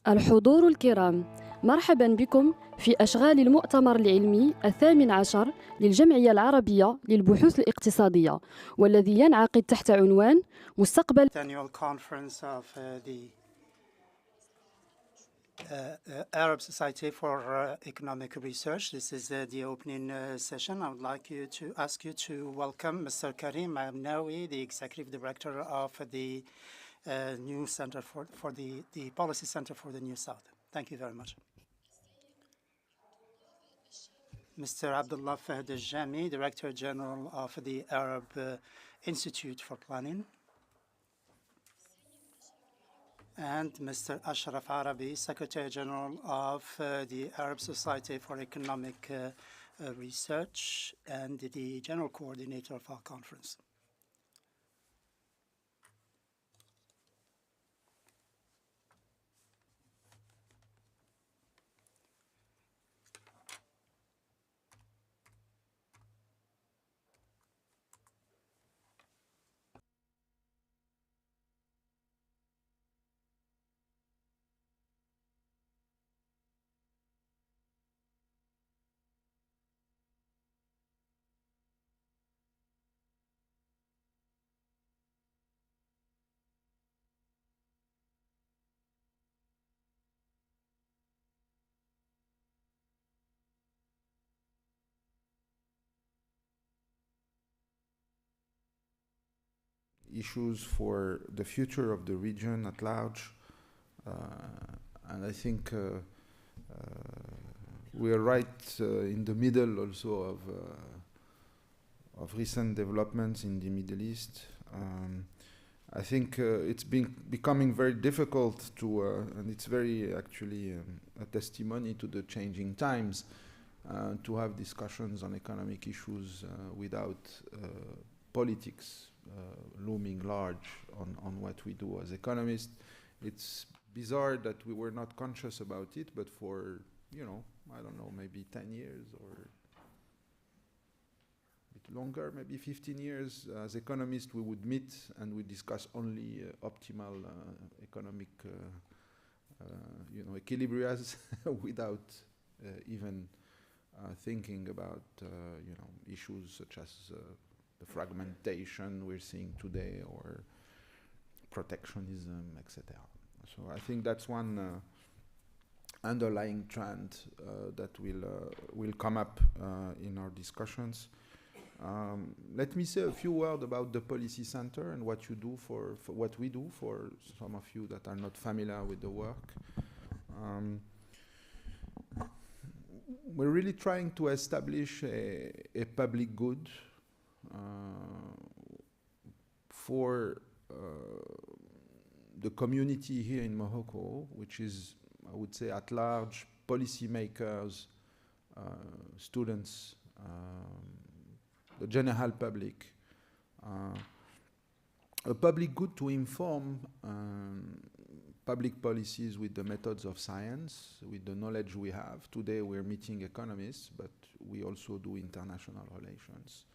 الحضور الكرام، مرحبا بكم في أشغال المؤتمر العلمي ال18 للجمعية العربية للبحوث الاقتصادية، والذي ينعقد تحت عنوان مستقبل Annual Conference of the Arab Society for Economic Research. This is the opening session. I would like to ask you to welcome Mr. Karim Aynaoui, the Executive Director of the new Center for the Policy Center for the New South. Thank you very much. Mr. Abdullah Fahad Al-Shami, Director General of the Arab Institute for Planning. And Mr. Ashraf Arabi, Secretary General of the Arab Society for Economic Research and the General Coordinator of our conference. Issues for the future of the region at large, and I think we are right in the middle also of recent developments in the Middle East. I think it's been becoming very difficult to, and it's very actually a testimony to the changing times, to have discussions on economic issues without politics looming large on what we do as economists. It's bizarre that we were not conscious about it, but for, I don't know, maybe 10 years or a bit longer, maybe 15 years, as economists we would meet and we discuss only optimal economic equilibriums without even thinking about issues such as the fragmentation we're seeing today, or protectionism, etc. So I think that's one underlying trend that will come up in our discussions. Let me say a few words about the Policy Center and what you do for what we do for some of you that are not familiar with the work. We're really trying to establish a public good for the community here in Morocco, which is, I would say, at large, policymakers, students, the general public, a public good to inform public policies with the methods of science, with the knowledge we have. Today we're meeting economists, but we also do international relations.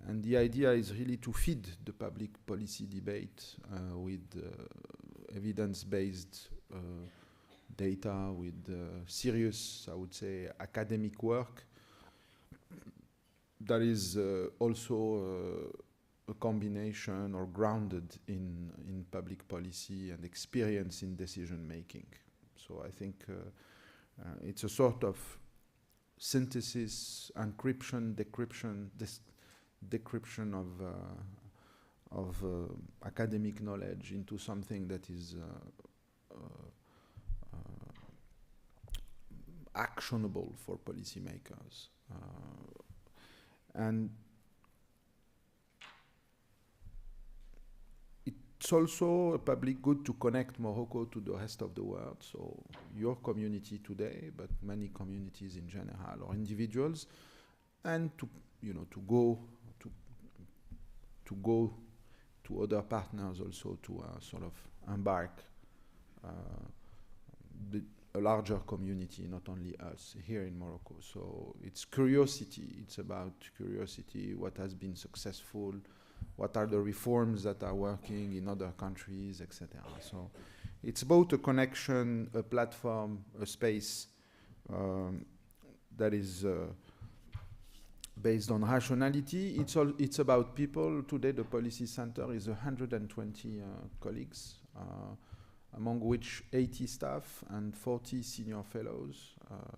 And the idea is really to feed the public policy debate with evidence-based data, with serious, I would say, academic work that is also a combination or grounded in public policy and experience in decision-making. So I think it's a sort of synthesis, encryption, decryption of academic knowledge into something that is actionable for policymakers. And it's also a public good to connect Morocco to the rest of the world. So your community today, but many communities in general, or individuals, and to go to other partners also to sort of embark a larger community, not only us here in Morocco. So it's curiosity. It's about curiosity, what has been successful, what are the reforms that are working in other countries, etc. So It's both a connection, a platform, a space that is based on rationality. It's about people. Today the Policy Center is 120 colleagues, among which 80 staff and 40 senior fellows.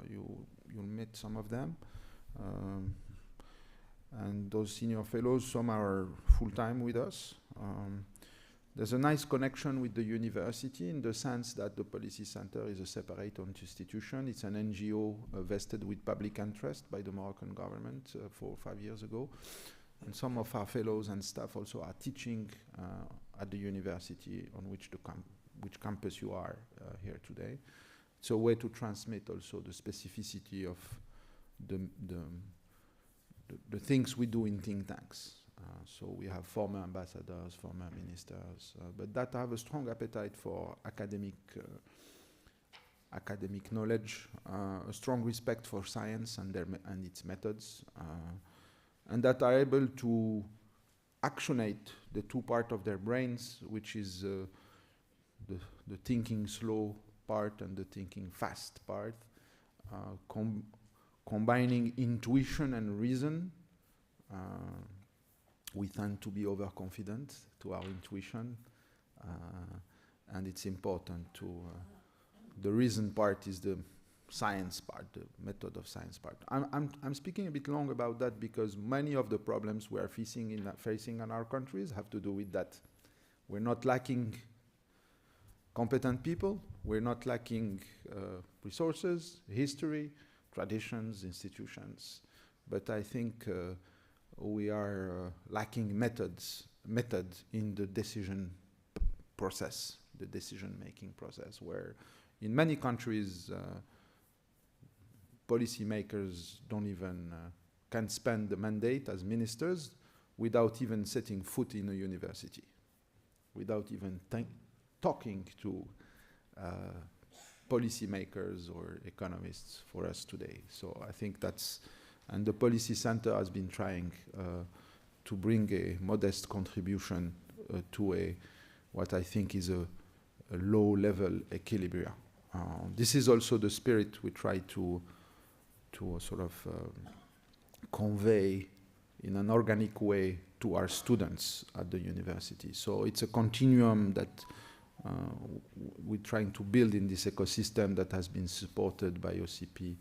You'll meet some of them. And those senior fellows, some are full-time with us. There's a nice connection with the university in the sense that the Policy Center is a separate institution. It's an NGO vested with public interest by the Moroccan government 4 or 5 years ago. And some of our fellows and staff also are teaching at the university on which campus you are here today. It's a way to transmit also the specificity of the things we do in think tanks. So we have former ambassadors, former ministers, but that have a strong appetite for academic knowledge, a strong respect for science and its methods, and that are able to actionate the two parts of their brains, which is the thinking slow part and the thinking fast part, combining intuition and reason. We tend to be overconfident to our intuition, and it's important to the reason part is the science part, the method of science part. I'm speaking a bit long about that because many of the problems we are facing in our countries have to do with that. We're not lacking competent people. We're not lacking resources, history, traditions, institutions. But I think we are lacking method in the decision process, the decision-making process, where in many countries policymakers don't even can spend the mandate as ministers without even setting foot in a university, without even talking to policymakers or economists for us today. So I think that's, and the Policy Center has been trying to bring a modest contribution to what I think is a low-level equilibrium. This is also the spirit we try to sort of convey in an organic way to our students at the university. So it's a continuum that we're trying to build in this ecosystem that has been supported by OCP,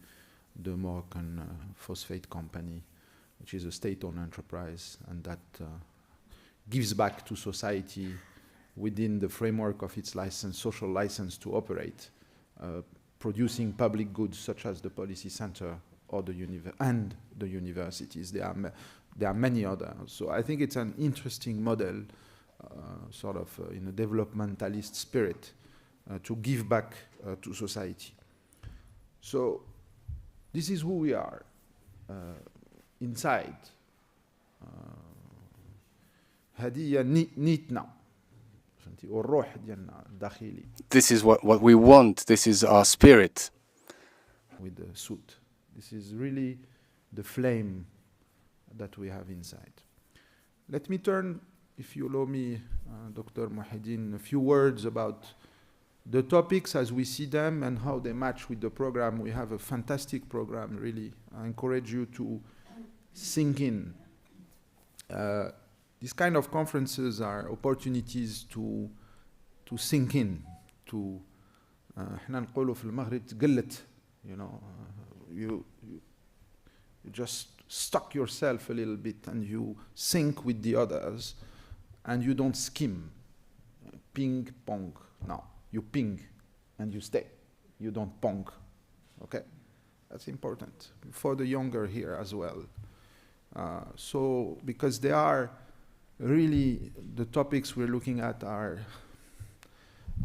the Moroccan phosphate company, which is a state-owned enterprise, and that gives back to society within the framework of its license, social license to operate, producing public goods such as the Policy Center or the universities. There are many others. So I think it's an interesting model, sort of in a developmentalist spirit, to give back to society. So this is who we are inside. هدية نيتنا. This is what we want. This is our spirit. With the suit. This is really the flame that we have inside. Let me turn, if you allow me, Dr. Mohieldin, a few words about the topics as we see them and how they match with the program. We have a fantastic program, really. I encourage you to sink in. These kind of conferences are opportunities to sink in, to احنا نقولوا في المغرب تقلت, you know, you just stuck yourself a little bit and you sync with the others and you don't skim, ping pong. No, you ping and you stay. You don't pong. Okay, that's important for the younger here as well. So because they are really, the topics we're looking at are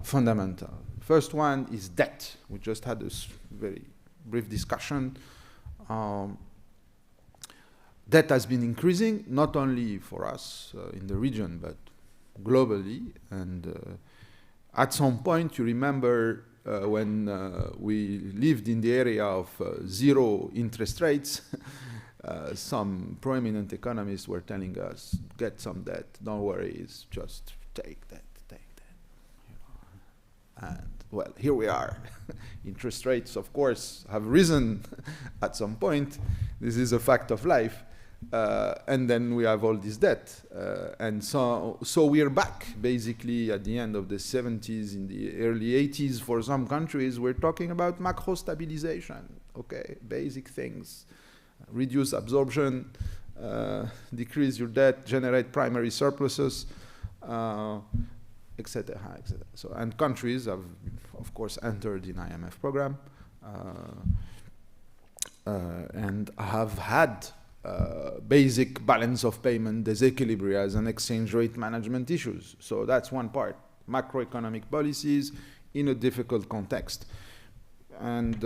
fundamental. First one is debt. We just had this very brief discussion. Debt has been increasing, not only for us in the region, but globally. And at some point, you remember when we lived in the area of zero interest rates, some prominent economists were telling us, get some debt, don't worry, it's just take that. You know. And well, here we are. Interest rates, of course, have risen at some point. This is a fact of life. And then we have all this debt. And so we're back, basically, at the end of the 70s, in the early 80s. For some countries, we're talking about macro stabilization, okay? Basic things. Reduce absorption, decrease your debt, generate primary surpluses, etc., etc. So, and countries have, of course, entered the IMF program and have had basic balance of payment disequilibrium and exchange rate management issues. So that's one part, macroeconomic policies in a difficult context. And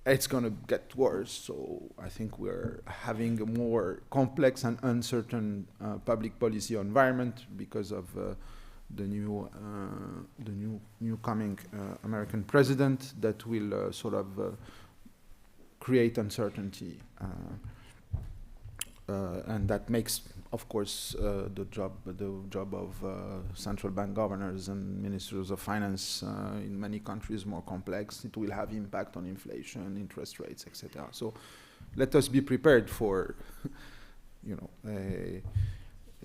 it's going to get worse. So I think we're having a more complex and uncertain public policy environment because of the new coming American president that will sort of create uncertainty, and that makes, of course, the job of central bank governors and ministers of finance in many countries more complex. It will have impact on inflation, interest rates, etc. So, let us be prepared for,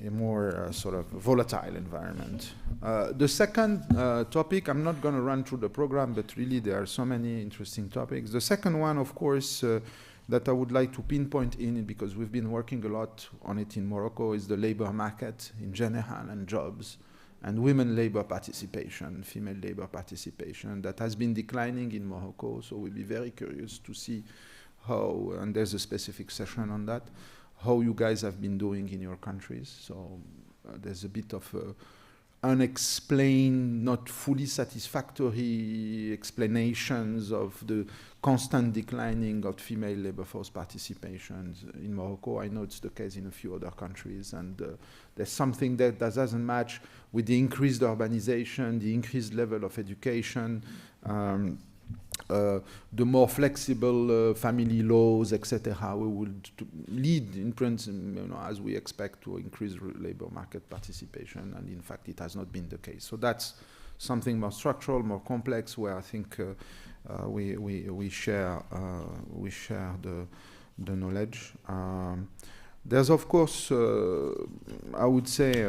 a more sort of volatile environment. The second topic, I'm not going to run through the program, but really there are so many interesting topics. The second one, of course, that I would like to pinpoint in, because we've been working a lot on it in Morocco, is the labor market in general and jobs, and women labor participation, female labor participation, that has been declining in Morocco. So we'll be very curious to see how, and there's a specific session on that, how you guys have been doing in your countries. So there's a bit of unexplained, not fully satisfactory explanations of the constant declining of female labor force participation in Morocco. I know it's the case in a few other countries, and there's something that doesn't match with the increased urbanization, the increased level of education, the more flexible family laws, etc., we would lead in principle, as we expect, to increase labor market participation, and in fact, it has not been the case. So that's something more structural, more complex, where I think we share the knowledge. There's, of course, I would say,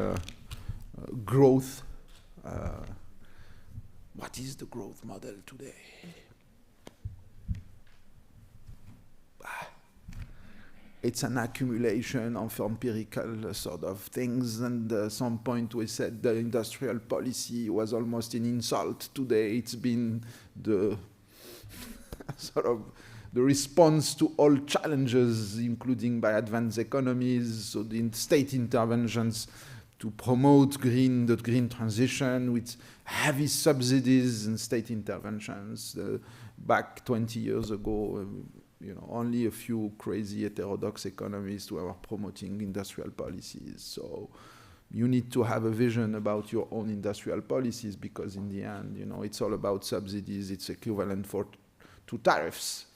growth. What is the growth model today? It's an accumulation of empirical sort of things, and at some point we said the industrial policy was almost an insult. Today it's been the sort of the response to all challenges, including by advanced economies, so the state interventions to promote the green transition with heavy subsidies and state interventions. Back 20 years ago, only a few crazy heterodox economists were promoting industrial policies. So you need to have a vision about your own industrial policies, because in the end, it's all about subsidies. It's equivalent to tariffs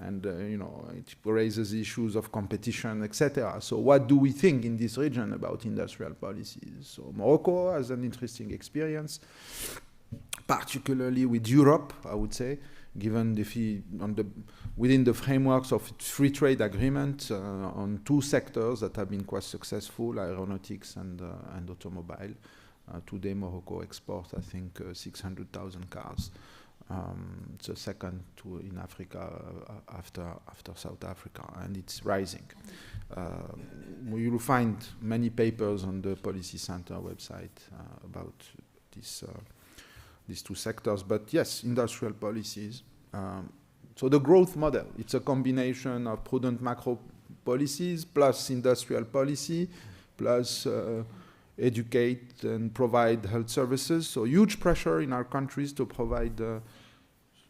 and it raises issues of competition, etc. So what do we think in this region about industrial policies? So Morocco has an interesting experience, particularly with Europe, I would say, given within the frameworks of free trade agreement on two sectors that have been quite successful, aeronautics and automobile. Today, Morocco exports, I think, 600,000 cars. It's the second in Africa after South Africa, and it's rising. You will find many papers on the Policy Center website about these two sectors. But yes, industrial policies. So the growth model, it's a combination of prudent macro policies plus industrial policy plus educate and provide health services. So huge pressure in our countries to provide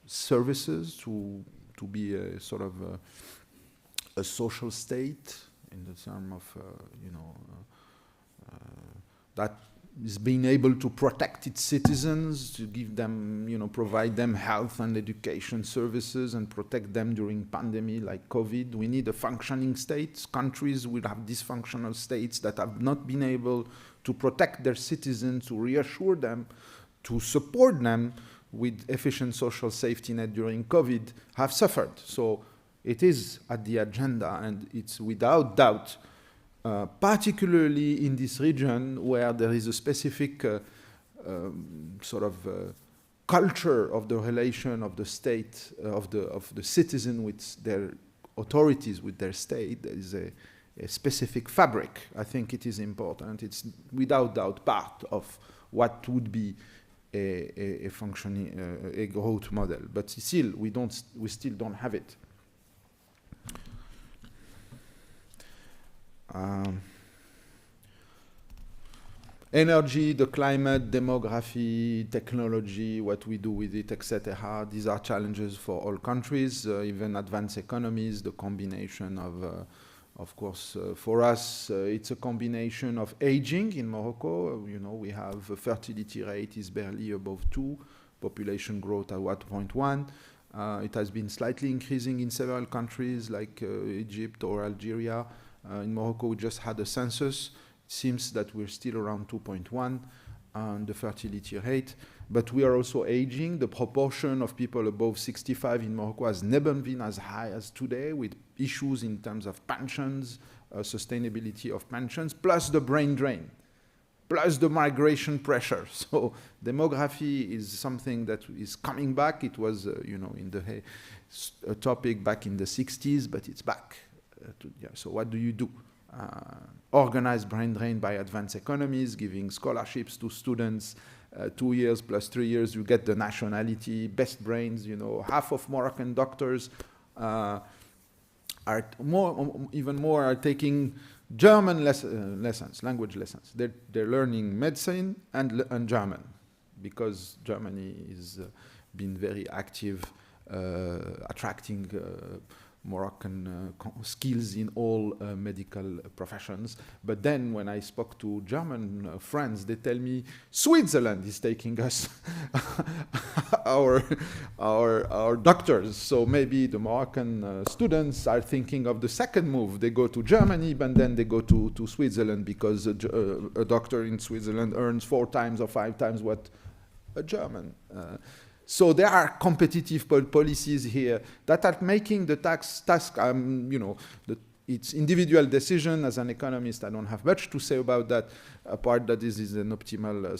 services, to be a sort of a social state in the term of that is being able to protect its citizens, to give them, provide them health and education services and protect them during pandemic like COVID. We need a functioning state. Countries will have dysfunctional states that have not been able to protect their citizens, to reassure them, to support them with efficient social safety net during COVID, have suffered. So it is at the agenda, and it's without doubt, particularly in this region where there is a specific culture of the relation of the state, of the citizen with their authorities, with their state. There is a specific fabric. I think it is important. It's without doubt part of what would be a functioning, a growth model. But still, we still don't have it. Energy, the climate, demography, technology, what we do with it, etc. These are challenges for all countries, even advanced economies. The combination of course, for us, it's a combination of aging in Morocco. We have a fertility rate is barely above 2, population growth at 1.1. It has been slightly increasing in several countries like Egypt or Algeria. In Morocco, we just had a census. It seems that we're still around 2.1 on the fertility rate. But we are also aging. The proportion of people above 65 in Morocco has never been as high as today, with issues in terms of pensions, sustainability of pensions, plus the brain drain, plus the migration pressure. So demography is something that is coming back. It was, a topic back in the 60s, but it's back. So what do you do? Organize brain drain by advanced economies, giving scholarships to students, 2 years plus 3 years, you get the nationality, best brains. Half of Moroccan doctors are taking German lessons, language lessons. They're learning medicine and German, because Germany has been very active, attracting Moroccan skills in all medical professions. But then when I spoke to German friends, they tell me Switzerland is taking us our doctors. So maybe the Moroccan students are thinking of the second move. They go to Germany, but then they go to Switzerland, because a doctor in Switzerland earns 4 times or 5 times what a German. So there are competitive policies here that are making the task, it's individual decision. As an economist, I don't have much to say about that, apart that this is an optimal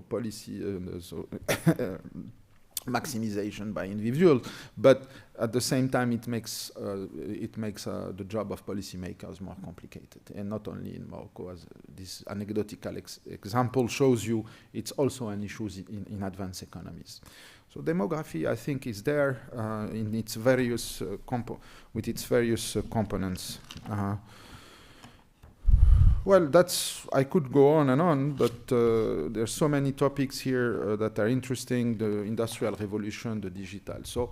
policy, maximization by individuals. But at the same time, it makes the job of policymakers more complicated, and not only in Morocco, as this anecdotal example shows you. It's also an issue in advanced economies. So demography, I think, is there in its various with its various components. Well, I could go on, but there's so many topics here that are interesting: the industrial revolution, the digital. So,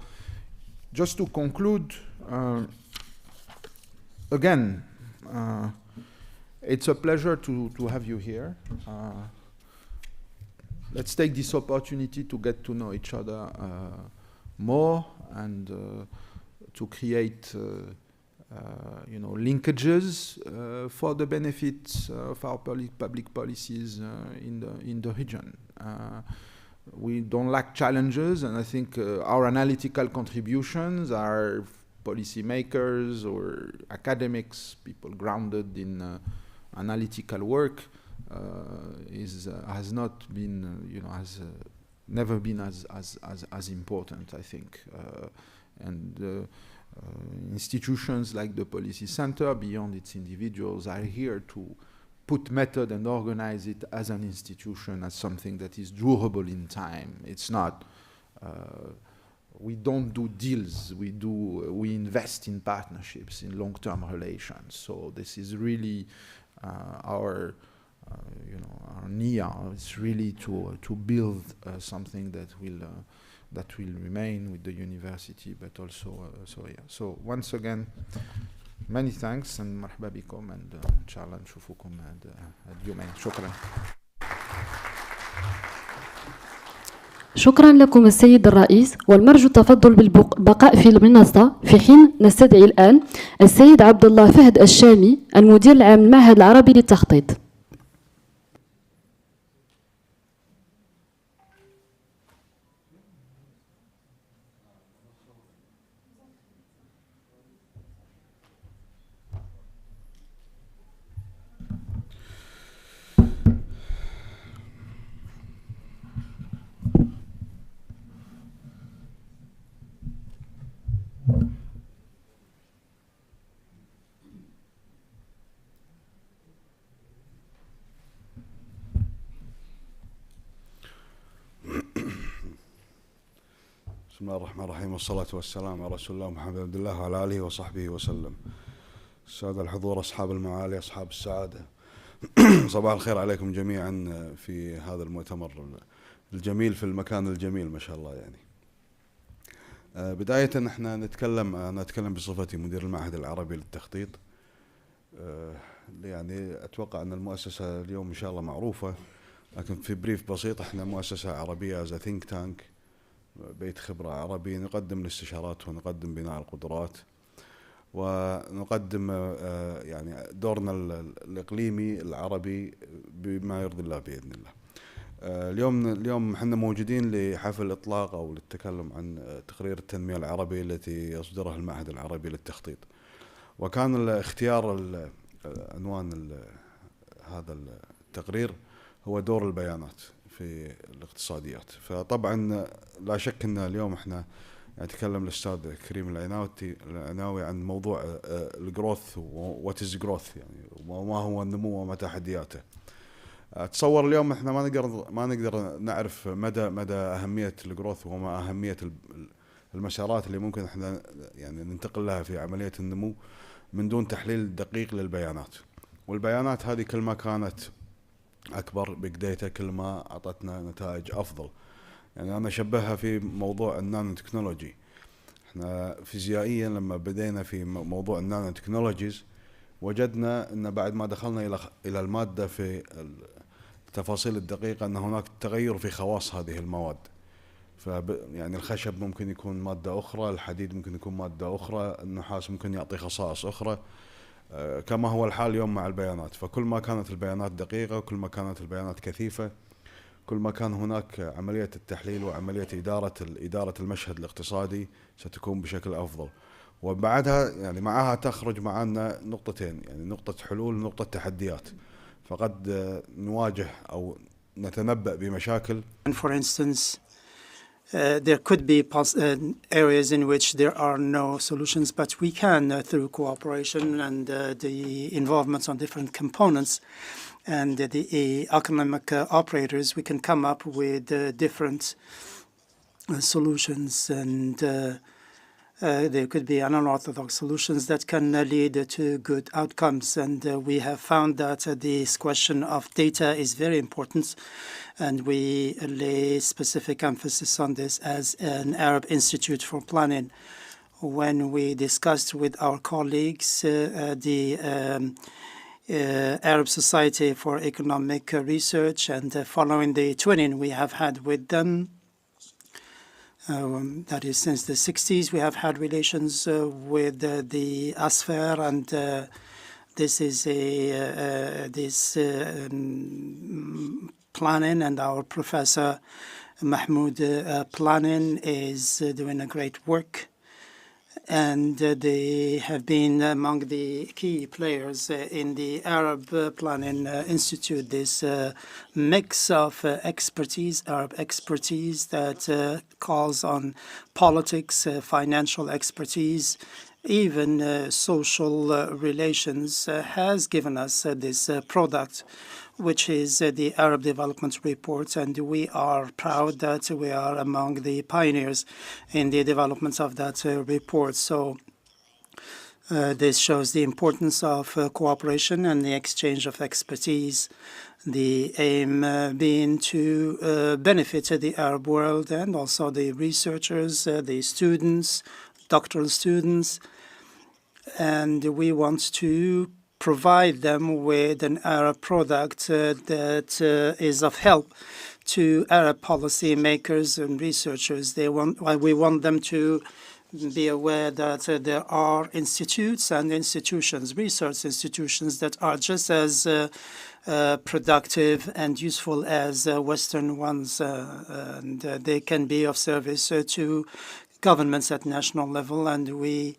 just to conclude, again, it's a pleasure to have you here. Let's take this opportunity to get to know each other more, and to create linkages for the benefit of our public policies in the region. We don't lack challenges, and I think our analytical contributions, our policymakers or academics, people grounded in analytical work, has not been, has never been as important, I think. Institutions like the Policy Center, beyond its individuals, are here to put method and organize it as an institution, as something that is durable in time. It's not, we don't do deals, we invest in partnerships, in long-term relations. So this is really our NIA is really to build something that will remain with the university, but also So once again, many thanks, and مرحبا بكم, and إن شاء الله نشوفكم اليومين. شكرا. شكرا لكم السيد الرئيس، والمرجو التفضل بالبقاء في المنصة في حين نستدعي الآن السيد عبد الله فهد الشامي المدير العام للمعهد العربي للتخطيط. بسم الله الرحمن الرحيم، والصلاة والسلام على رسول الله محمد عبد الله وعلى آله وصحبه وسلم. السادة الحضور، أصحاب المعالي، أصحاب السعادة، صباح الخير عليكم جميعا في هذا المؤتمر الجميل في المكان الجميل ما شاء الله. يعني بداية أنا أتكلم بصفتي مدير المعهد العربي للتخطيط. يعني أتوقع أن المؤسسة اليوم إن شاء الله معروفة، لكن في بريف بسيط، احنا مؤسسة عربية as a think tank، بيت خبرة عربي، نقدم الاستشارات ونقدم بناء القدرات، ونقدم يعني دورنا الإقليمي العربي بما يرضي الله بإذن الله. اليوم احنا موجودين لحفل إطلاق أو للتكلم عن تقرير التنمية العربي التي يصدرها المعهد العربي للتخطيط، وكان الاختيار عنوان هذا التقرير هو دور البيانات في الاقتصاديات. فطبعا لا شك ان اليوم احنا نتكلم الاستاذ كريم العيناوي عن موضوع الجروث، وات از جروث، يعني وما هو النمو وما تحدياته. اتصور اليوم احنا ما نقدر نعرف مدى اهميه الجروث وما اهميه المسارات اللي ممكن احنا يعني ننتقل لها في عمليه النمو من دون تحليل دقيق للبيانات. والبيانات هذه كل ما كانت أكبر بيج داتا كل ما أعطتنا نتائج أفضل. يعني أنا أشبهها في موضوع النانو تكنولوجي. إحنا فيزيائيا لما بدينا في موضوع النانو تكنولوجيز وجدنا أن بعد ما دخلنا إلى المادة في التفاصيل الدقيقة أن هناك تغير في خواص هذه المواد. يعني الخشب ممكن يكون مادة أخرى، الحديد ممكن يكون مادة أخرى، النحاس ممكن يعطي خصائص أخرى، كما هو الحال اليوم مع البيانات. فكل ما كانت البيانات دقيقة، كل ما كانت البيانات كثيفة، كل ما كان هناك عملية التحليل وعملية إدارة المشهد الاقتصادي ستكون بشكل أفضل. وبعدها يعني معها تخرج معنا نقطتين، يعني نقطة حلول ونقطة تحديات. فقد نواجه أو نتنبأ بمشاكل. For instance, there could be areas in which there are no solutions, but we can, through cooperation and the involvement on different components and the economic operators, we can come up with different solutions, and there could be unorthodox solutions that can lead to good outcomes. And we have found that this question of data is very important, and we lay specific emphasis on this as an Arab Institute for Planning. When we discussed with our colleagues the Arab Society for Economic Research, and following the twinning we have had with them, that is since the 60s, we have had relations with the ASFER, and this is planning, and our professor Mahmoud planning is doing a great work, and they have been among the key players in the Arab Planning Institute, this mix of expertise, Arab expertise that calls on politics, financial expertise, even social relations, has given us this product, which is the Arab Development Report, and we are proud that we are among the pioneers in the development of that report. So this shows the importance of cooperation and the exchange of expertise, the aim being to benefit the Arab world and also the researchers, the students, doctoral students, and we want to provide them with an Arab product that is of help to Arab policy makers and researchers. We want them to be aware that there are institutes and institutions, research institutions, that are just as productive and useful as Western ones, and they can be of service to governments at national level. And we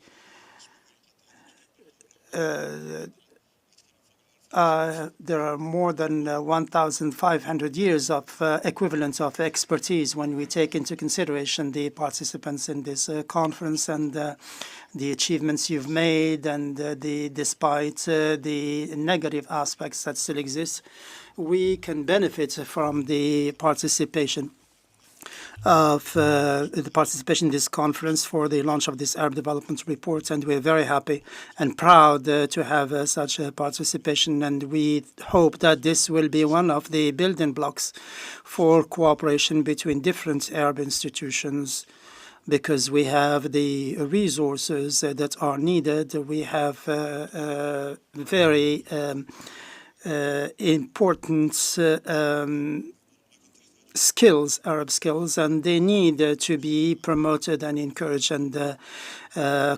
there are more than 1,500 years of equivalent of expertise when we take into consideration the participants in this conference and the achievements you've made, and despite the negative aspects that still exist, we can benefit from the participation in this conference for the launch of this Arab Development Report, and we're very happy and proud to have such a participation, and we hope that this will be one of the building blocks for cooperation between different Arab institutions, because we have the resources that are needed. We have very important skills, Arab skills, and they need to be promoted and encouraged. And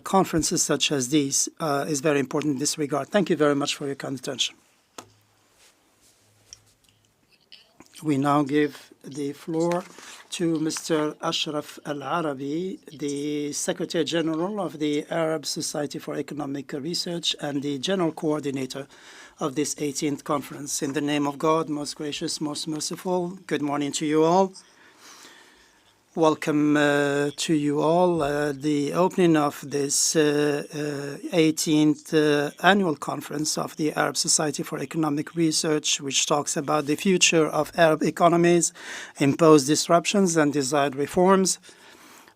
conferences such as these is very important in this regard. Thank you very much for your kind attention. We now give the floor to Mr. Ashraf El-Araby, the Secretary General of the Arab Society for Economic Research and the General Coordinator of this 18th conference. In the name of God, most gracious, most merciful, good morning to you all. Welcome to you all. The opening of this 18th annual conference of the Arab Society for Economic Research, which talks about the future of Arab economies, imposed disruptions and desired reforms.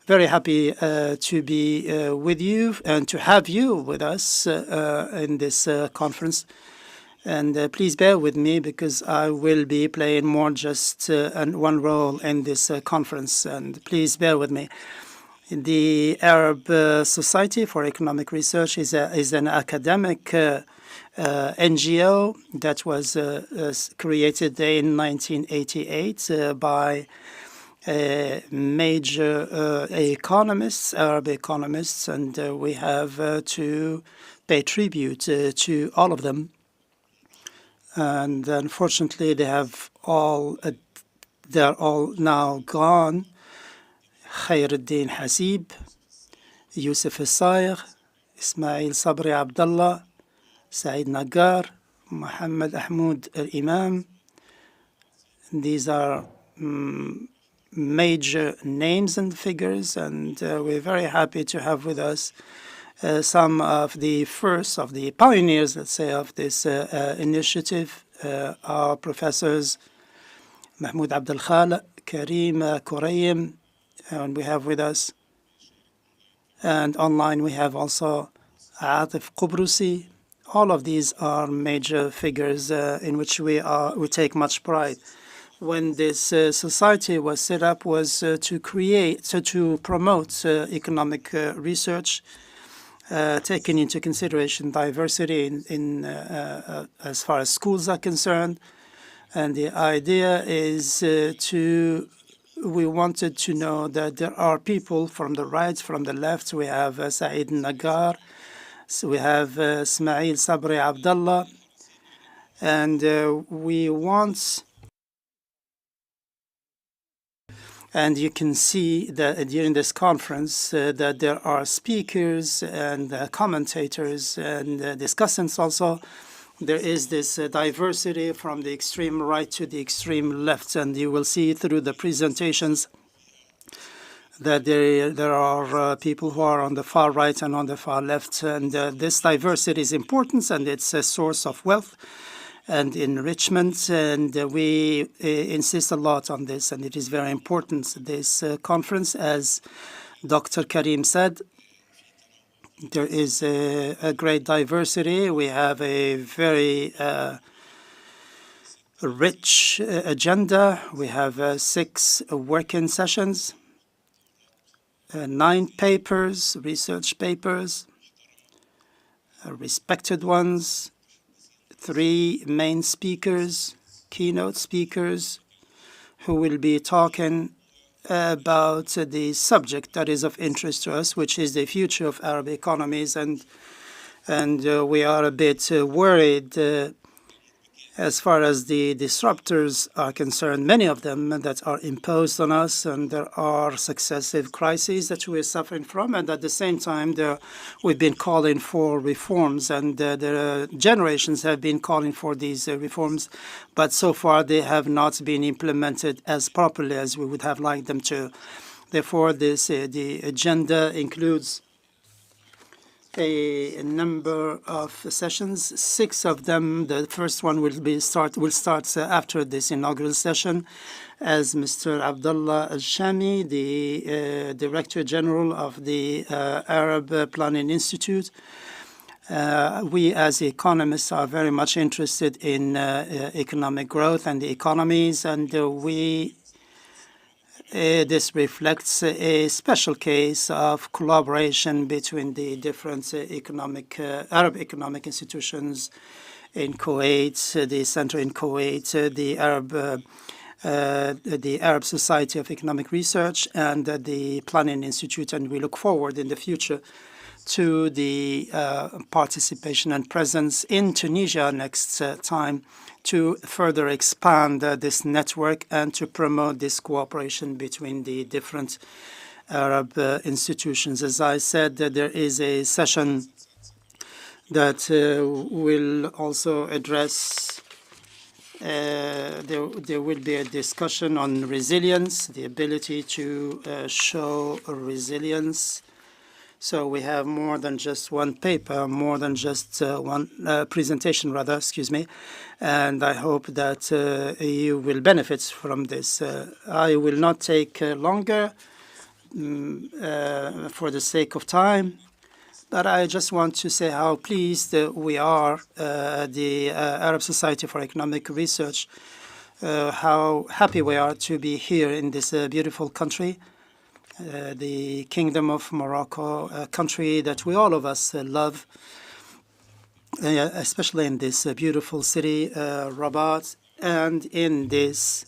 Very happy to be with you and to have you with us in this conference. And please bear with me, because I will be playing more just one role in this conference. And please bear with me. The Arab Society for Economic Research is an academic NGO that was created in 1988 by major economists, Arab economists, and we have to pay tribute to all of them. And unfortunately, they're all now gone. Khairuddin Hasib, Yusuf Al-Sayegh, Ismail Sabri Abdullah, Saeed Nagar, Muhammad Mahmoud Al-Imam. These are major names and figures, and we're very happy to have with us some of the first of the pioneers, let's say, of this initiative. Our professors Mahmoud Abdul Khaliq, Karim, Karim, and we have with us, and online we have also Atif Qubrusi. All of these are major figures in which we take much pride. When this society was set up, was to promote economic research, taking into consideration diversity in as far as schools are concerned. And the idea is we wanted to know that there are people from the right, from the left. We have Saeed Nagar, so we have Ismail Sabri Abdullah, and we want. And you can see that during this conference that there are speakers and commentators and discussants also. There is this diversity from the extreme right to the extreme left, and you will see through the presentations that there are people who are on the far right and on the far left. And this diversity is important, and it's a source of wealth and enrichment, and we insist a lot on this, and it is very important. This conference, as Dr. Karim said, there is a great diversity. We have a very rich agenda. We have 6 working sessions, 9 papers, research papers, respected ones, 3 main speakers, keynote speakers, who will be talking about the subject that is of interest to us, which is the future of Arab economies. And we are a bit worried as far as the disruptors are concerned, many of them that are imposed on us, and there are successive crises that we're suffering from. And at the same time, we've been calling for reforms, and the generations have been calling for these reforms, but so far they have not been implemented as properly as we would have liked them to. Therefore, the agenda includes a number of sessions, 6 of them. The first one will start after this inaugural session, as Mr. Abdullah Al-Shami, the Director General of the Arab Planning Institute. We as economists are very much interested in economic growth and the economies, and this reflects a special case of collaboration between the different Arab economic institutions in Kuwait, the center in Kuwait, the Arab Society of Economic Research, and the Planning Institute. And we look forward in the future to the participation and presence in Tunisia next time, to further expand this network and to promote this cooperation between the different Arab institutions. As I said, there is a session that will also address, there will be a discussion on resilience, the ability to show resilience. So we have more than just one paper, more than just one presentation, rather, excuse me. And I hope that you will benefit from this. I will not take longer for the sake of time, but I just want to say how pleased we are, the Arab Society for Economic Research, how happy we are to be here in this beautiful country. The Kingdom of Morocco, a country that all of us love, especially in this beautiful city, Rabat, and in this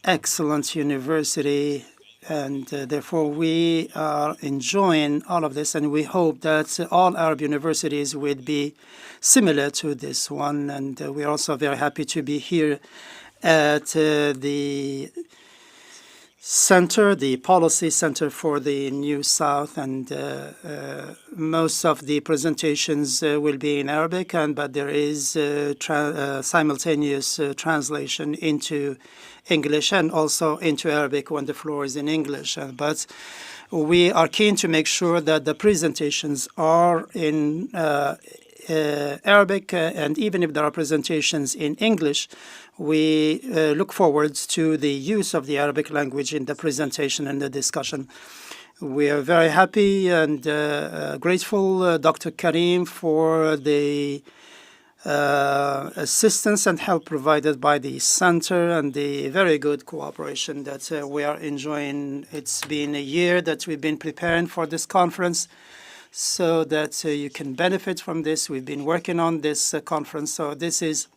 excellent university. And therefore, we are enjoying all of this, and we hope that all Arab universities would be similar to this one. And we're also very happy to be here at the center, the Policy Center for the New South, and most of the presentations will be in Arabic, but there is simultaneous translation into English and also into Arabic when the floor is in English. But we are keen to make sure that the presentations are in Arabic, and even if there are presentations in English, we look forward to the use of the Arabic language in the presentation and the discussion. We are very happy and grateful, Dr. Karim, for the assistance and help provided by the center and the very good cooperation that we are enjoying. It's been a year that we've been preparing for this conference, so that you can benefit from this. We've been working on this conference, so this is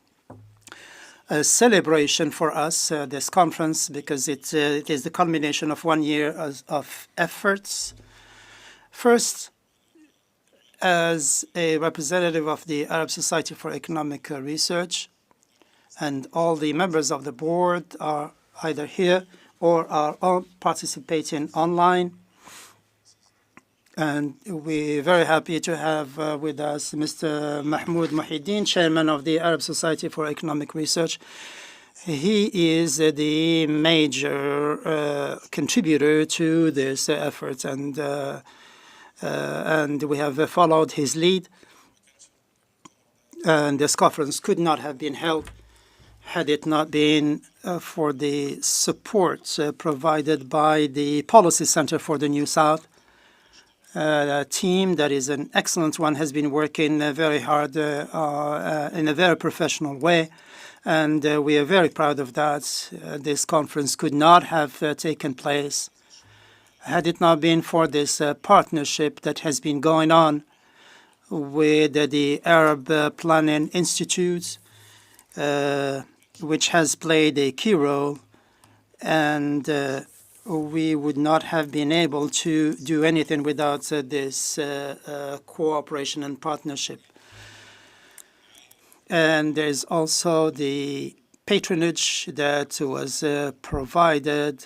a celebration for us, this conference, because it is the culmination of 1 year of efforts. First, as a representative of the Arab Society for Economic Research, and all the members of the board are either here or are all participating online. And we're very happy to have with us Mr. Mahmoud Mohieldin, Chairman of the Arab Society for Economic Research. He is the major contributor to this effort, and we have followed his lead. And this conference could not have been held had it not been for the support provided by the Policy Center for the New South. A team that is an excellent one, has been working very hard in a very professional way, and we are very proud of that. This conference could not have taken place had it not been for this partnership that has been going on with the Arab Planning Institute, which has played a key role and we would not have been able to do anything without this cooperation and partnership. And there's also the patronage that was provided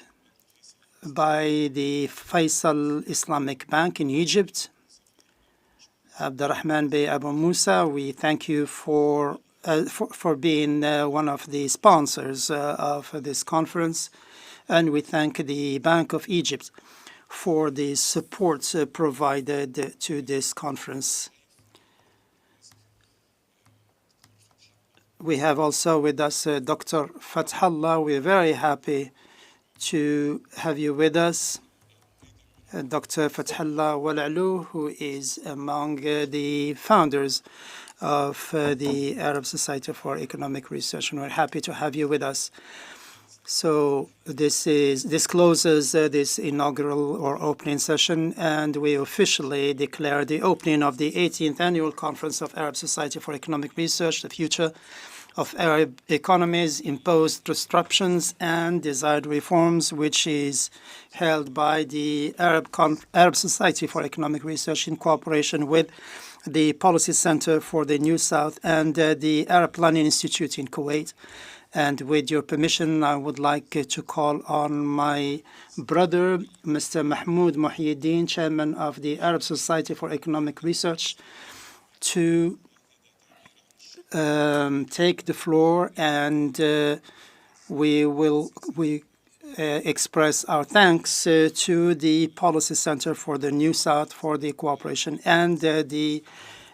by the Faisal Islamic Bank in Egypt. Abdurrahman Bey Abu Musa, we thank you for being one of the sponsors of this conference. And we thank the Bank of Egypt for the support provided to this conference. We have also with us Dr. Fathallah. We're very happy to have you with us. Dr. Fathallah Walalu, who is among the founders of the Arab Society for Economic Research, and we're happy to have you with us. So this closes this inaugural or opening session, and we officially declare the opening of the 18th Annual Conference of Arab Society for Economic Research, the Future of Arab Economies, Imposed Disruptions and Desired Reforms, which is held by the Arab Society for Economic Research in cooperation with the Policy Center for the New South and the Arab Planning Institute in Kuwait. And with your permission, I would like to call on my brother, Mr. Mahmoud Mohieldin, Chairman of the Arab Society for Economic Research, to take the floor, and we express our thanks to the Policy Center for the New South for the cooperation and the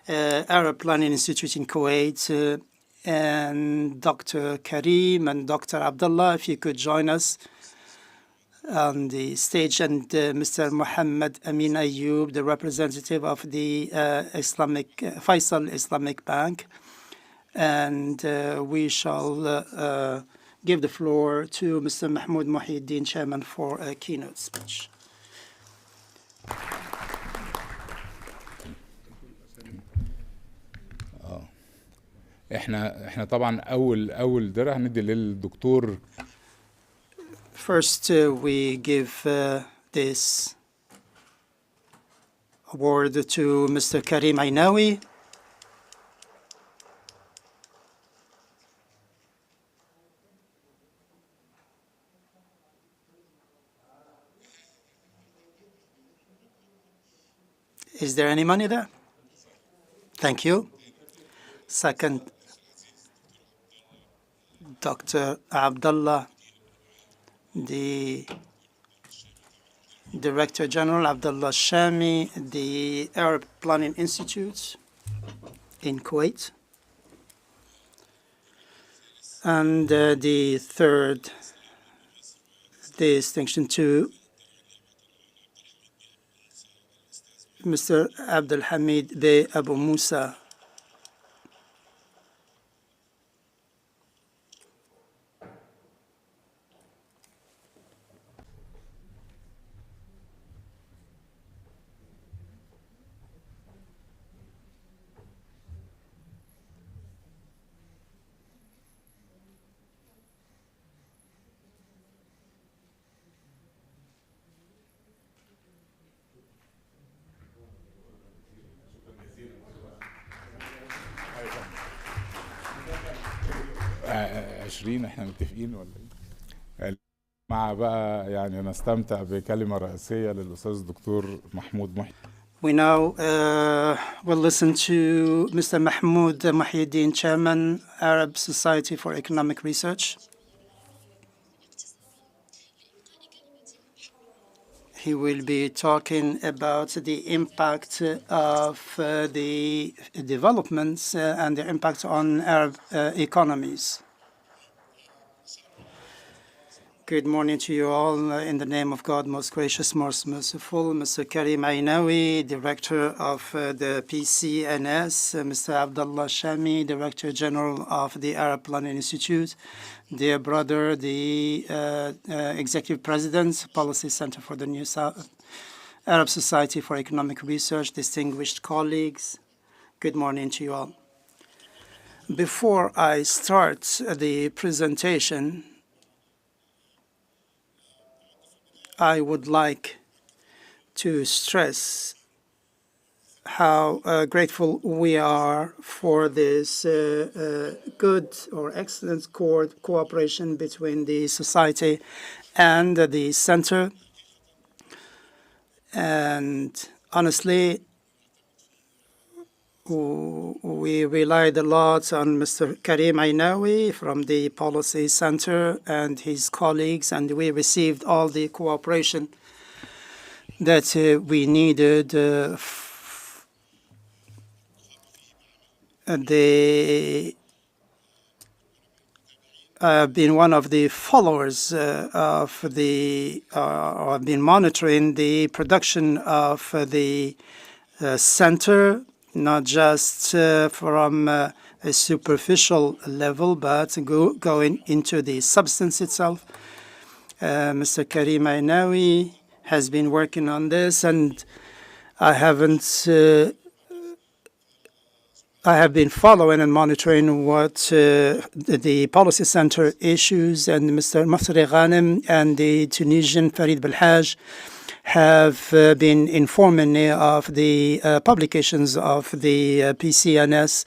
Arab Planning Institute in Kuwait, and Dr. Karim and Dr. Abdullah, if you could join us on the stage, and Mr. Muhammad Amin Ayoub, the representative of the Faisal Islamic Bank. And we shall give the floor to Mr. Mahmoud Mohieldin, Chairman, for a keynote speech. احنا طبعا اول درع هندي للدكتور. First, we give this award to Mr. Karim Aynaoui. Is there any money there? Thank you. Second, Dr. Abdullah, the Director General, Abdullah Al-Shami, the Arab Planning Institute in Kuwait. And the third distinction to Mr. Abdul Hamid Bey Abu Musa. احنا متفقين ولا ايه؟ مع بقى يعني نستمتع بكلمة رئيسية للأستاذ الدكتور محمود محي. We now will listen to Mr. Mahmoud Mohieldin, Chairman, Arab Society for Economic Research. He will be talking about the impact of the developments and the impact on Arab economies. Good morning to you all. In the name of God, most gracious, most merciful, Mr. Karim Aynaoui, Director of the PCNS, Mr. Abdullah Al-Shami, Director General of the Arab Planning Institute, dear brother, the Executive President, Policy Center for the New South, Arab Society for Economic Research, distinguished colleagues, good morning to you all. Before I start the presentation, I would like to stress how grateful we are for this good or excellent cooperation between the society and the center. And honestly, we relied a lot on Mr. Karim Aynaoui from the Policy Center and his colleagues, and we received all the cooperation that we needed. They have been one of the followers of the, or have been monitoring the production of the center, not just from a superficial level, but going into the substance itself. Mr. Karim Aynaoui has been working on this, and I have been following and monitoring what the Policy Center issues, and Mr. Masri Ghanem and the Tunisian Farid Belhaj have been informing me of the publications of the PCNS.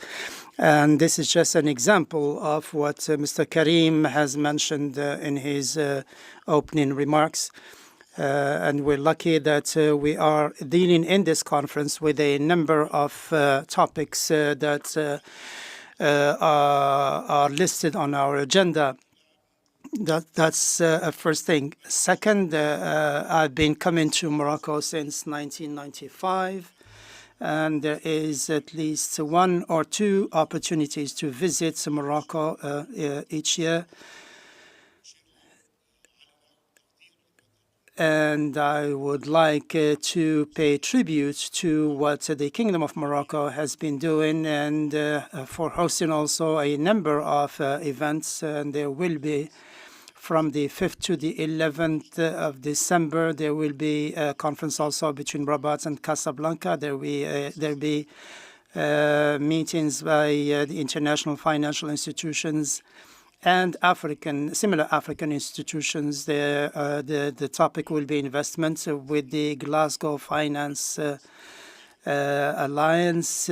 And this is just an example of what Mr. Karim has mentioned in his opening remarks. And we're lucky that we are dealing in this conference with a number of topics that are listed on our agenda. That's a first thing. Second, I've been coming to Morocco since 1995, and there is at least one or two opportunities to visit Morocco each year. And I would like to pay tribute to what the Kingdom of Morocco has been doing, and for hosting also a number of events. And there will be, from the 5th to the 11th of December, there will be a conference also between Rabat and Casablanca. There will be meetings by the international financial institutions and similar African institutions. The topic will be investment with the Glasgow Finance Alliance,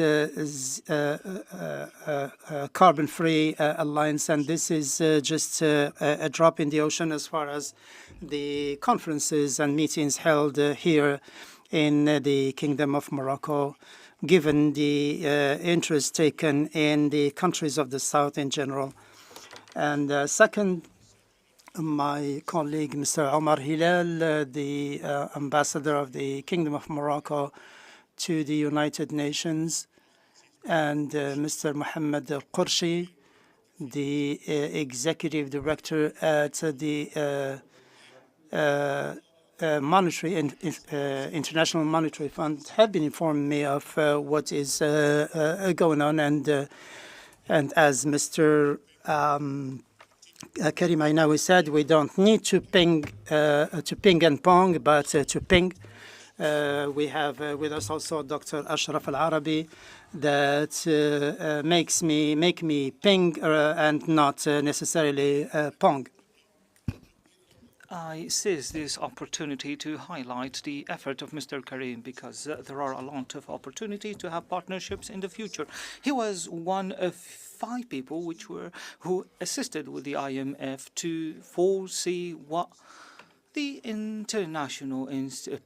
carbon-free alliance, and this is just a drop in the ocean as far as the conferences and meetings held here in the Kingdom of Morocco, given the interest taken in the countries of the South in general. And second, my colleague, Mr. Omar Hilal, the ambassador of the Kingdom of Morocco to the United Nations, and Mr. Mohammed Al-Qurshi, the executive director at the International Monetary Fund, have been informing me of what is going on, and as Mr. Karim Aynaoui said, we don't need to ping and pong, but to ping. We have with us also Dr. Ashraf Al-Araby, that make me ping and not necessarily pong. I seize this opportunity to highlight the effort of Mr. Karim, because there are a lot of opportunities to have partnerships in the future. He was one of 5 people who assisted with the IMF to foresee what the international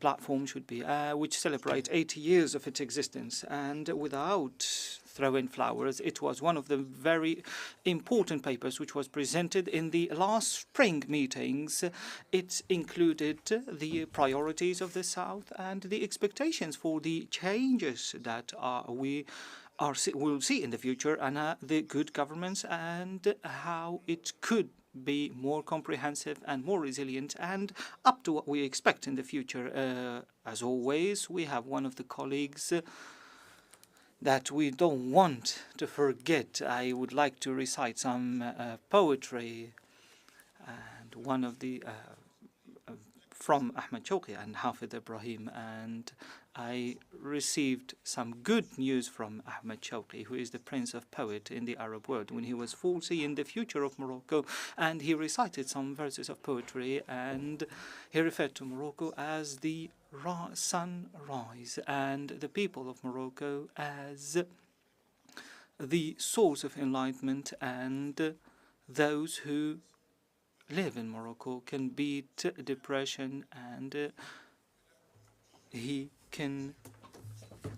platform should be, which celebrates 80 years of its existence. And without throwing flowers, it was one of the very important papers which was presented in the last spring meetings. It included the priorities of the South and the expectations for the changes that we'll see in the future, and the good governments, and how it could be more comprehensive and more resilient and up to what we expect in the future. As always, we have one of the colleagues that we don't want to forget. I would like to recite some poetry, and one of the from Ahmed Shawqi and Hafid Ibrahim, and I received some good news from Ahmed Shawqi, who is the prince of poet in the Arab world, when he was foreseeing the future of Morocco, and he recited some verses of poetry, and he referred to Morocco as the sunrise, and the people of Morocco as the source of enlightenment, and those who live in Morocco can beat depression, and he can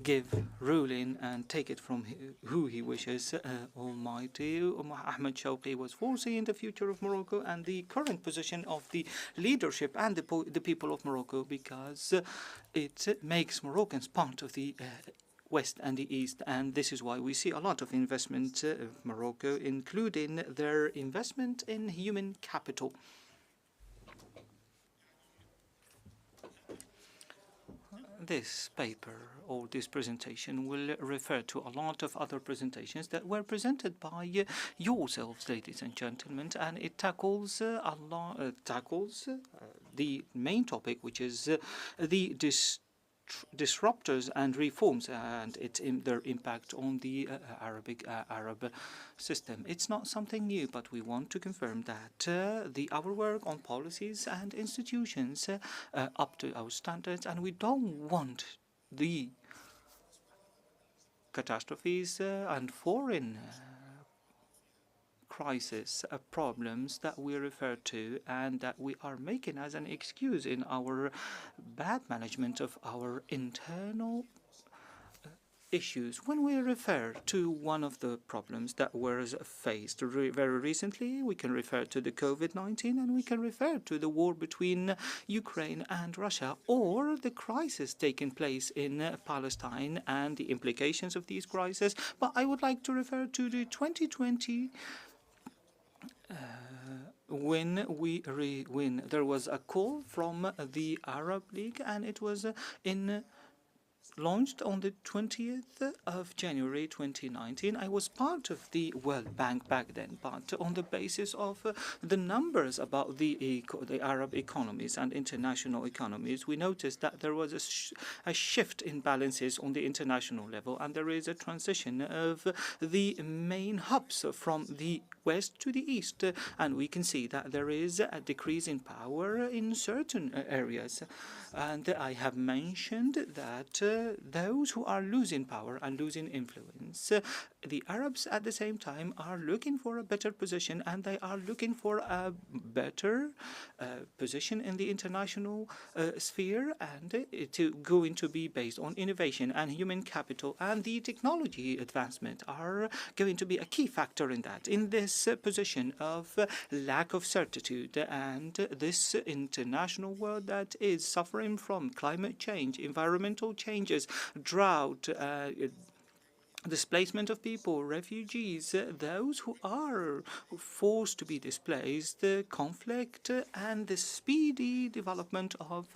give ruling and take it from who he wishes. Almighty Ahmed Shawqi was foreseeing the future of Morocco and the current position of the leadership and the people of Morocco, because it makes Moroccans part of the West and the East, and this is why we see a lot of investment of Morocco, including their investment in human capital. This paper or this presentation will refer to a lot of other presentations that were presented by yourselves, ladies and gentlemen, and it tackles the main topic, which is the disruptors and reforms and their impact on the Arab system. It's not something new, but we want to confirm that our work on policies and institutions up to our standards, and we don't want the catastrophes and foreign crisis problems that we refer to and that we are making as an excuse in our bad management of our internal issues. When we refer to one of the problems that was faced very recently, we can refer to the COVID-19, and we can refer to the war between Ukraine and Russia, or the crisis taking place in Palestine and the implications of these crises. But I would like to refer to the 2020 when there was a call from the Arab League, and it was launched on the 20th of January 2019. I was part of the World Bank back then, but on the basis of the numbers about the Arab economies and international economies, we noticed that there was a shift in balances on the international level, and there is a transition of the main hubs from the west to the east, and we can see that there is a decrease in power in certain areas. And I have mentioned that those who are losing power and losing influence, the Arabs at the same time are looking for a better position, and they are looking for a better position in the international sphere, and it's going to be based on innovation and human capital, and the technology advancement are going to be a key factor in that. In this position of lack of certitude and this international world that is suffering from climate change, environmental changes, drought, displacement of people, refugees, those who are forced to be displaced, conflict, and the speedy development of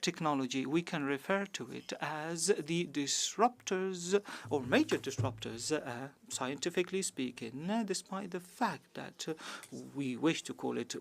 technology. We can refer to it as the disruptors or major disruptors, scientifically speaking, despite the fact that we wish to call it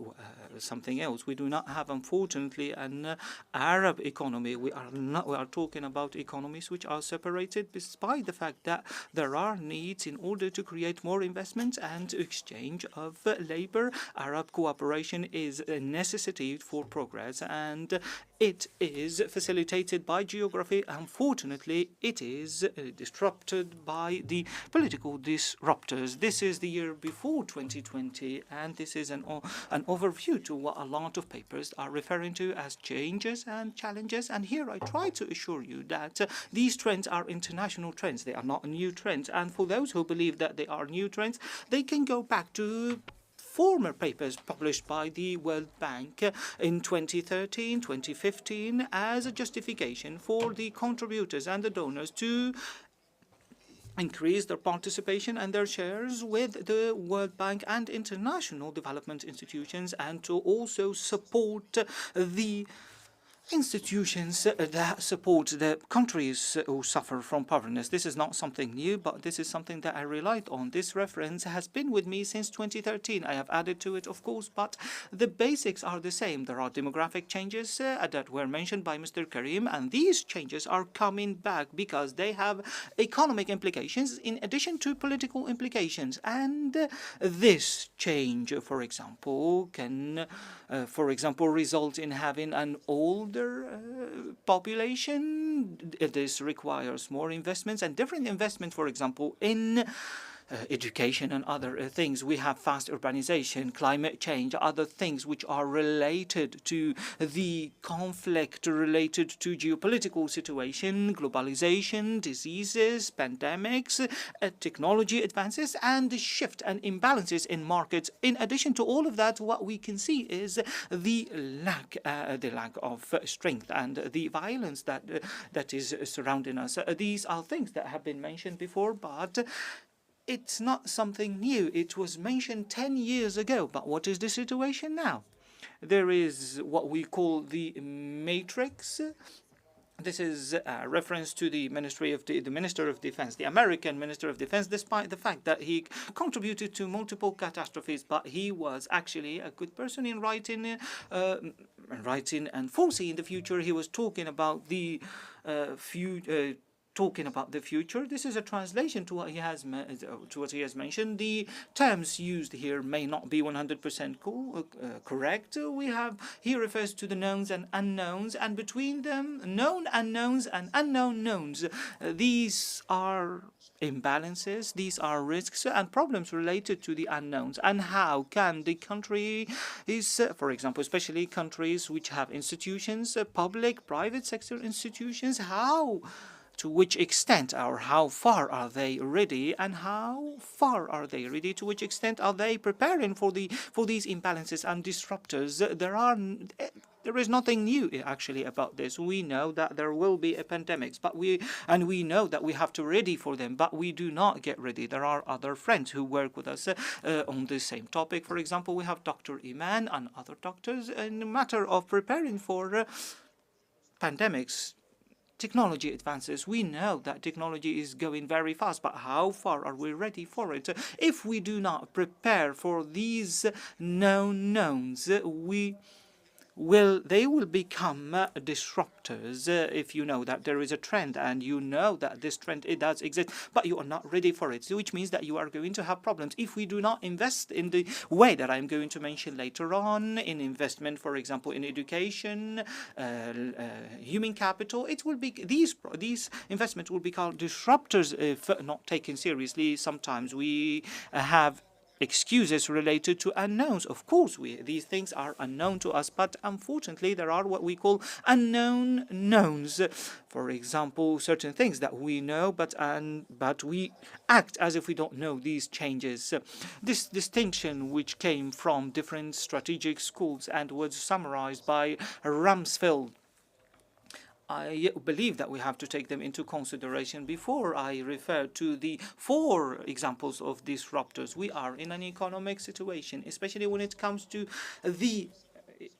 something else. We do not have, unfortunately, an Arab economy. We are talking about economies which are separated, despite the fact that there are needs in order to create more investment and exchange of labor. Arab cooperation is a necessity for progress, and it is facilitated by geography. Unfortunately, it is disrupted by the political disruptors. This is the year before 2020, and this is an overview to what a lot of papers are referring to as changes and challenges. And here I try to assure you that these trends are international trends. They are not new trends. And for those who believe that they are new trends, they can go back to former papers published by the World Bank in 2013, 2015 as a justification for the contributors and the donors to increase their participation and their shares with the World Bank and international development institutions, and to also support the institutions that support the countries who suffer from poverty. This is not something new, but this is something that I relied on. This reference has been with me since 2013. I have added to it, of course, but the basics are the same. There are demographic changes that were mentioned by Mr. Karim, and these changes are coming back because they have economic implications in addition to political implications. And this change, for example, can, result in having an older population. This requires more investments and different investment, for example, in education and other things. We have fast urbanization, climate change, other things which are related to the conflict related to geopolitical situation, globalization, diseases, pandemics, technology advances, and the shift and imbalances in markets. In addition to all of that, what we can see is the lack of strength and the violence that is surrounding us. These are things that have been mentioned before, but it's not something new. It was mentioned 10 years ago. But what is the situation now? There is what we call the matrix. This is a reference to the Minister of Defense, the American Minister of Defense, despite the fact that he contributed to multiple catastrophes. But he was actually a good person in writing and foreseeing the future. He was talking about the future. This is a translation to what he has mentioned. The terms used here may not be 100% correct. He refers to the knowns and unknowns, and between them, known unknowns and unknown knowns. These are imbalances, these are risks and problems related to the unknowns. And how can the country for example, especially countries which have institutions, public, private sector institutions, to which extent or how far are they ready, and how far are they ready? To which extent are they preparing for these imbalances and disruptors? There is nothing new actually about this. We know that there will be a pandemics, and we know that we have to ready for them, but we do not get ready. There are other friends who work with us on the same topic. For example, we have Dr. Iman and other doctors in the matter of preparing for pandemics. Technology advances. We know that technology is going very fast, but how far are we ready for it? If we do not prepare for these known knowns, they will become disruptors. If you know that there is a trend and you know that this trend, it does exist, but you are not ready for it, which means that you are going to have problems. If we do not invest in the way that I'm going to mention later on, in investment, for example, in education, human capital, it will be these investments will be called disruptors if not taken seriously. Sometimes we have excuses related to unknowns. Of course, these things are unknown to us, but unfortunately, there are what we call unknown knowns. For example, certain things that we know, but we act as if we don't know these changes. This distinction, which came from different strategic schools and was summarized by Rumsfeld, I believe that we have to take them into consideration before I refer to the 4 examples of disruptors. We are in an economic situation, especially when it comes to the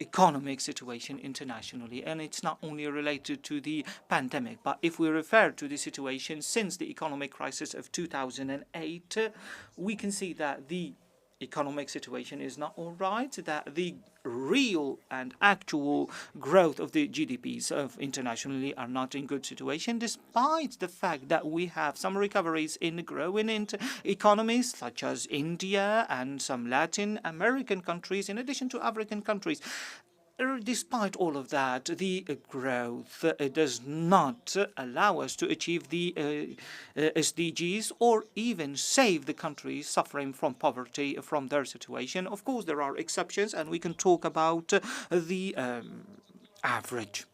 economic situation internationally, and it's not only related to the pandemic, but if we refer to the situation since the economic crisis of 2008, we can see that the economic situation is not all right, that the real and actual growth of the GDPs of internationally are not in good situation, despite the fact that we have some recoveries in growing economies such as India and some Latin American countries, in addition to African countries. Despite all of that, the growth does not allow us to achieve the SDGs or even save the countries suffering from poverty from their situation. Of course, there are exceptions, and we can talk about the average.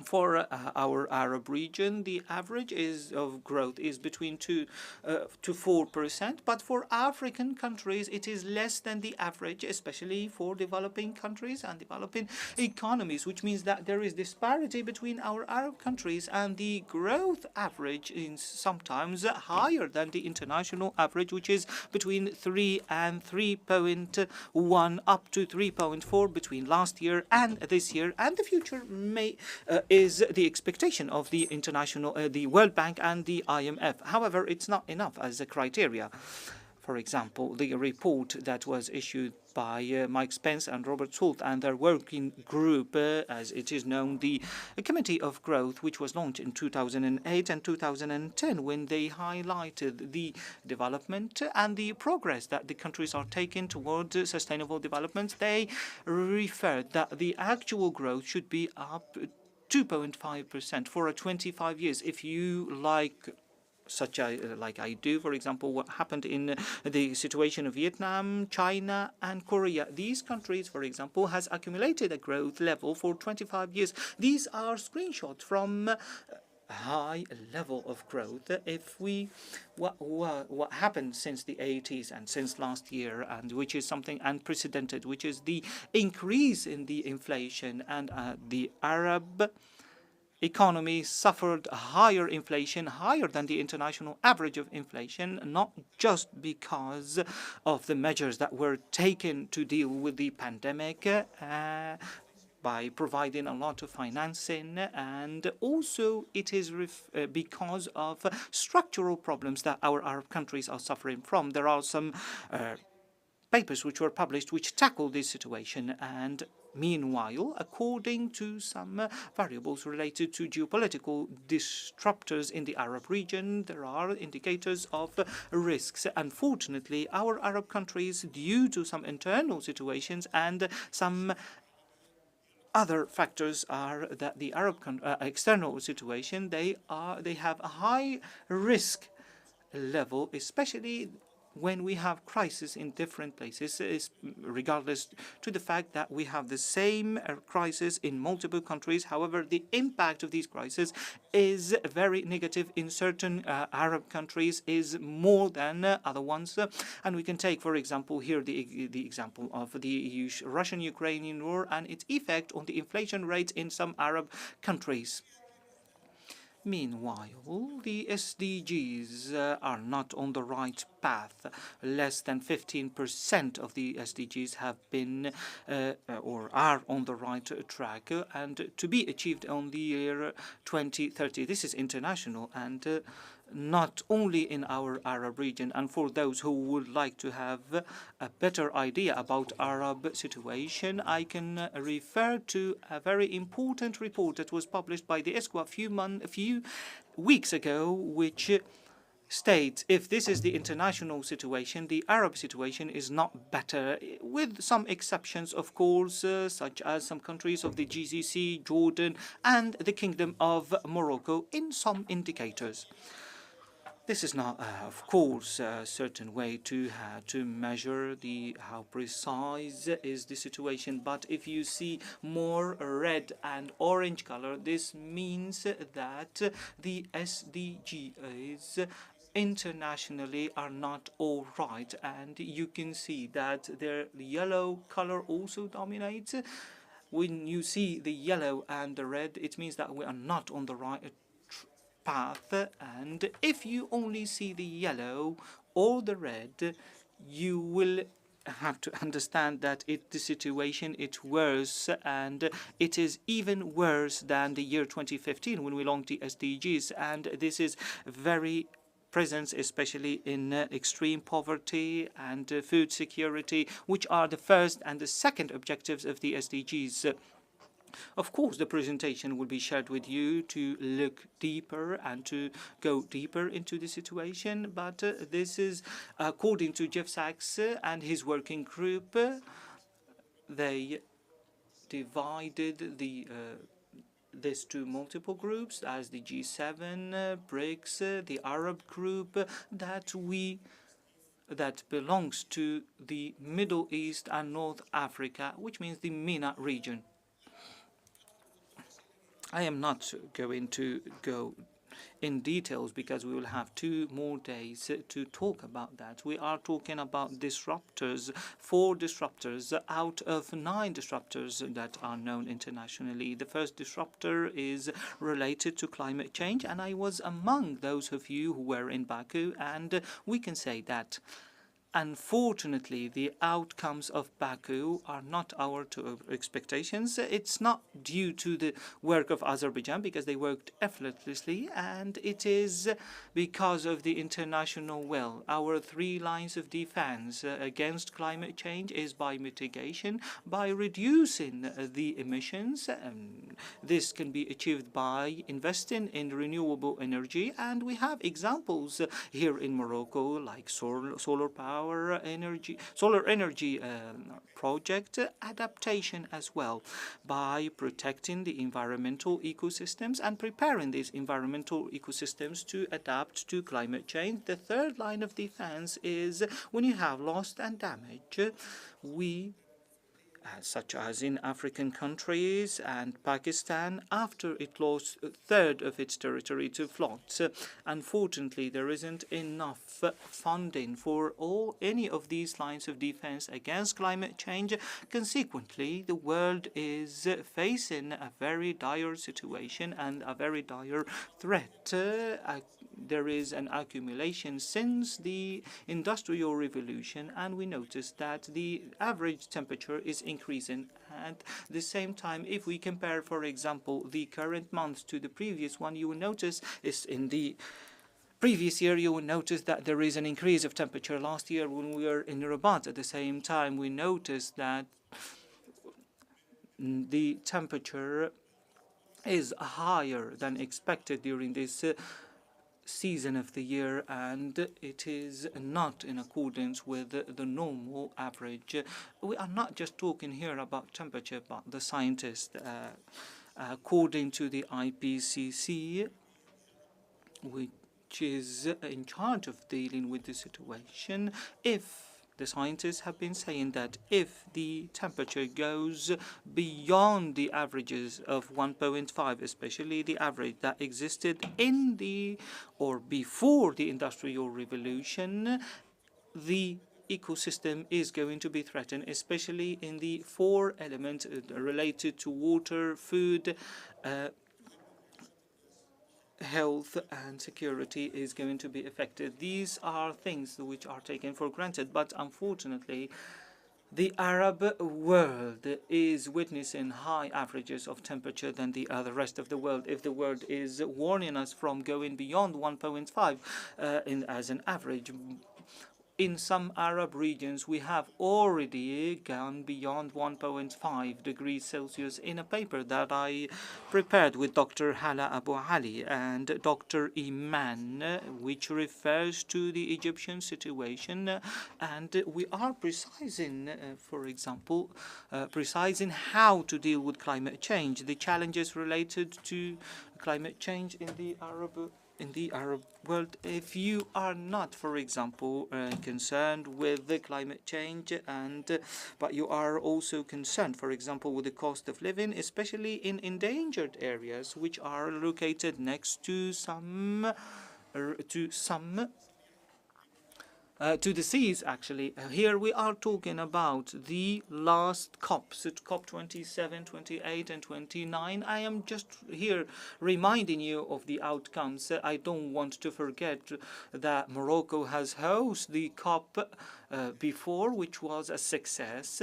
For our Arab region, the average of growth is between 2 to 4%, but for African countries, it is less than the average, especially for developing countries and developing economies, which means that there is disparity between our Arab countries, and the growth average is sometimes higher than the international average, which is between 3 and 3.1 up to 3.4 between last year and this year, and the future is the expectation of the the World Bank and the IMF. However, it's not enough as a criteria. For example, the report that was issued by Mike Spence and Robert Salt and their working group, as it is known, the Committee of Growth, which was launched in 2008 and 2010, when they highlighted the development and the progress that the countries are taking towards sustainable development. They referred that the actual growth should be up 2.5% for 25 years. If you like like I do, for example, what happened in the situation of Vietnam, China, and Korea. These countries, for example, has accumulated a growth level for 25 years. These are screenshots from high level of growth. If we what happened since the 80s and since last year, and which is something unprecedented, which is the increase in the inflation, and the Arab economy suffered higher inflation, higher than the international average of inflation, not just because of the measures that were taken to deal with the pandemic, by providing a lot of financing, and also it is because of structural problems that our Arab countries are suffering from. There are some papers which were published which tackle this situation, and meanwhile, according to some variables related to geopolitical disruptors in the Arab region, there are indicators of risks. Unfortunately, our Arab countries, due to some internal situations and some other factors, are that the Arab external situation, they have a high risk level, especially when we have crisis in different places, regardless to the fact that we have the same crisis in multiple countries. However, the impact of these crises is very negative in certain Arab countries, is more than other ones. And we can take, for example, here the example of the Russian-Ukrainian war and its effect on the inflation rates in some Arab countries. Meanwhile, the SDGs are not on the right path. Less than 15% of the SDGs have been or are on the right track, and to be achieved on the year 2030. This is international and not only in our Arab region. And for those who would like to have a better idea about Arab situation, I can refer to a very important report that was published by the ESCO a few weeks ago, which states if this is the international situation, the Arab situation is not better, with some exceptions, of course, such as some countries of the GCC, Jordan, and the Kingdom of Morocco in some indicators. This is not, of course, a certain way to measure how precise is the situation. But if you see more red and orange color, this means that the SDGs internationally are not all right. And you can see that their yellow color also dominates. When you see the yellow and the red, it means that we are not on the right path. And if you only see the yellow or the red, you will have to understand that the situation is worse, and it is even worse than the year 2015 when we launched the SDGs. And this is very present, especially in extreme poverty and food security, which are the first and the second objectives of the SDGs. Of course, the presentation will be shared with you to look deeper and to go deeper into the situation, but this is according to Jeff Sachs and his working group. They divided this to multiple groups as the G7, BRICS, the Arab group that belongs to the Middle East and North Africa, which means the MENA region. I am not going to go in details because we will have 2 more days to talk about that. We are talking about disruptors, 4 disruptors out of 9 disruptors that are known internationally. The first disruptor is related to climate change, and I was among those of you who were in Baku, and we can say that unfortunately, the outcomes of Baku are not our expectations. It's not due to the work of Azerbaijan because they worked effortlessly, and it is because of the international will. Our 3 lines of defense against climate change is by mitigation, by reducing the emissions. This can be achieved by investing in renewable energy, and we have examples here in Morocco like solar energy project, adaptation as well, by protecting the environmental ecosystems and preparing these environmental ecosystems to adapt to climate change. The third line of defense is when you have loss and damage. Such as in African countries and Pakistan, after it lost a third of its territory to floods. Unfortunately, there isn't enough funding for any of these lines of defense against climate change. Consequently, the world is facing a very dire situation and a very dire threat. There is an accumulation since the Industrial Revolution, and we notice that the average temperature is increasing. At the same time, if we compare, for example, the current month to the previous one, you will notice is in the previous year, you will notice that there is an increase of temperature. Last year, when we were in Rabat, at the same time, we noticed that the temperature is higher than expected during this season of the year, and it is not in accordance with the normal average. We are not just talking here about temperature, but the scientists, according to the IPCC, which is in charge of dealing with the situation, the scientists have been saying that if the temperature goes beyond the averages of 1.5, especially the average that existed in the or before the Industrial Revolution, the ecosystem is going to be threatened, especially in the 4 elements related to water, food, health and security is going to be affected. These are things which are taken for granted, but unfortunately, the Arab world is witnessing high averages of temperature than the rest of the world. If the world is warning us from going beyond 1.5 as an average, in some Arab regions, we have already gone beyond 1.5 degrees Celsius in a paper that I prepared with Dr. Hala Abu Ali and Dr. Iman, which refers to the Egyptian situation. And we are precising, for example, precising how to deal with climate change, the challenges related to climate change in the Arab world. If you are not, for example, concerned with the climate change, but you are also concerned, for example, with the cost of living, especially in endangered areas, which are located next to to the seas, actually. Here we are talking about the last COPs, COP 27, 28, and 29. I am just here reminding you of the outcomes. I don't want to forget that Morocco has hosted the COP before, which was a success,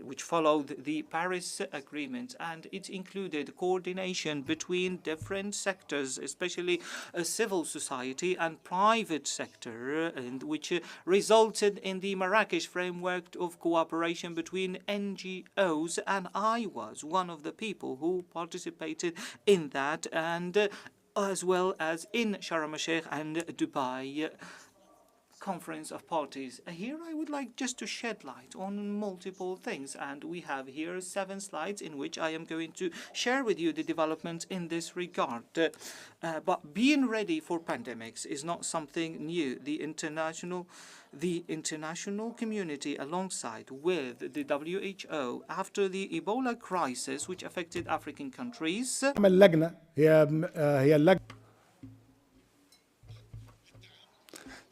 which followed the Paris Agreement, and it included coordination between different sectors, especially civil society and private sector, and which resulted in the Marrakesh framework of cooperation between NGOs, and I was one of the people who participated in that, and as well as in Sharm el-Sheikh and Dubai. conference of parties. Here I would like just to shed light on multiple things, and we have here 7 slides in which I am going to share with you the developments in this regard. But being ready for pandemics is not something new. The international community, alongside with the WHO, after the Ebola crisis which affected African countries,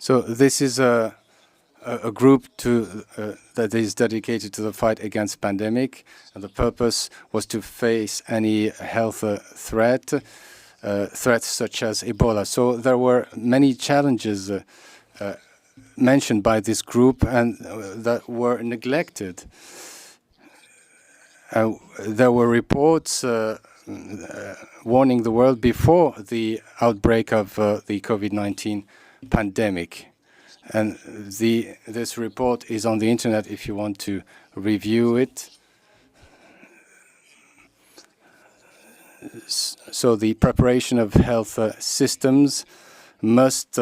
So this is a group that is dedicated to the fight against pandemic, and the purpose was to face any health threats such as Ebola. So there were many challenges mentioned by this group and that were neglected. There were reports warning the world before the outbreak of the COVID-19 pandemic. And this report is on the internet if you want to review it. So the preparation of health systems must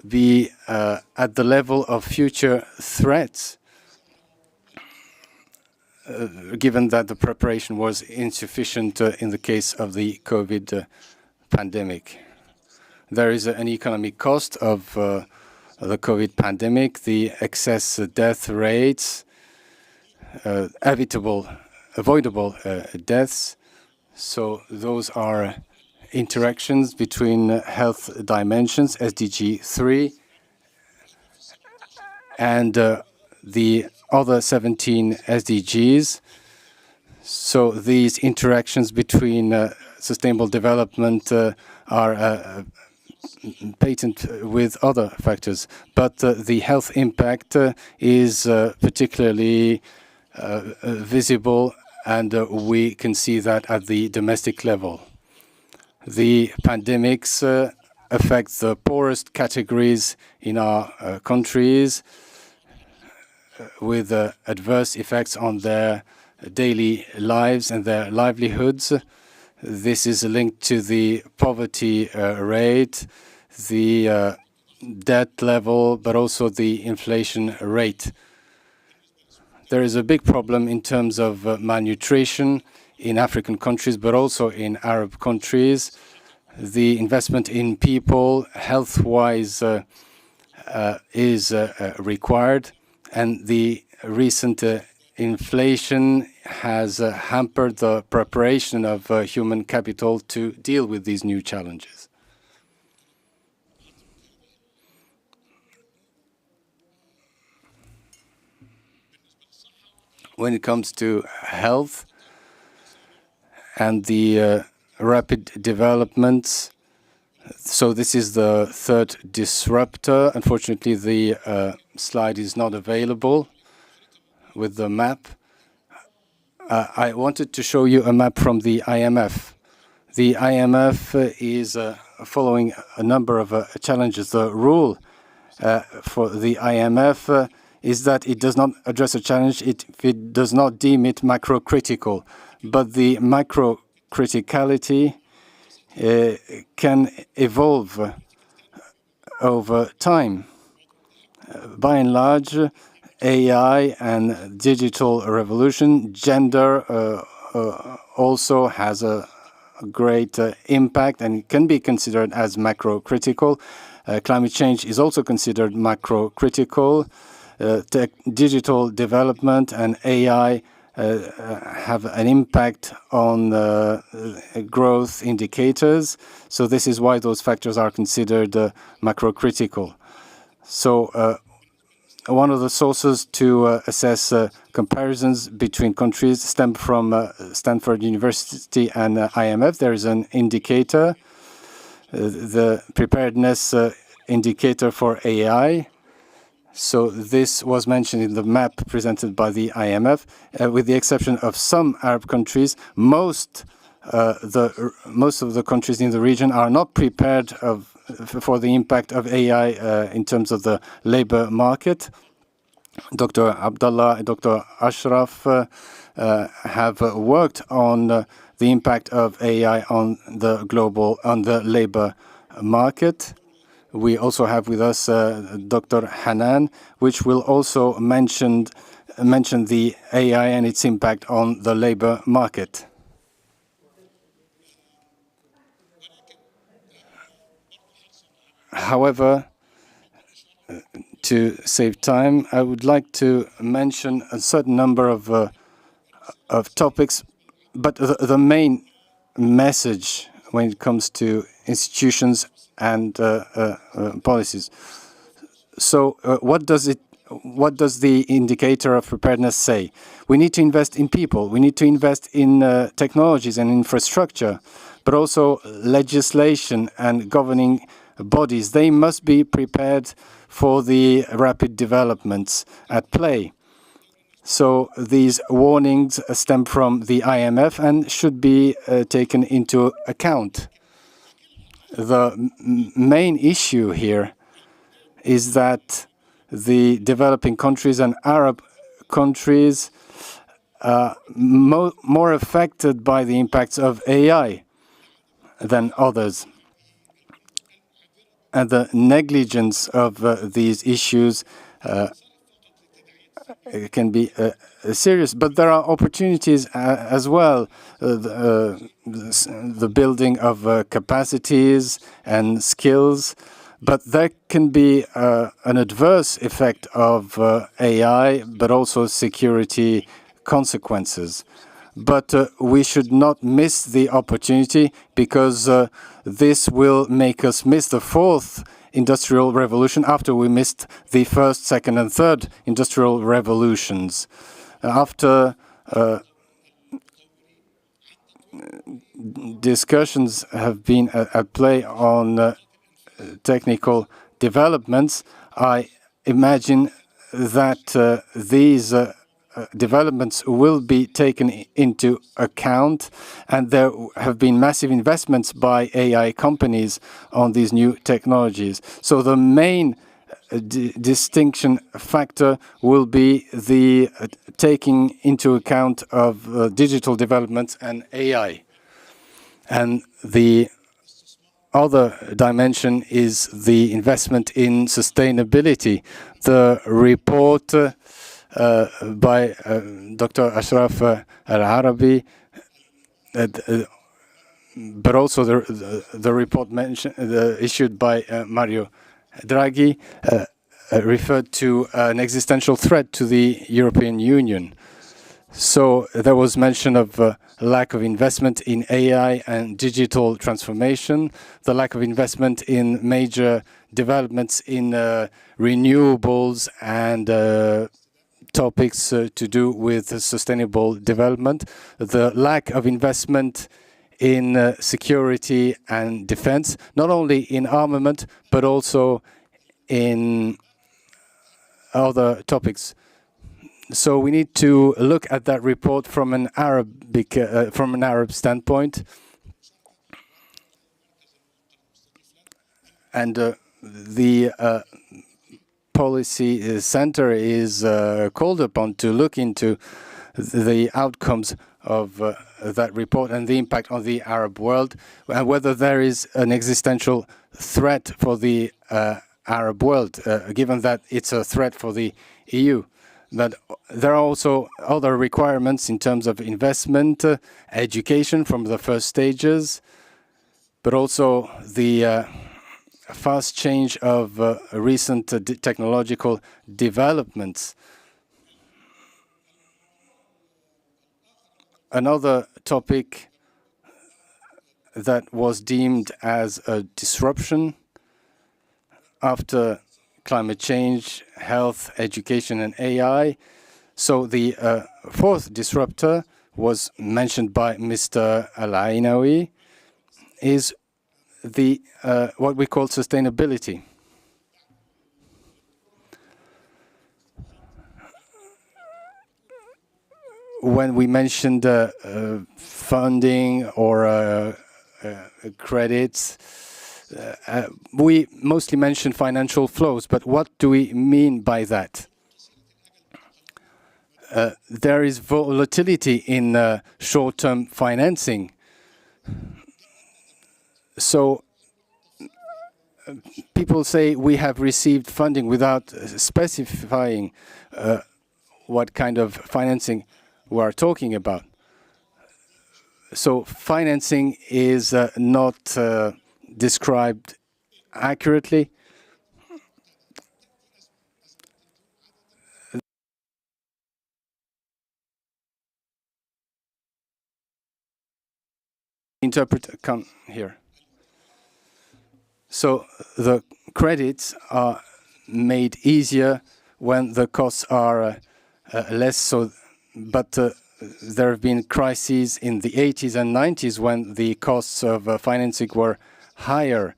be at the level of future threats, given that the preparation was insufficient in the case of the COVID pandemic. There is an economic cost of the COVID pandemic, the excess death rates, avoidable deaths. So those are interactions between health dimensions, SDG 3, and the other 17 SDGs. So these interactions between sustainable development are patent with other factors, but the health impact is particularly visible, and we can see that at the domestic level. The pandemics affect the poorest categories in our countries with adverse effects on their daily lives and their livelihoods. This is linked to the poverty rate, the debt level, but also the inflation rate. There is a big problem in terms of malnutrition in African countries, but also in Arab countries. The investment in people, health-wise, is required, and the recent inflation has hampered the preparation of human capital to deal with these new challenges. When it comes to health and the rapid developments, so this is the third disruptor. Unfortunately, the slide is not available with the map. I wanted to show you a map from the IMF. The IMF is following a number of challenges. The rule for the IMF is that it does not address a challenge if it does not deem it macro-critical. But the macro-criticality can evolve over time. By and large, AI and digital revolution, gender also has a great impact and can be considered as macro-critical. Climate change is also considered macro-critical. Digital development and AI have an impact on growth indicators. So this is why those factors are considered macro-critical. So one of the sources to assess comparisons between countries stem from Stanford University and IMF. There is an indicator, the preparedness indicator for AI. So this was mentioned in the map presented by the IMF. With the exception of some Arab countries, most of the countries in the region are not prepared for the impact of AI in terms of the labor market. Dr. Abdullah and Dr. Ashraf have worked on the impact of AI on the labor market. we also have with us Dr. Hanan, which will also mention the AI and its impact on the labor market. However, to save time, I would like to mention a certain number of topics, but the main message when it comes to institutions and policies. So, what does the indicator of preparedness say? We need to invest in people. We need to invest in technologies and infrastructure, but also legislation and governing bodies. They must be prepared for the rapid developments at play. So these warnings stem from the IMF and should be taken into account. The main issue here is that the developing countries and Arab countries are more affected by the impacts of AI than others. And the negligence of these issues can be serious, but there are opportunities as well. The building of capacities and skills, but there can be an adverse effect of AI, but also security consequences. But we should not miss the opportunity, because this will make us miss the fourth industrial revolution after we missed the first, second, and third industrial revolutions. After discussions have been at play on technical developments, I imagine that these developments will be taken into account, and there have been massive investments by AI companies on these new technologies. So the main distinction factor will be the taking into account of digital developments and AI. And the other dimension is the investment in sustainability. The report by Dr. Ashraf Al-Araby, but also the report issued by Mario Draghi referred to an existential threat to the European Union. So there was mention of lack of investment in AI and digital transformation, the lack of investment in major developments in renewables and topics to do with sustainable development, the lack of investment in security and defense, not only in armament, but also in other topics. So we need to look at that report from an Arab standpoint, and the Policy Center is called upon to look into the outcomes of that report and the impact on the Arab world, and whether there is an existential threat for the Arab world, given that it's a threat for the EU. But there are also other requirements in terms of investment, education from the first stages, but also the fast change of recent technological developments. Another topic that was deemed as a disruption after climate change, health, education, and AI. So the fourth disruptor was mentioned by Mr. Aynaoui, is the what we call sustainability. When we mentioned funding or credits, we mostly mention financial flows, but what do we mean by that? There is volatility in short-term financing. So people say we have received funding without specifying what kind of financing we are talking about. So financing is not described accurately. Interpret come here. So the credits are made easier when the costs are less. So, but there have been crises in the 80s and 90s when the costs of financing were higher,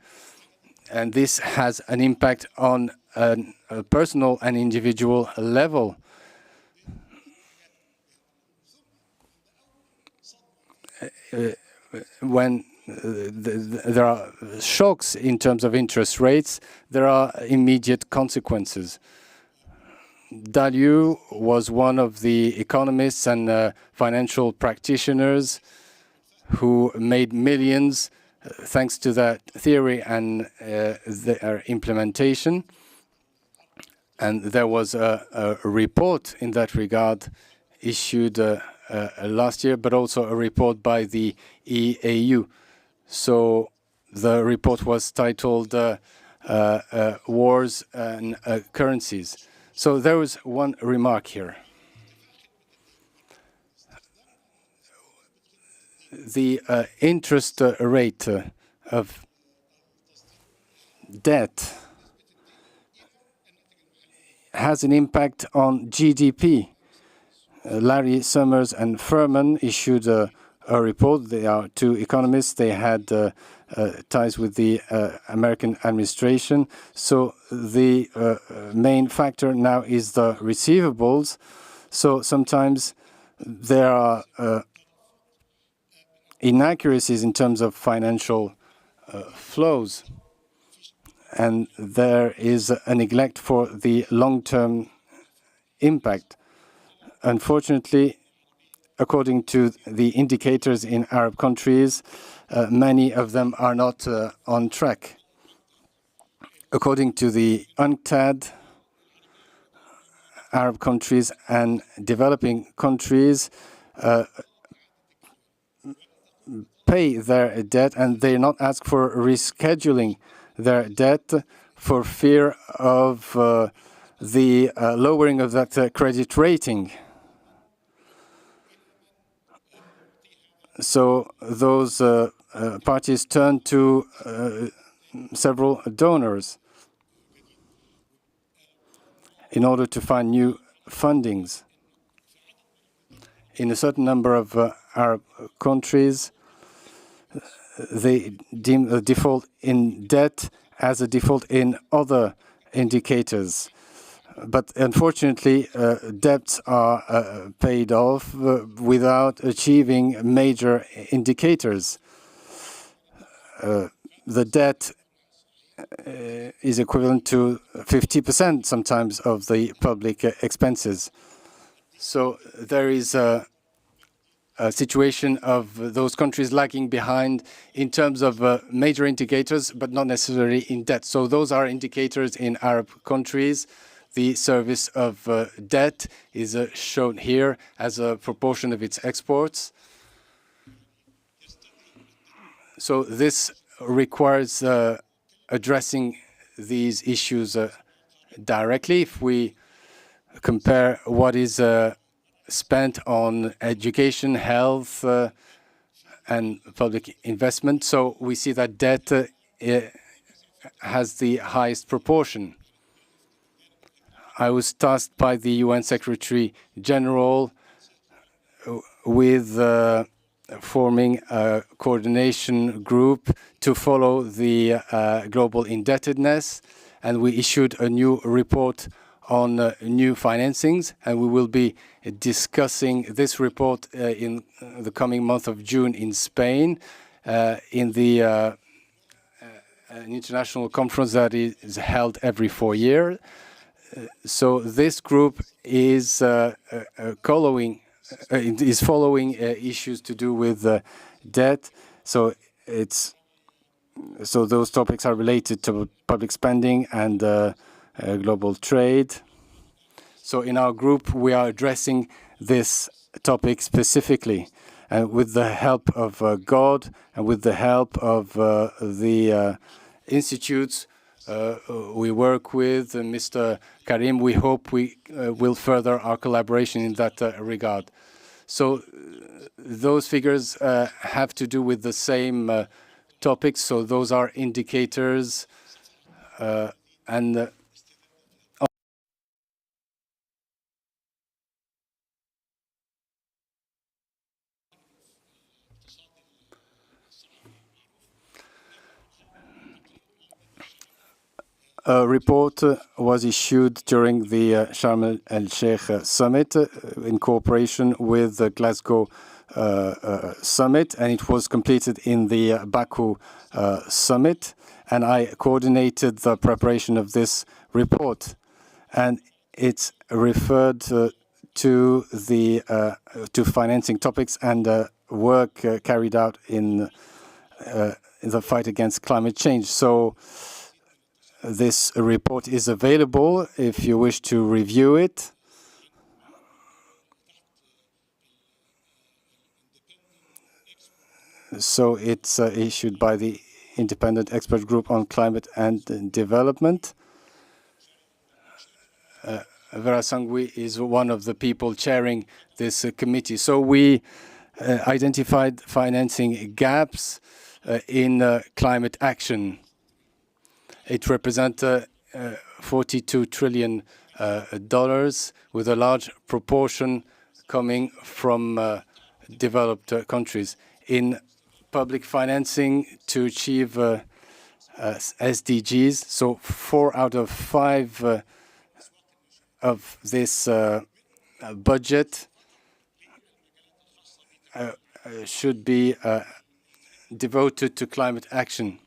and this has an impact on a personal and individual level. When there are shocks in terms of interest rates, there are immediate consequences. Dallieu was one of the economists and financial practitioners who made millions thanks to that theory and their implementation. And there was a report in that regard issued last year, but also a report by the EAU. So the report was titled Wars and Currencies. So there was one remark here. The interest rate of debt has an impact on GDP. Larry Summers and Furman issued a report. They are two economists. They had ties with the American administration. So the main factor now is the receivables. So sometimes there are inaccuracies in terms of financial flows. And there is a neglect for the long-term impact. Unfortunately, according to the indicators in Arab countries, many of them are not on track. According to the UNCTAD, Arab countries and developing countries pay their debt, and they not ask for rescheduling their debt for fear of the lowering of that credit rating. So those parties turn to several donors in order to find new fundings. In a certain number of Arab countries, they deem a default in debt as a default in other indicators. But unfortunately, debts are paid off without achieving major indicators. The debt is equivalent to 50% sometimes of the public expenses. So there is a situation of those countries lagging behind in terms of major indicators, but not necessarily in debt. So those are indicators in Arab countries. The service of debt is shown here as a proportion of its exports. So this requires addressing these issues directly. If we compare what is spent on education, health, and public investment, so we see that debt has the highest proportion. I was tasked by the UN Secretary General with forming a coordination group to follow the global indebtedness, and we issued a new report on new financings, and we will be discussing this report in the coming month of June in Spain in the an international conference that is held every 4 years. So this group is following issues to do with debt. So it's So those topics are related to public spending and global trade. So in our group, we are addressing this topic specifically, and with the help of God and with the help of the institutes we work with, Mr. Karim, we hope we will further our collaboration in that regard. So those figures have to do with the same topics. So those are indicators and a report was issued during the Sharm el-Sheikh summit in cooperation with the Glasgow summit, and it was completed in the Baku summit. And I coordinated the preparation of this report, and it's referred to the to financing topics and work carried out in the fight against climate change. So this report is available if you wish to review it. So it's issued by the Independent Expert Group on Climate and Development. Vera Sangui is one of the people chairing this committee. So we identified financing gaps in climate action. It represents $42 trillion with a large proportion coming from developed countries. In public financing to achieve SDGs, so 4 out of 5 of this budget should be devoted to climate action.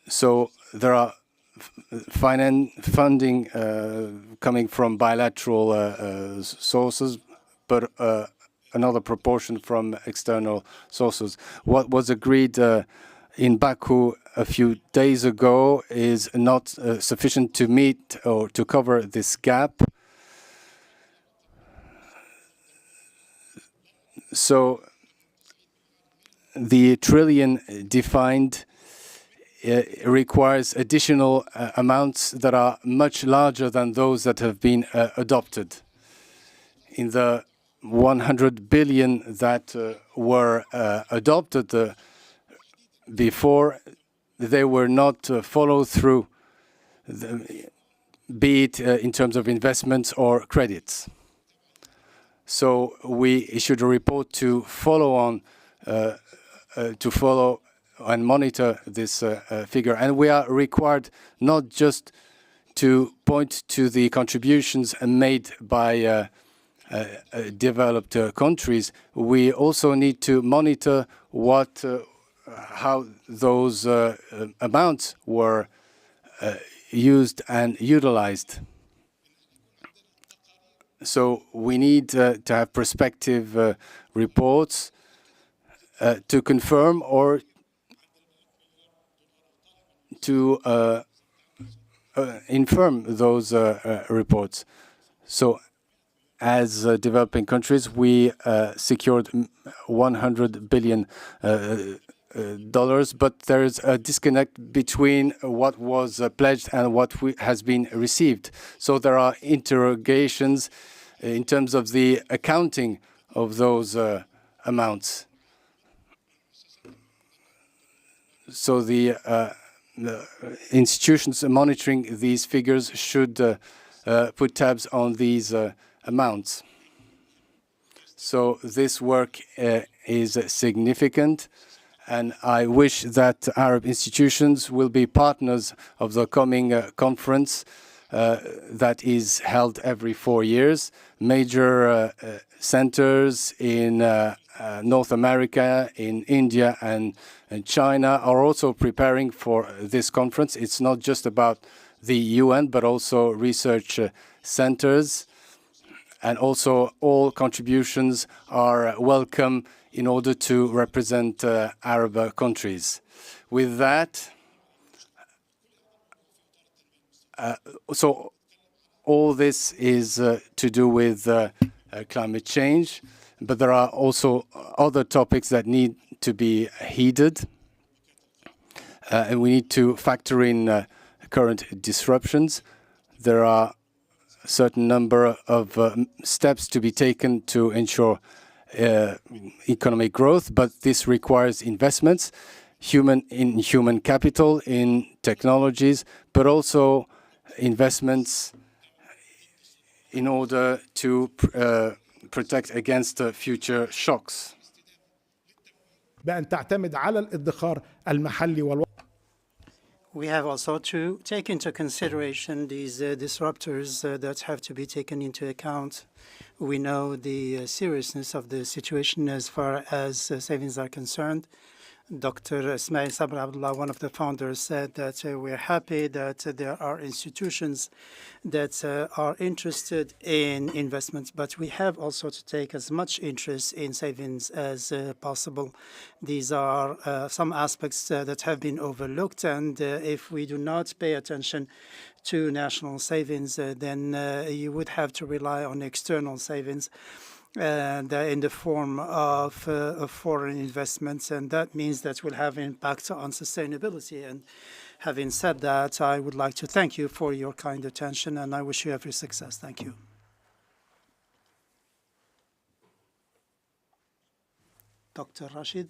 So there are funding coming from bilateral sources, but another proportion from external sources. What was agreed in Baku a few days ago is not sufficient to meet or to cover this gap. So the trillion defined requires additional amounts that are much larger than those that have been adopted. In the 100 billion that were adopted before, they were not followed through, be it in terms of investments or credits. So we issued a report to follow and monitor this figure. And we are required not just to point to the contributions made by developed countries. We also need to monitor how those amounts were used and utilized. So we need to have prospective reports to confirm or to infirm those reports. So as developing countries, we secured $100 billion, but there is a disconnect between what was pledged and what has been received. So there are interrogations in terms of the accounting of those amounts. So the institutions monitoring these figures should put tabs on these amounts. So this work is significant, and I wish that Arab institutions will be partners of the coming conference that is held every 4 years. Major centers in North America, in India and China are also preparing for this conference. It's not just about the UN, but also research centers. and also all contributions are welcome in order to represent Arab countries. With that, so all this is to do with climate change, but there are also other topics that need to be heeded, and we need to factor in current disruptions. There are a certain number of steps to be taken to ensure economic growth, but this requires investments in human capital, in technologies, but also investments in order to protect against future shocks. بأن تعتمد على الادخار المحلي We have also to take into consideration these disruptors that have to be taken into account. We know the seriousness of the situation as far as savings are concerned. Dr. Ismail Sabr Abdullah, one of the founders, said that we're happy that there are institutions that are interested in investments, but we have also to take as much interest in savings as possible. These are some aspects that have been overlooked, and if we do not pay attention to national savings, then you would have to rely on external savings and in the form of foreign investments, and that means that will have impact on sustainability. And having said that, I would like to thank you for your kind attention, and I wish you every success. Thank you. Dr. Rashid.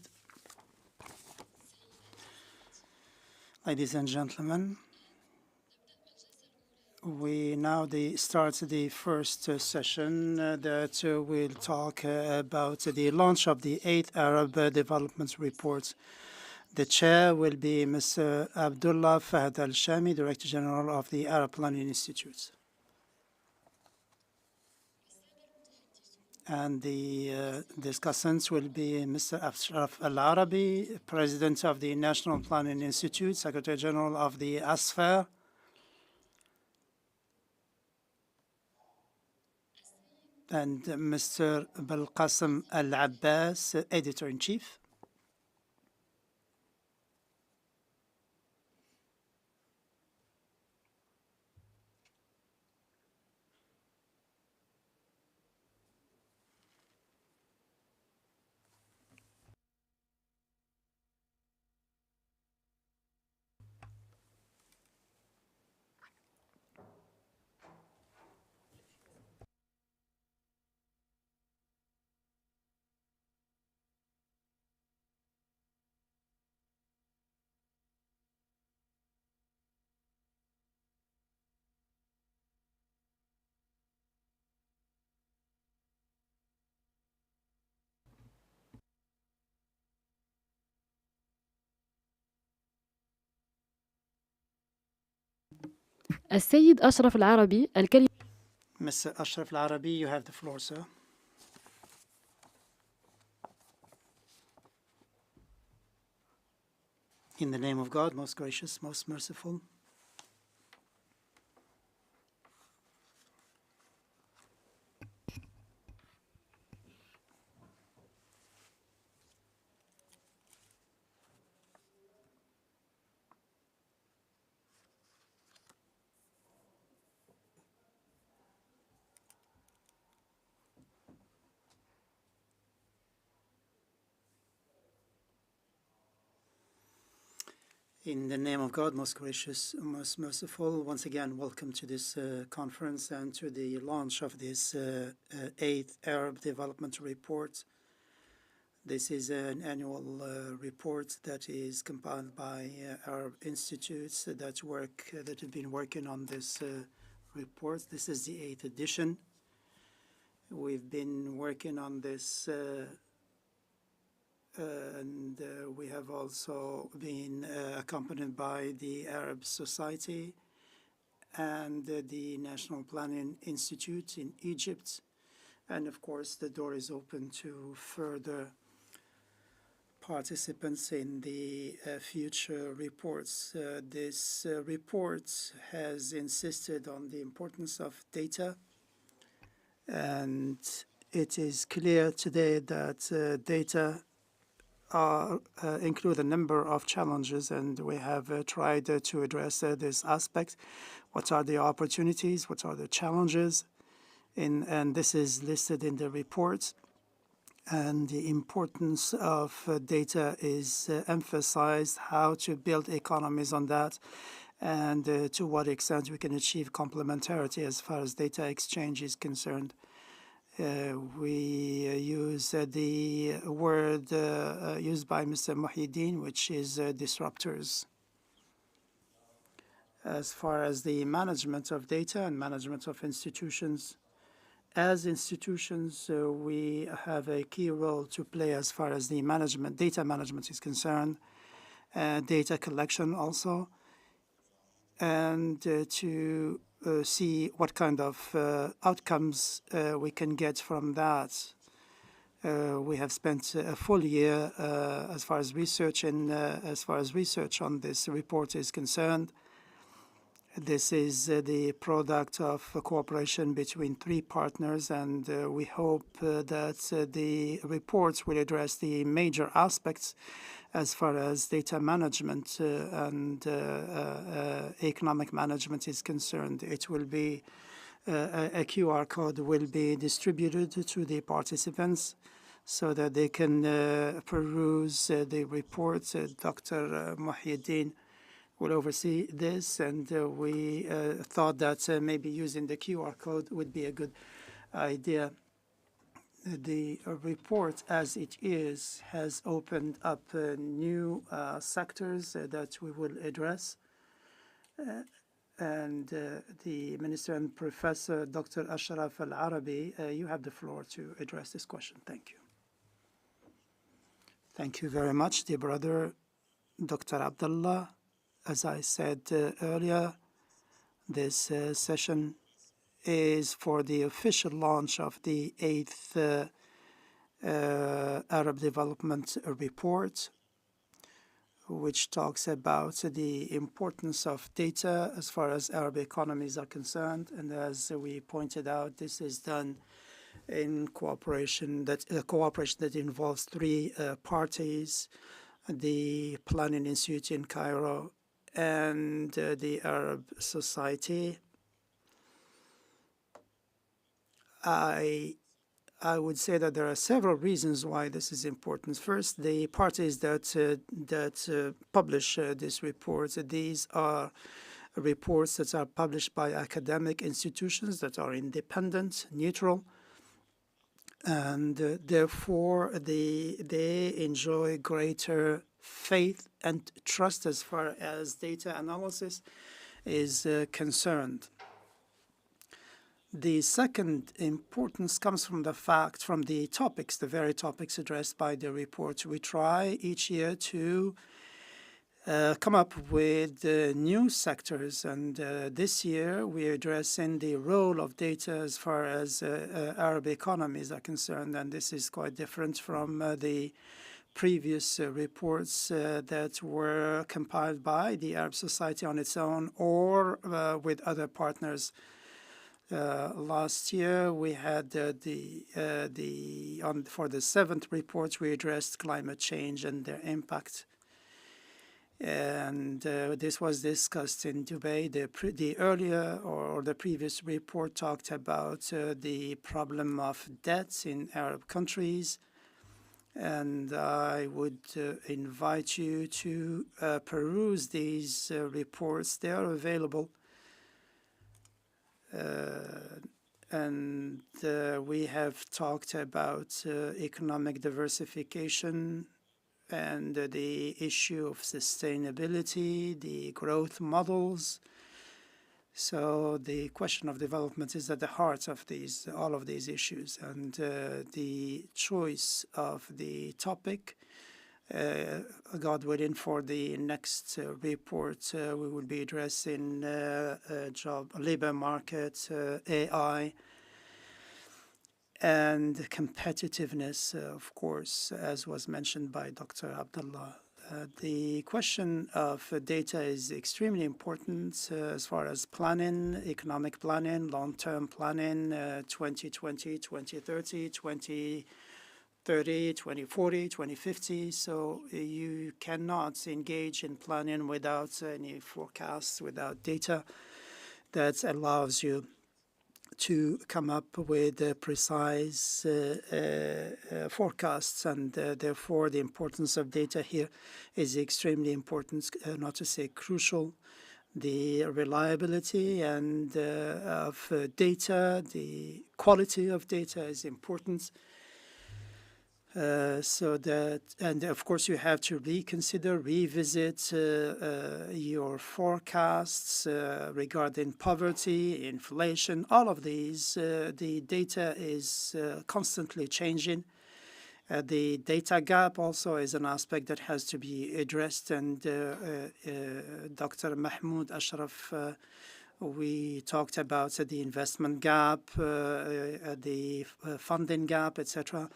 Ladies and gentlemen, we now start the first session that will talk about the launch of the 8th Arab Development Report. The chair will be Mr. Abdullah Fahad Al-Shami, Director General of the Arab Planning Institute. And the discussants will be Mr. Ashraf Al-Araby, President of the National Planning Institute, Secretary General of the ASFER, and Mr. Belqasem Al-Abbas, Editor-in-Chief. السيد أشرف العربي الكلمة. Mr. Ashraf Al-Araby, you have the floor, sir. In the name of God, most gracious, most merciful. In the name of God, most gracious, most merciful, once again, welcome to this conference and to the launch of this 8th Arab Development Report. This is an annual report that is compiled by Arab institutes that have been working on this report. This is the 8th edition. We've been working on this and we have also been accompanied by the Arab Society and the National Planning Institute in Egypt. And of course, the door is open to further participants in the future reports. This report has insisted on the importance of data And it is clear today that data include a number of challenges, and we have tried to address this aspect. What are the opportunities? What are the challenges? And this is listed in the report. And the importance of data is emphasized, how to build economies on that, and to what extent we can achieve complementarity as far as data exchange is concerned. We use the word used by Mr. Mohieldin, which is disruptors. As far as the management of data and management of institutions, as institutions, we have a key role to play as far as the data management is concerned, data collection also, and to see what kind of outcomes we can get from that. We have spent a full year as far as research on this report is concerned. This is the product of a cooperation between 3 partners, and we hope that the reports will address the major aspects as far as data management and economic management is concerned. It will be a QR code will be distributed to the participants so that they can peruse the reports. Dr. Mohieldin will oversee this, and we thought that maybe using the QR code would be a good idea. The report, as it is, has opened up new sectors that we will address. And the Minister and Professor Dr. Ashraf Al-Araby, you have the floor to address this question. Thank you. Thank you very much, dear brother Dr. Abdullah. As I said earlier, this session is for the official launch of the 8th Arab Development Report, which talks about the importance of data as far as Arab economies are concerned. And as we pointed out, this is done in cooperation that involves 3 parties: the Planning Institute in Cairo and the Arab Society. I would say that there are several reasons why this is important. First, the parties that publish this report, these are reports that are published by academic institutions that are independent, neutral, and therefore they enjoy greater faith and trust as far as data analysis is concerned. The second importance comes from the fact, from the topics, the very topics addressed by the report. We try each year to come up with new sectors, and this year we are addressing the role of data as far as Arab economies are concerned, and this is quite different from the previous reports that were compiled by the Arab Society on its own or with other partners. Last year we had for the 7th report we addressed climate change and their impact, and this was discussed in Dubai. The earlier or the previous report talked about the problem of debts in Arab countries, and I would invite you to peruse these reports. They are available. And we have talked about economic diversification and the issue of sustainability, the growth models. So the question of development is at the heart of all of these issues, and the choice of the topic, God willing, for the next report, we will be addressing labor market, AI, and competitiveness, of course, as was mentioned by Dr. Abdullah. The question of data is extremely important as far as planning, economic planning, long-term planning, 2020, 2030, 2030, 2040, 2050. So you cannot engage in planning without any forecasts, without data that allows you to come up with precise forecasts, and therefore the importance of data here is extremely important, not to say crucial. The reliability and of data, the quality of data is important. So that, and of course, you have to revisit your forecasts regarding poverty, inflation, all of these. The data is constantly changing. The data gap also is an aspect that has to be addressed, and Dr. Mahmoud, Ashraf, we talked about the investment gap, the funding gap, etc.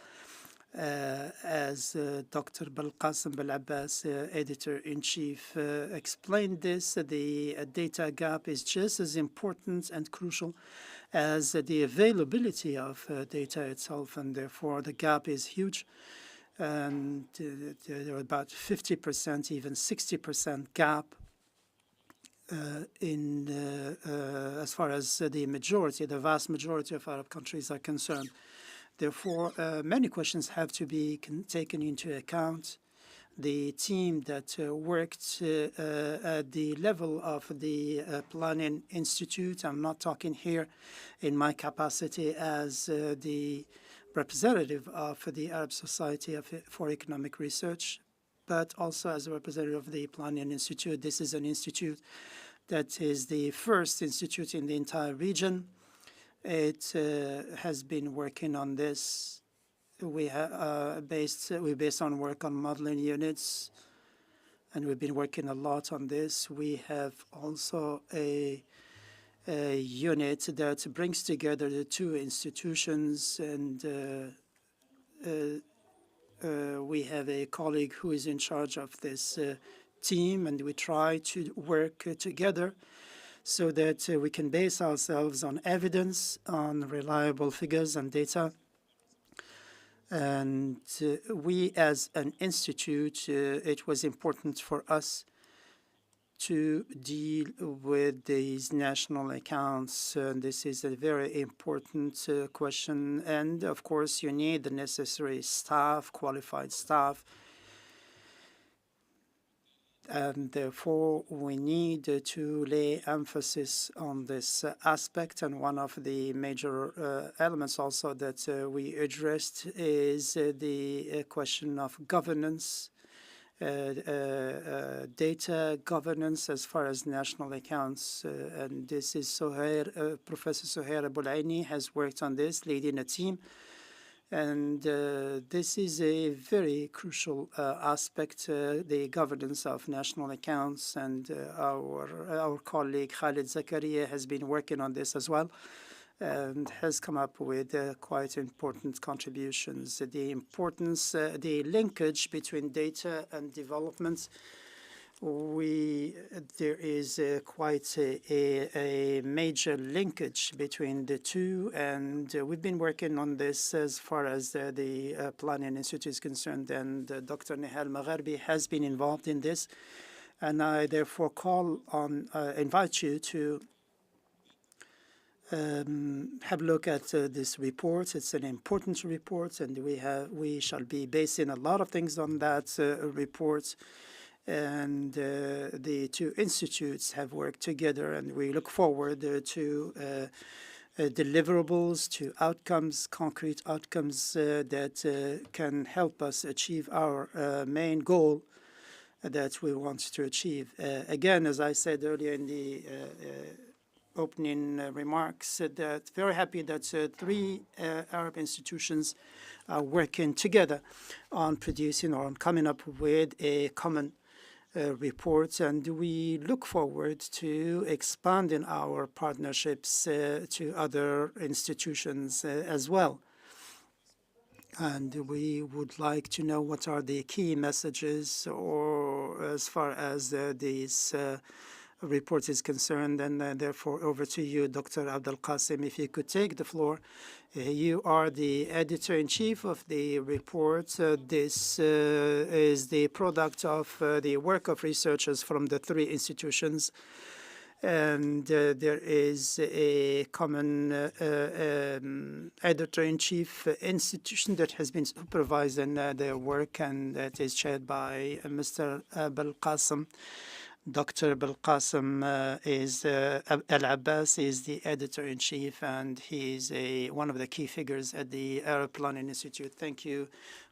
As Dr. Balqasim Balabbas, editor-in-chief, explained this, the data gap is just as important and crucial as the availability of data itself, and therefore the gap is huge. And there are about 50%, even 60% gap as far as the vast majority of Arab countries are concerned. Therefore, many questions have to be taken into account. The team that worked at the level of the Planning Institute, I'm not talking here in my capacity as the representative of the Arab Society for Economic Research, but also as a representative of the Planning Institute. This is an institute that is the first institute in the entire region. It has been working on this. We based on work on modeling units, and we've been working a lot on this. We have also a unit that brings together the two institutions, and we have a colleague who is in charge of this team, and we try to work together so that we can base ourselves on evidence, on reliable figures and data. And we, as an institute, it was important for us to deal with these national accounts. This is a very important question. And of course, you need the necessary staff, qualified staff. And therefore, we need to lay emphasis on this aspect. And one of the major elements also that we addressed is the question of governance, data governance as far as national accounts. And this is Professor Suhair Abulaini has worked on this, leading a team. And this is a very crucial aspect, the governance of national accounts. And our colleague Khalid Zakaria has been working on this as well, and has come up with quite important contributions. The importance, the linkage between data and development. There is quite a major linkage between the two, and we've been working on this as far as the Planning Institute is concerned, and Dr. Nihal Magharbi has been involved in this. And I therefore invite you to have a look at this report. It's an important report, and we shall be basing a lot of things on that report. And the two institutes have worked together, and we look forward to deliverables, to outcomes, concrete outcomes that can help us achieve our main goal that we want to achieve. Again, as I said earlier in the opening remarks, that very happy that three Arab institutions are working together on producing or on coming up with a common reports, and we look forward to expanding our partnerships to other institutions as well. And we would like to know what are the key messages, or as far as this report is concerned. And therefore, over to you, Dr. Abdul Qasim, if you could take the floor. You are the editor-in-chief of the report. This is the product of the work of researchers from the three institutions. And there is a common editor-in-chief institution that has been supervising their work, and that is chaired by Mr. Belqasem. Dr. Belqasem is Al-Abbas is the editor-in-chief, and he is one of the key figures at the Arab Planning Institute. Thank you,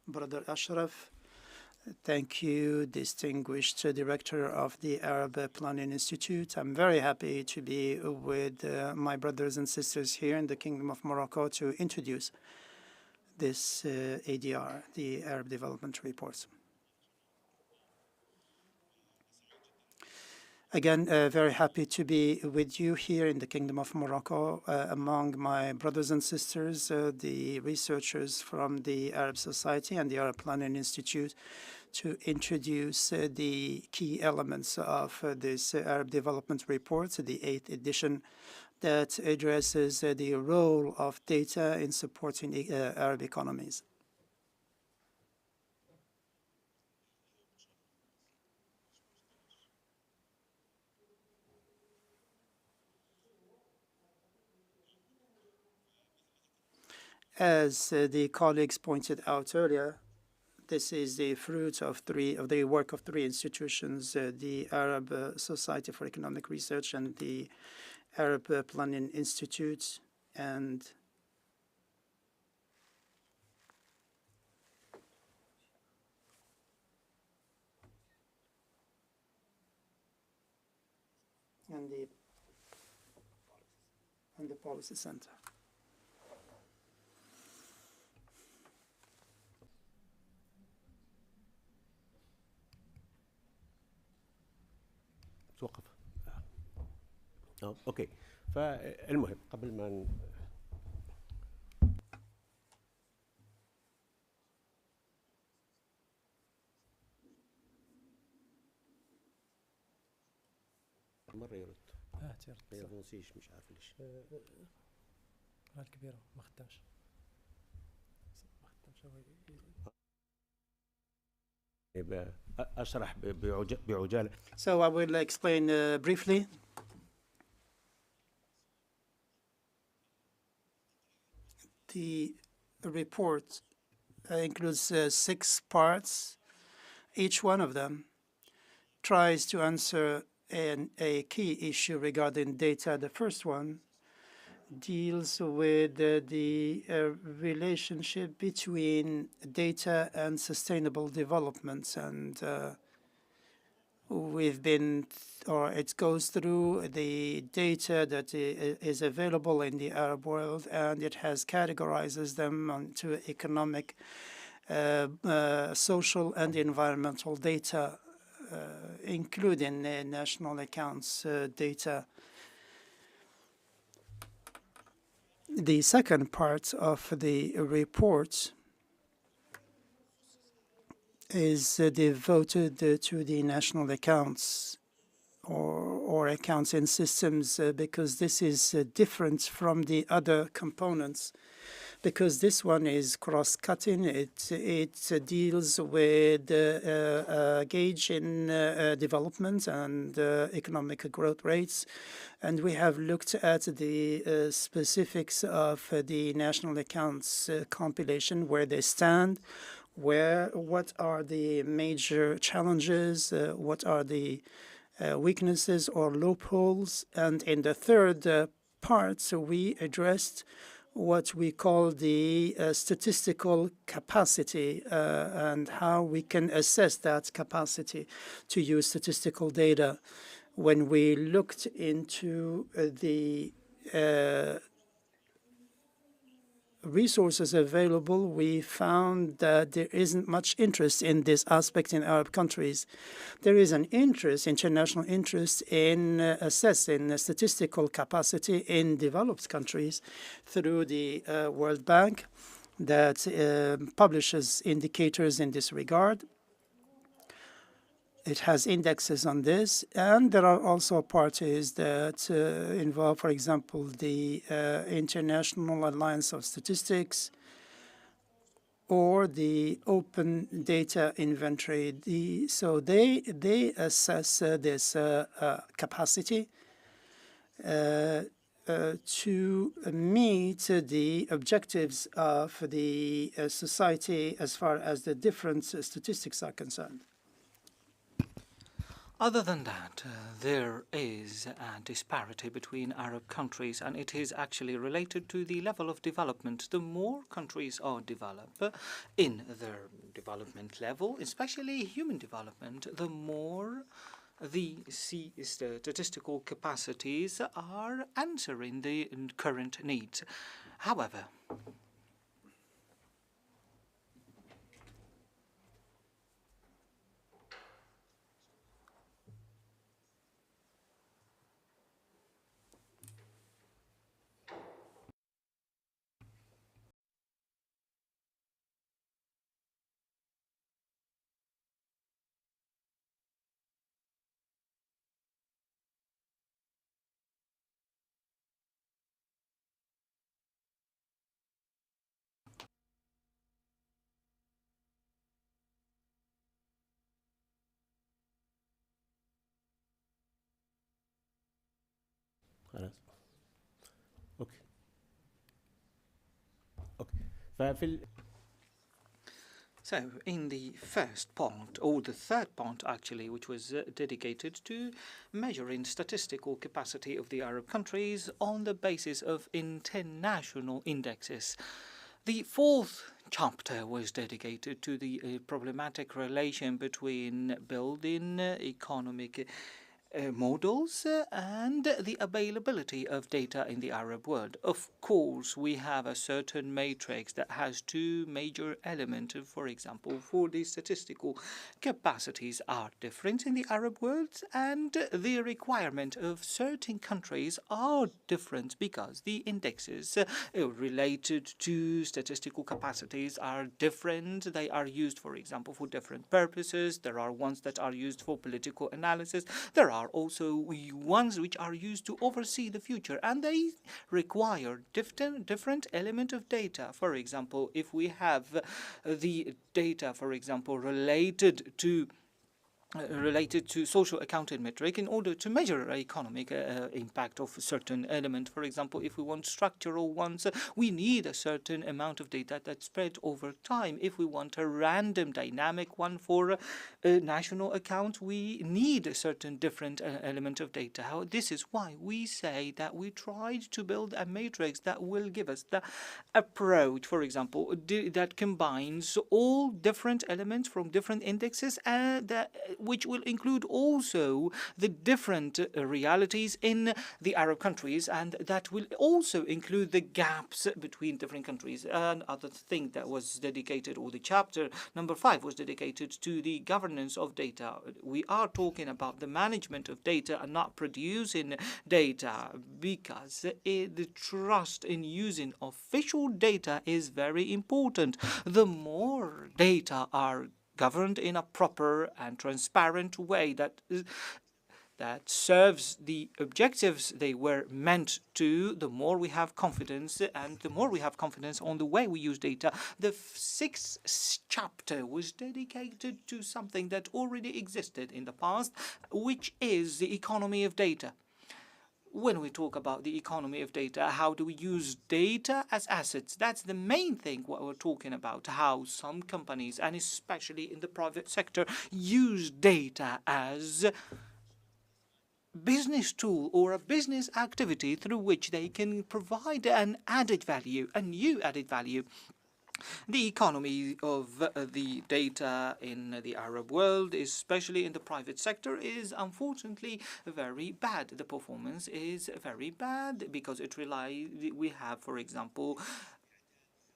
Brother Ashraf. Thank you, distinguished director of the Arab Planning Institute. I'm very happy to be with my brothers and sisters here in the Kingdom of Morocco to introduce this ADR, the Arab Development Reports. Again, very happy to be with you here in the Kingdom of Morocco, among my brothers and sisters, the researchers from the Arab Society and the Arab Planning Institute, to introduce the key elements of this Arab Development Report, the 8th edition, that addresses the role of data in supporting Arab economies. As the colleagues pointed out earlier, this is the fruit of the work of three institutions, the Arab Society for Economic Research and the Arab Planning Institute, and the Policy Center. توقف. اوكي فالمهم قبل ما مرة يرد ما يرفضيش مش عارف ليش الكبيرة ما خدامش أشرح بعجالة. So I will explain briefly. The report includes 6 parts. Each one of them tries to answer a key issue regarding data. The first one deals with the relationship between data and sustainable development, and it goes through the data that is available in the Arab world, and it has categorizes them into economic, social, and environmental data, including national accounts data. The second part of the report is devoted to the national accounts or accounts and systems, because this is different from the other components, because this one is cross-cutting. It deals with gauge in development and economic growth rates. And we have looked at the specifics of the national accounts compilation, where they stand, what are the major challenges, what are the weaknesses or loopholes. And in the third part, we addressed what we call the statistical capacity and how we can assess that capacity to use statistical data. When we looked into the resources available, we found that there isn't much interest in this aspect in Arab countries. There is an interest, international interest, in assessing statistical capacity in developed countries through the World Bank, that publishes indicators in this regard. It has indexes on this, and there are also parties that involve, for example, the International Alliance of Statistics or the Open Data Inventory. So they assess this capacity to meet the objectives of the society as far as the different statistics are concerned. Other than that, there is a disparity between Arab countries, and it is actually related to the level of development. The more countries are developed in their development level, especially human development, the more the statistical capacities are answering the current needs. However, خلاص اوكي اوكي ففي So, in the first part, or the third part actually, which was dedicated to measuring statistical capacity of the Arab countries on the basis of international indexes, the fourth chapter was dedicated to the problematic relation between building economic models and the availability of data in the Arab world. Of course, we have a certain matrix that has two major elements. For example, for the statistical capacities are different in the Arab world, and the requirement of certain countries are different because the indexes related to statistical capacities are different. They are used, for example, for different purposes. There are ones that are used for political analysis. There are also ones which are used to oversee the future, and they require different element of data. For example, if we have the data, for example, related to social accounting metric in order to measure economic impact of a certain element. For example, if we want structural ones, we need a certain amount of data that's spread over time. If we want a random dynamic one for a national account, we need a certain different element of data. This is why we say that we tried to build a matrix that will give us the approach, for example, that combines all different elements from different indexes which will include also the different realities in the Arab countries, and that will also include the gaps between different countries. Another thing that was dedicated, or the chapter number 5 was dedicated to the governance of data. We are talking about the management of data and not producing data, because the trust in using official data is very important. The more data are governed in a proper and transparent way that serves the objectives they were meant to, the more we have confidence, and the more we have confidence on the way we use data. The 6th chapter was dedicated to something that already existed in the past, which is the economy of data. When we talk about the economy of data, how do we use data as assets? That's the main thing what we're talking about, how some companies, and especially in the private sector, use data as business tool or a business activity through which they can provide an added value, a new added value. The economy of the data in the Arab world, especially in the private sector, is unfortunately very bad. The performance is very bad because we have, for example,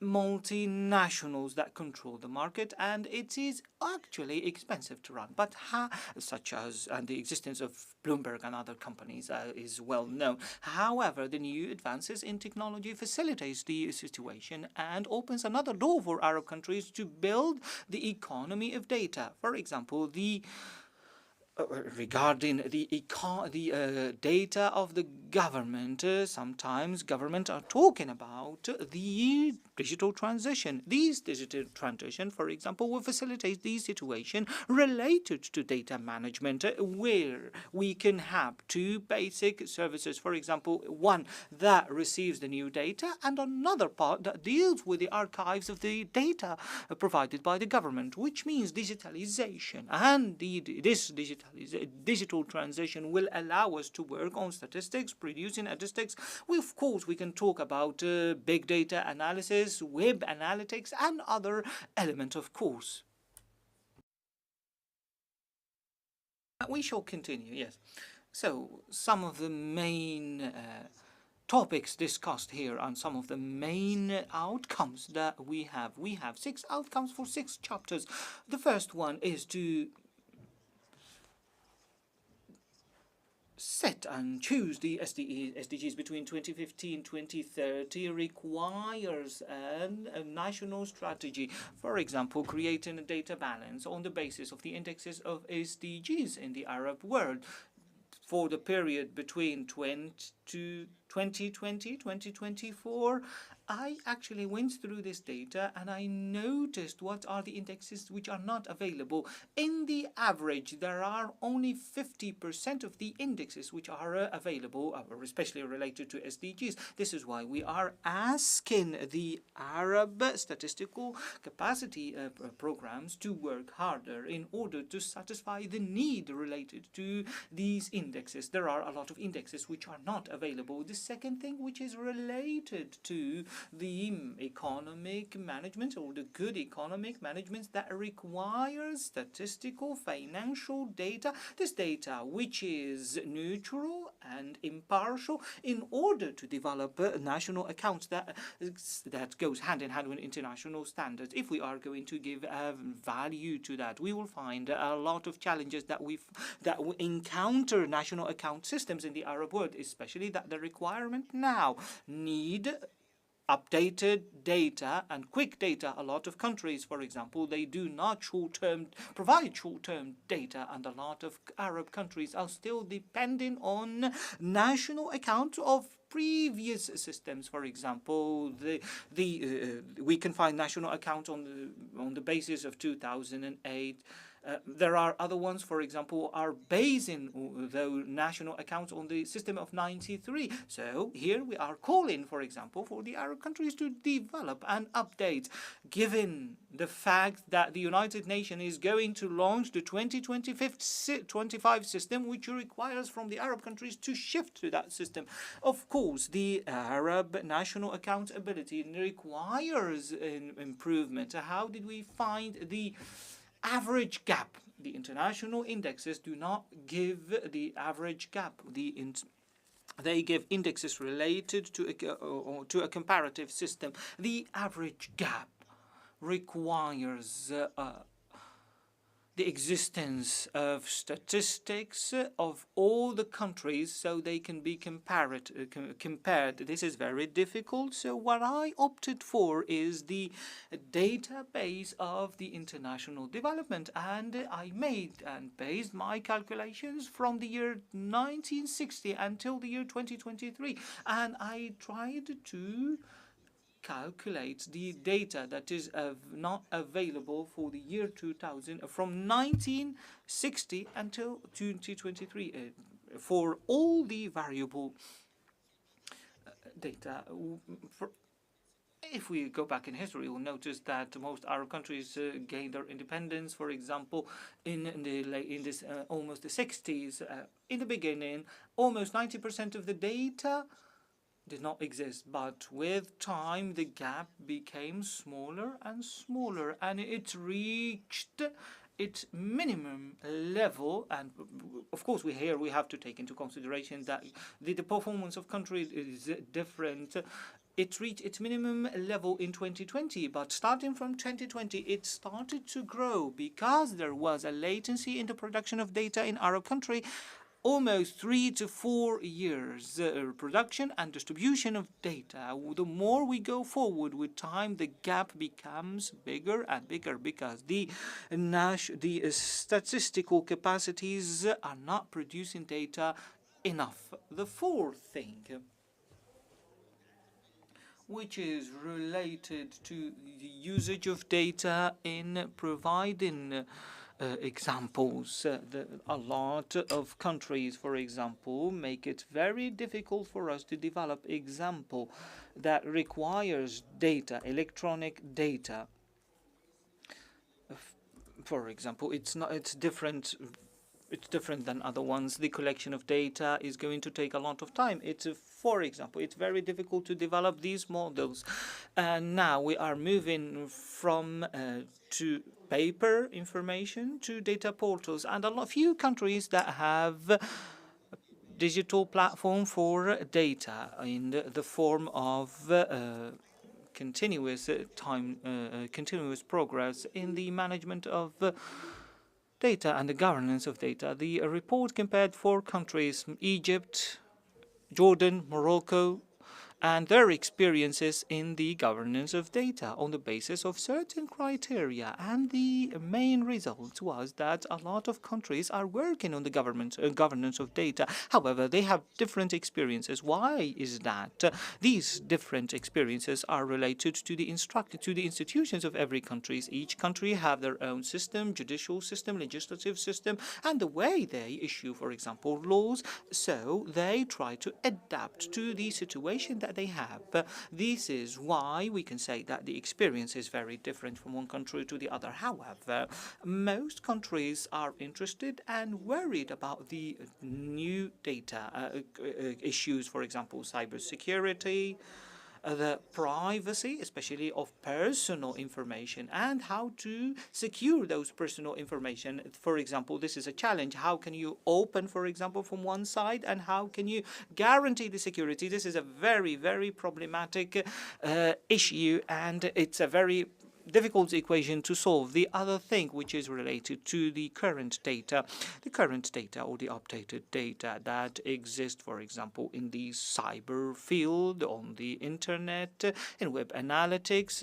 multinationals that control the market, and it is actually expensive to run. But and the existence of Bloomberg and other companies is well known. However, the new advances in technology facilitates the situation and opens another door for Arab countries to build the economy of data. For example, regarding the data of the government, sometimes governments are talking about the digital transition. These digital transition, for example, will facilitate the situation related to data management, where we can have two basic services. For example, one that receives the new data and another part that deals with the archives of the data provided by the government, which means digitalization. And this digital transition will allow us to work on statistics, producing statistics. Of course, we can talk about big data analysis, web analytics, and other elements, of course. We shall continue, yes. So, some of the main topics discussed here and some of the main outcomes that we have. We have 6 outcomes for 6 chapters. The first one is to set and choose the SDGs between 2015 and 2030 requires a national strategy. For example, creating a data balance on the basis of the indexes of SDGs in the Arab world for the period between 2020-2024. I actually went through this data and I noticed what are the indexes which are not available. In the average, there are only 50% of the indexes which are available, especially related to SDGs. This is why we are asking the Arab statistical capacity programs to work harder in order to satisfy the need related to these indexes. There are a lot of indexes which are not available. The second thing, which is related to the economic management or the good economic management that requires statistical financial data, this data which is neutral and impartial in order to develop national accounts that goes hand in hand with international standards. If we are going to give value to that, we will find a lot of challenges that we encounter national account systems in the Arab world, especially that the requirement now need updated data and quick data. A lot of countries, for example, they do not provide short-term data, and a lot of Arab countries are still depending on national accounts of previous systems. For example, we can find national accounts on the basis of 2008. There are other ones, for example, are basing the national accounts on the system of 93. So here we are calling, for example, for the Arab countries to develop and update, given the fact that the United Nations is going to launch the 2025 system, which requires from the Arab countries to shift to that system. Of course, the Arab national accountability requires an improvement. How did we find the average gap? The international indexes do not give the average gap. They give indexes related to a comparative system. The average gap requires the existence of statistics of all the countries so they can be compared. This is very difficult, so what I opted for is the database of the international development, and I made and based my calculations from the year 1960 until the year 2023, and I tried to calculate the data that is not available for the year 2000 from 1960 until 2023 for all the variable data. If we go back in history, we'll notice that most Arab countries gained their independence. For example, in almost the 60s, in the beginning, almost 90% of the data did not exist, but with time the gap became smaller and smaller, and it reached its minimum level. And of course, we have to take into consideration that the performance of countries is different. it reached its minimum level in 2020, but starting from 2020, it started to grow because there was a latency in the production of data in Arab country, almost 3 to 4 years production and distribution of data. The more we go forward with time, the gap becomes bigger and bigger because the statistical capacities are not producing data enough. The fourth thing, which is related to the usage of data in providing examples. A lot of countries, for example, make it very difficult for us to develop example that requires data, electronic data. For example, it's different than other ones. The collection of data is going to take a lot of time. For example, it's very difficult to develop these models. And now we are moving from to paper information to data portals, and few countries that have digital platform for data in the form of continuous progress in the management of data and the governance of data. The report compared 4 countries, Egypt, Jordan, Morocco, and their experiences in the governance of data on the basis of certain criteria. And the main result was that a lot of countries are working on the governance of data. However, they have different experiences. Why is that? These different experiences are related to the institutions of every country. Each country have their own system, judicial system, legislative system, and the way they issue, for example, laws. So they try to adapt to the situation that they have. This is why we can say that the experience is very different from one country to the other. However, most countries are interested and worried about the new data issues, for example, cybersecurity, the privacy, especially of personal information, and how to secure those personal information. For example, this is a challenge. How can you open, for example, from one side, and how can you guarantee the security? This is a very, very problematic issue, and it's a very difficult equation to solve. The other thing which is related to the current data or the updated data that exists, for example, in the cyber field, on the internet, in web analytics,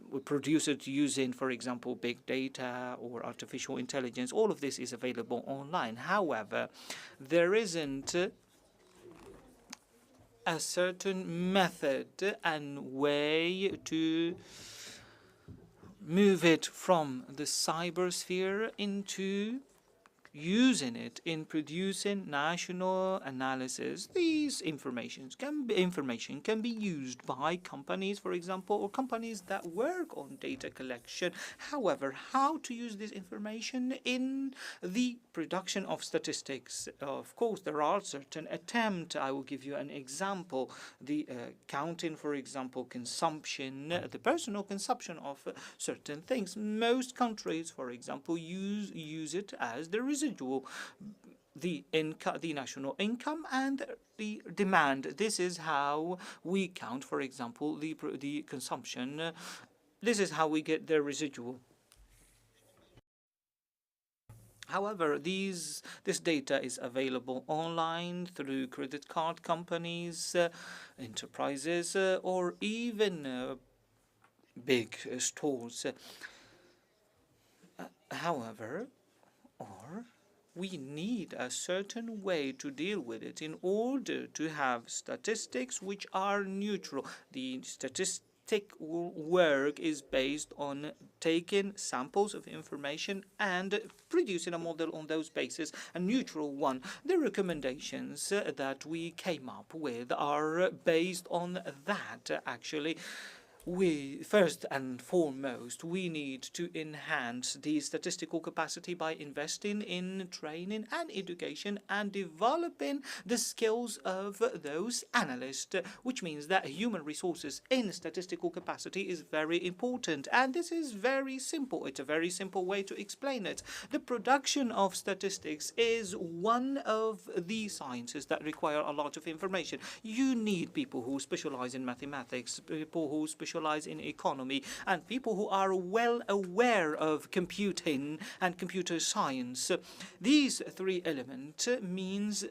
we produce it using, for example, big data or artificial intelligence. All of this is available online. However, there isn't a certain method and way to move it from the cybersphere into using it in producing national analysis. These information can be used by companies, for example, or companies that work on data collection. However, how to use this information in the production of statistics? Of course, there are certain attempts. I will give you an example. The counting, for example, consumption, the personal consumption of certain things. Most countries, for example, use it as the residual, the national income and the demand. This is how we count, for example, the consumption. This is how we get the residual. However, this data is available online through credit card companies, enterprises, or even big stores. However, we need a certain way to deal with it in order to have statistics which are neutral. The statistic work is based on taking samples of information and producing a model on those bases, a neutral one. The recommendations that we came up with are based on that, actually. we first and foremost we need to enhance the statistical capacity by investing in training and education and developing the skills of those analysts, which means that human resources in statistical capacity is very important. And this is very simple. It's a very simple way to explain it. The production of statistics is one of the sciences that require a lot of information. You need people who specialize in mathematics, people who specialize in economy, and people who are well aware of computing and computer science. These three elements means,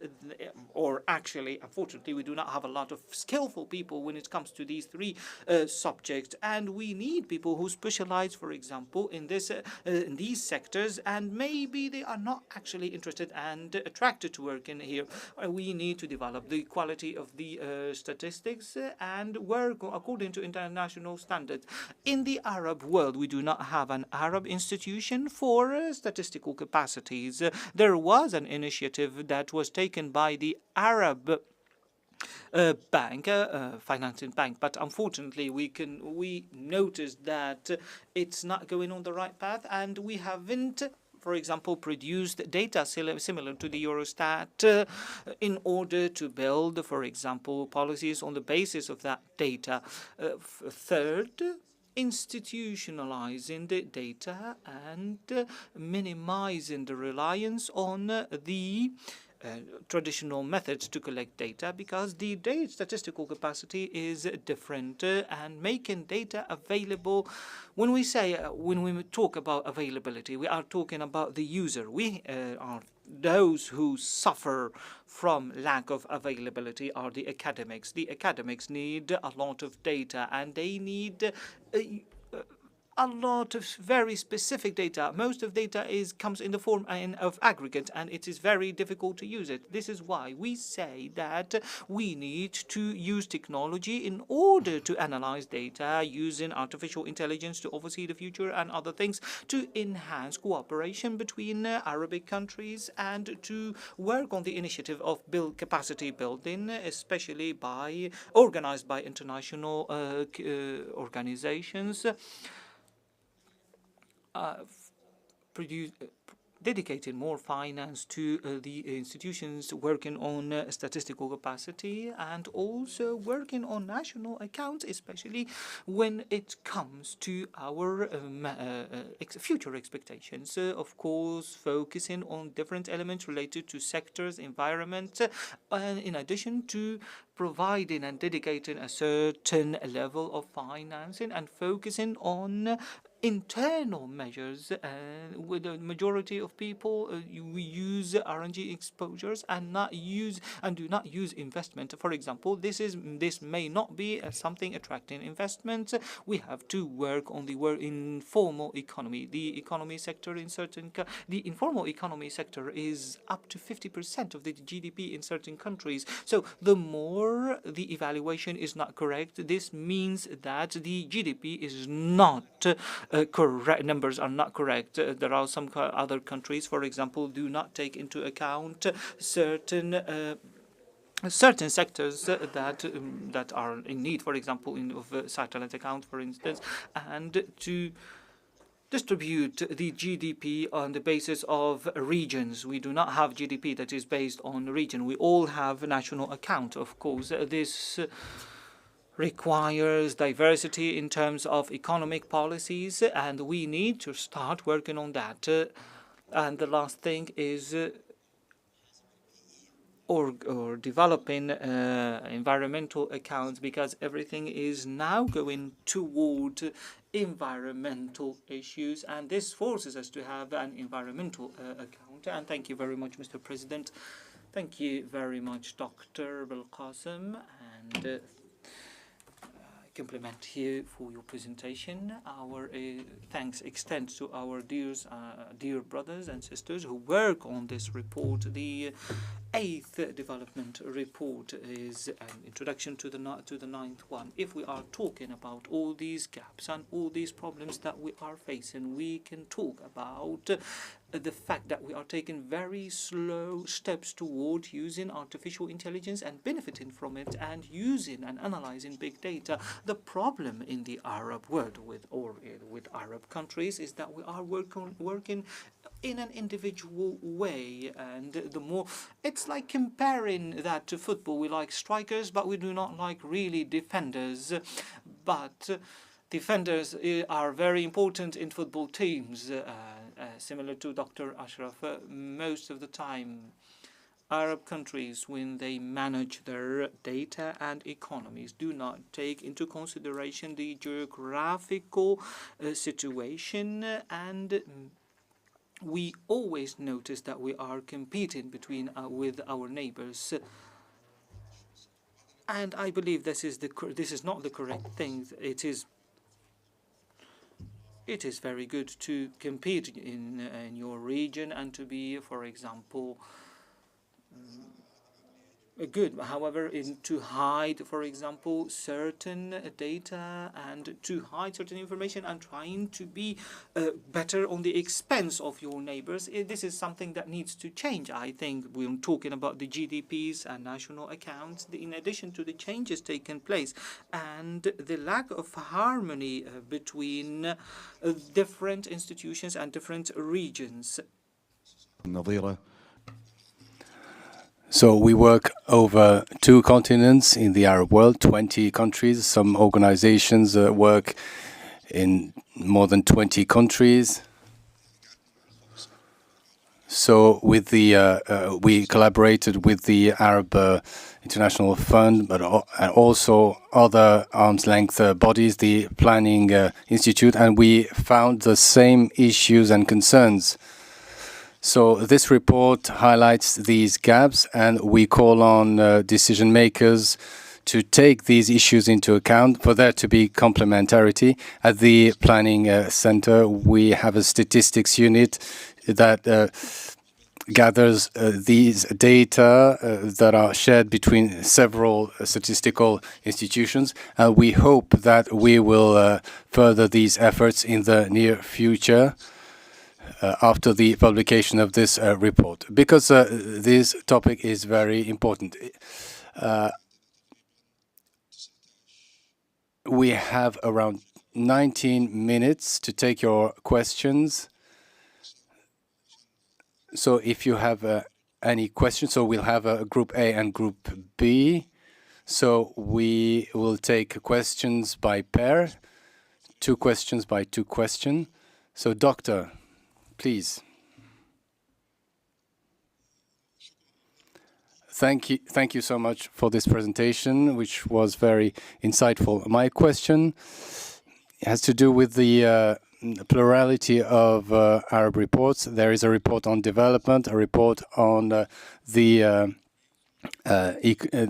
or actually, unfortunately, we do not have a lot of skillful people when it comes to these three subjects, and we need people who specialize, for example, in these sectors, and maybe they are not actually interested and attracted to work in here. We need to develop the quality of the statistics and work according to international standards. In the Arab world, we do not have an Arab institution for statistical capacities. There was an initiative that was taken by the Arab bank, financing bank, but unfortunately we noticed that it's not going on the right path, and we haven't, for example, produced data similar to the Eurostat in order to build, for example, policies on the basis of that data. Third, institutionalizing the data and minimizing the reliance on the traditional methods to collect data, because the statistical capacity is different, and making data available. When we talk about availability, we are talking about the user. We are those who suffer from lack of availability are the academics. The academics need a lot of data, and they need a lot of very specific data. Most of data comes in the form of aggregate, and it is very difficult to use it. This is why we say that we need to use technology in order to analyze data, using artificial intelligence to oversee the future and other things, to enhance cooperation between Arabic countries, and to work on the initiative of capacity building, especially organized by international organizations. Dedicating more finance to the institutions working on statistical capacity, and also working on national accounts, especially when it comes to our future expectations. Of course, focusing on different elements related to sectors, environment, and in addition to providing and dedicating a certain level of financing and focusing on internal measures. With the majority of people, we use RNG exposures and do not use investment. For example, this may not be something attracting investment. We have to work on the informal economy. The economy sector the informal economy sector is up to 50% of the GDP in certain countries. So the more the evaluation is not correct, this means that the GDP is not correct. Numbers are not correct. There are some other countries, for example, do not take into account certain sectors that are in need, for example, of satellite account, for instance, and to distribute the GDP on the basis of regions. We do not have GDP that is based on region. We all have national account, of course. This requires diversity in terms of economic policies, and we need to start working on that. And the last thing is or developing environmental accounts, because everything is now going toward environmental issues, and this forces us to have an environmental account. And thank you very much, Mr. President. Thank you very much, Dr. Belqasem, and compliment you for your presentation. Our thanks extend to our dear brothers and sisters who work on this report. The 8th development report is an introduction to the 9th one. If we are talking about all these gaps and all these problems that we are facing, we can talk about the fact that we are taking very slow steps toward using artificial intelligence and benefiting from it and using and analyzing big data. The problem in the Arab world with Arab countries is that we are working in an individual way, and the more it's like comparing that to football. We like strikers, but we do not like really defenders. But defenders are very important in football teams. Similar to Dr. Ashraf, most of the time, Arab countries, when they manage their data and economies, do not take into consideration the geographical situation, and we always notice that we are competing with our neighbors. And I believe this is not the correct thing. It is very good to compete in your region and to be, for example, good. However, to hide, for example, certain data and to hide certain information and trying to be better on the expense of your neighbors, this is something that needs to change. I think we're talking about the GDPs and national accounts, in addition to the changes taking place and the lack of harmony between different institutions and different regions. So we work over 2 continents in the Arab world, 20 countries. Some organizations work in more than 20 countries. So with we collaborated with the Arab International Fund, but also other arm's length bodies, the Planning Institute, and we found the same issues and concerns. So this report highlights these gaps, and we call on decision makers to take these issues into account for there to be complementarity. At the Planning Center, we have a statistics unit that gathers these data that are shared between several statistical institutions. We hope that we will further these efforts in the near future. After the publication of this report, because this topic is very important. We have around 19 minutes to take your questions. So if you have any questions, so we'll have a Group A and Group B. So we will take questions by pair, 2 questions by 2 questions. So Doctor, please. Thank you so much for this presentation, which was very insightful. My question has to do with the plurality of Arab reports. There is a report on development, a report on the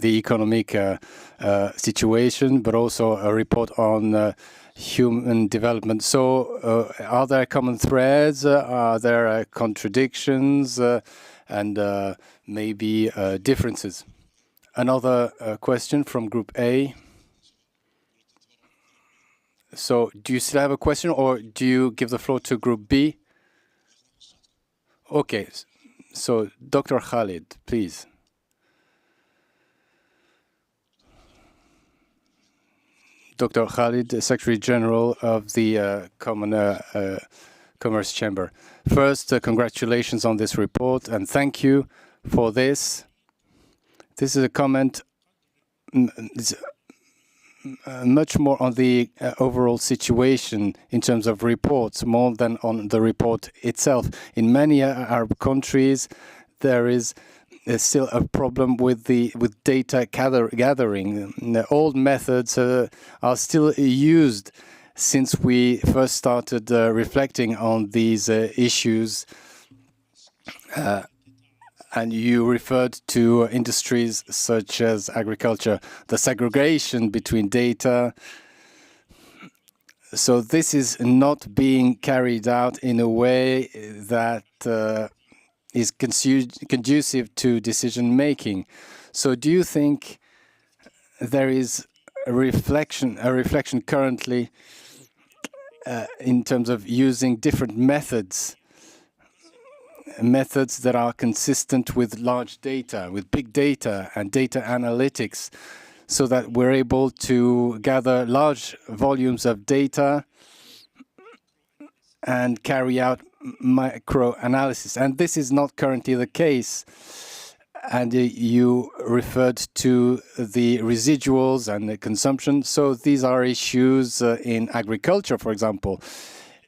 economic situation, but also a report on human development. So are there common threads? Are there contradictions and maybe differences? Another question from Group A. So do you still have a question, or do you give the floor to Group B? Okay, so Dr. Khalid, please. Dr. Khalid, Secretary General of the Common Commerce Chamber. First, congratulations on this report, and thank you for this. This is a comment much more on the overall situation in terms of reports, more than on the report itself. In many Arab countries, there is still a problem with data gathering. The old methods are still used since we first started reflecting on these issues. And you referred to industries such as agriculture, the segregation between data. So this is not being carried out in a way that is conducive to decision making. So do you think there is a reflection currently in terms of using different methods methods that are consistent with large data, with big data and data analytics, so that we're able to gather large volumes of data and carry out micro-analysis. And this is not currently the case. And you referred to the residuals and the consumption. So these are issues in agriculture, for example.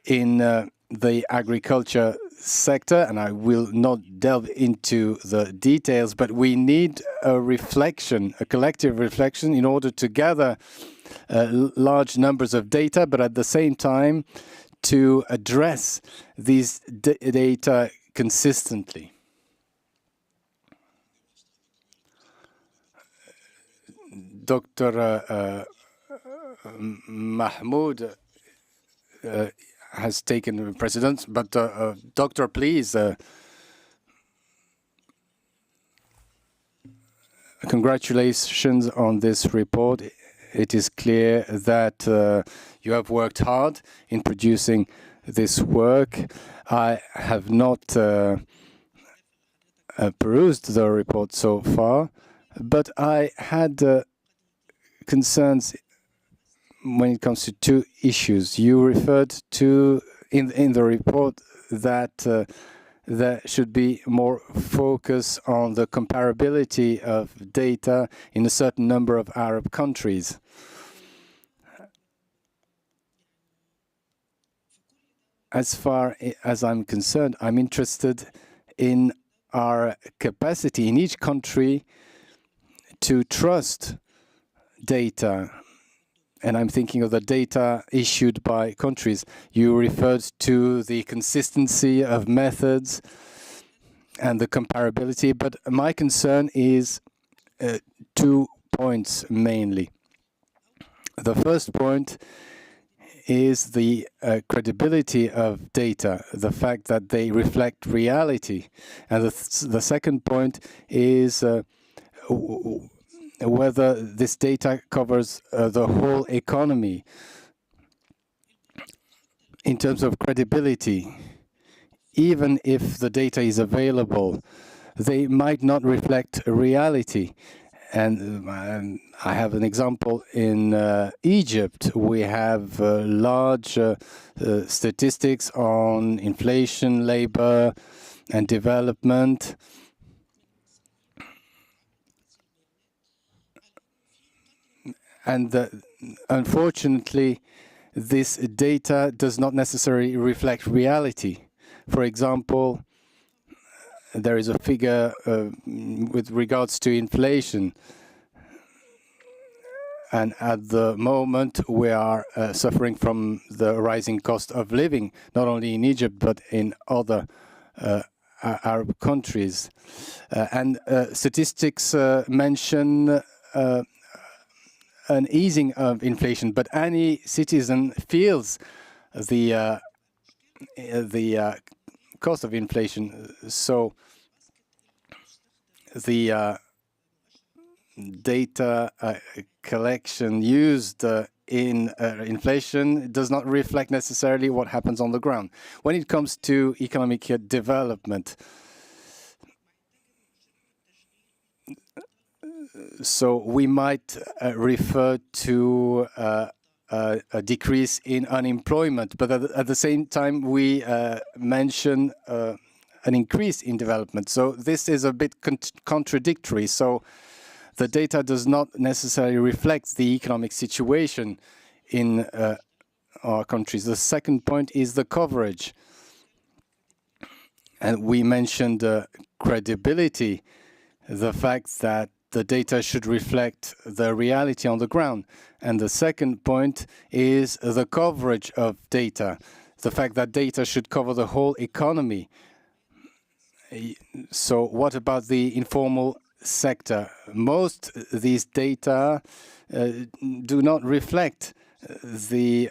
In the agriculture sector, and I will not delve into the details, but we need a reflection, a collective reflection, in order to gather large numbers of data, but at the same time to address these data consistently. Dr. Mahmoud has taken precedence, but Doctor, please. Congratulations on this report. It is clear that you have worked hard in producing this work. I have not perused the report so far, but I had concerns when it comes to two issues. You referred to in the report that there should be more focus on the comparability of data in a certain number of Arab countries. As far as I'm concerned, I'm interested in our capacity in each country to trust data. And I'm thinking of the data issued by countries. You referred to the consistency of methods and the comparability, but my concern is 2 points mainly. The first point is the credibility of data, the fact that they reflect reality. And the second point is whether this data covers the whole economy. In terms of credibility, even if the data is available, they might not reflect reality. And I have an example in Egypt. We have large statistics on inflation, labor, and development. And unfortunately, this data does not necessarily reflect reality. For example, there is a figure with regards to inflation. And at the moment, we are suffering from the rising cost of living, not only in Egypt, but in other Arab countries. And statistics mention an easing of inflation, but any citizen feels the cost of inflation. So the data collection used in inflation does not reflect necessarily what happens on the ground. When it comes to economic development, so we might refer to a decrease in unemployment, but at the same time we mention an increase in development. So this is a bit contradictory. So the data does not necessarily reflect the economic situation in our countries. The second point is the coverage. And we mentioned credibility, the fact that the data should reflect the reality on the ground. And the second point is the coverage of data, the fact that data should cover the whole economy. So what about the informal sector? Most of these data do not reflect the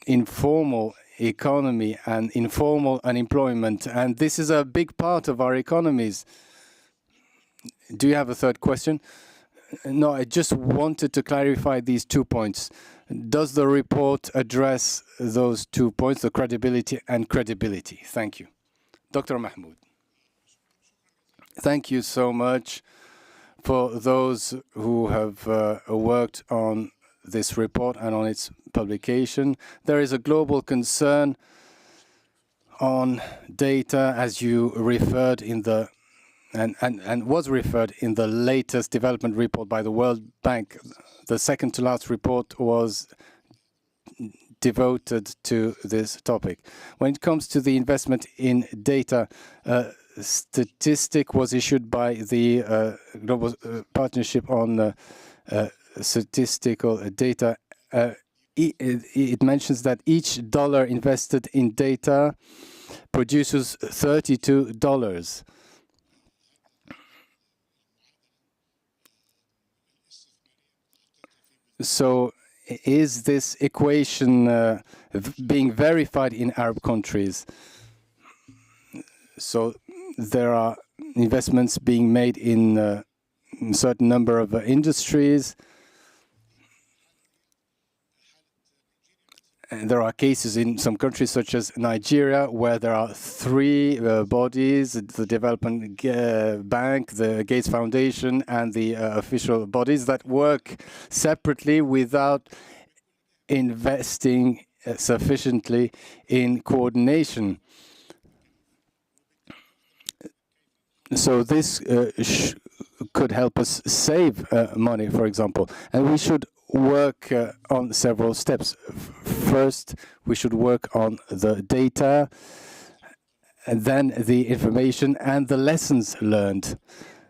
informal economy and informal unemployment, and this is a big part of our economies. Do you have a third question? No, I just wanted to clarify these 2 points. Does the report address those 2 points, the credibility and credibility? Thank you. Dr. Mahmoud. Thank you so much for those who have worked on this report and on its publication. There is a global concern on data, as you referred in the and was referred in the latest development report by the World Bank. The second to last report was devoted to this topic. When it comes to the investment in data, statistic was issued by the Global Partnership on Statistical Data. It mentions that each dollar invested in data produces $32. So is this equation being verified in Arab countries? So there are investments being made in a certain number of industries. And there are cases in some countries such as Nigeria where there are 3 bodies, the Development Bank, the Gates Foundation, and the official bodies that work separately without investing sufficiently in coordination. So this could help us save money, for example. And we should work on several steps. First, we should work on the data, and then the information and the lessons learned.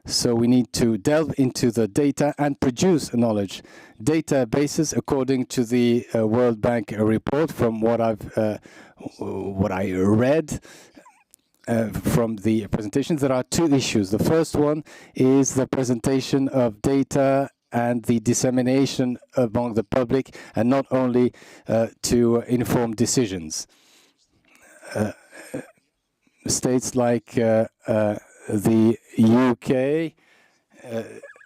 So we need to delve into the data and produce knowledge. Databases, according to the World Bank report, from what I read from the presentations, there are 2 issues. The first one is the presentation of data and the dissemination among the public, and not only to inform decisions. States like the UK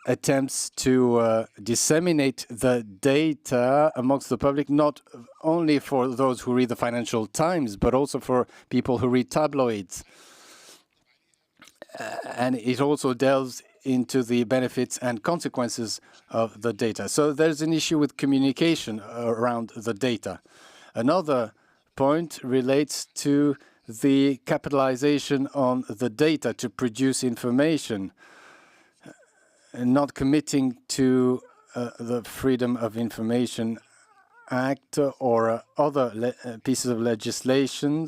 attempts to disseminate the data amongst the public, not only for those who read the Financial Times, but also for people who read tabloids. And it also delves into the benefits and consequences of the data. So there's an issue with communication around the data. Another point relates to the capitalization on the data to produce information, and not committing to the Freedom of Information Act or other pieces of legislation.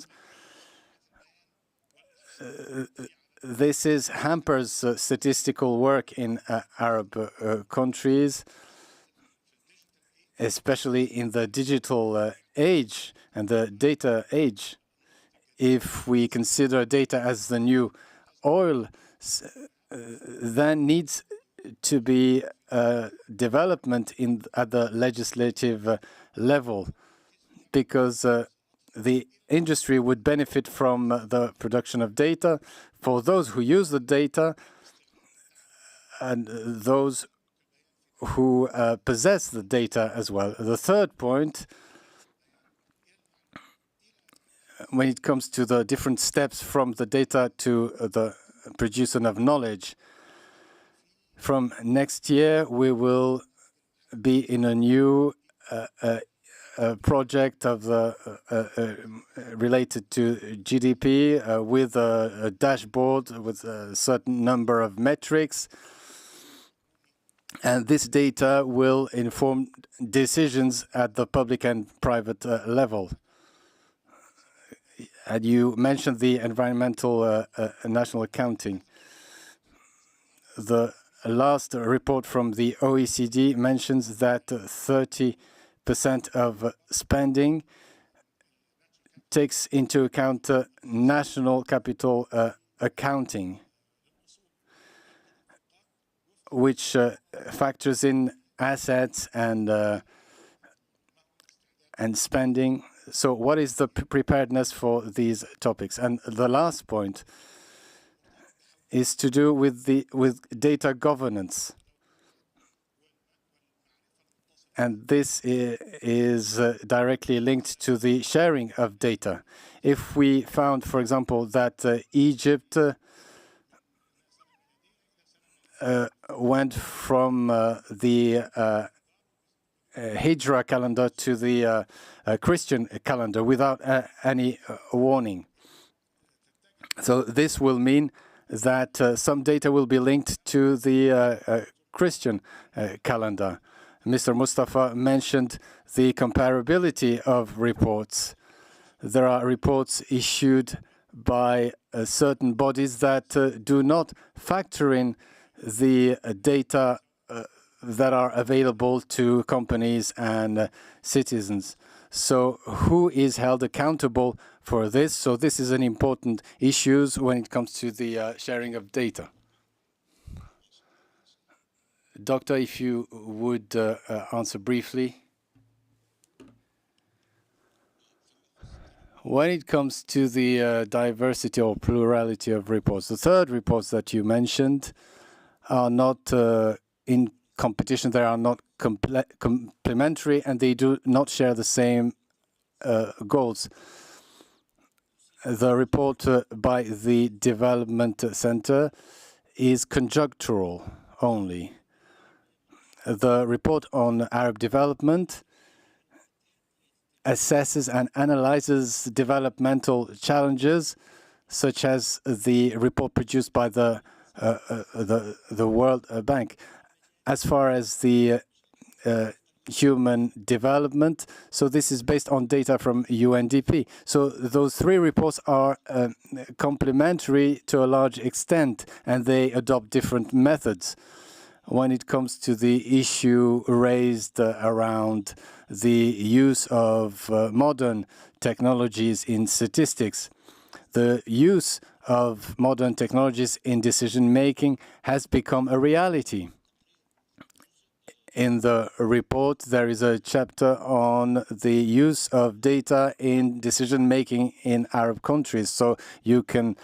This hampers statistical work in Arab countries, especially in the digital age and the data age. If we consider data as the new oil, then needs to be development at the legislative level, because the industry would benefit from the production of data for those who use the data and those who possess the data as well. The third point, when it comes to the different steps from the data to the production of knowledge, from next year we will be in a new project of related to GDP with a dashboard with a certain number of metrics, and this data will inform decisions at the public and private level. And you mentioned the environmental national accounting. The last report from the OECD mentions that 30% of spending takes into account national capital accounting, which factors in assets and spending. So what is the preparedness for these topics? And the last point is to do with data governance. And this is directly linked to the sharing of data. If we found, for example, that Egypt went from the Hijra calendar to the Christian calendar without any warning. So this will mean that some data will be linked to the Christian calendar. Mr. Mustafa mentioned the comparability of reports. There are reports issued by certain bodies that do not factor in the data that are available to companies and citizens. So who is held accountable for this? So this is an important issue when it comes to the sharing of data. Doctor, if you would answer briefly. When it comes to the diversity or plurality of reports, the third reports that you mentioned are not in competition. They are not complementary, and they do not share the same goals. The report by the Development Center is conjunctural only. The report on Arab development assesses and analyzes developmental challenges, such as the report produced by the World Bank. As far as the human development, so this is based on data from UNDP. So those three reports are complementary to a large extent, and they adopt different methods. When it comes to the issue raised around the use of modern technologies in statistics, the use of modern technologies in decision-making has become a reality. In the report, there is a chapter on the use of data in decision-making in Arab countries, so you can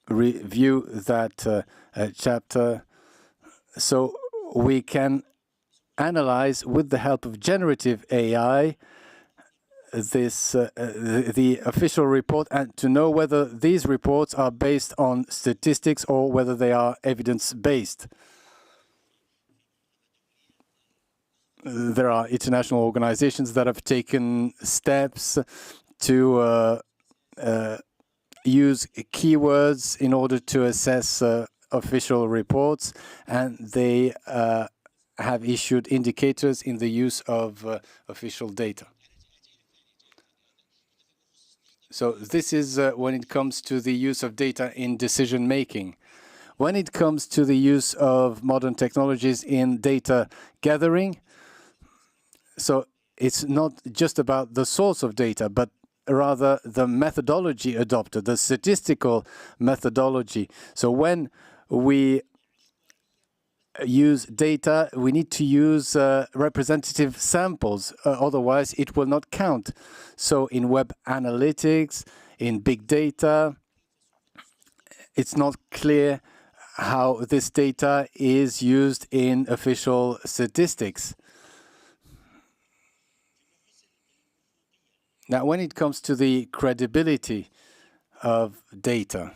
review that chapter. So we can analyze, with the help of generative AI, this the official report, and to know whether these reports are based on statistics or whether they are evidence-based. There are international organizations that have taken steps to use keywords in order to assess official reports, and they have issued indicators in the use of official data. So this is when it comes to the use of data in decision-making. When it comes to the use of modern technologies in data gathering, so it's not just about the source of data, but rather the methodology adopted, the statistical methodology. So when we use data, we need to use representative samples, otherwise it will not count. So in web analytics, in big data, it's not clear how this data is used in official statistics. Now, when it comes to the credibility of data,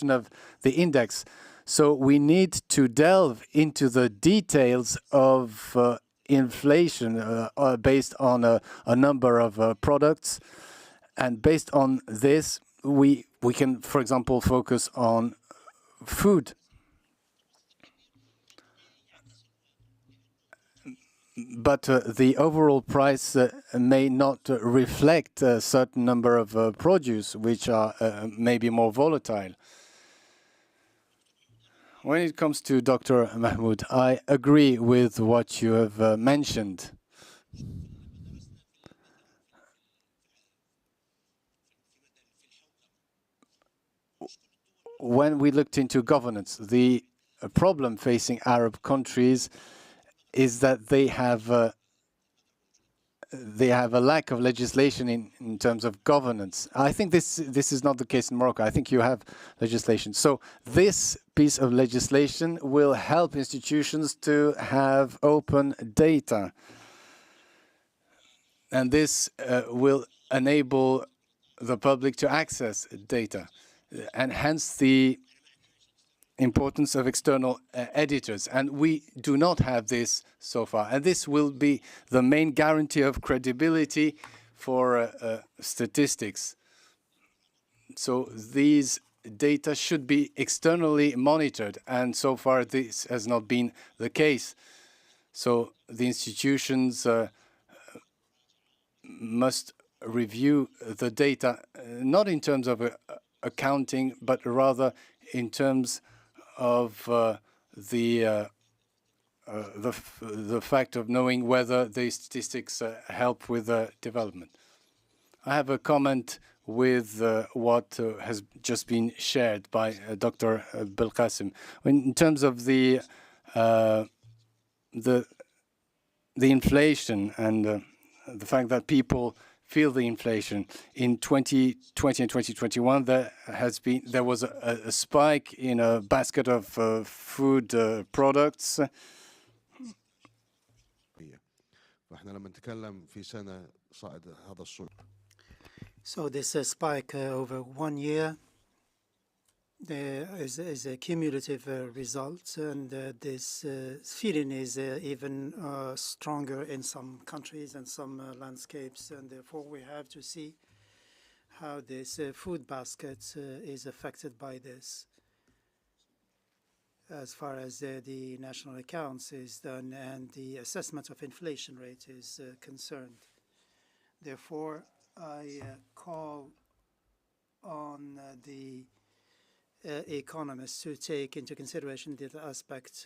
of the index, so we need to delve into the details of inflation based on a number of products. And based on this, we can, for example, focus on food. But the overall price may not reflect a certain number of produce, which are maybe more volatile. When it comes to Dr. Mahmoud, I agree with what you have mentioned. When we looked into governance, the problem facing Arab countries is that they have they have a lack of legislation in terms of governance. I think this is not the case in Morocco. I think you have legislation. So this piece of legislation will help institutions to have open data. And this will enable the public to access data, and hence the importance of external editors. And we do not have this so far. And this will be the main guarantee of credibility for statistics. So these data should be externally monitored. And so far, this has not been the case. So the institutions must review the data, not in terms of accounting, but rather in terms of the fact of knowing whether the statistics help with development. I have a comment with what has just been shared by Dr. Belkacem. In terms of the inflation and the fact that people feel the inflation in 2020 and 2021, there was a spike in a basket of food products. So this spike over 1 year is a cumulative result, and this feeling is even stronger in some countries and some landscapes, and therefore we have to see how this food basket is affected by this as far as the national accounts is done and the assessment of inflation rate is concerned. Therefore, I call on the economists to take into consideration the aspect.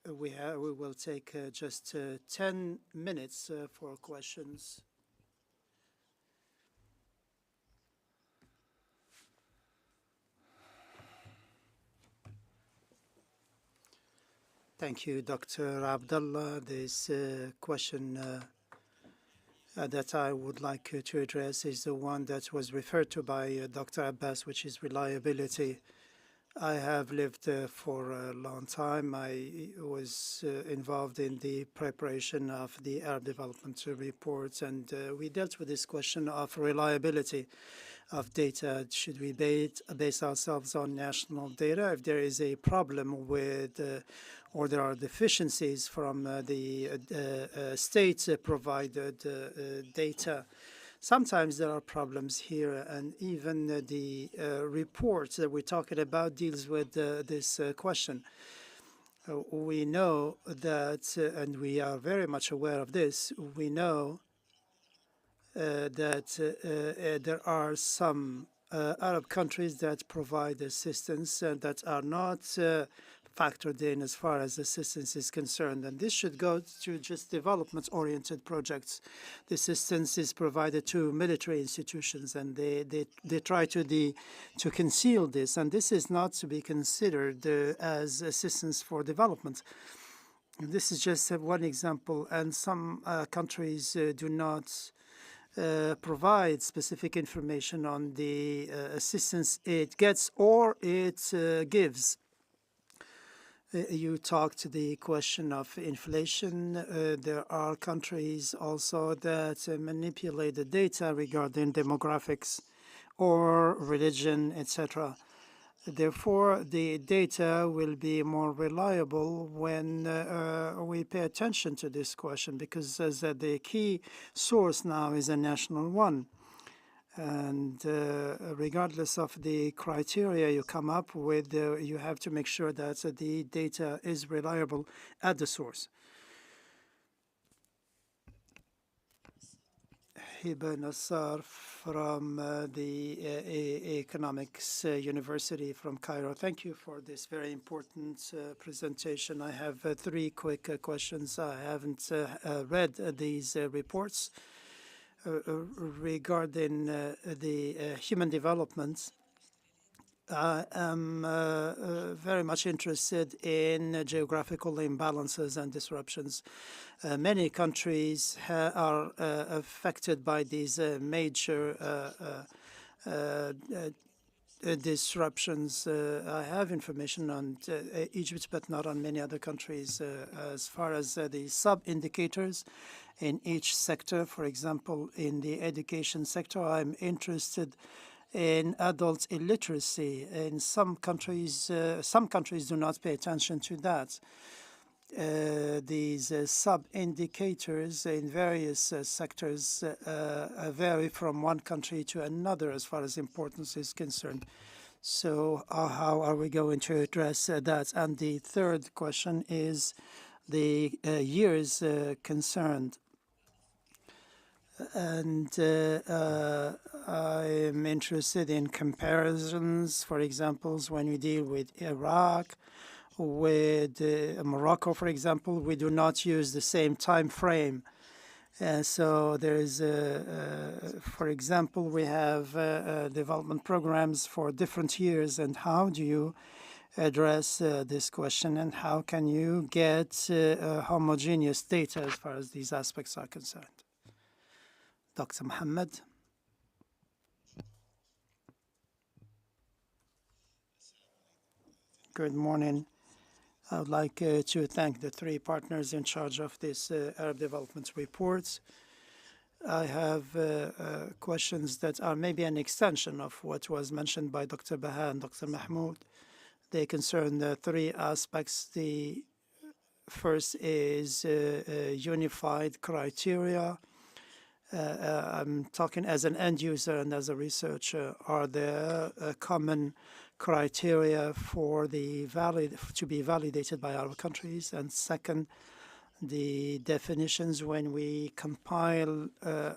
We will take just 10 minutes for questions. Thank you, Dr. Abdullah. This question that I would like to address is the one that was referred to by Dr. Abbas, which is reliability. I have lived for a long time. I was involved in the preparation of the Arab Development Reports, and we dealt with this question of reliability of data. Should we base ourselves on national data if there is a problem with or there are deficiencies from the state-provided data? Sometimes there are problems here, and even the reports that we're talking about deals with this question. We know that, and we are very much aware of this, we know that there are some Arab countries that provide assistance that are not factored in as far as assistance is concerned. And this should go to just development-oriented projects. The assistance is provided to military institutions, and they try to conceal this. And this is not to be considered as assistance for development. This is just one example. And some countries do not provide specific information on the assistance it gets or it gives. You talked the question of inflation. There are countries also that manipulate the data regarding demographics or religion, etc. Therefore, the data will be more reliable when we pay attention to this question, because as the key source now is a national one. And regardless of the criteria you come up with, you have to make sure that the data is reliable at the source. Hiba Nassar from the Economics University from Cairo. Thank you for this very important presentation. I have three quick questions. I haven't read these reports. Regarding the human development, I am very much interested in geographical imbalances and disruptions. Many countries are affected by these major disruptions. I have information on Egypt, but not on many other countries. As far as the sub-indicators in each sector, for example, in the education sector, I'm interested in adult illiteracy. In some countries do not pay attention to that. These sub-indicators in various sectors vary from one country to another as far as importance is concerned. So how are we going to address that? And the third question is the years concerned. And I'm interested in comparisons, for example, when we deal with Iraq, with Morocco, for example, we do not use the same time frame. So there is, for example, we have development programs for different years. And how do you address this question? And how can you get homogeneous data as far as these aspects are concerned? Dr. Mohammed. Good morning. I would like to thank the three partners in charge of this Arab development report. I have questions that are maybe an extension of what was mentioned by Dr. Baha and Dr. Mahmoud. They concern three aspects. The first is unified criteria. I'm talking as an end user and as a researcher. Are there common criteria for the to be validated by our countries? And second, the definitions when we compile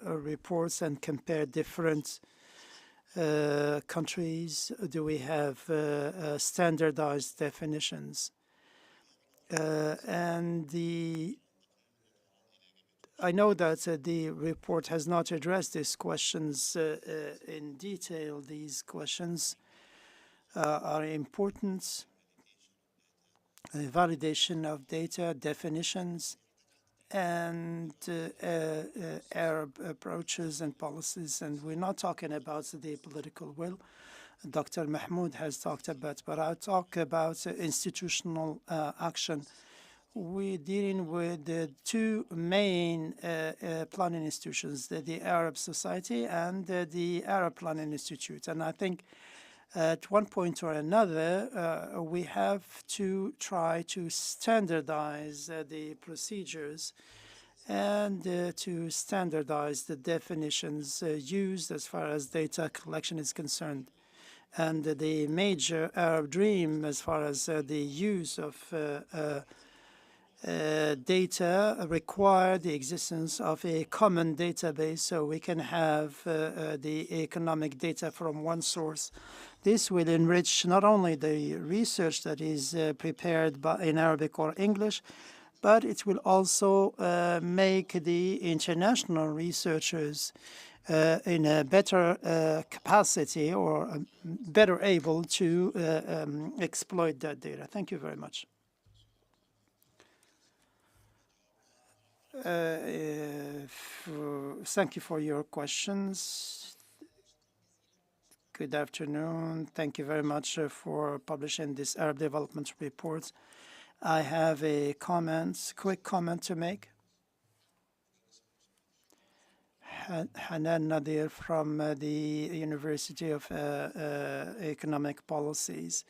reports and compare different countries, do we have standardized definitions? I know that the report has not addressed these questions in detail. These questions are important. Validation of data, definitions, and Arab approaches and policies. And we're not talking about the political will. Dr. Mahmoud has talked about, but I'll talk about institutional action. We're dealing with the two main planning institutions, the Arab Society and the Arab Planning Institute. And I think at one point or another, we have to try to standardize the procedures and to standardize the definitions used as far as data collection is concerned. And the major Arab dream as far as the use of data require the existence of a common database so we can have the economic data from one source. This will enrich not only the research that is prepared in Arabic or English, but it will also make the international researchers in a better capacity or better able to exploit that data. Thank you very much. Thank you for your questions. Good afternoon. Thank you very much for publishing this Arab Development Report. I have a quick comment to make. Hanan Nadir from the University of Economic Policies.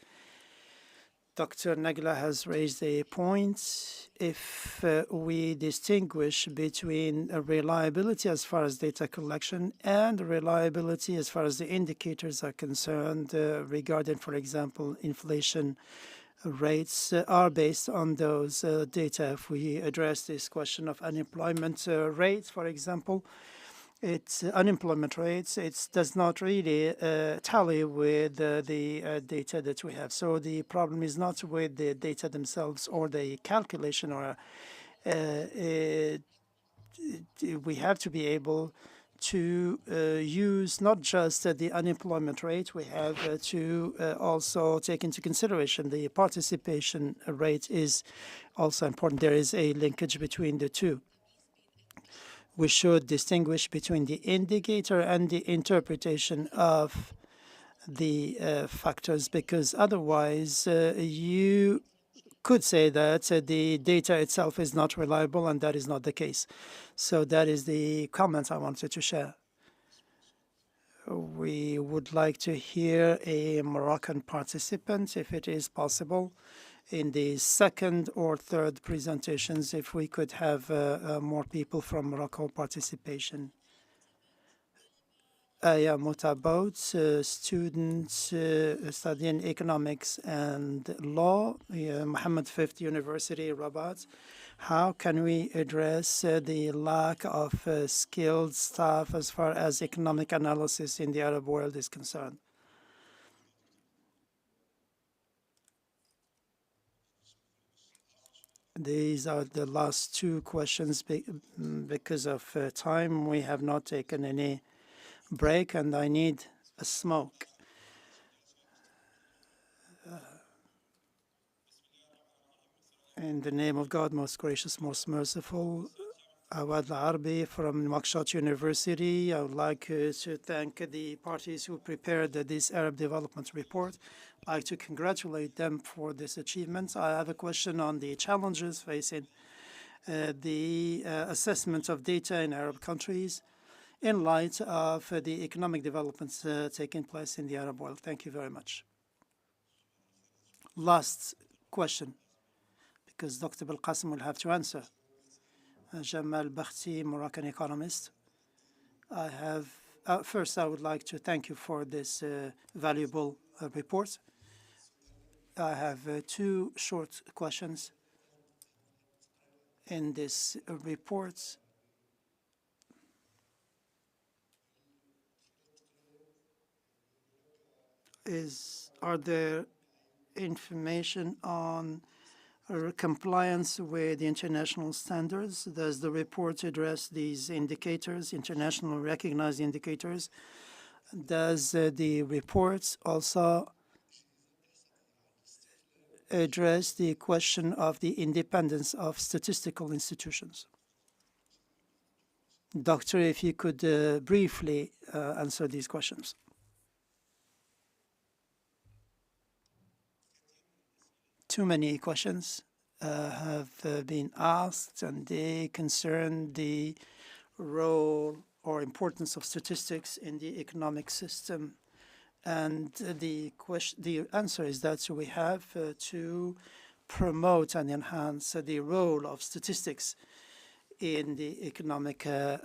Dr. Nagla has raised a point. If we distinguish between reliability as far as data collection and reliability as far as the indicators are concerned regarding, for example, inflation rates are based on those data. If we address this question of unemployment rates, for example, its unemployment rates, it does not really tally with the data that we have. So the problem is not with the data themselves or the calculation, or we have to be able to use not just the unemployment rate, we have to also take into consideration the participation rate is also important. There is a linkage between the two. We should distinguish between the indicator and the interpretation of the factors, because otherwise you could say that the data itself is not reliable, and that is not the case. So that is the comment I wanted to share. We would like to hear a Moroccan participant, if it is possible, in the second or third presentations, if we could have more people from Morocco participation. Aya Mutabout, student studying economics and law, Mohammed Fifth University, Rabat. How can we address the lack of skilled staff as far as economic analysis in the Arab world is concerned? These are the last two questions. Because of time, we have not taken any break, and I need a smoke. In the name of God, most gracious, most merciful, Al-Araby from Nouakchott University, I would like to thank the parties who prepared this Arab Development Report. I'd like to congratulate them for this achievement. I have a question on the challenges facing the assessment of data in Arab countries in light of the economic developments taking place in the Arab world. Thank you very much. Last question, because Dr. Belqasim will have to answer. Jamal Bakhti, Moroccan economist. First, I would like to thank you for this valuable report. I have two short questions. In this report, are there information on compliance with the international standards? Does the report address these indicators, international recognized indicators? Does the report also address the question of the independence of statistical institutions? Doctor, if you could briefly answer these questions. Too many questions have been asked, and they concern the role or importance of statistics in the economic system. And the answer is that we have to promote and enhance the role of statistics in the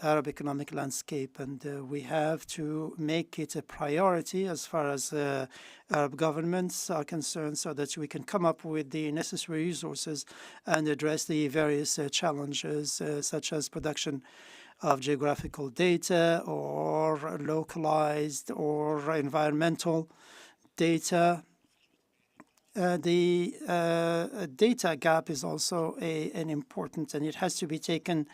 Arab economic landscape, and we have to make it a priority as far as Arab governments are concerned, so that we can come up with the necessary resources and address the various challenges such as production of geographical data or localized or environmental data. The data gap is also an important, and it has to be taken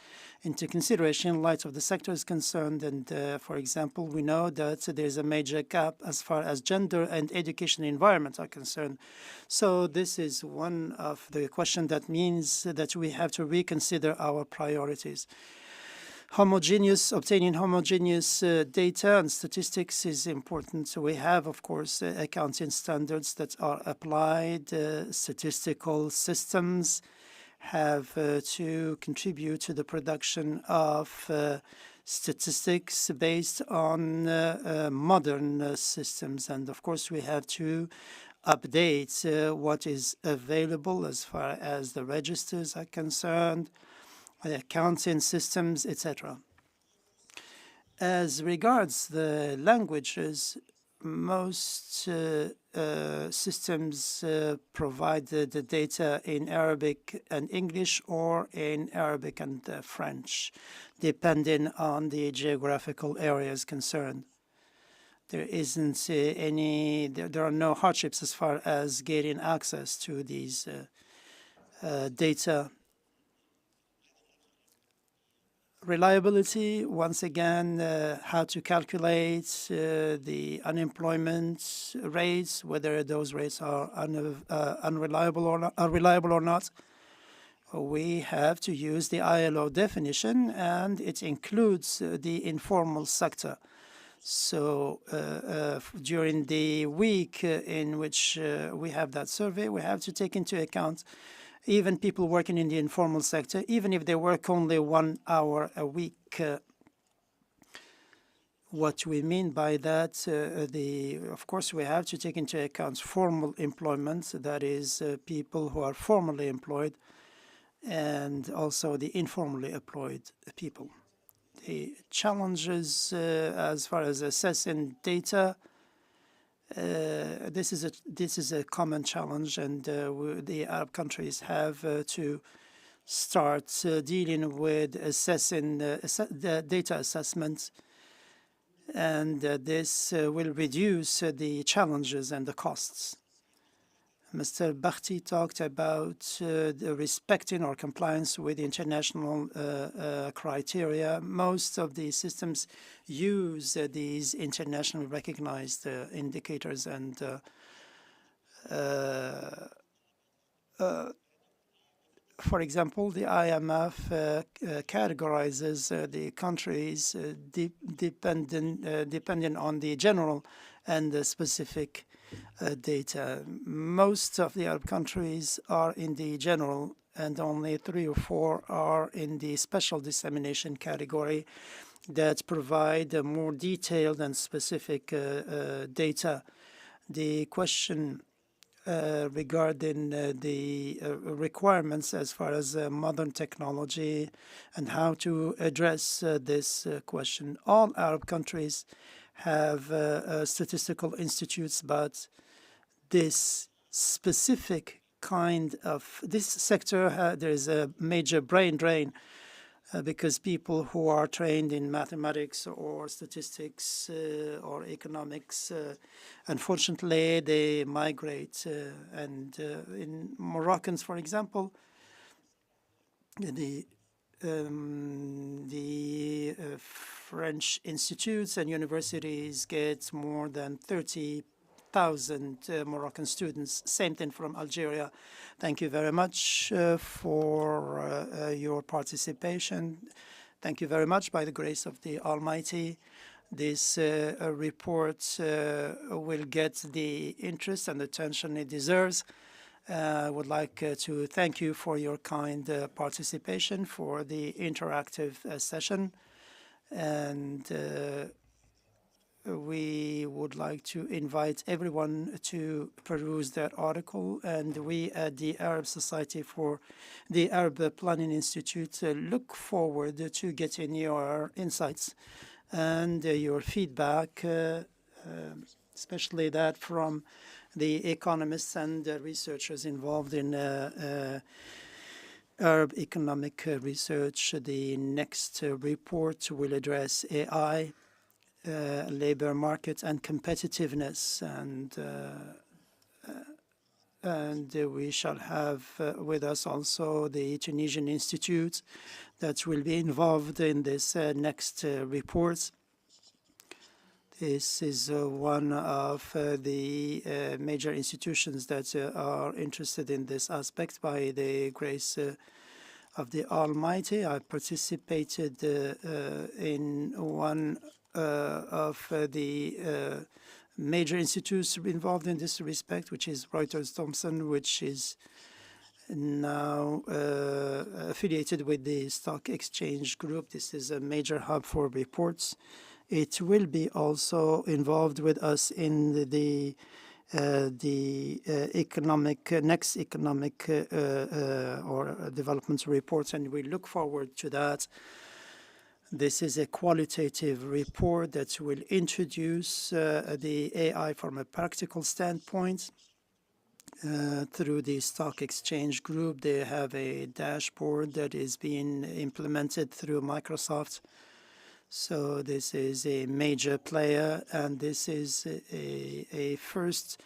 into consideration in light of the sector is concerned. And for example, we know that there's a major gap as far as gender and education environment are concerned. So this is one of the questions that means that we have to reconsider our priorities. Obtaining homogeneous data and statistics is important. So we have, of course, accounting standards that are applied. Statistical systems have to contribute to the production of statistics based on modern systems. And of course, we have to update what is available as far as the registers are concerned, the accounting systems, etc. As regards the languages, most systems provide the data in Arabic and English, or in Arabic and French, depending on the geographical areas concerned. There are no hardships as far as getting access to these data. reliability, once again, how to calculate the unemployment rates, whether those rates are unreliable or not, reliable or not. We have to use the ILO definition, and it includes the informal sector. So during the week in which we have that survey, we have to take into account even people working in the informal sector, even if they work only 1 hour a week. What we mean by that, of course, we have to take into account formal employment, that is people who are formally employed, and also the informally employed people. The challenges as far as assessing data, this is a common challenge, and the Arab countries have to start dealing with assessing the data assessments, and this will reduce the challenges and the costs. Mr. Bakhti talked about the respecting or compliance with international criteria. Most of the systems use these internationally recognized indicators, and for example, the IMF categorizes the countries depending on the general and the specific data. Most of the Arab countries are in the general, and only 3 or 4 are in the special dissemination category that provide more detailed and specific data. The question regarding the requirements as far as modern technology and how to address this question. All Arab countries have statistical institutes, but this specific kind of this sector, there is a major brain drain because people who are trained in mathematics or statistics or economics, unfortunately, they migrate. And in Moroccans, for example, the French institutes and universities get more than 30,000 Moroccan students. Same thing from Algeria. Thank you very much for your participation. Thank you very much. By the grace of the Almighty, this report will get the interest and attention it deserves. I would like to thank you for your kind participation for the interactive session, and we would like to invite everyone to peruse that article, and we at the Arab Society for the Arab Planning Institute look forward to getting your insights and your feedback, especially that from the economists and researchers involved in Arab economic research. The next report will address AI, labor market, and competitiveness, and we shall have with us also the Tunisian Institute that will be involved in this next report. This is one of the major institutions that are interested in this aspect. By the grace of the Almighty, I participated in one of the major institutes involved in this respect, which is Reuters Thomson, which is now affiliated with the Stock Exchange Group. This is a major hub for reports. It will be also involved with us in the next economic or development reports, and we look forward to that. This is a qualitative report that will introduce the AI from a practical standpoint. Through the Stock Exchange Group, they have a dashboard that is being implemented through Microsoft. So this is a major player, and this is a first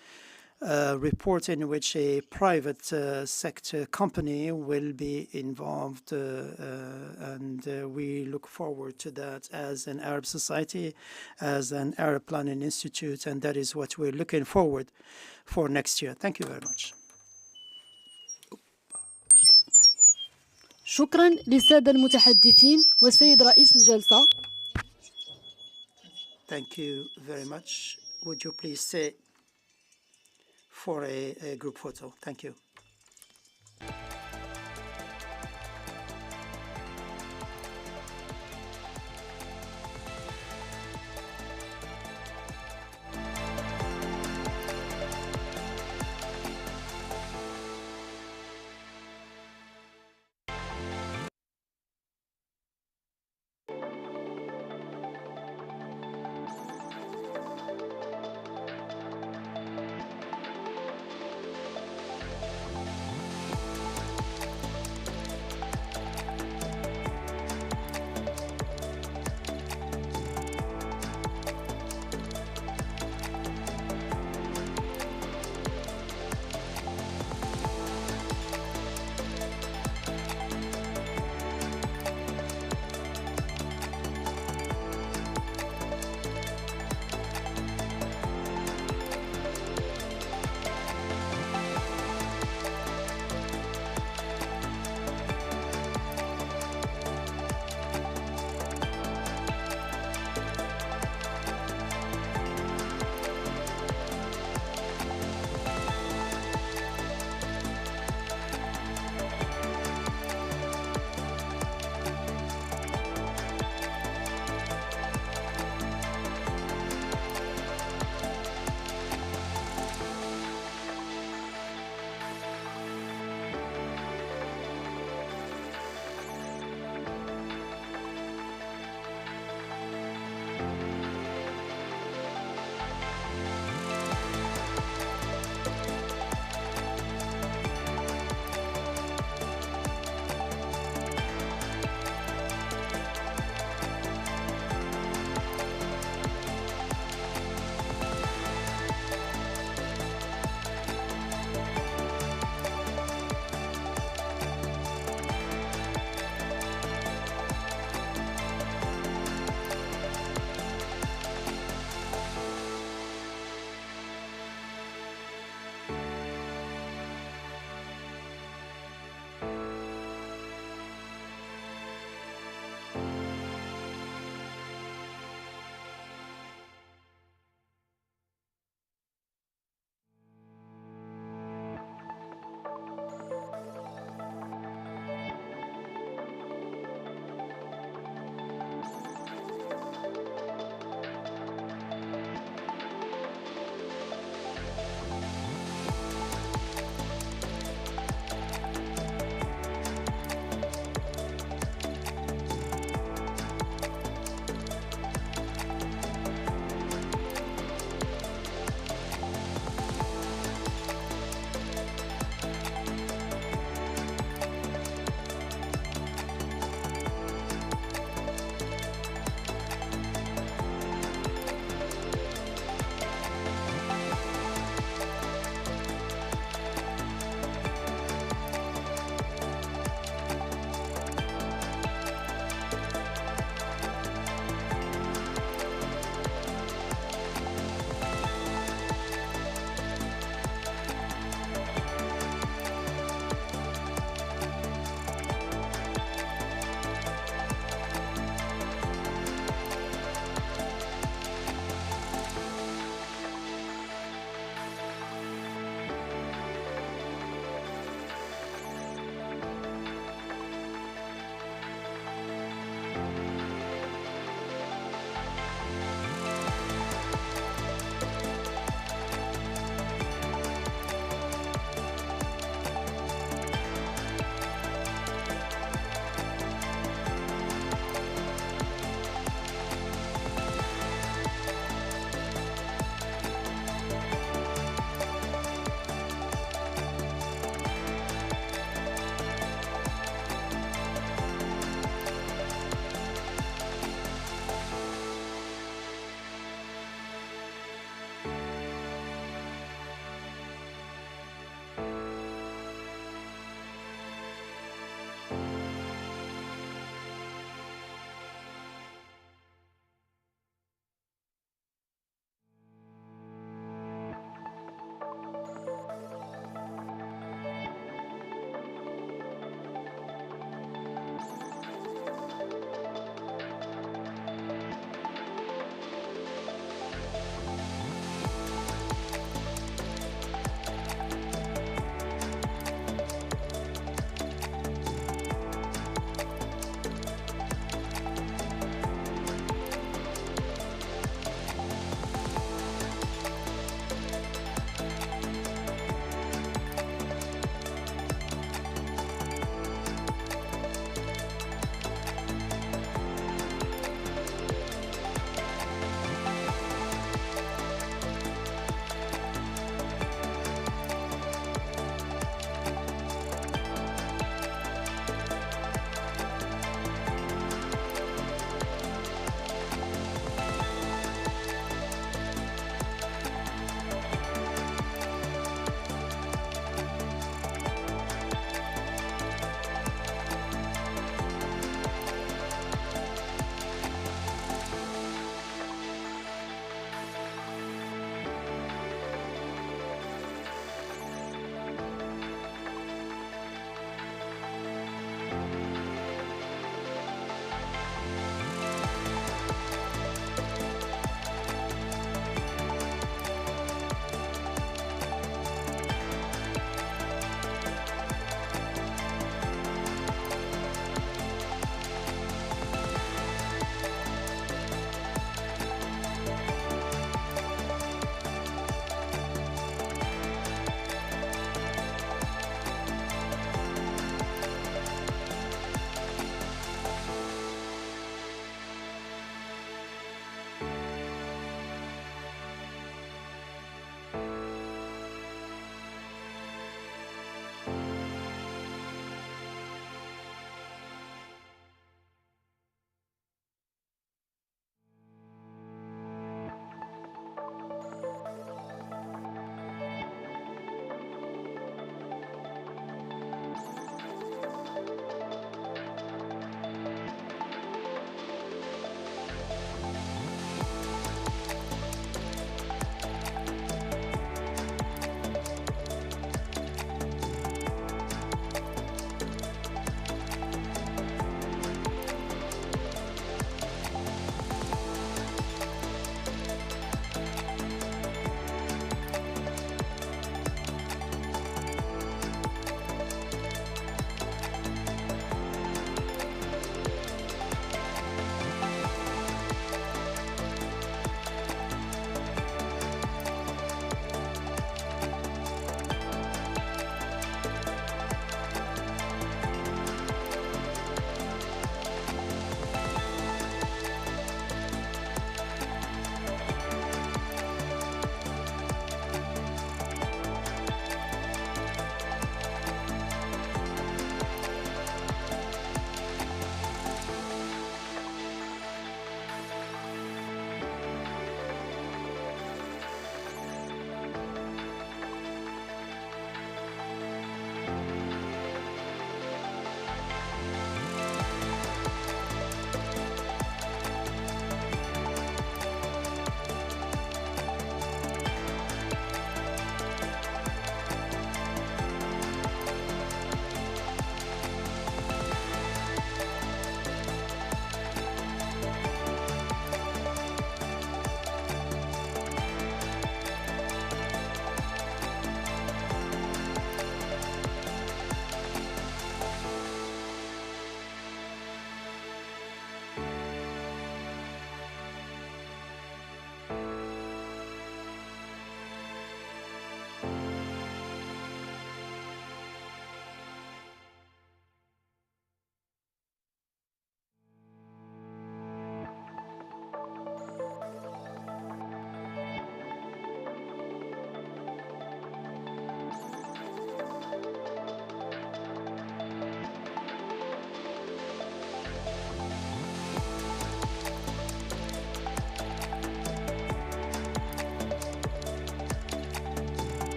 report in which a private sector company will be involved, and we look forward to that as an Arab society, as an Arab Planning Institute, and that is what we're looking forward for next year. Thank you very much. شكرا للسادة المتحدثين والسيد رئيس الجلسة. Thank you very much. Would you please stay for a group photo? Thank you.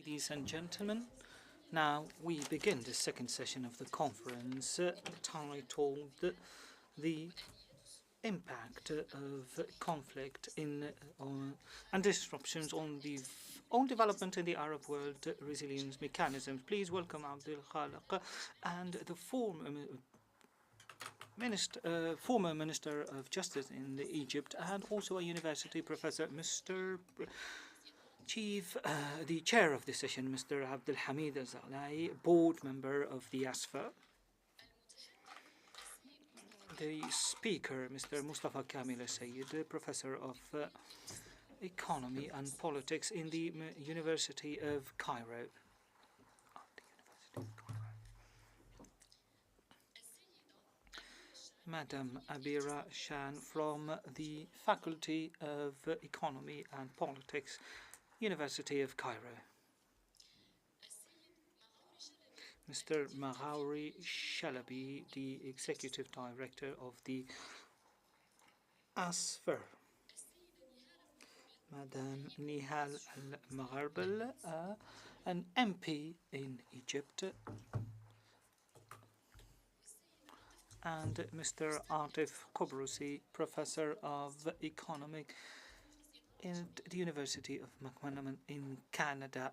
ladies and gentlemen. Now we begin the second session of the conference titled The Impact of Conflict and Disruptions on Development in the Arab World, Resilience Mechanisms. Please welcome Abdullah and the former Minister of Justice in Egypt and also a university professor, the chair of the session, Mr. Al-Shami, board member of the ASFER. The speaker, Mr. Mustafa Kamil Sayyid, professor of economy and politics in the University of Cairo. Madam Abira Shan from the Faculty of Economy and Politics, University of Cairo. Mr. Mahmoud Shalabi, the Executive Director of the ASFER. Madam Nihal Al-Magharbal, an MP in Egypt. And Mr. Atif Kobrusi, Professor of Economics in the University of McManaman in Canada.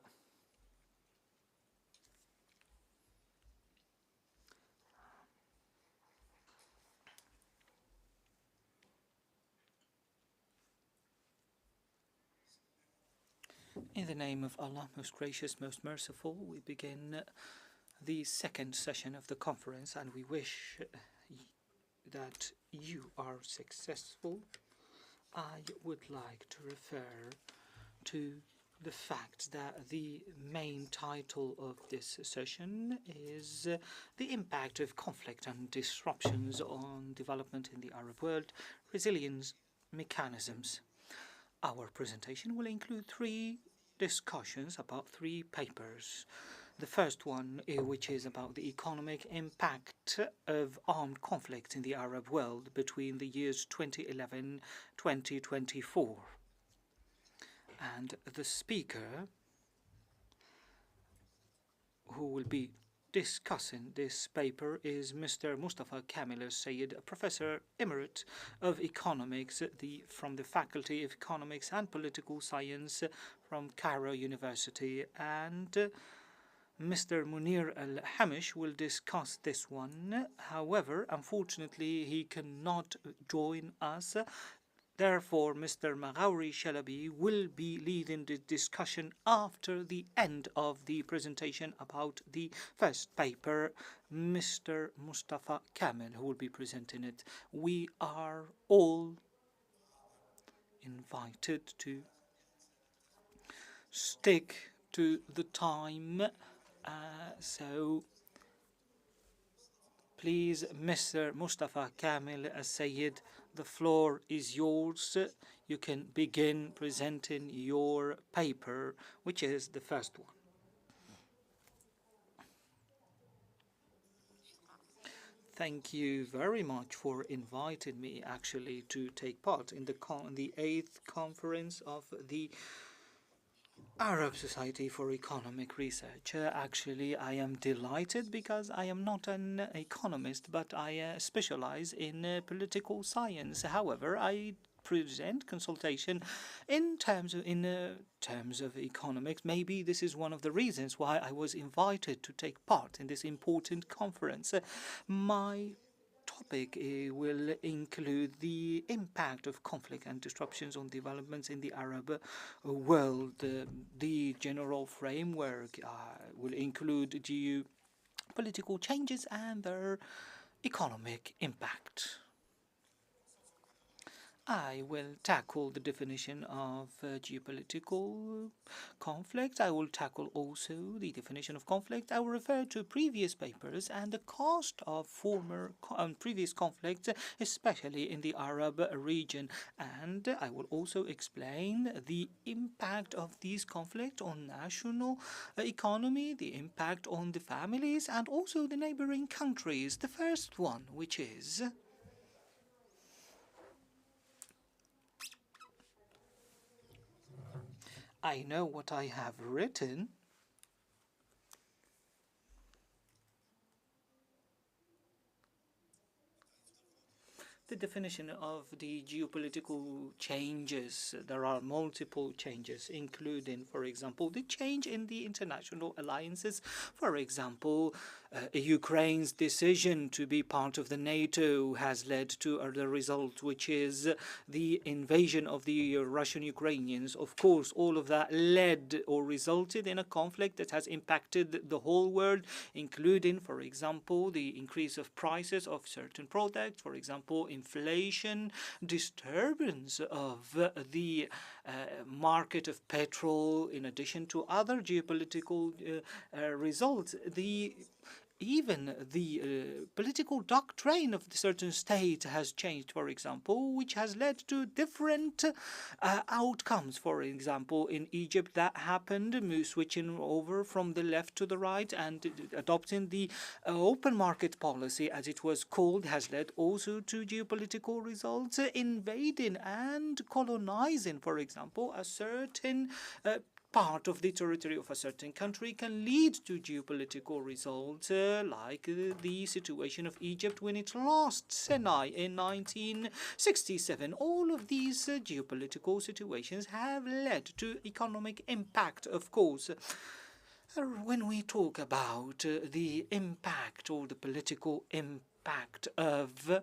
In the name of Allah, most gracious, most merciful, we begin the second session of the conference, and we wish that you are successful. I would like to refer to the fact that the main title of this session is The Impact of Conflict and Disruptions on Development in the Arab World, Resilience Mechanisms. Our presentation will include three discussions about three papers. The first one, which is about the economic impact of armed conflict in the Arab world between the years 2011-2024. And the speaker who will be discussing this paper is Mr. Mustafa Kamil Sayyid, Professor Emerite of Economics from the Faculty of Economics and Political Science from Cairo University, and Mr. Munir Al-Hamish will discuss this one. However, unfortunately, he cannot join us. Therefore, Mr. Mahmoud Shalabi will be leading the discussion after the end of the presentation about the first paper, Mr. Mustafa Kamil, who will be presenting it. We are all invited to stick to the time. So please, Mr. Mustafa Kamil Sayyid, the floor is yours. You can begin presenting your paper, which is the first one. Thank you very much for inviting me actually to take part in the 8th conference of the Arab Society for Economic Research. Actually, I am delighted because I am not an economist, but I specialize in political science. However, I present consultation in terms of economics. Maybe this is one of the reasons why I was invited to take part in this important conference. My topic will include the impact of conflict and disruptions on developments in the Arab world. The general framework will include geopolitical changes and their economic impact. I will tackle the definition of geopolitical conflict. I will tackle also the definition of conflict. I will refer to previous papers and the cost of previous conflicts, especially in the Arab region. And I will also explain the impact of these conflicts on national economy, the impact on the families, and also the neighboring countries. The first one, which is I know what I have written, the definition of the geopolitical changes. There are multiple changes, including, for example, the change in the international alliances. For example, Ukraine's decision to be part of the NATO has led to the result, which is the invasion of the Russian Ukrainians. Of course, all of that led or resulted in a conflict that has impacted the whole world, including, for example, the increase of prices of certain products, for example, inflation, disturbance of the market of petrol, in addition to other geopolitical results. Even the political doctrine of a certain state has changed, for example, which has led to different outcomes. For example, in Egypt, that happened, switching over from the left to the right and adopting the open market policy, as it was called, has led also to geopolitical results, invading and colonizing, for example, a certain part of the territory of a certain country can lead to geopolitical results, like the situation of Egypt when it lost Sinai in 1967. All of these geopolitical situations have led to economic impact, of course. When we talk about the impact or the political impact of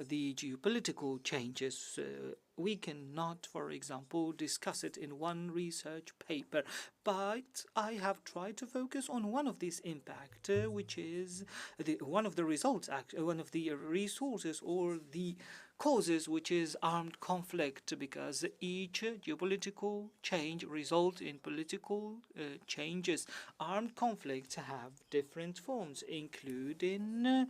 the geopolitical changes, we cannot, for example, discuss it in one research paper, but I have tried to focus on one of these impact, which is one of the results, one of the resources or the causes, which is armed conflict, because each geopolitical change results in political changes. Armed conflicts have different forms, including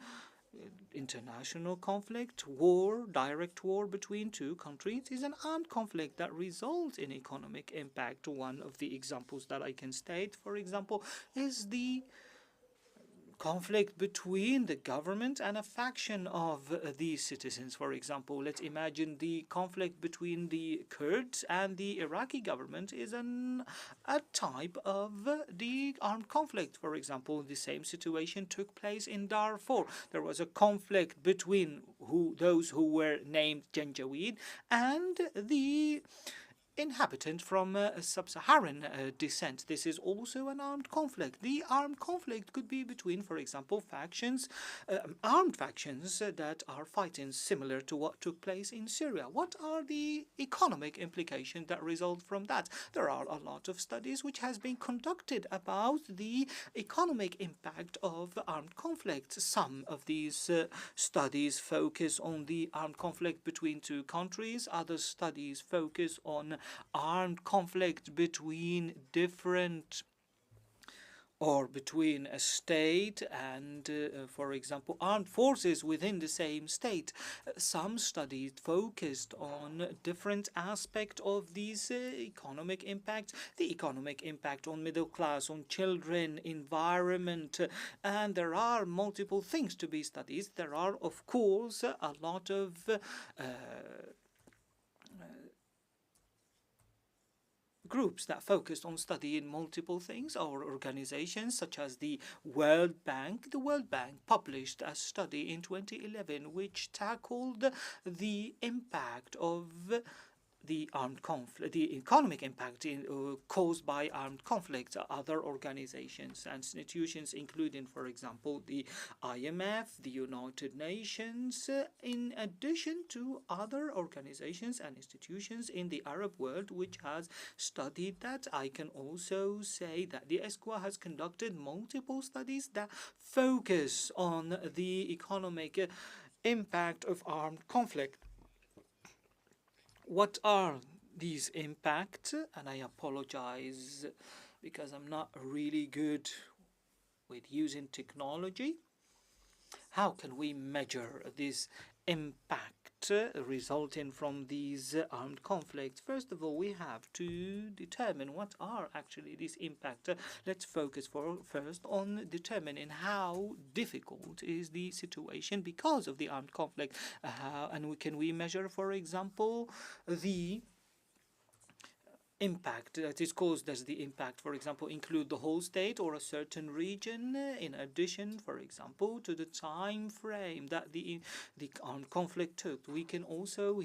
international conflict, war, direct war between two countries is an armed conflict that results in economic impact. One of the examples that I can state, for example, is the conflict between the government and a faction of the citizens. For example, let's imagine the conflict between the Kurds and the Iraqi government is a type of the armed conflict. For example, the same situation took place in Darfur. There was a conflict between those who were named Janjaweed and the inhabitant from sub-Saharan descent. This is also an armed conflict. The armed conflict could be between, for example, factions, armed factions that are fighting, similar to what took place in Syria. What are the economic implications that result from that? There are a lot of studies which has been conducted about the economic impact of armed conflict. Some of these studies focus on the armed conflict between two countries. Other studies focus on armed conflict between different or between a state and, for example, armed forces within the same state. Some studies focused on different aspects of these economic impacts, the economic impact on middle class, on children, environment, and there are multiple things to be studied. There are, of course, a lot of groups that focused on studying multiple things, or organizations such as the World Bank. The World Bank published a study in 2011 which tackled the impact of the armed conflict, the economic impact caused by armed conflict. Other organizations and institutions, including, for example, the IMF, the United Nations, in addition to other organizations and institutions in the Arab world, which has studied that. I can also say that the ESCWA has conducted multiple studies that focus on the economic impact of armed conflict. What are these impacts? And I apologize because I'm not really good with using technology. How can we measure this impact resulting from these armed conflicts? First of all, we have to determine what are actually these impacts. Let's focus first on determining how difficult is the situation because of the armed conflict. Can we measure, for example, the impact that is caused. Does the impact, for example, include the whole state or a certain region? In addition, for example, to the time frame that the armed conflict took, we can also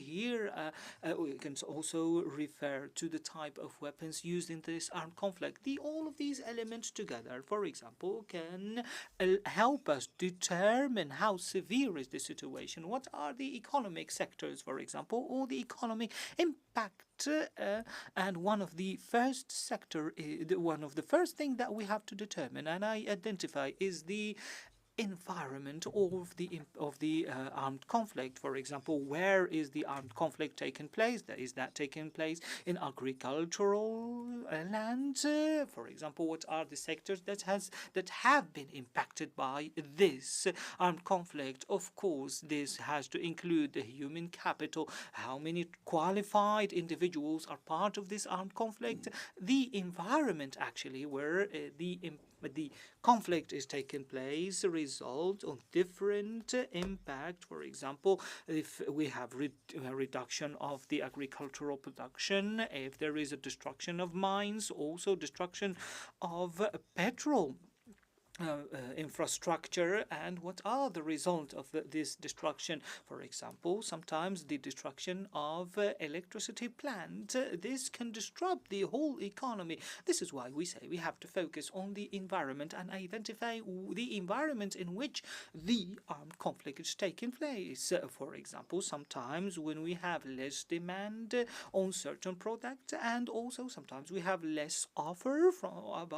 refer to the type of weapons used in this armed conflict. All of these elements together, for example, can help us determine how severe is the situation. What are the economic sectors, for example, or the economic impact? And one of the first thing that we have to determine and I identify is the environment of the armed conflict. For example, where is the armed conflict taking place? Is that taking place in agricultural land? For example, what are the sectors that have been impacted by this armed conflict? Of course, this has to include the human capital. How many qualified individuals are part of this armed conflict? The environment, actually, where the conflict is taking place result on different impact. For example, if we have a reduction of the agricultural production, if there is a destruction of mines, also destruction of petrol infrastructure, and what are the result of this destruction? For example, sometimes the destruction of electricity plant. This can disrupt the whole economy. This is why we say we have to focus on the environment and identify the environment in which the armed conflict is taking place. For example, sometimes when we have less demand on certain products, and also sometimes we have less offer of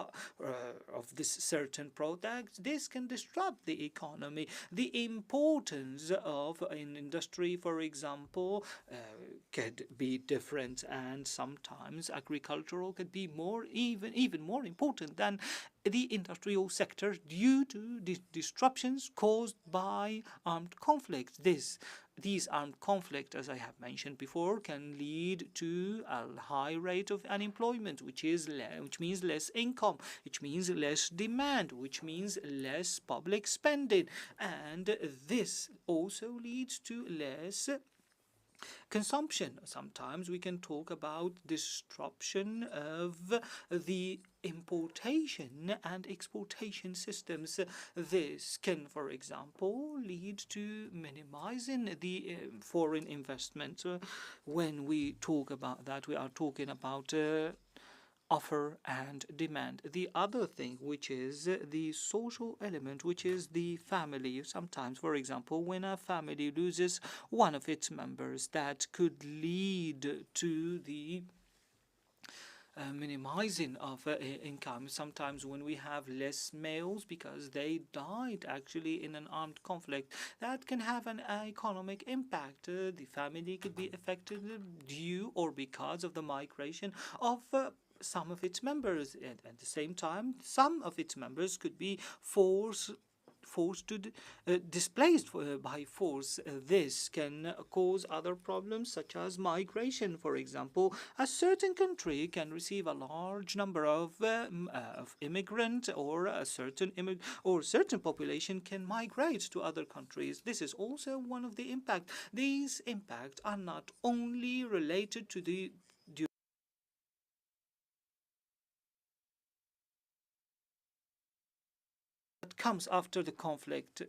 this certain product, this can disrupt the economy. The importance of an industry, for example, could be different, and sometimes agricultural could be even more important than the industrial sector due to the disruptions caused by armed conflicts. These armed conflicts, as I have mentioned before, can lead to a high rate of unemployment, which means less income, which means less demand, which means less public spending, and this also leads to less consumption. Sometimes we can talk about disruption of the importation and exportation systems. This can, for example, lead to minimizing the foreign investment. When we talk about that, we are talking about offer and demand. The other thing, which is the social element, which is the family. Sometimes, for example, when a family loses one of its members, that could lead to the minimizing of income. Sometimes when we have less males because they died actually in an armed conflict, that can have an economic impact. The family could be affected due or because of the migration of some of its members. And at the same time, some of its members could be displaced by force. This can cause other problems such as migration. For example, a certain country can receive a large number of immigrants, or a certain population can migrate to other countries. This is also one of the impacts. These impacts are not only related to the comes after the conflict.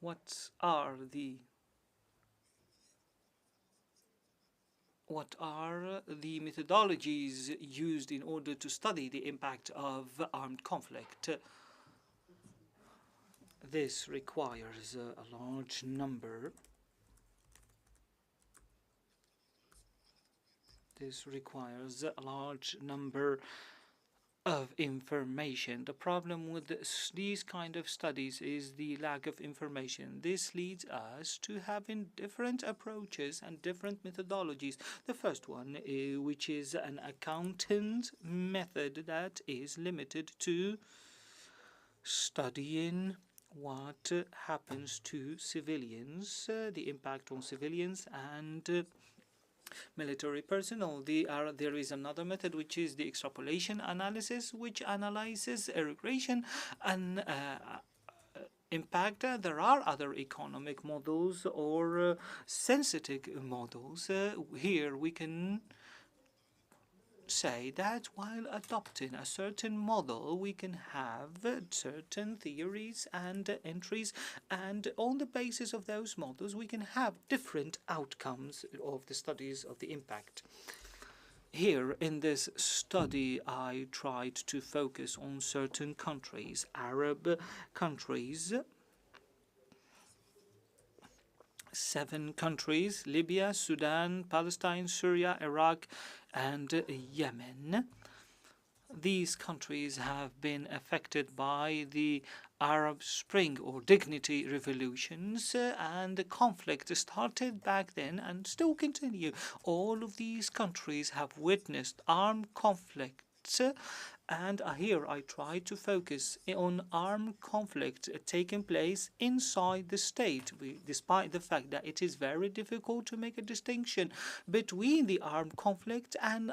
What are the methodologies used in order to study the impact of armed conflict? This requires a large number. Of information. The problem with these kind of studies is the lack of information. This leads us to having different approaches and different methodologies. The first one, which is an accountant method that is limited to studying what happens to civilians, the impact on civilians and military personnel. There is another method, which is the extrapolation analysis, which analyzes regression and impact, there are other economic models or sensitive models. Here we can say that while adopting a certain model, we can have certain theories and entries, and on the basis of those models, we can have different outcomes of the studies of the impact. Here in this study, I tried to focus on certain countries, Arab countries, 7 countries: Libya, Sudan, Palestine, Syria, Iraq, and Yemen. These countries have been affected by the Arab Spring or dignity revolutions, and the conflict started back then and still continue. All of these countries have witnessed armed conflicts, and here I try to focus on armed conflict taking place inside the state, despite the fact that it is very difficult to make a distinction between the armed conflict and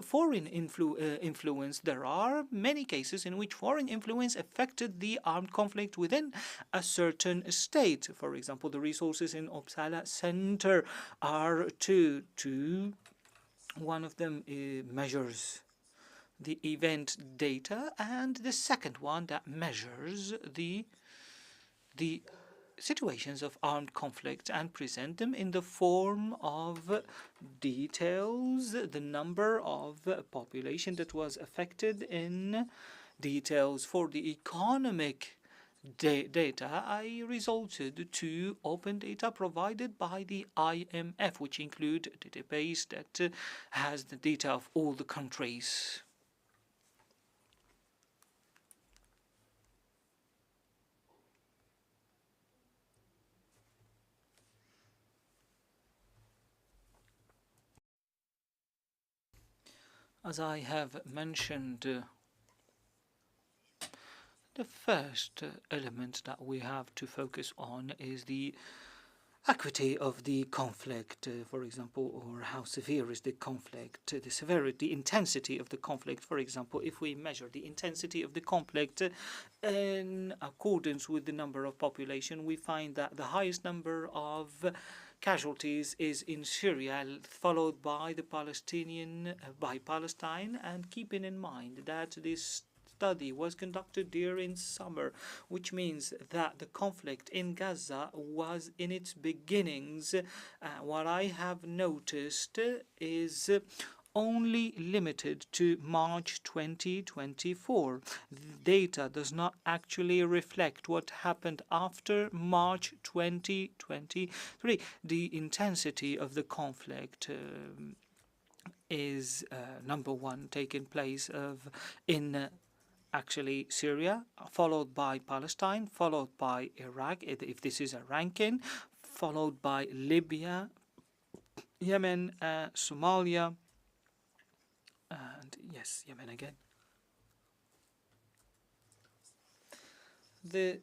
foreign influence. There are many cases in which foreign influence affected the armed conflict within a certain state. For example, the resources in Uppsala Center are two. One of them measures the event data, and the second one that measures the situations of armed conflict and present them in the form of details, the number of population that was affected, in details for the economic data. I resorted to open data provided by the IMF, which include a database that has the data of all the countries. As I have mentioned, the first element that we have to focus on is the acuity of the conflict, for example, or how severe is the conflict, the severity, intensity of the conflict. For example, if we measure the intensity of the conflict in accordance with the number of population, we find that the highest number of casualties is in Syria, followed by Palestine, and keeping in mind that this study was conducted during summer, which means that the conflict in Gaza was in its beginnings. What I have noticed is only limited to March 2024. The data does not actually reflect what happened after March 2023. The intensity of the conflict is number one taking place in actually Syria, followed by Palestine, followed by Iraq, if this is a ranking, followed by Libya, Yemen, Somalia, and yes, Yemen again. The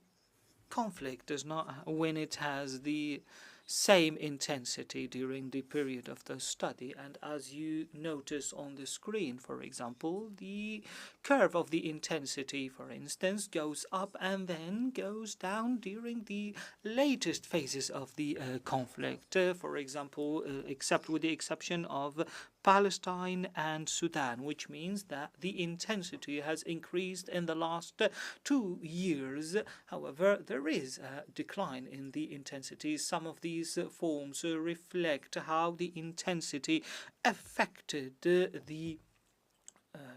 conflict does not, when it has the same intensity during the period of the study, and as you notice on the screen, for example, the curve of the intensity, for instance, goes up and then goes down during the latest phases of the conflict, for example, except with the exception of Palestine and Sudan, which means that the intensity has increased in the last 2 years. However, there is a decline in the intensity. Some of these forms reflect how the intensity affected the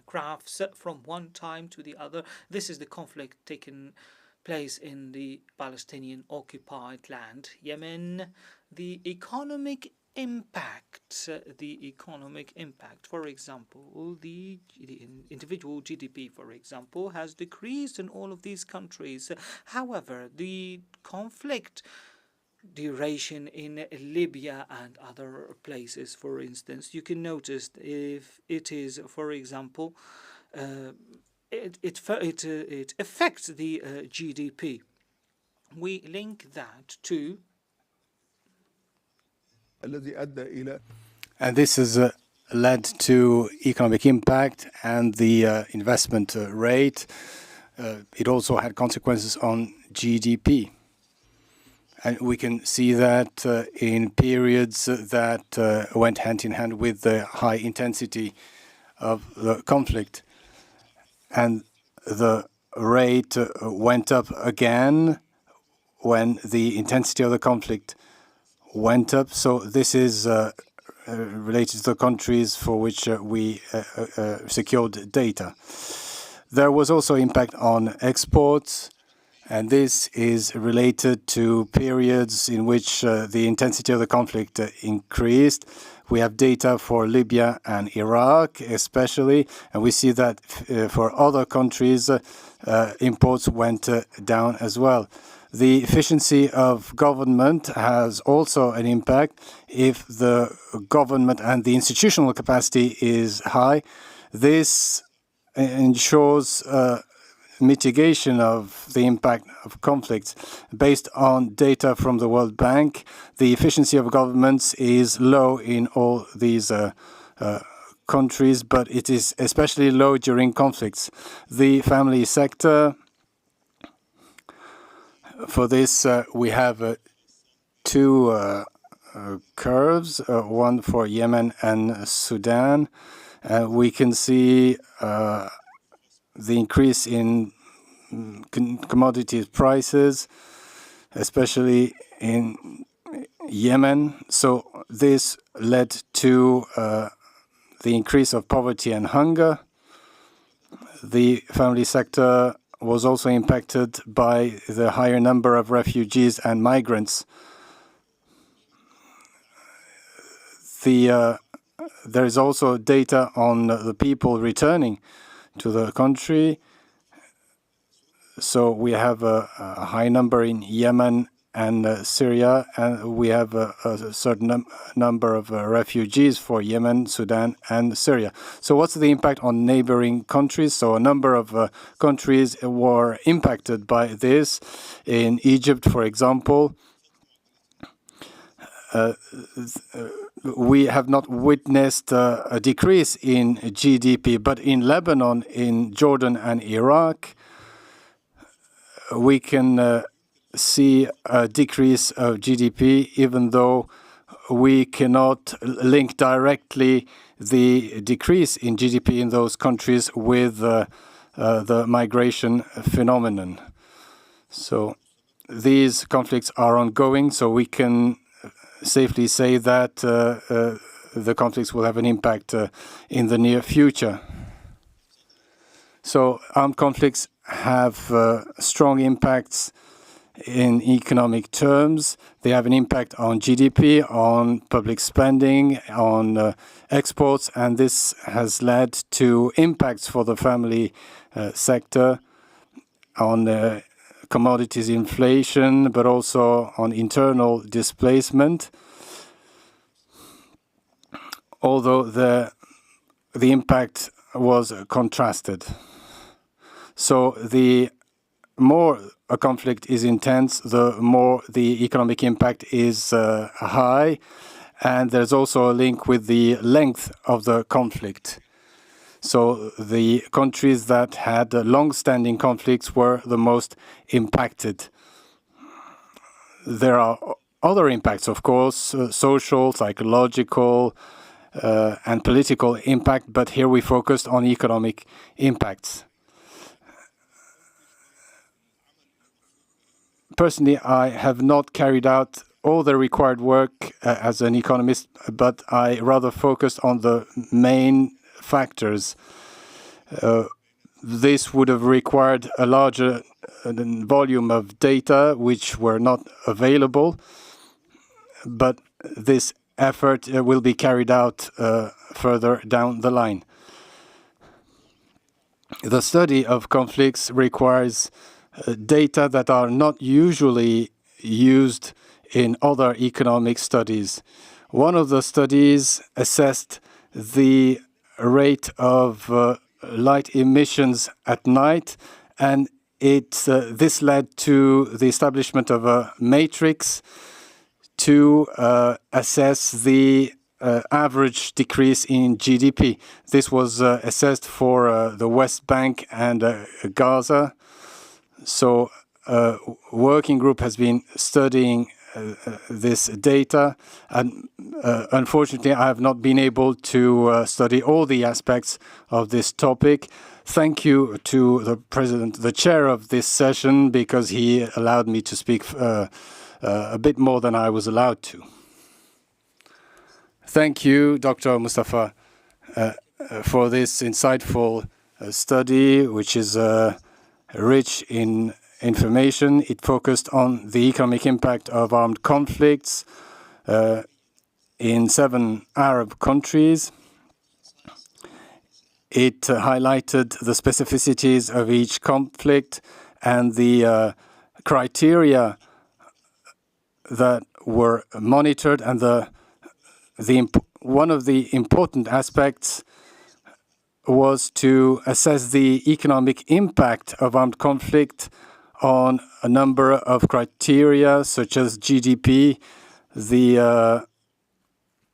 graphs from one time to the other. This is the conflict taking place in the Palestinian occupied land, Yemen. The economic impact, for example, the individual GDP, for example, has decreased in all of these countries. However, the conflict duration in Libya and other places, for instance, you can notice if it is, for example, it affects the GDP. We link that to, and this has led to economic impact and the investment rate. it also had consequences on GDP. And we can see that in periods that went hand in hand with the high intensity of the conflict. And the rate went up again when the intensity of the conflict went up. So this is related to the countries for which we secured data. There was also impact on exports, and this is related to periods in which the intensity of the conflict increased. We have data for Libya and Iraq especially, and we see that for other countries, imports went down as well. The efficiency of government has also an impact. If the government and the institutional capacity is high, this ensures mitigation of the impact of conflicts. Based on data from the World Bank, the efficiency of governments is low in all these countries, but it is especially low during conflicts. The family sector, for this, we have two curves, one for Yemen and Sudan. We can see the increase in commodities prices, especially in Yemen. So this led to the increase of poverty and hunger. The family sector was also impacted by the higher number of refugees and migrants. There is also data on the people returning to the country. So we have a high number in Yemen and Syria, and we have a certain number of refugees for Yemen, Sudan, and Syria. So what's the impact on neighboring countries? So a number of countries were impacted by this. In Egypt, for example, we have not witnessed a decrease in GDP, but in Lebanon, in Jordan, and Iraq, we can see a decrease of GDP, even though we cannot link directly the decrease in GDP in those countries with the migration phenomenon. So these conflicts are ongoing, so we can safely say that the conflicts will have an impact in the near future. So armed conflicts have strong impacts in economic terms. They have an impact on GDP, on public spending, on exports, and this has led to impacts for the family sector on commodities inflation, but also on internal displacement. Although the impact was contrasted. So the more a conflict is intense, the more the economic impact is high, and there's also a link with the length of the conflict. So the countries that had long-standing conflicts were the most impacted. There are other impacts, of course, social, psychological, and political impact, but here we focused on economic impacts. Personally, I have not carried out all the required work as an economist, but I rather focused on the main factors. This would have required a larger volume of data which were not available, but this effort will be carried out further down the line. The study of conflicts requires data that are not usually used in other economic studies. One of the studies assessed the rate of light emissions at night, and this led to the establishment of a matrix to assess the average decrease in GDP. This was assessed for the West Bank and Gaza. So a working group has been studying this data, and unfortunately I have not been able to study all the aspects of this topic. Thank you to the president, the chair of this session, because he allowed me to speak a bit more than I was allowed to. Thank you, Dr. Mustafa, for this insightful study, which is rich in information. It focused on the economic impact of armed conflicts in 7 Arab countries. It highlighted the specificities of each conflict and the criteria that were monitored, and one of the important aspects was to assess the economic impact of armed conflict on a number of criteria, such as GDP, the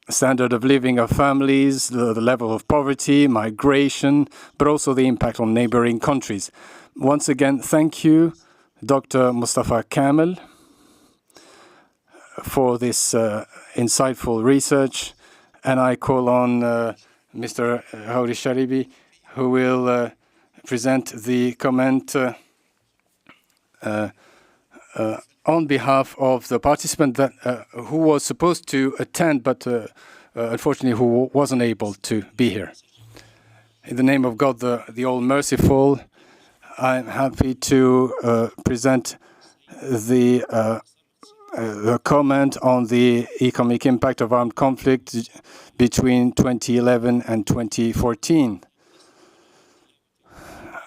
standard of living of families, the level of poverty, migration, but also the impact on neighboring countries. Once again, thank you, Dr. Mustafa Kamel, for this insightful research. And I call on Mr. Al-Shami, who will present the comment on behalf of the participant that who was supposed to attend, but unfortunately who wasn't able to be here. In the name of God, the All-Merciful, I'm happy to present the comment on the economic impact of armed conflict between 2011 and 2014.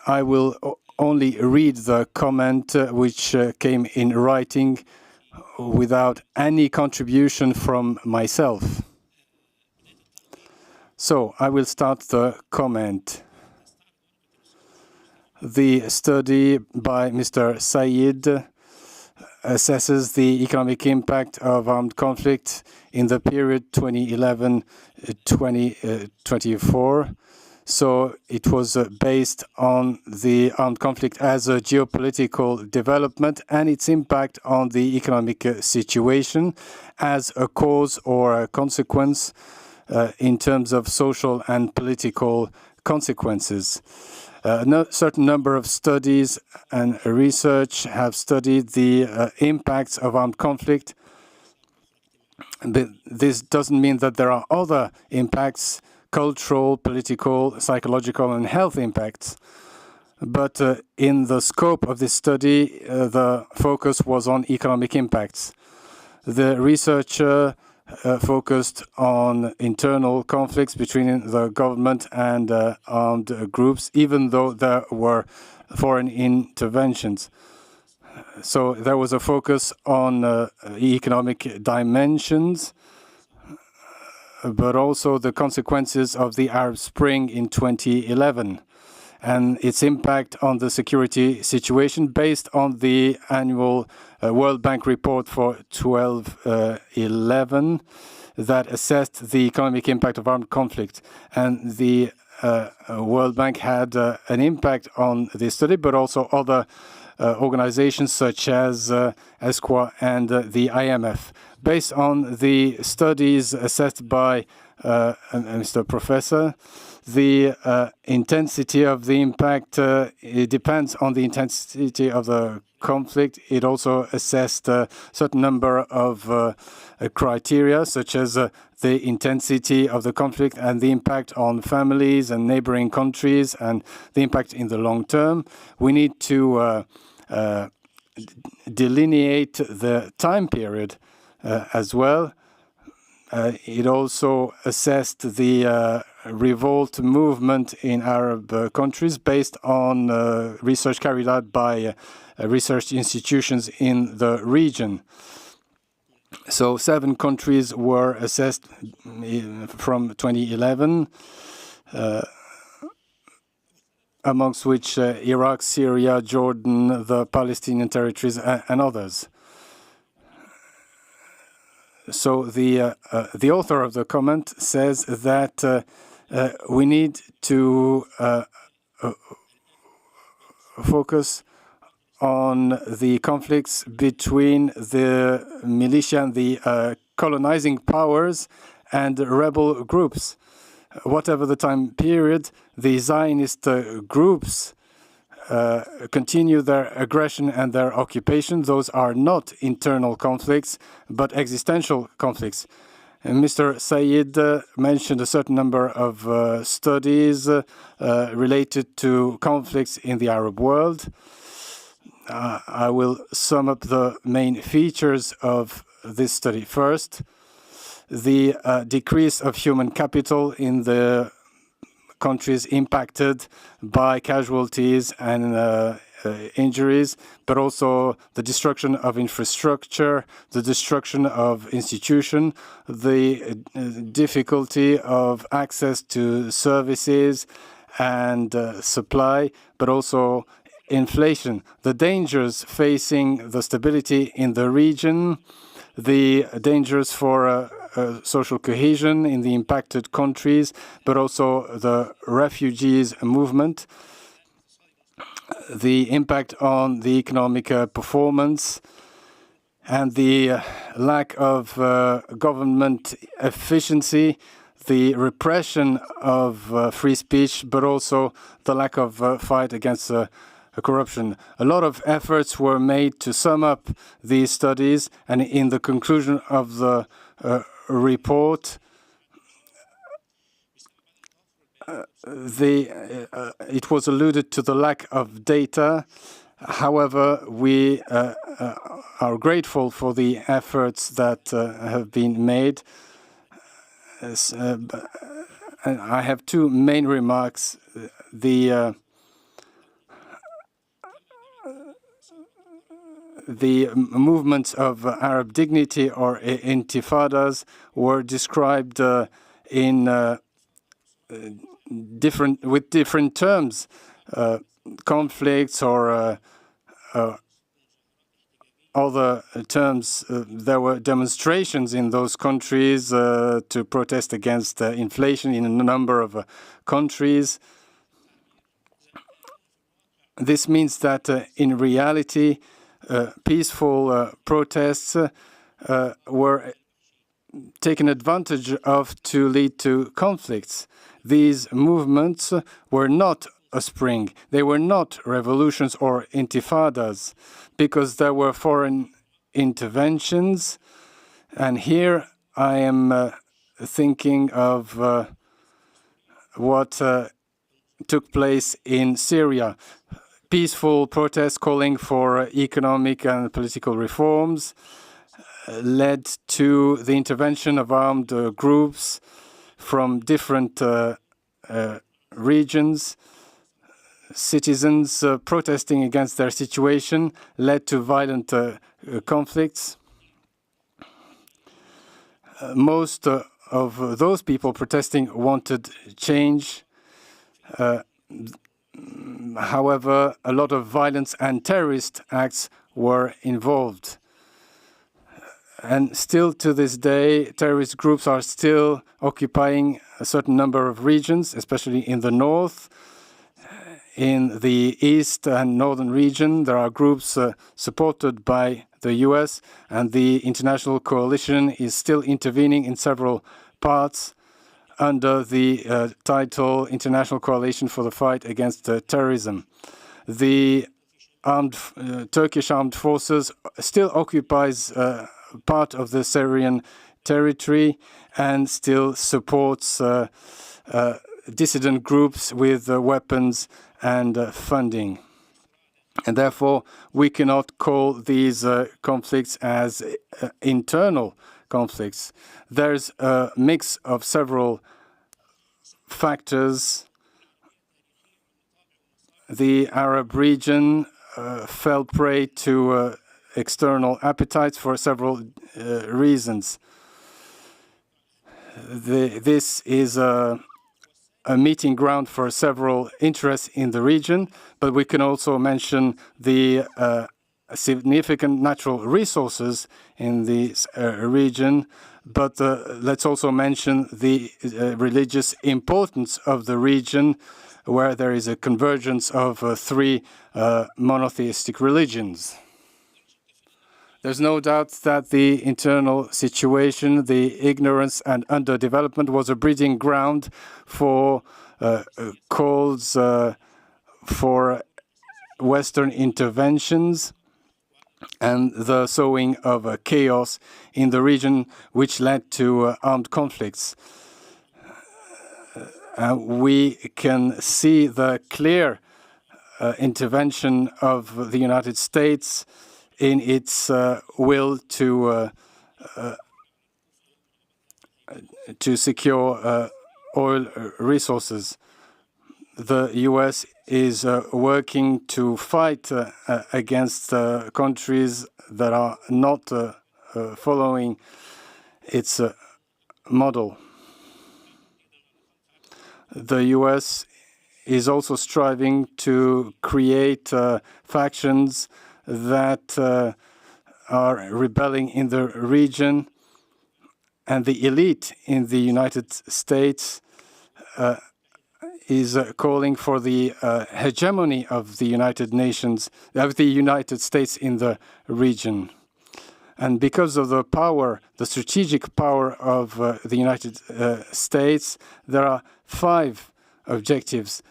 I will only read the comment which came in writing without any contribution from myself. So I will start the comment. The study by Mr. Said assesses the economic impact of armed conflict in the period 2011-2024. So it was based on the armed conflict as a geopolitical development and its impact on the economic situation as a cause or a consequence in terms of social and political consequences. A certain number of studies and research have studied the impacts of armed conflict. But this doesn't mean that there are other impacts, cultural, political, psychological, and health impacts. But in the scope of this study, the focus was on economic impacts. The researcher focused on internal conflicts between the government and armed groups, even though there were foreign interventions. So there was a focus on economic dimensions, but also the consequences of the Arab Spring in 2011 and its impact on the security situation based on the annual World Bank report for 2011 that assessed the economic impact of armed conflict. And the World Bank had an impact on this study, but also other organizations such as ASFER and the IMF. Based on the studies assessed by Mr. Professor, the intensity of the impact, it depends on the intensity of the conflict. It also assessed a certain number of criteria, such as the intensity of the conflict and the impact on families and neighboring countries and the impact in the long term. We need to delineate the time period as well. It also assessed the revolt movement in Arab countries based on research carried out by research institutions in the region. So 7 countries were assessed from 2011, amongst which Iraq, Syria, Jordan, the Palestinian territories, and others. So the author of the comment says that we need to focus on the conflicts between the militia and the colonizing powers and rebel groups. Whatever the time period, the Zionist groups continue their aggression and their occupation. Those are not internal conflicts, but existential conflicts. Mr. Said mentioned a certain number of studies related to conflicts in the Arab world. I will sum up the main features of this study. First, the decrease of human capital in the countries impacted by casualties and injuries, but also the destruction of infrastructure, the destruction of institutions, the difficulty of access to services and supply, but also inflation, the dangers facing the stability in the region, the dangers for social cohesion in the impacted countries, but also the refugees movement, the impact on the economic performance, and the lack of government efficiency, the repression of free speech, but also the lack of fight against corruption. A lot of efforts were made to sum up these studies, and in the conclusion of the report, it was alluded to the lack of data. However, we are grateful for the efforts that have been made. And I have two main remarks. The movements of Arab dignity or intifadas were described with different terms, conflicts or other terms. There were demonstrations in those countries to protest against inflation in a number of countries. This means that in reality, peaceful protests were taken advantage of to lead to conflicts. These movements were not a spring. They were not revolutions or intifadas because there were foreign interventions. And here I am thinking of what took place in Syria. Peaceful protests calling for economic and political reforms led to the intervention of armed groups from different regions. Citizens protesting against their situation led to violent conflicts. Most of those people protesting wanted change. However, a lot of violence and terrorist acts were involved. And still to this day, terrorist groups are still occupying a certain number of regions, especially in the north. In the east and northern region, there are groups supported by the US, and the international coalition is still intervening in several parts under the title International Coalition for the Fight Against Terrorism. The Turkish armed forces still occupies part of the Syrian territory and still supports dissident groups with weapons and funding. And therefore, we cannot call these conflicts as internal conflicts. There's a mix of several factors. The Arab region fell prey to external appetites for several reasons. This is a meeting ground for several interests in the region, but we can also mention the significant natural resources in this region. But let's also mention the religious importance of the region where there is a convergence of three monotheistic religions. There's no doubt that the internal situation, the ignorance and underdevelopment was a breeding ground for calls for Western interventions and the sowing of chaos in the region, which led to armed conflicts. We can see the clear intervention of the United States in its will to secure oil resources. The U.S. is working to fight against countries that are not following its model. The U.S. is also striving to create factions that are rebelling in the region, and the elite in the United States is calling for the hegemony of the United States in the region. And because of the power, the strategic power of the United States, there are 5 objectives.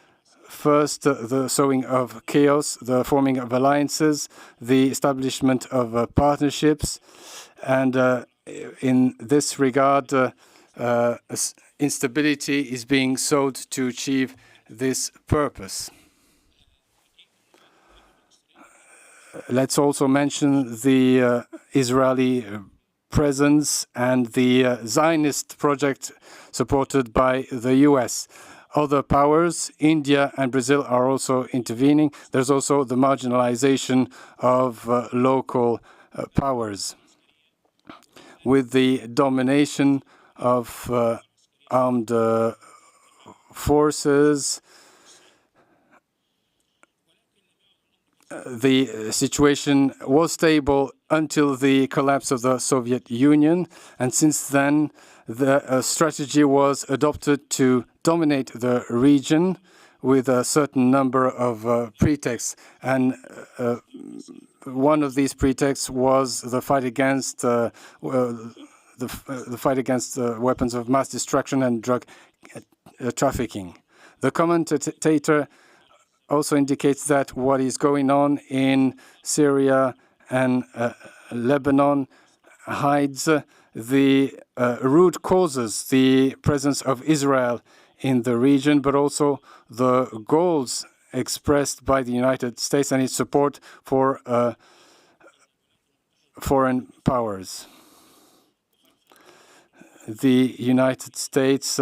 First, the sowing of chaos, the forming of alliances, the establishment of partnerships, and in this regard, instability is being sowed to achieve this purpose. Let's also mention the Israeli presence and the Zionist project supported by the U.S. Other powers, India and Brazil, are also intervening. There's also the marginalization of local powers. With the domination of armed forces, the situation was stable until the collapse of the Soviet Union, and since then the strategy was adopted to dominate the region with a certain number of pretexts, and one of these pretexts was the fight against the fight against weapons of mass destruction and drug trafficking. The commentator also indicates that what is going on in Syria and Lebanon hides the root causes, the presence of Israel in the region, but also the goals expressed by the United States and its support for foreign powers. The United States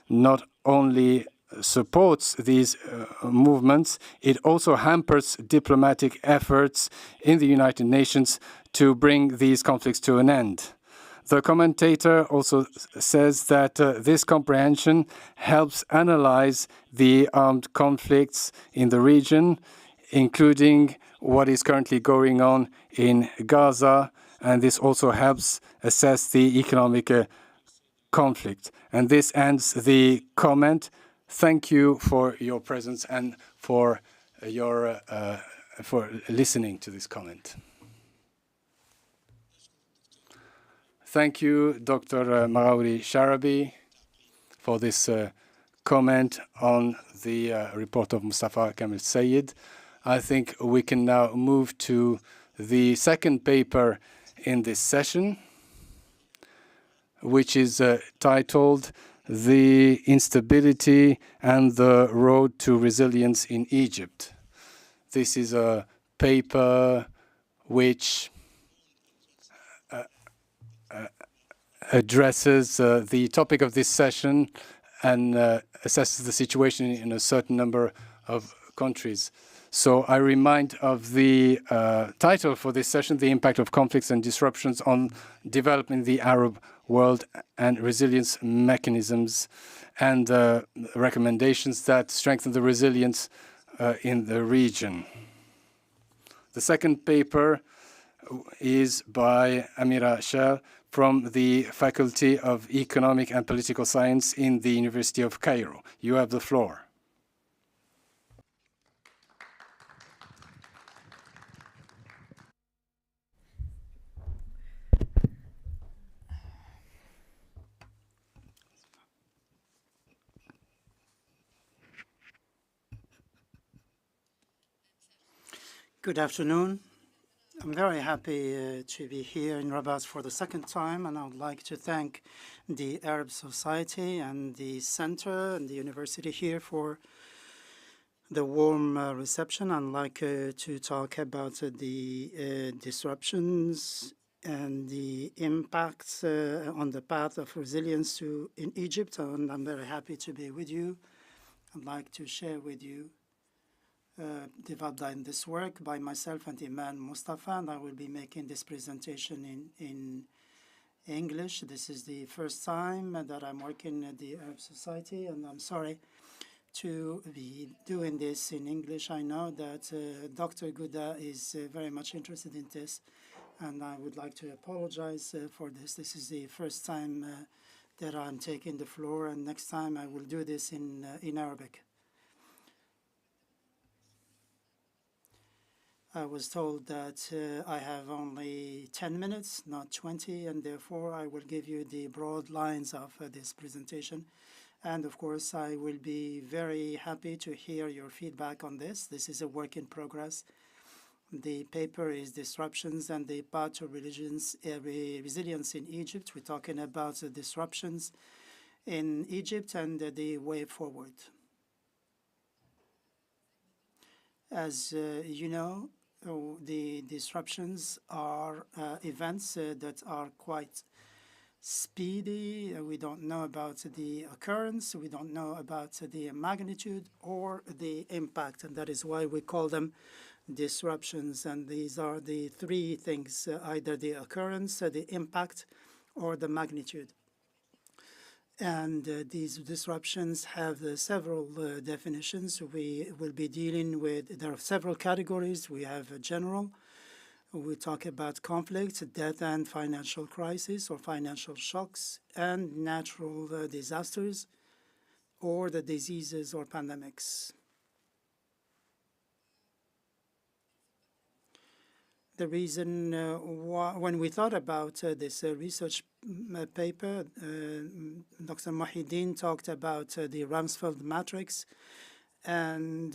not only supports these movements, it also hampers diplomatic efforts in the United Nations to bring these conflicts to an end. The commentator also says that this comprehension helps analyze the armed conflicts in the region, including what is currently going on in Gaza, and this also helps assess the economic conflict. And this ends the comment. Thank you for your presence and for your for listening to this comment. Thank you, Dr. Mahmoud Sharabi, for this comment on the report of Mustafa Kamil Sayed. I think we can now move to the second paper in this session, which is titled The Instability and the Road to Resilience in Egypt. This is a paper which addresses the topic of this session and assesses the situation in a certain number of countries. So I remind of the title for this session, The Impact of Conflicts and Disruptions on Development in the Arab World and Resilience Mechanisms, and recommendations that strengthen the resilience in the region. The second paper is by Amira Shah from the Faculty of Economic and Political Science in the University of Cairo. You have the floor. Good afternoon. I'm very happy to be here in Rabat for the second time, and I would like to thank the Arab Society and the Center and the university here for the warm reception. I'd like to talk about the disruptions and the impacts on the path of resilience in Egypt, and I'm very happy to be with you. I'd like to share with you developed this work by myself and Iman Mustafa, and I will be making this presentation in English. This is the first time that I'm working at the Arab Society, and I'm sorry to be doing this in English. I know that Dr. Gouda is very much interested in this, and I would like to apologize for this. This is the first time that I'm taking the floor, and next time I will do this in Arabic. I was told that I have only 10 minutes, not 20, and therefore I will give you the broad lines of this presentation. And of course, I will be very happy to hear your feedback on this. This is a work in progress. The paper is Disruptions and the Path to Resilience in Egypt. We're talking about the disruptions in Egypt and the way forward. As you know, the disruptions are events that are quite speedy. We don't know about the occurrence. We don't know about the magnitude or the impact, and that is why we call them disruptions. And these are the three things, either the occurrence, the impact, or the magnitude. And these disruptions have several definitions. We will be dealing with, there are several categories. We have general. We talk about conflict, death and financial crisis or financial shocks, and natural disasters or the diseases or pandemics. The reason when we thought about this research paper, Dr. Mohieldin talked about the Rumsfeld matrix, and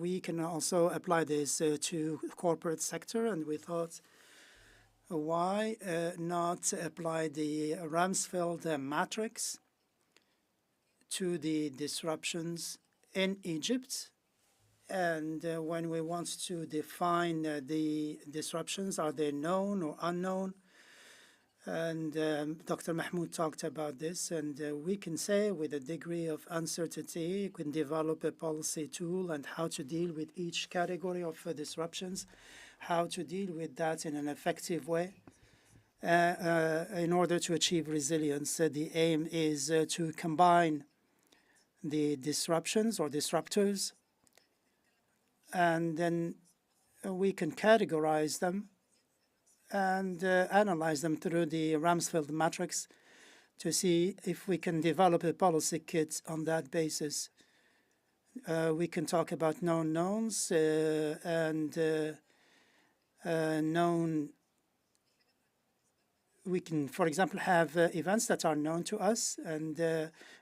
we can also apply this to corporate sector, and we thought, why not apply the Rumsfeld matrix to the disruptions in Egypt? And when we want to define the disruptions, are they known or unknown? And Dr. Mahmoud talked about this, and we can say with a degree of uncertainty, we can develop a policy tool and how to deal with each category of disruptions, how to deal with that in an effective way in order to achieve resilience. The aim is to combine the disruptions or disruptors, and then we can categorize them and analyze them through the Rumsfeld matrix to see if we can develop a policy kit on that basis. We can talk about known knowns and known. We can, for example, have events that are known to us, and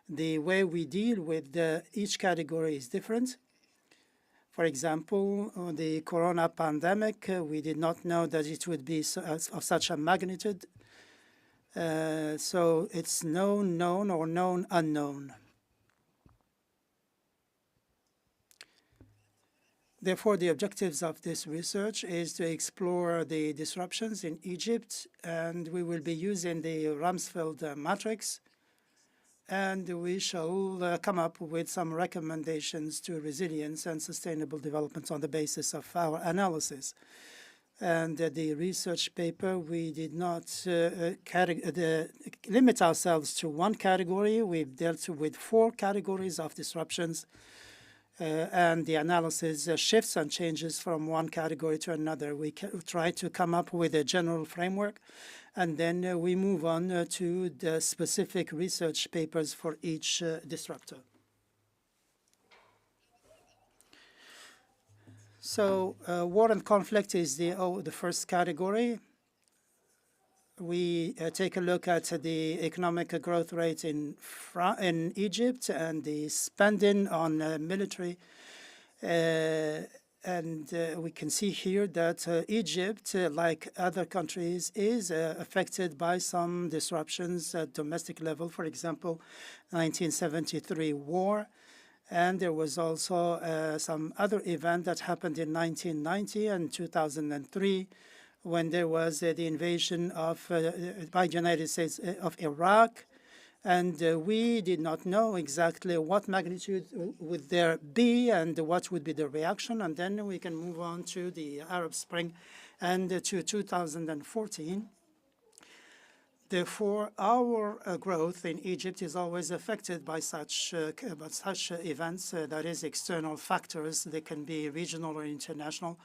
the way we deal with each category is different. For example, the corona pandemic, we did not know that it would be of such a magnitude. So it's known, known, or known, unknown. Therefore, the objectives of this research is to explore the disruptions in Egypt, and we will be using the Rumsfeld matrix, and we shall come up with some recommendations to resilience and sustainable development on the basis of our analysis. And the research paper, we did not limit ourselves to one category. We've dealt with 4 categories of disruptions, and the analysis shifts and changes from one category to another. We try to come up with a general framework, and then we move on to the specific research papers for each disruptor. So war and conflict is the first category. We take a look at the economic growth rate in Egypt and the spending on military we can see here that Egypt, like other countries, is affected by some disruptions at domestic level. For example, 1973 war. And there was also some other event that happened in 1990 and 2003 when there was the invasion by the United States of Iraq. And we did not know exactly what magnitude would there be and what would be the reaction. And then we can move on to the Arab Spring and to 2014. Therefore, our growth in Egypt is always affected by such events, that is, external factors. They can be regional or international,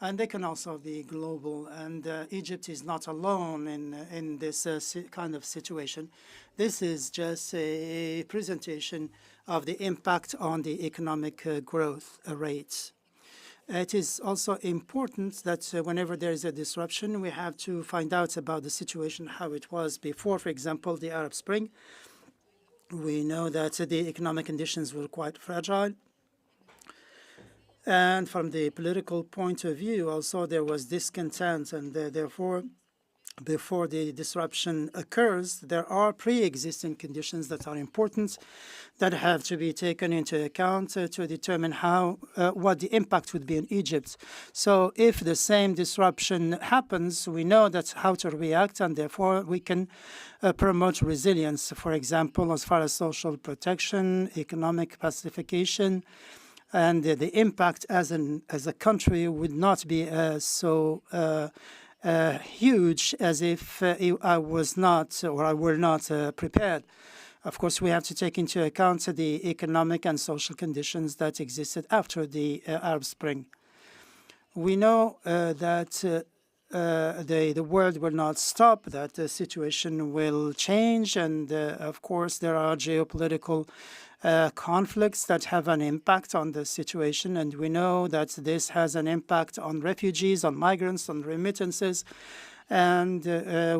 and they can also be global. And Egypt is not alone in this kind of situation. This is just a presentation of the impact on the economic growth rates. It is also important that whenever there is a disruption, we have to find out about the situation, how it was before, for example, the Arab Spring. We know that the economic conditions were quite fragile. And from the political point of view, also, there was discontent, and therefore, before the disruption occurs, there are pre-existing conditions that are important that have to be taken into account to determine what the impact would be in Egypt. So if the same disruption happens, we know that's how to react, and therefore we can promote resilience, for example, as far as social protection, economic pacification, and the impact as a country would not be so huge as if I was not or I were not prepared. Of course, we have to take into account the economic and social conditions that existed after the Arab Spring. We know that the world will not stop, that the situation will change, and of course, there are geopolitical conflicts that have an impact on the situation, and we know that this has an impact on refugees, on migrants, on remittances, and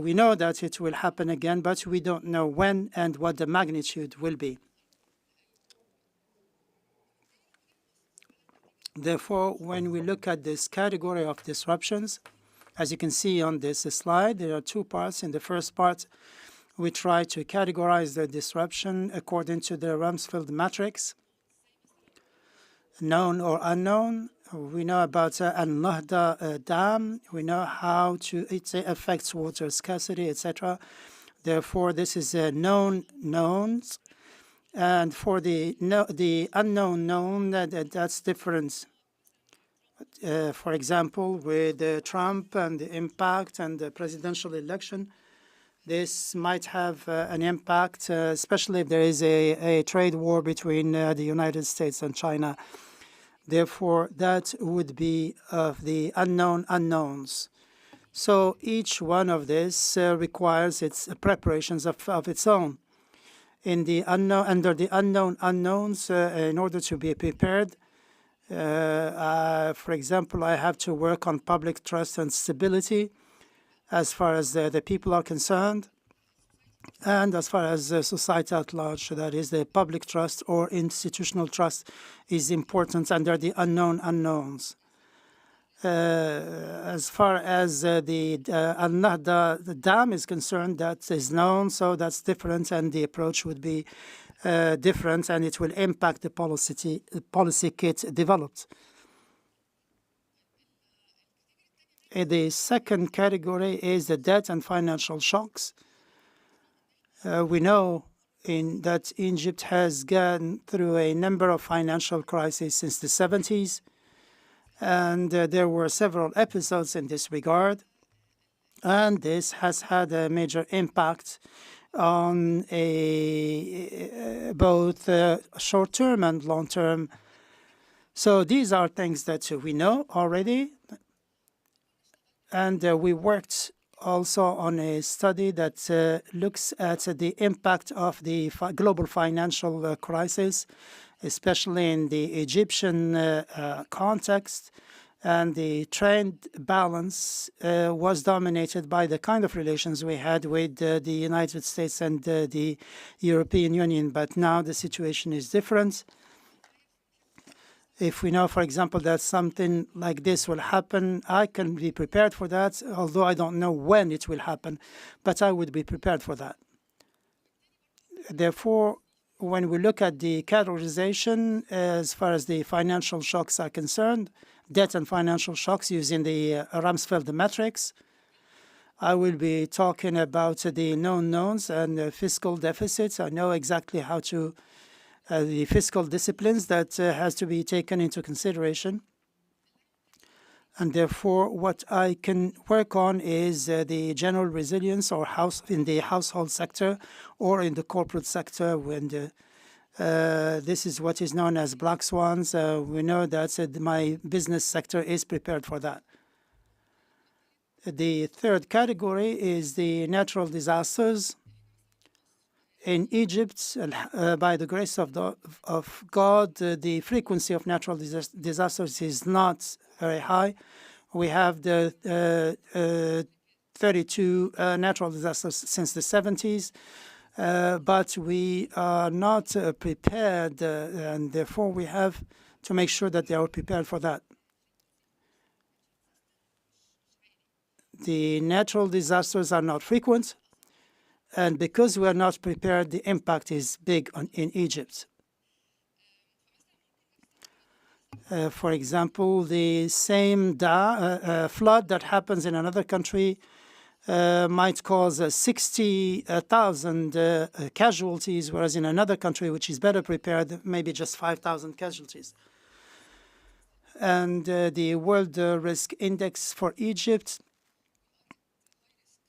we know that it will happen again, but we don't know when and what the magnitude will be. Therefore, when we look at this category of disruptions, as you can see on this slide, there are two parts. In the first part, we try to categorize the disruption according to the Rumsfeld matrix, known or unknown. We know about Al-Nahda Dam. We know how it affects water scarcity, etc. Therefore, this is known knowns. And for the unknown known, that's different. For example, with Trump and the impact and the presidential election, this might have an impact, especially if there is a trade war between the United States and China. Therefore, that would be of the unknown unknowns. So each one of this requires its preparations of its own. In the under the unknown unknowns, in order to be prepared, for example, I have to work on public trust and stability as far as the people are concerned, and as far as society at large, that is the public trust or institutional trust is important under the unknown unknowns. As far as the Al-Nahda, the dam is concerned, that is known, so that's different, and the approach would be different, and it will impact the policy kit developed. The second category is the debt and financial shocks. We know that Egypt has gone through a number of financial crises since the 70s, and there were several episodes in this regard, and this has had a major impact on both short-term and long-term. So these are things that we know already. And we worked also on a study that looks at the impact of the global financial crisis, especially in the Egyptian context. And the trade balance was dominated by the kind of relations we had with the United States and the European Union. But now the situation is different. If we know, for example, that something like this will happen, I can be prepared for that, although I don't know when it will happen, but I would be prepared for that. Therefore, when we look at the categorization as far as the financial shocks are concerned, debt and financial shocks using the Rumsfeld matrix, I will be talking about the known knowns and fiscal deficits. I know exactly how to the fiscal disciplines that has to be taken into consideration. And therefore, what I can work on is the general resilience or in the household sector or in the corporate sector. When this is what is known as black swans, we know that my business sector is prepared for that. The third category is the natural disasters. In Egypt, by the grace of God, the frequency of natural disasters is not very high. We have the 32 natural disasters since the 70s, but we are not prepared, and therefore we have to make sure that they are prepared for that. The natural disasters are not frequent, and because we are not prepared, the impact is big in Egypt. For example, the same flood that happens in another country might cause 60,000 casualties, whereas in another country, which is better prepared, maybe just 5,000 casualties. And the World Risk Index for Egypt,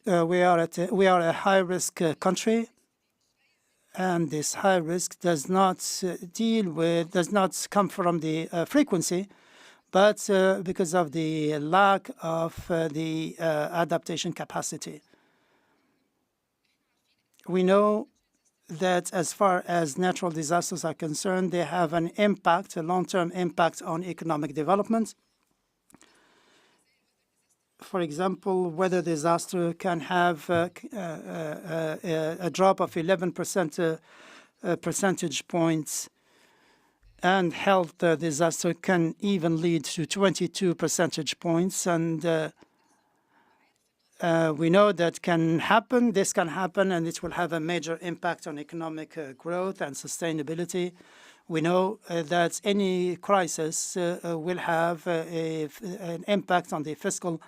we are a high-risk country, and this high risk does not come from the frequency, but because of the lack of the adaptation capacity. We know that as far as natural disasters are concerned, they have an impact, a long-term impact on economic development. For example, weather disaster can have a drop of 11 percentage points, and health disaster can even lead to 22 percentage points. And we know that can happen. This can happen, and it will have a major impact on economic growth and sustainability. We know that any crisis will have an impact on the fiscal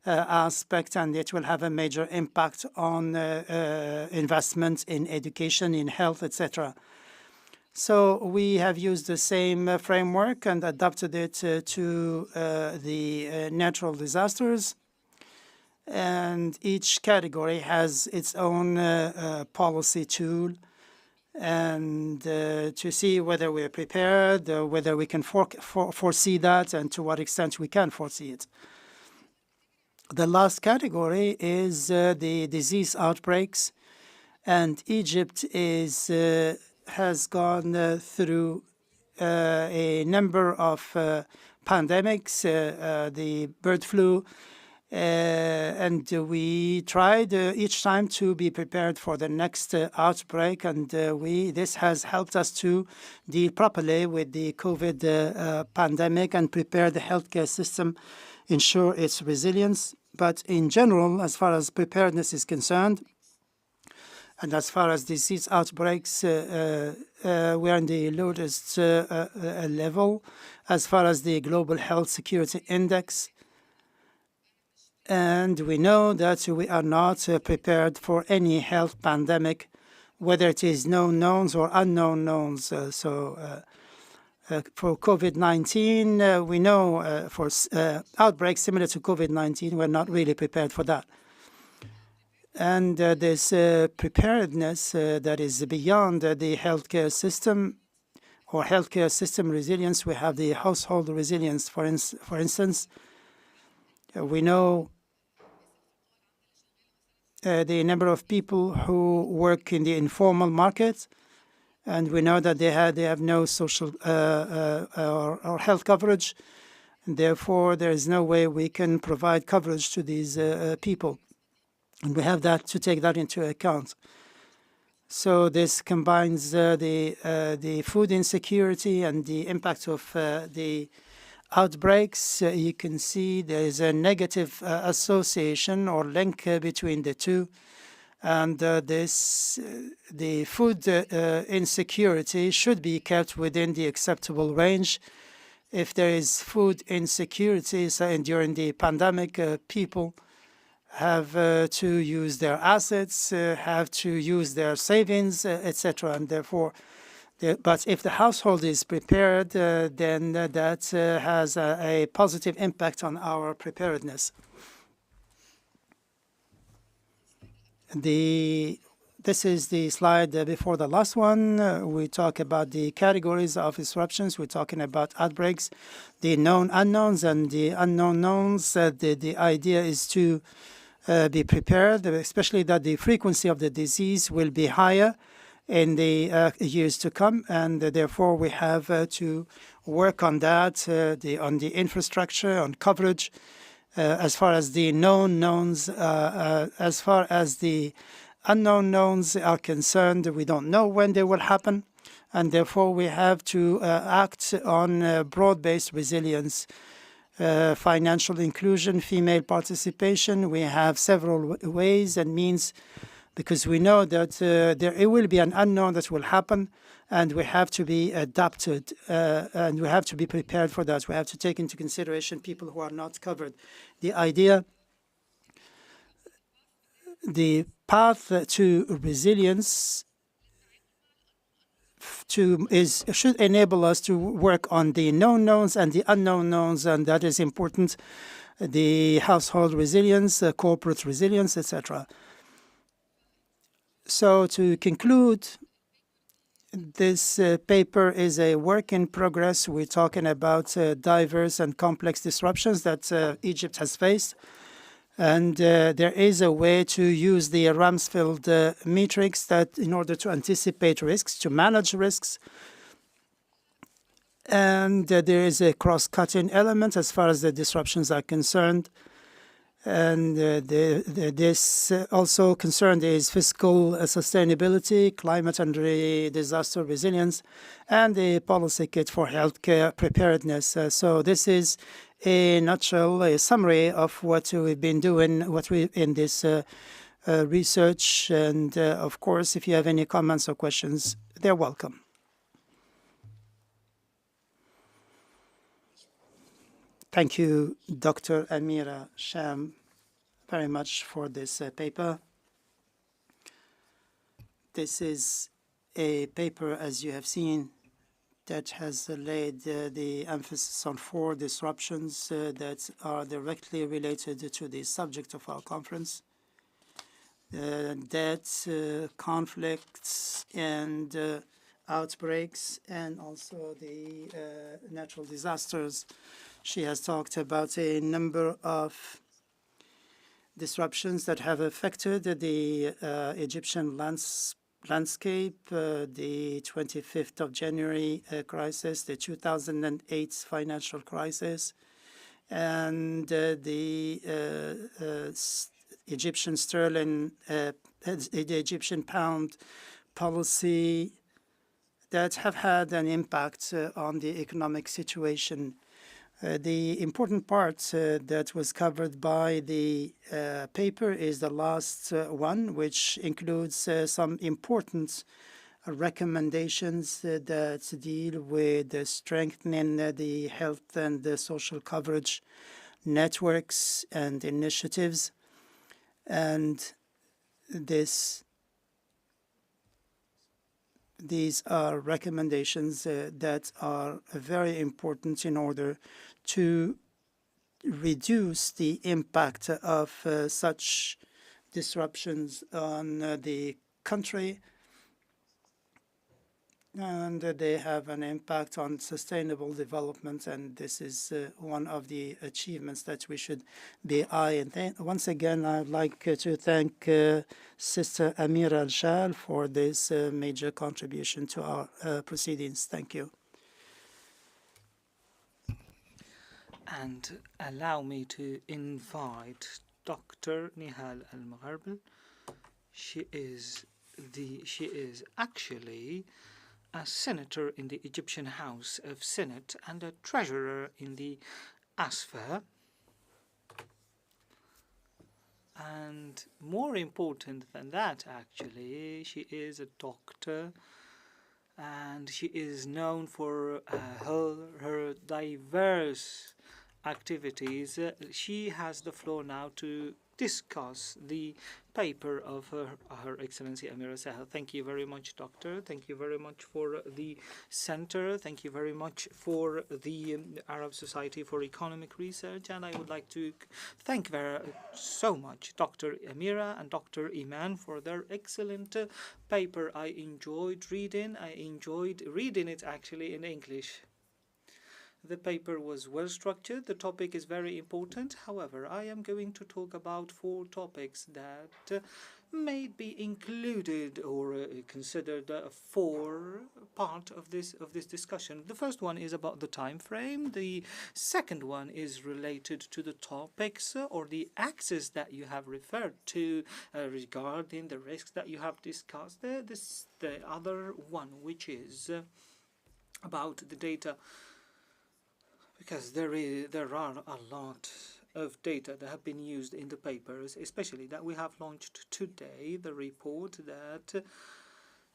aspect, and it will have a major impact on investments in education, in health, etc. So we have used the same framework and adapted it to the natural disasters. And each category has its own policy tool, and to see whether we're prepared, whether we can foresee that, and to what extent we can foresee it. The last category is the disease outbreaks, and Egypt has gone through a number of pandemics, the bird flu, and we tried each time to be prepared for the next outbreak, and this has helped us to deal properly with the COVID pandemic and prepare the healthcare system, ensure its resilience. But in general, as far as preparedness is concerned, and as far as disease outbreaks, we are in the lowest level as far as the Global Health Security Index. And we know that we are not prepared for any health pandemic, whether it is known knowns or unknown knowns. For COVID-19, we know for outbreaks similar to COVID-19, we're not really prepared for that. And this preparedness that is beyond the healthcare system or healthcare system resilience, we have the household resilience, for instance. We know the number of people who work in the informal market, and we know that they have no social or health coverage, and therefore there is no way we can provide coverage to these people, and we have to take that into account. So this combines the food insecurity and the impact of the outbreaks. You can see there is a negative association or link between the two. And the food insecurity should be kept within the acceptable range. If there is food insecurity, so during the pandemic, people have to use their assets, have to use their savings, etc. And therefore, but if the household is prepared, then that has a positive impact on our preparedness. This is the slide before the last one. We talk about the categories of disruptions. We're talking about outbreaks, the known unknowns and the unknown knowns. The idea is to be prepared, especially that the frequency of the disease will be higher in the years to come, and therefore we have to work on that, on the infrastructure, on coverage. As far as the known knowns, as far as the unknown knowns are concerned, we don't know when they will happen, and therefore we have to act on broad-based resilience, financial inclusion, female participation. We have several ways and means, because we know that there will be an unknown that will happen, and we have to be adapted, and we have to be prepared for that. We have to take into consideration people who are not covered. The idea, the path to resilience should enable us to work on the known knowns and the unknown knowns, and that is important. The household resilience, corporate resilience, etc. So to conclude, this paper is a work in progress. We're talking about diverse and complex disruptions that Egypt has faced. And there is a way to use the Ramsfield matrix that in order to anticipate risks, to manage risks. And there is a cross-cutting element as far as the disruptions are concerned. And this also concerned is fiscal sustainability, climate and disaster resilience, and the policy kit for healthcare preparedness. So this is a nutshell, a summary of what we've been doing, in this research. And of course, if you have any comments or questions, they're welcome. Thank you, Dr. Amira Sham, very much for this paper. This is a paper, as you have seen, that has laid the emphasis on 4 disruptions that are directly related to the subject of our conference. Deaths, conflicts, and outbreaks, and also the natural disasters. She has talked about a number of disruptions that have affected the Egyptian landscape, the 25th of January crisis, the 2008 financial crisis, and the Egyptian sterling, the Egyptian pound policy that have had an impact on the economic situation. The important part that was covered by the paper is the last one, which includes some important recommendations that deal with strengthening the health and the social coverage networks and initiatives. And these are recommendations that are very important in order to reduce the impact of such disruptions on the country, and they have an impact on sustainable development, and this is one of the achievements that we should be eyeing. Once again, I'd like to thank Sister Amira Al-Shal for this major contribution to our proceedings. Thank you. And allow me to invite Dr. Nihal Al-Magharbil. She is she is actually a senator in the Egyptian House of Senate and a treasurer in the ASFER. And more important than that, actually, she is a doctor, and she is known for her diverse activities. She has the floor now to discuss the paper of Her Excellency Amira Sahel. Thank you very much, Doctor. Thank you very much for the Center. Thank you very much for the Arab Society for Economic Research. And I would like to thank so much Dr. Amira and Dr. Iman for their excellent paper. I enjoyed reading it actually in English. The paper was well structured. The topic is very important. However, I am going to talk about 4 topics that may be included or considered for part of this discussion. The first one is about the time frame. The second one is related to the topics or the axes that you have referred to regarding the risks that you have discussed. The other one, which is about the data, because there are a lot of data that have been used in the papers, especially that we have launched today, the report that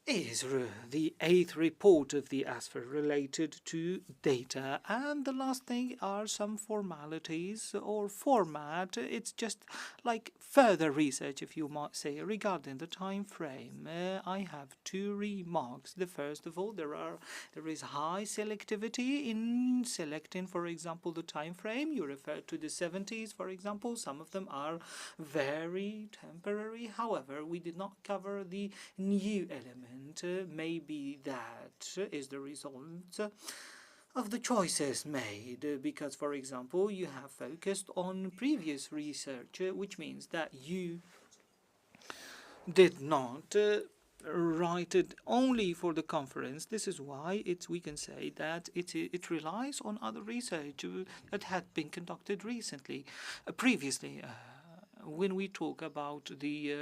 is the 8th report of the ASFER related to data. And the last thing are some formalities or format. It's just like further research, if you might say, regarding the time frame. I have 2 remarks. The first of all, there is high selectivity in selecting, for example, the time frame. You refer to the 70s, for example. Some of them are very temporary. However, we did not cover the new element. Maybe that is the result of the choices made, because, for example, you have focused on previous research, which means that you did not write it only for the conference. This is why we can say that it relies on other research that had been conducted recently, previously. When we talk about the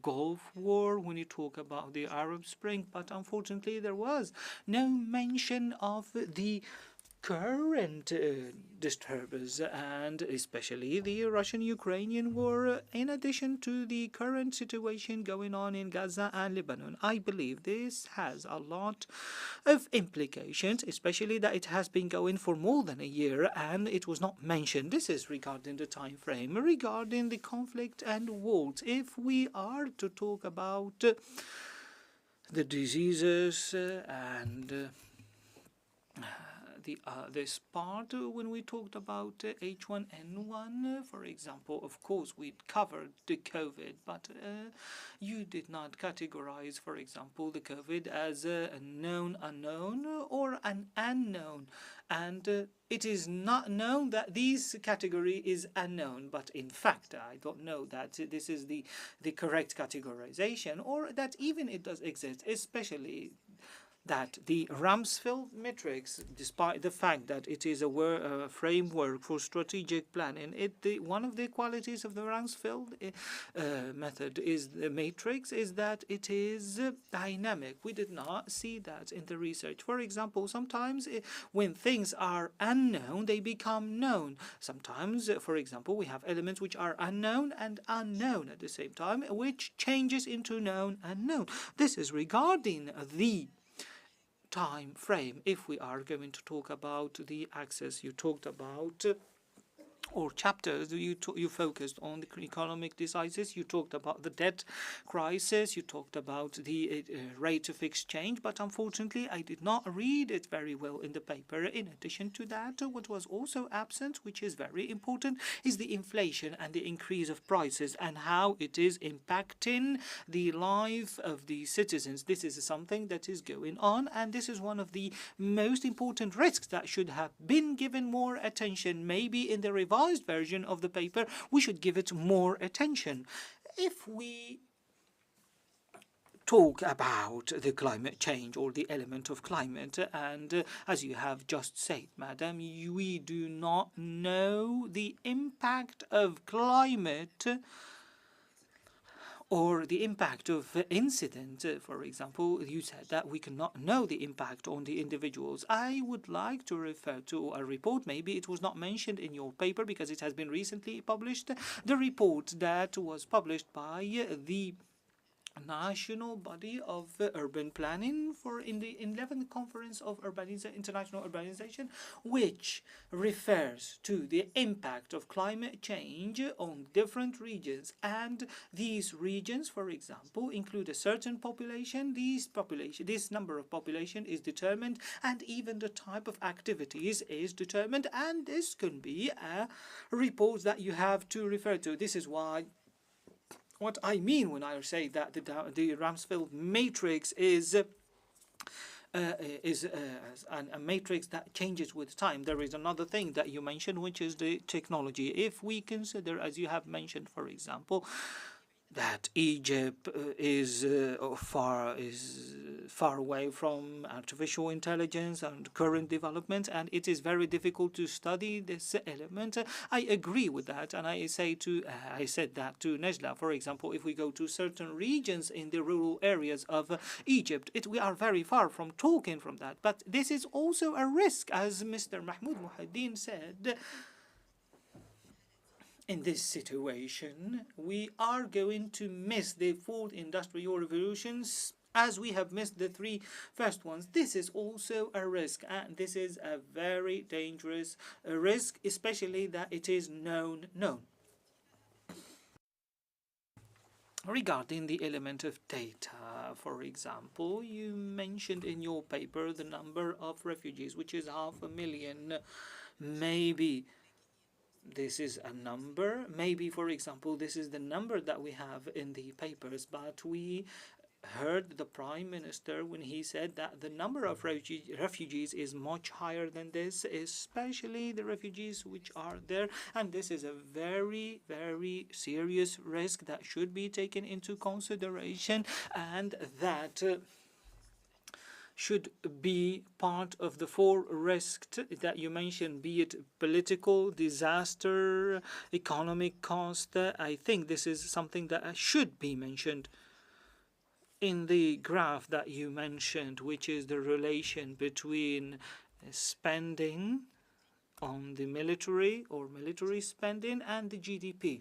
Gulf War, when you talk about the Arab Spring, but unfortunately there was no mention of the current disturbance, and especially the Russian-Ukrainian war, in addition to the current situation going on in Gaza and Lebanon. I believe this has a lot of implications, especially that it has been going for more than a year and it was not mentioned. This is regarding the time frame. Regarding the conflict and wars, if we are to talk about the diseases and this part, when we talked about H1N1, for example, of course, we covered the COVID, but you did not categorize, for example, the COVID as a known unknown or an unknown. And it is not known that this category is unknown, but in fact, I don't know that this is the correct categorization, or that even it does exist, especially that the Rumsfeld matrix, despite the fact that it is a framework for strategic planning, one of the qualities of the Rumsfeld method is the matrix is that it is dynamic. We did not see that in the research. For example, sometimes when things are unknown, they become known. Sometimes, for example, we have elements which are unknown and unknown at the same time, which changes into known and known. This is regarding the time frame. If we are going to talk about the axis you talked about, or chapters, you focused on the economic diseases, you talked about the debt crisis, you talked about the rate of exchange, but unfortunately I did not read it very well in the paper. In addition to that, what was also absent, which is very important, is the inflation and the increase of prices and how it is impacting the life of the citizens. This is something that is going on, and this is one of the most important risks that should have been given more attention. Maybe in the revised version of the paper, we should give it more attention. If we talk about the climate change or the element of climate, and as you have just said, madam, we do not know the impact of climate or the impact of incident, for example, you said that we cannot know the impact on the individuals. I would like to refer to a report, maybe it was not mentioned in your paper because it has been recently published, the report that was published by the national body of urban planning in the 11th conference of international urbanization, which refers to the impact of climate change on different regions. And these regions, for example, include a certain population. This number of population is determined, and even the type of activities is determined, and this can be a report that you have to refer to. This is why what I mean when I say that the Ramsfield matrix is a matrix that changes with time. There is another thing that you mentioned, which is the technology. If we consider, as you have mentioned, for example, that Egypt is far away from artificial intelligence and current development, and it is very difficult to study this element. I agree with that, and I said that to Nejla. For example, if we go to certain regions in the rural areas of Egypt, we are very far from talking from that. But this is also a risk, as Mr. Mahmoud Mohieldin said. In this situation, we are going to miss the fourth industrial revolutions as we have missed the three first ones. This is also a risk, and this is a very dangerous risk, especially that it is known. Regarding the element of data, for example, you mentioned in your paper the number of refugees, which is 500,000. Maybe this is a number. Maybe, for example, this is the number that we have in the papers, but we heard the Prime Minister when he said that the number of refugees is much higher than this, especially the refugees which are there. And this is a very, very serious risk that should be taken into consideration, and that should be part of the four risks that you mentioned, be it political, disaster, economic cost. I think this is something that should be mentioned in the graph that you mentioned, which is the relation between spending on the military or military spending and the GDP.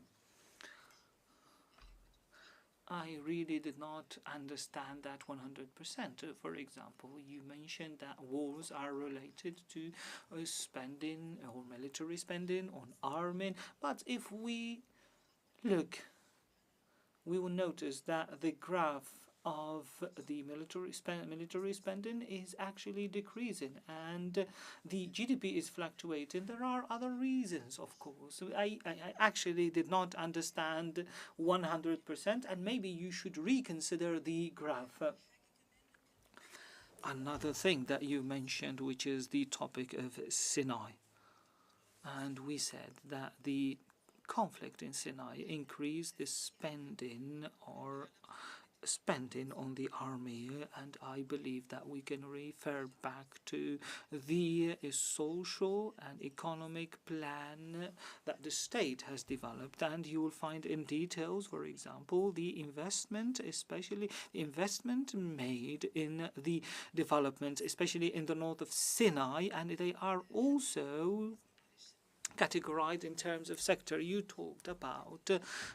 I really did not understand that 100%. For example, you mentioned that wars are related to spending or military spending on arming, but if we look, we will notice that the graph of the military spending is actually decreasing, and the GDP is fluctuating. There are other reasons, of course. I actually did not understand 100%, and maybe you should reconsider the graph. Another thing that you mentioned, which is the topic of Sinai, and we said that the conflict in Sinai increased the spending on the army, and I believe that we can refer back to the social and economic plan that the state has developed, and you will find in details, for example, the investment, especially the investment made in the development, especially in the north of Sinai, and they are also categorized in terms of sector. You talked about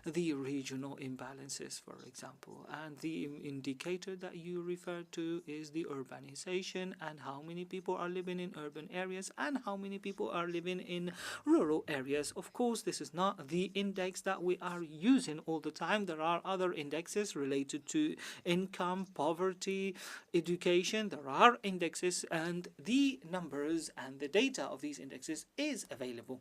the regional imbalances, for example, and the indicator that you referred to is the urbanization and how many people are living in urban areas and how many people are living in rural areas. Of course, this is not the index that we are using all the time. There are other indexes related to income, poverty, education. There are indexes, and the numbers and the data of these indexes is available.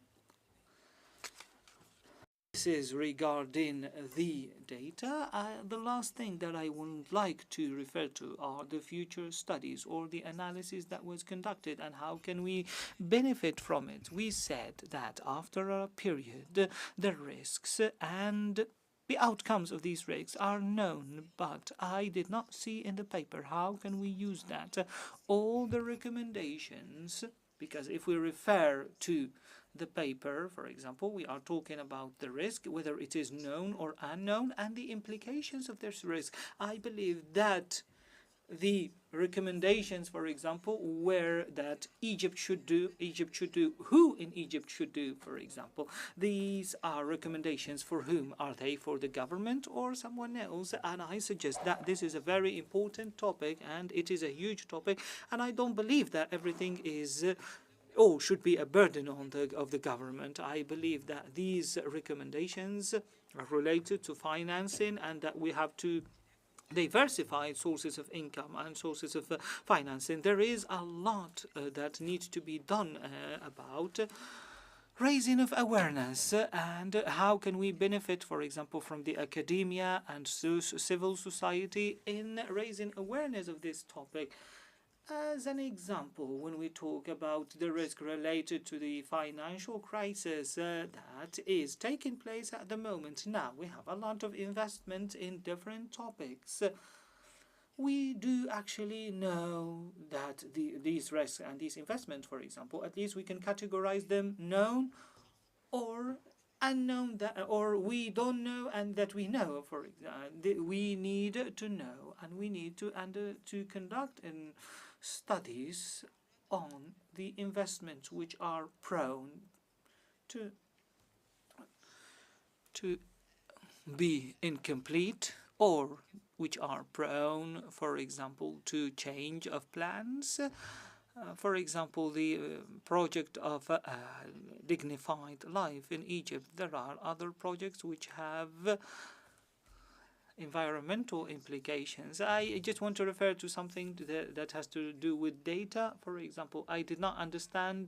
This is regarding the data. The last thing that I would like to refer to are the future studies or the analysis that was conducted and how can we benefit from it. We said that after a period, the risks and the outcomes of these risks are known, but I did not see in the paper how can we use that. All the recommendations, because if we refer to the paper, for example, we are talking about the risk, whether it is known or unknown, and the implications of this risk. I believe that the recommendations, for example, were that Egypt should do, who in Egypt should do, for example. These are recommendations for whom? Are they for the government or someone else? And I suggest that this is a very important topic, and it is a huge topic, and I don't believe that everything is or should be a burden on the government. I believe that these recommendations are related to financing, and that we have to diversify sources of income and sources of financing. There is a lot that needs to be done about raising of awareness and how can we benefit, for example, from the academia and civil society in raising awareness of this topic. As an example, when we talk about the risk related to the financial crisis that is taking place at the moment, now we have a lot of investment in different topics. We do actually know that these risks and these investments, for example, at least we can categorize them known or unknown, or we don't know and that we know. For example, we need to know, and we need to conduct studies on the investments which are prone to be incomplete, or which are prone, for example, to change of plans. For example, the project of dignified life in Egypt. There are other projects which have environmental implications. I just want to refer to something that has to do with data. For example, I did not understand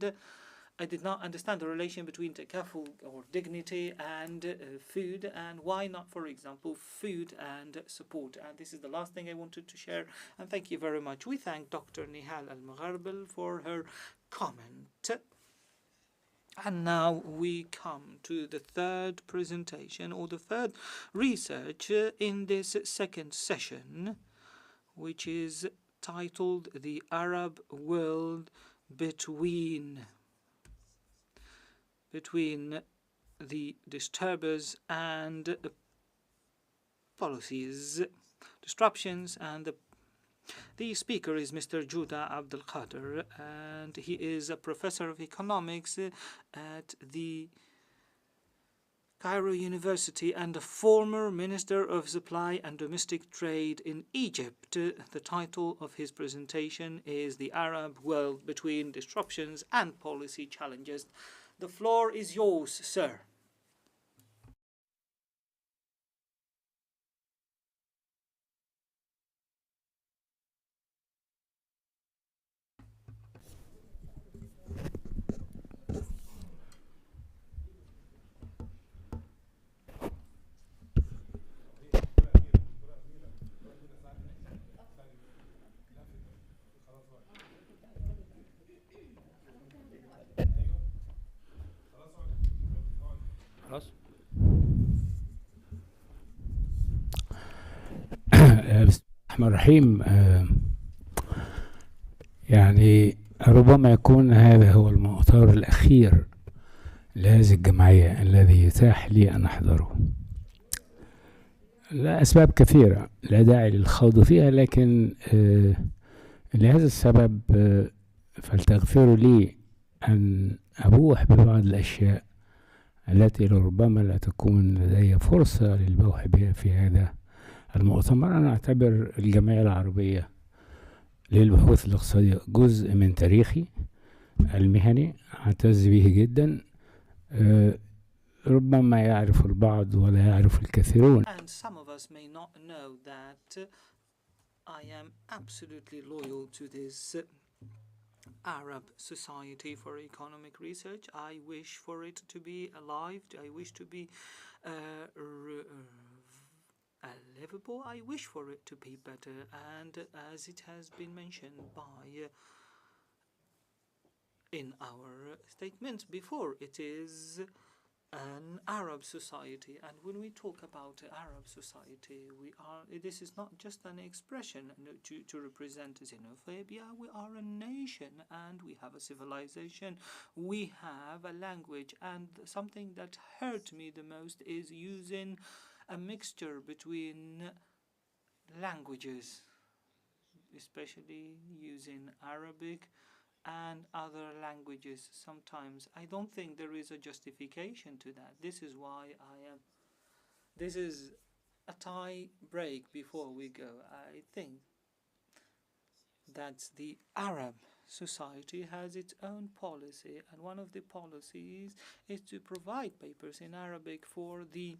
the relation between takaful or dignity and food, and why not, for example, food and support. And this is the last thing I wanted to share. And thank you very much. We thank Dr. Nihal Al-Mugharbel for her comment. And now we come to the third presentation, or the third research in this second session, which is titled The Arab World Between the Disturbers and Policies, Disruptions and the speaker is Mr. Juda Abdul Qadir, and he is a professor of economics at the Cairo University and a former Minister of Supply and Domestic Trade in Egypt. The title of his presentation is The Arab World Between Disruptions and Policy Challenges. The floor is yours, sir. بسم الله الرحمن الرحيم. يعني ربما يكون هذا هو المؤتمر الأخير لهذه الجمعية الذي يتاح لي أن أحضره لأسباب كثيرة لا داعي للخوض فيها، لكن لهذا السبب فلتغفروا لي أن أبوح ببعض الأشياء التي ربما لا تكون لدي فرصة للبوح بها في هذا المؤتمر. أنا أعتبر الجمعية العربية للبحوث الاقتصادية جزء من تاريخي المهني، أعتز به جدا. ربما يعرف البعض ولا يعرف الكثيرون. And some of us may not know that I am absolutely loyal to this Arab Society for Economic Research. I wish for it to be alive. I wish to be livable. I wish for it to be better. And as it has been mentioned by in our statement before, it is an Arab society, and when we talk about Arab society, this is not just an expression to represent xenophobia. We are a nation and we have a civilization, we have a language, and something that hurt me the most is using a mixture between languages, especially using Arabic and other languages. Sometimes I don't think there is a justification to that. This is why this is a tie break before we go. I think that the Arab society has its own policy, and one of the policies is to provide papers in Arabic for the.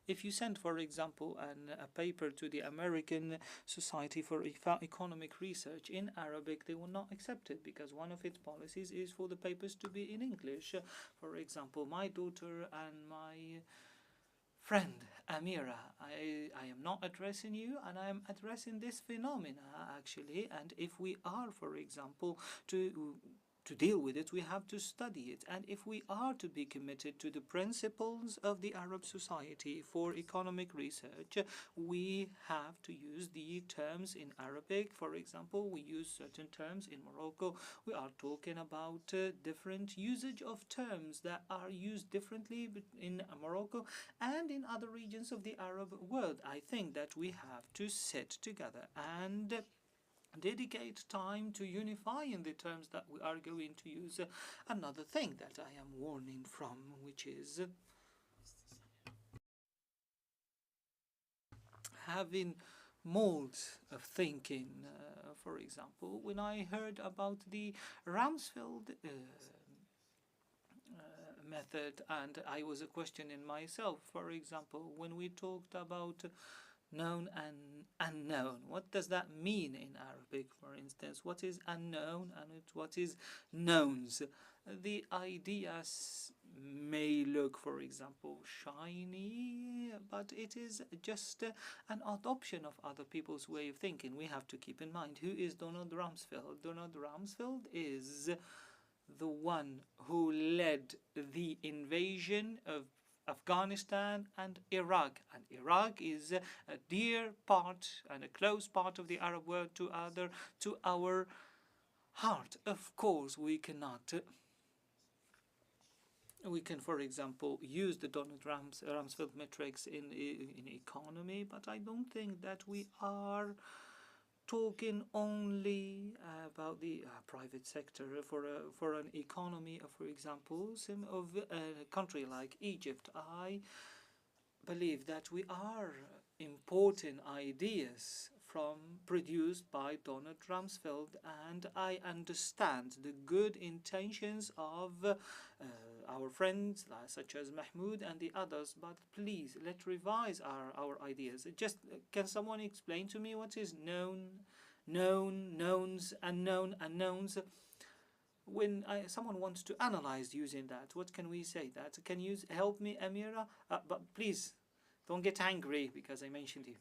If you send, for example, a paper to the American Society for Economic Research in Arabic, they will not accept it because one of its policies is for the papers to be in English. For example, my daughter and my friend Amira, I am not addressing you, and I am addressing this phenomena actually. And if we are, for example, to deal with it, we have to study it. And if we are to be committed to the principles of the Arab Society for Economic Research, we have to use the terms in Arabic. For example, we use certain terms in Morocco. We are talking about different usage of terms that are used differently in Morocco and in other regions of the Arab world. I think that we have to sit together and dedicate time to unifying the terms that we are going to use. Another thing that I am warning from, which is having molds of thinking. For example, when I heard about the Ramsfeld method, and I was questioning myself, for example, when we talked about known and unknown. What does that mean in Arabic, for instance? What is unknown and what is knowns? The ideas may look, for example, shiny, but it is just an adoption of other people's way of thinking. We have to keep in mind, who is Donald Rumsfeld? Donald Rumsfeld is the one who led the invasion of Afghanistan and Iraq, and Iraq is a dear part and a close part of the Arab world to our heart. Of course, we cannot. We can, for example, use the Donald Rumsfeld metrics in economy, but I don't think that we are talking only about the private sector for an economy of, for example, of a country like Egypt. I believe that we are importing ideas produced by Donald Rumsfeld, and I understand the good intentions of our friends such as Mahmoud and the others, but please, let's revise our ideas. Just can someone explain to me what is known, knowns, unknown, unknowns? When someone wants to analyze using that, what can we say? That can you help me, Amira? But please, don't get angry because I mentioned you.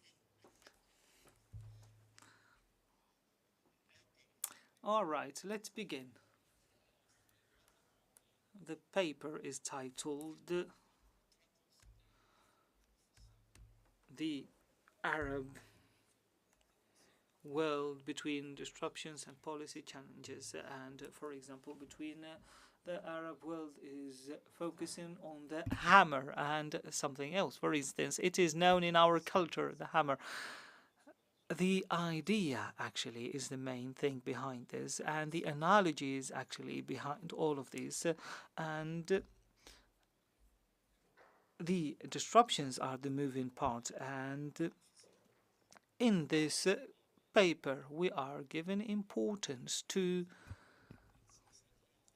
All right, let's begin. The paper is titled The Arab World Between Disruptions and Policy Challenges. And, for example, between the Arab world is focusing on the hammer and something else. For instance, it is known in our culture, the hammer. The idea actually is the main thing behind this, and the analogy is actually behind all of this, and the disruptions are the moving part. And in this paper, we are giving importance to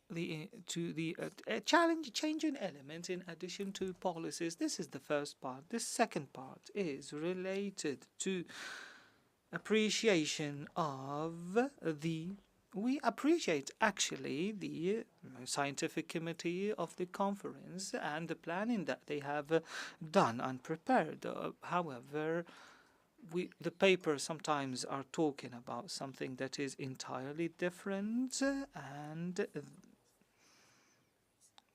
the changing element in addition to policies. This is the first part. The second part is related to appreciation of we appreciate actually the scientific committee of the conference and the planning that they have done and prepared. However, the papers sometimes are talking about something that is entirely different, and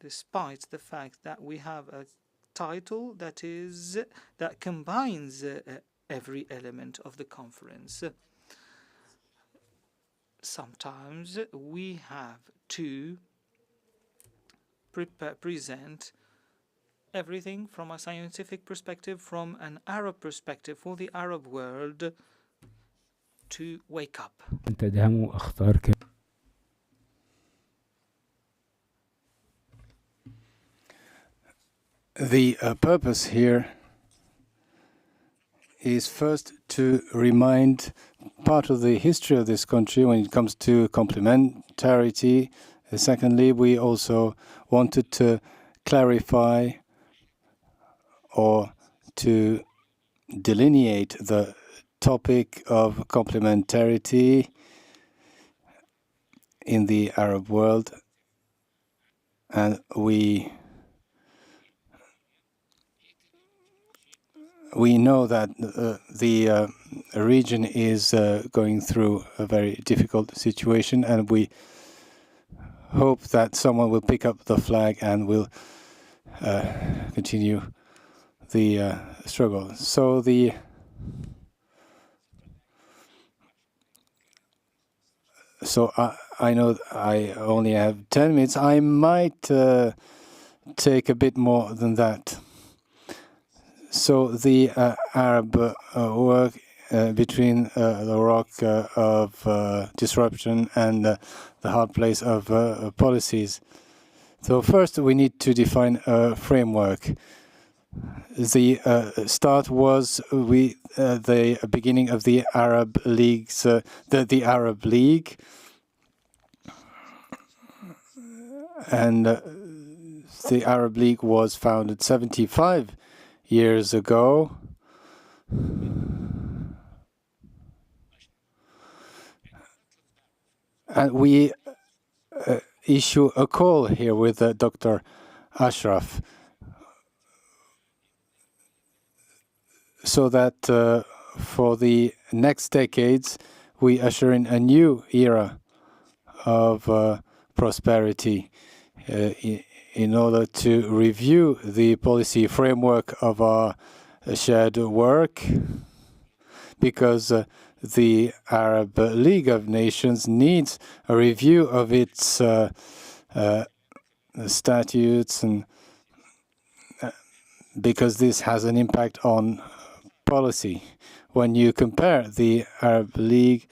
despite the fact that we have a title that combines every element of the conference. Sometimes we have to present everything from a scientific perspective, from an Arab perspective, for the Arab world to wake up. The purpose here is first to remind part of the history of this country when it comes to complementarity. Secondly, we also wanted to clarify or to delineate the topic of complementarity in the Arab world, and we know that the region is going through a very difficult situation, and we hope that someone will pick up the flag and will continue the struggle. So I know I only have 10 minutes. I might take a bit more than that. So the Arab work between the rock of disruption and the hard place of policies. So first we need to define a framework. The start was the beginning of the Arab Leagues, the Arab League, and the Arab League was founded 75 years ago. And we issue a call here with Dr. Ashraf, so that for the next decades we usher in a new era of prosperity in order to review the policy framework of our shared work, because the Arab League of Nations needs a review of its statutes, and because this has an impact on policy. When you compare the Arab League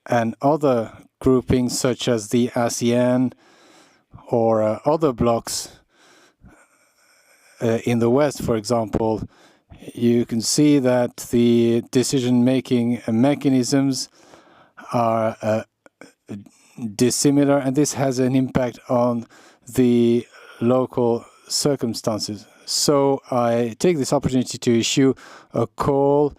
and other groupings such as the ASEAN or other blocs in the West, for example, you can see that the decision-making mechanisms are dissimilar, and this has an impact on the local circumstances. So I take this opportunity to issue a call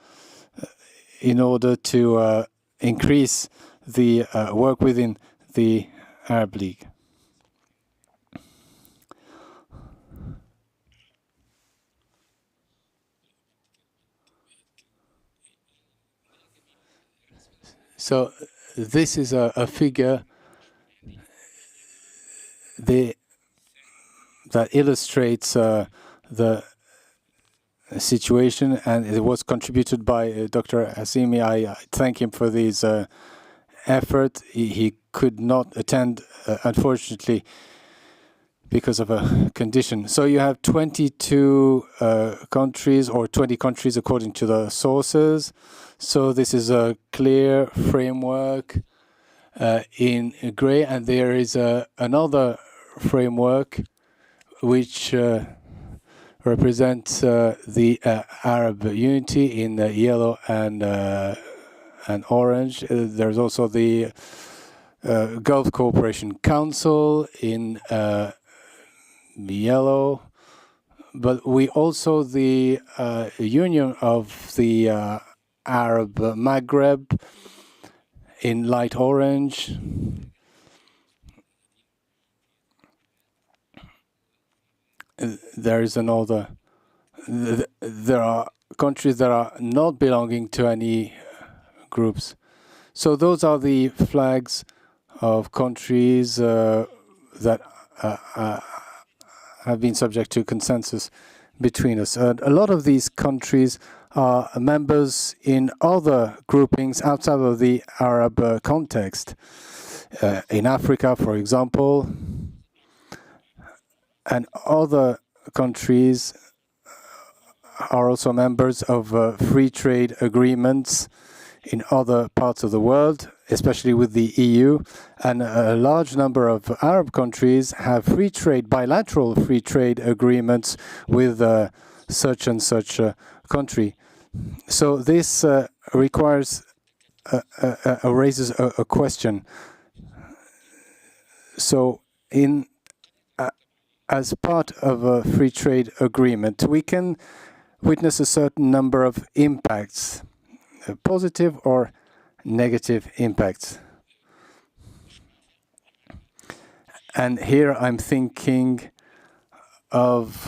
in order to increase the work within the Arab League. So this is a figure that illustrates the situation, and it was contributed by Dr. Hassimi. I thank him for this effort. He could not attend, unfortunately, because of a condition. So you have 22 countries, or 20 countries according to the sources. So this is a clear framework in gray, and there is another framework which represents the Arab unity in yellow and orange. There's also the Gulf Cooperation Council in yellow, but we also the Union of the Arab Maghreb in light orange. There is another. There are countries that are not belonging to any groups. So those are the flags of countries that have been subject to consensus between us. A lot of these countries are members in other groupings outside of the Arab context. In Africa, for example, and other countries are also members of free trade agreements in other parts of the world, especially with the EU. And a large number of Arab countries have bilateral free trade agreements with such and such a country. So this raises a question. So as part of a free trade agreement, we can witness a certain number of impacts, positive or negative impacts. And here I'm thinking of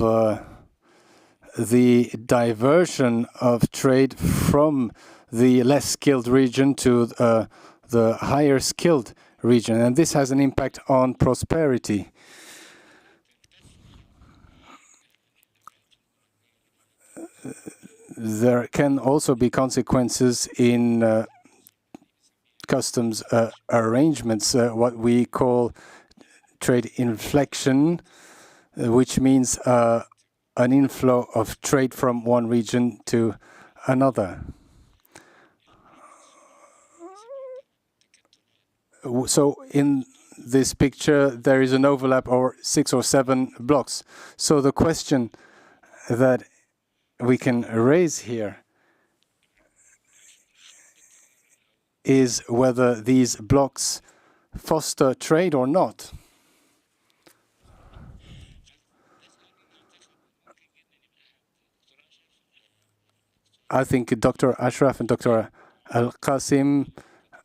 the diversion of trade from the less skilled region to the higher skilled region, and this has an impact on prosperity. There can also be consequences in customs arrangements, what we call trade inflection, which means an inflow of trade from one region to another. So in this picture, there is an overlap of 6 or 7 blocks. So the question that we can raise here is whether these blocks foster trade or not. I think Dr. Ashraf and Dr. Al-Qasim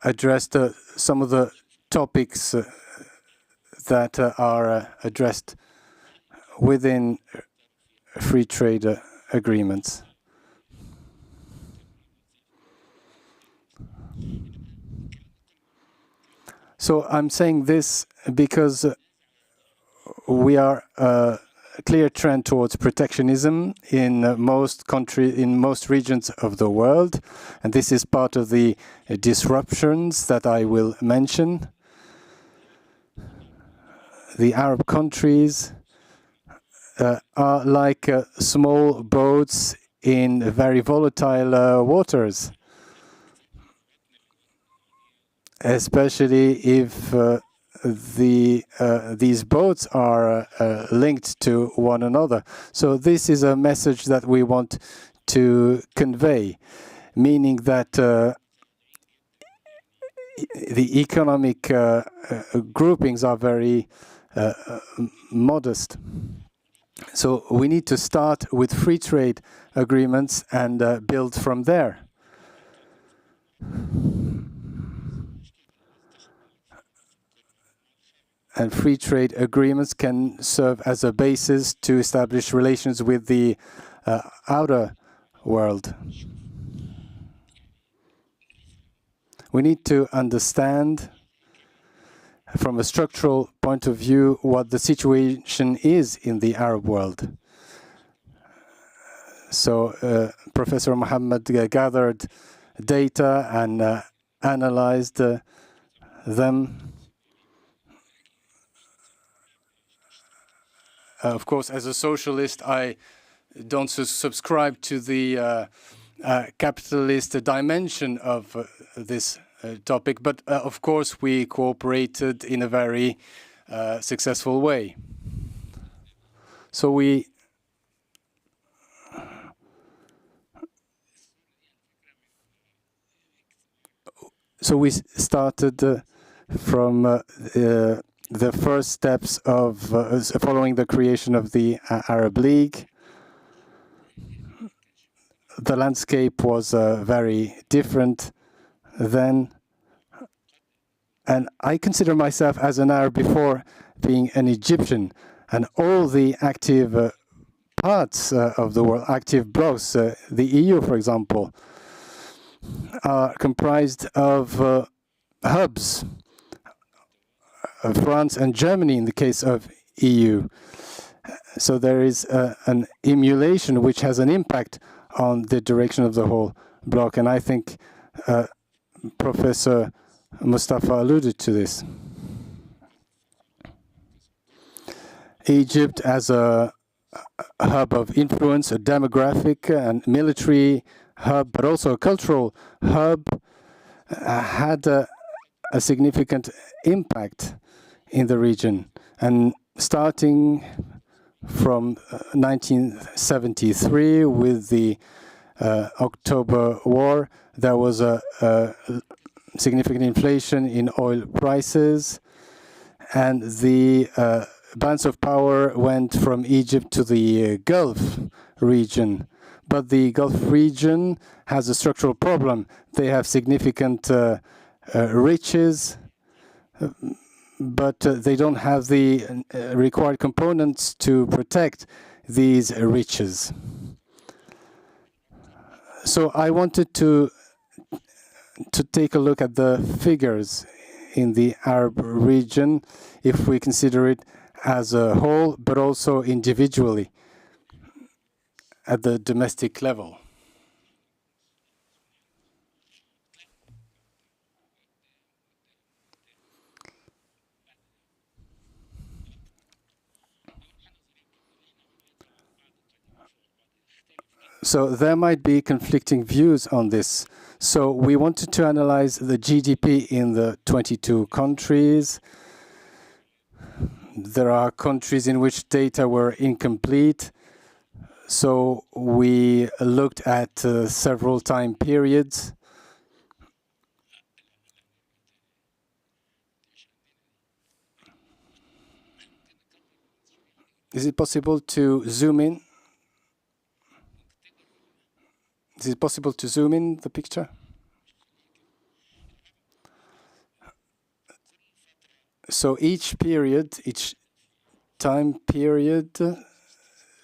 addressed some of the topics that are addressed within free trade agreements. So I'm saying this because we are a clear trend towards protectionism in most regions of the world, and this is part of the disruptions that I will mention. The Arab countries are like small boats in very volatile waters, especially if these boats are linked to one another. So this is a message that we want to convey, meaning that the economic groupings are very modest. So we need to start with free trade agreements and build from there. And free trade agreements can serve as a basis to establish relations with the outer world. We need to understand from a structural point of view what the situation is in the Arab world. So Professor Muhammad gathered data and analyzed them. Of course, as a socialist, I don't subscribe to the capitalist dimension of this topic, but of course we cooperated in a very successful way. So we started from the first steps of following the creation of the Arab League. The landscape was very different then, and I consider myself as an Arab before being an Egyptian, and all the active parts of the world, active blocs, the EU, for example, are comprised of hubs. France and Germany, in the case of EU. So there is an emulation which has an impact on the direction of the whole bloc. And I think Professor Mustafa alluded to this. Egypt as a hub of influence, a demographic and military hub, but also a cultural hub, had a significant impact in the region. And starting from 1973 with the October War, there was a significant inflation in oil prices, and the balance of power went from Egypt to the Gulf region. But the Gulf region has a structural problem. They have significant riches, but they don't have the required components to protect these riches. So I wanted to take a look at the figures in the Arab region, if we consider it as a whole, but also individually at the domestic level. So there might be conflicting views on this. So we wanted to analyze the GDP in the 22 countries. There are countries in which data were incomplete. So we looked at several time periods. Is it possible to zoom in? Is it possible to zoom in the picture? So each period, each time period,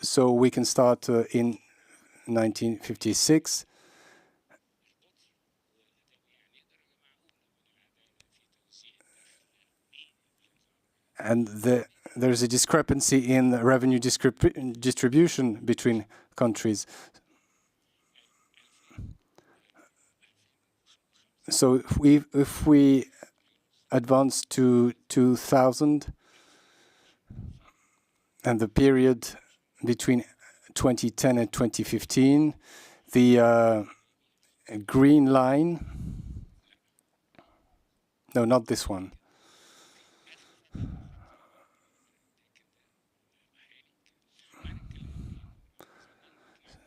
so we can start in 1956. And there's a discrepancy in the revenue distribution between countries. So if we advance to 2000 and the period between 2010 and 2015, the green line, no, not this one.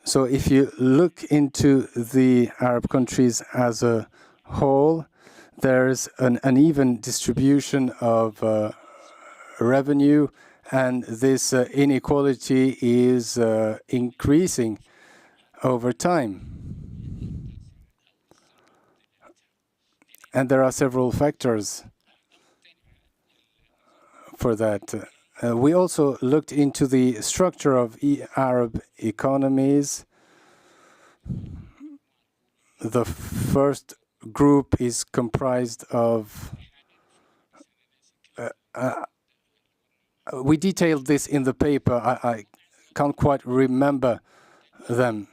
So if you look into the Arab countries as a whole, there's an uneven distribution of revenue, and this inequality is increasing over time. And there are several factors for that. We also looked into the structure of Arab economies. The first group is comprised of we detailed this in the paper. I can't quite remember them.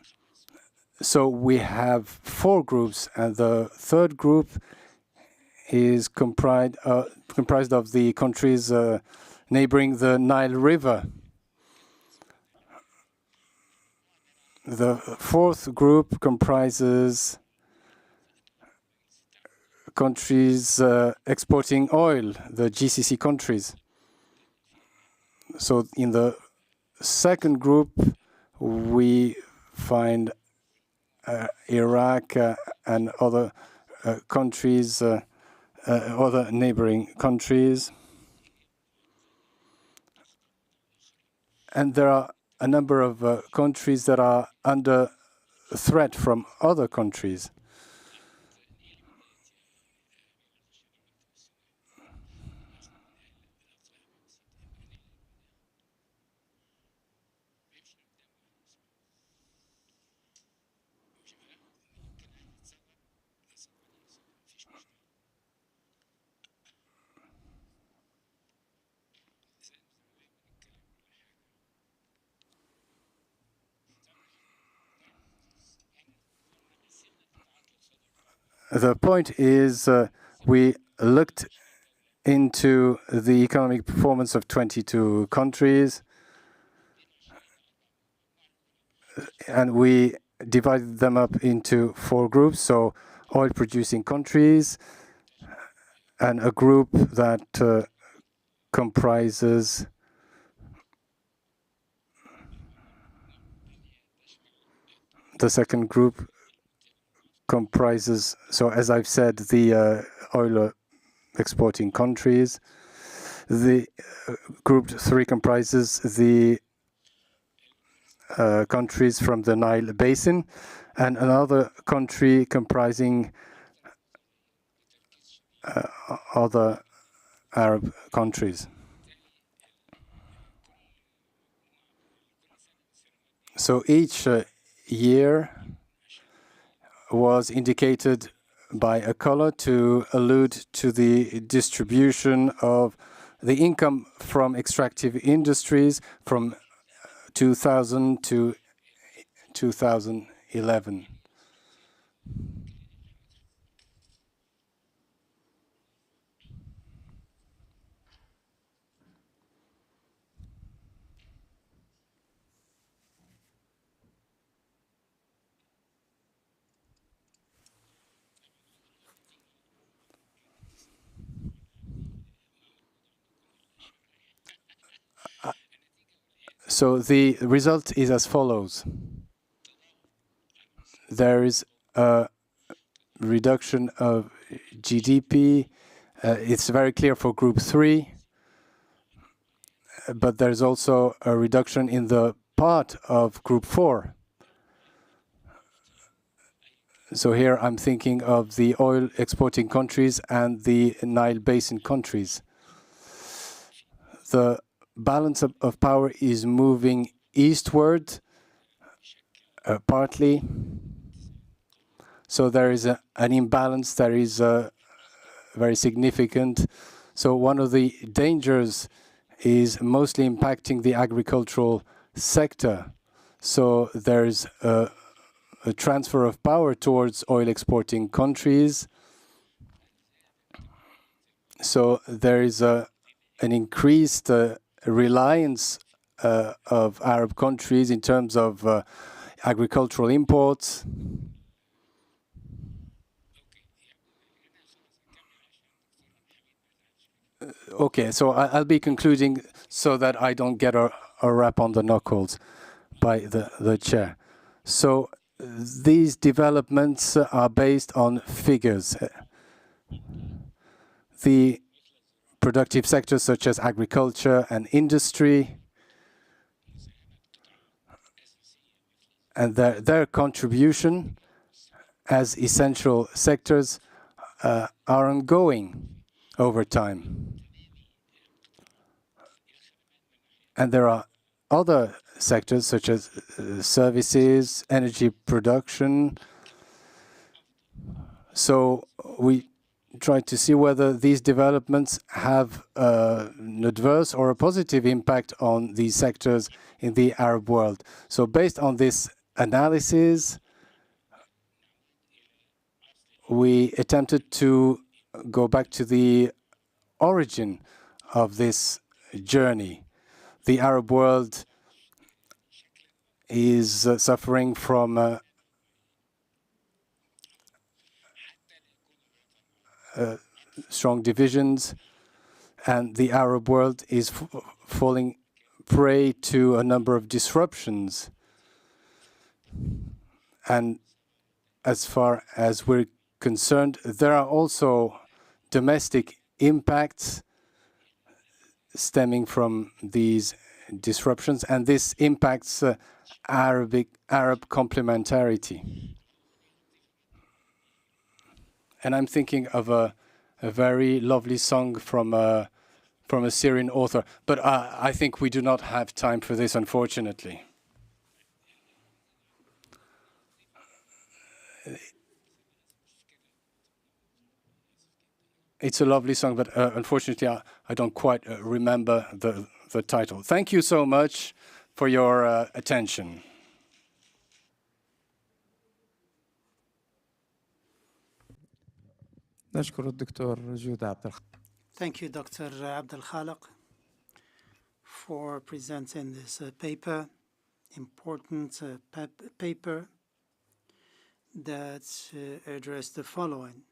So we have 4 groups, and the third group is comprised of the countries neighboring the Nile River. The fourth group comprises countries exporting oil, the GCC countries. So in the second group, we find Iraq and other countries, other neighboring countries. And there are a number of countries that are under threat from other countries. The point is we looked into the economic performance of 22 countries, and we divided them up into 4 groups. So oil-producing countries, and a group that comprises the second group comprises, so as I've said, the oil exporting countries. The group 3 comprises the countries from the Nile Basin, and another country comprising other Arab countries. So each year was indicated by a color to allude to the distribution of the income from extractive industries from 2000 to 2011. So the result is as follows. There is a reduction of GDP. It's very clear for Group 3, but there's also a reduction in the part of Group 4. So here I'm thinking of the oil exporting countries and the Nile Basin countries. The balance of power is moving eastward, partly. So there is an imbalance that is very significant. So one of the dangers is mostly impacting the agricultural sector. So there's a transfer of power towards oil exporting countries. So there is an increased reliance of Arab countries in terms of agricultural imports. Okay, so I'll be concluding so that I don't get a rap on the knuckles by the chair. So these developments are based on figures. The productive sectors such as agriculture and industry, and their contribution as essential sectors are ongoing over time. And there are other sectors such as services, energy production. So we try to see whether these developments have an adverse or a positive impact on these sectors in the Arab world. So based on this analysis, we attempted to go back to the origin of this journey. The Arab world is suffering from strong divisions, and the Arab world is falling prey to a number of disruptions. And as far as we're concerned, there are also domestic impacts stemming from these disruptions, and this impacts Arab complementarity. And I'm thinking of a very lovely song from a Syrian author, but I think we do not have time for this, unfortunately. It's a lovely song, but unfortunately, I don't quite remember the title. Thank you so much for your attention. نشكر الدكتور جودة عبد الخالق. Thank you, Dr. Abdul Khaliq, for presenting this paper, important paper that addressed the following.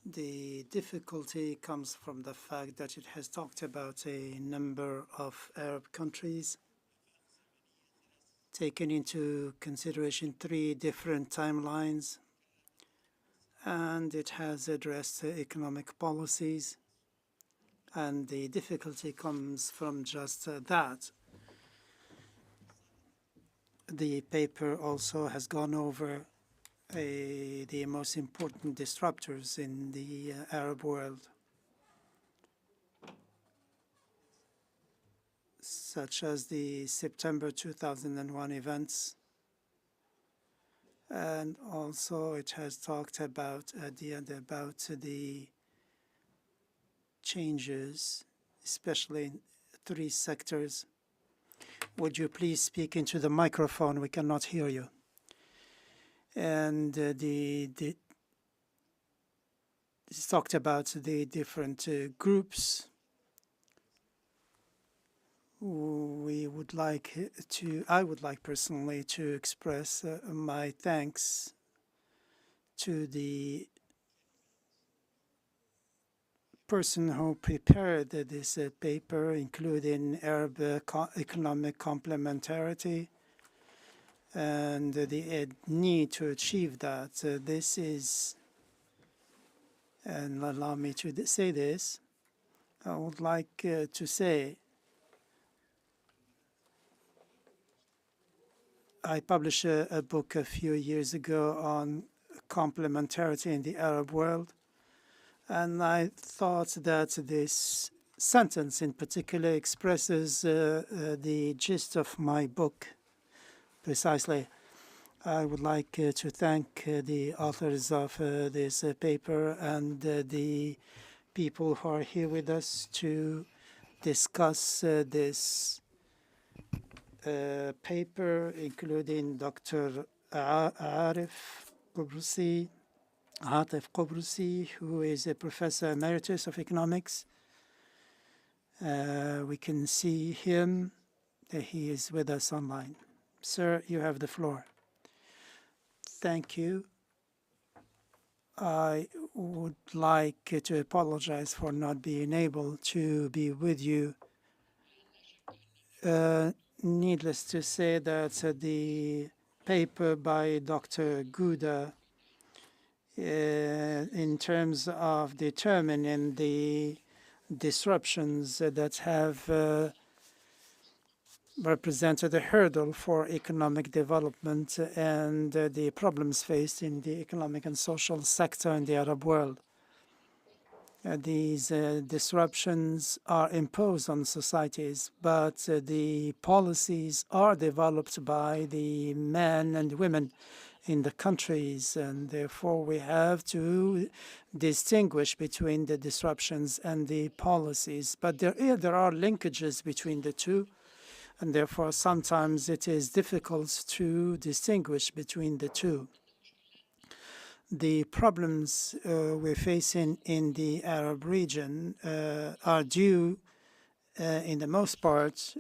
The difficulty comes from the fact that it has talked about a number of Arab countries, taken into consideration 3 different timelines, and it has addressed economic policies, and the difficulty comes from just that. The paper also has gone over the most important disruptors in the Arab world, such as the September 2001 events. And also it has talked about at the end about the changes, especially in 3 sectors. Would you please speak into the microphone? We cannot hear you. And it's talked about the different groups. I would like personally to express my thanks to the person who prepared this paper, including Arab economic complementarity and the need to achieve that. This is, and allow me to say this, I would like to say I published a book a few years ago on complementarity in the Arab world, and I thought that this sentence in particular expresses the gist of my book precisely. I would like to thank the authors of this paper and the people who are here with us to discuss this paper, including Dr. Atif Qobrusi, who is a professor emeritus of economics. We can see him. He is with us online. Sir, you have the floor. Thank you. I would like to apologize for not being able to be with you. Needless to say that the paper by Dr. Gouda in terms of determining the disruptions that have represented a hurdle for economic development and the problems faced in the economic and social sector in the Arab world. These disruptions are imposed on societies, but the policies are developed by the men and women in the countries, and therefore we have to distinguish between the disruptions and the policies. But there are linkages between the two, and therefore sometimes it is difficult to distinguish between the two. The problems we're facing in the Arab region are due, in the most part,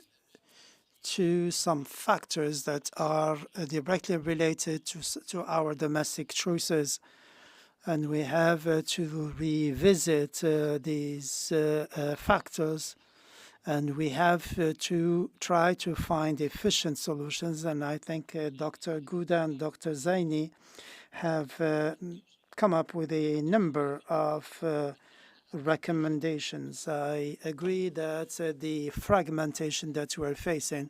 to some factors that are directly related to our domestic choices. And we have to revisit these factors, and we have to try to find efficient solutions. And I think Dr. Gouda and Dr. Zaini have come up with a number of recommendations. I agree that the fragmentation that we're facing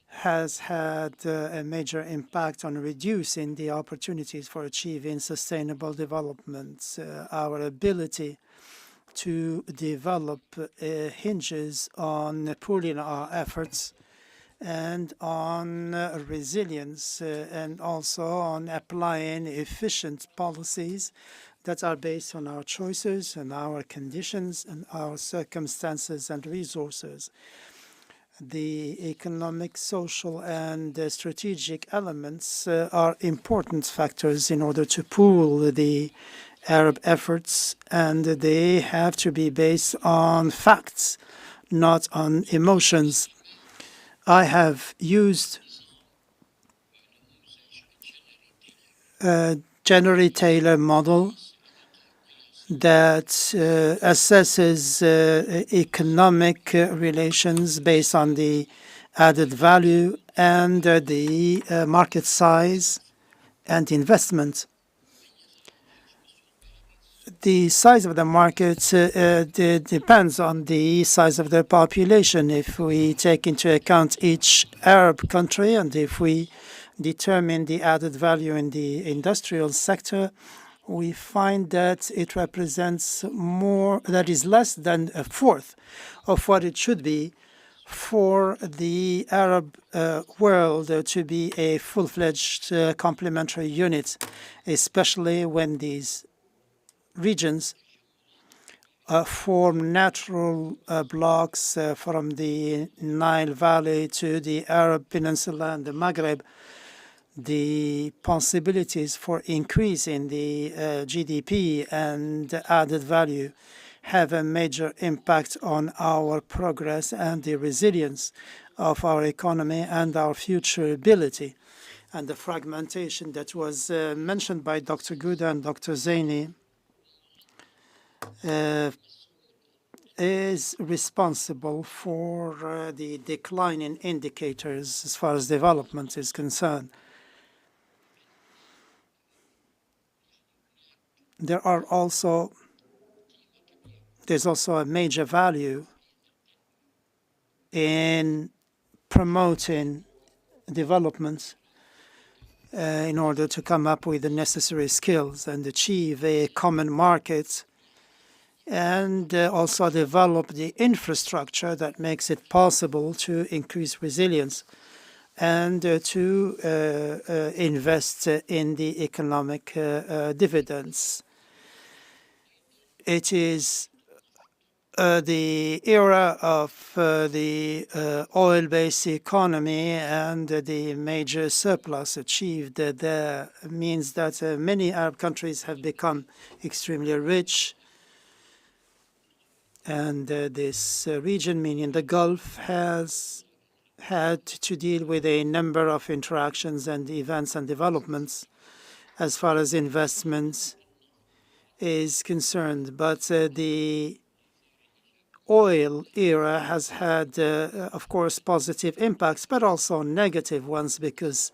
has had a major impact on reducing the opportunities for achieving sustainable development. Our ability to develop hinges on pooling our efforts and on resilience and also on applying efficient policies that are based on our choices and our conditions and our circumstances and resources. the economic, social, and strategic elements are important factors in order to pool the Arab efforts, and they have to be based on facts, not on emotions. I have used a Generally Taylor model that assesses economic relations based on the added value and the market size and investment. The size of the market depends on the size of the population. If we take into account each Arab country and if we determine the added value in the industrial sector, we find that it represents more, that is less than a fourth of what it should be for the Arab world to be a full-fledged complementary unit, especially when these regions form natural blocks from the Nile Valley to the Arab Peninsula and the Maghreb. The possibilities for increase in the GDP and added value have a major impact on our progress and the resilience of our economy and our future ability. And the fragmentation that was mentioned by Dr. Gouda and Dr. Zaini is responsible for the decline in indicators as far as development is concerned. There's also a major value in promoting development in order to come up with the necessary skills and achieve a common market, and also develop the infrastructure that makes it possible to increase resilience and to invest in the economic dividends. It is the era of the oil-based economy, and the major surplus achieved there means that many Arab countries have become extremely rich. And this region, meaning the Gulf, has had to deal with a number of interactions and events and developments as far as investments is concerned. But the oil era has had, of course, positive impacts, but also negative ones, because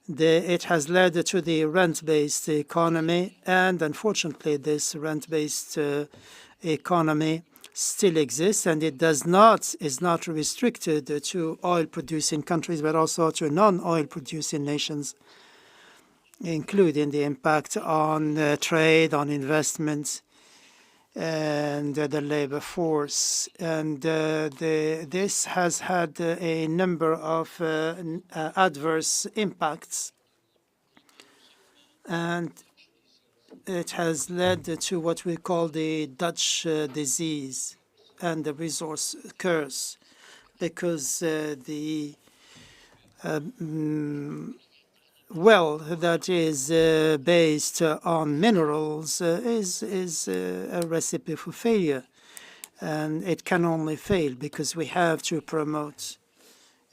it has led to the rent-based economy. And unfortunately, this rent-based economy still exists, and it is not restricted to oil-producing countries, but also to non-oil-producing nations, including the impact on trade, on investment, and the labor force. And this has had a number of adverse impacts, and it has led to what we call the Dutch disease and the resource curse, because the wealth that is based on minerals is a recipe for failure, and it can only fail because we have to promote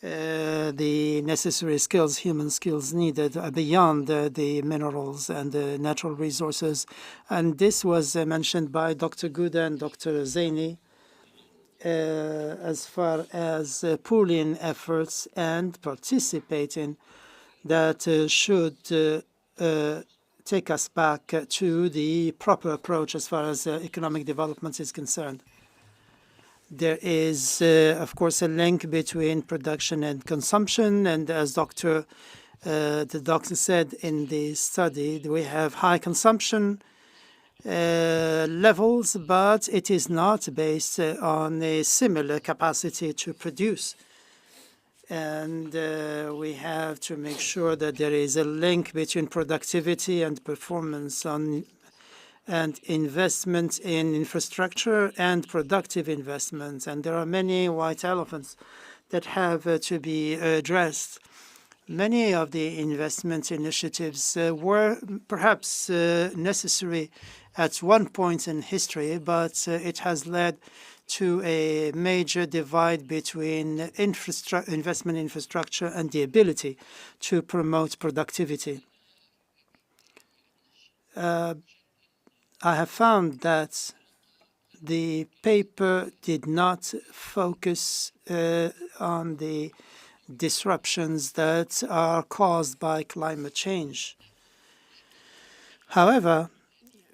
the necessary skills, human skills needed beyond the minerals and the natural resources. And this was mentioned by Dr. Gouda and Dr. Zaini as far as pooling efforts and participating that should take us back to the proper approach as far as economic development is concerned. There is, of course, a link between production and consumption. And as the doctor said in the study, we have high consumption levels, but it is not based on a similar capacity to produce. And we have to make sure that there is a link between productivity and performance and investment in infrastructure and productive investments. And there are many white elephants that have to be addressed. Many of the investment initiatives were perhaps necessary at one point in history, but it has led to a major divide between investment infrastructure and the ability to promote productivity. I have found that the paper did not focus on the disruptions that are caused by climate change. However,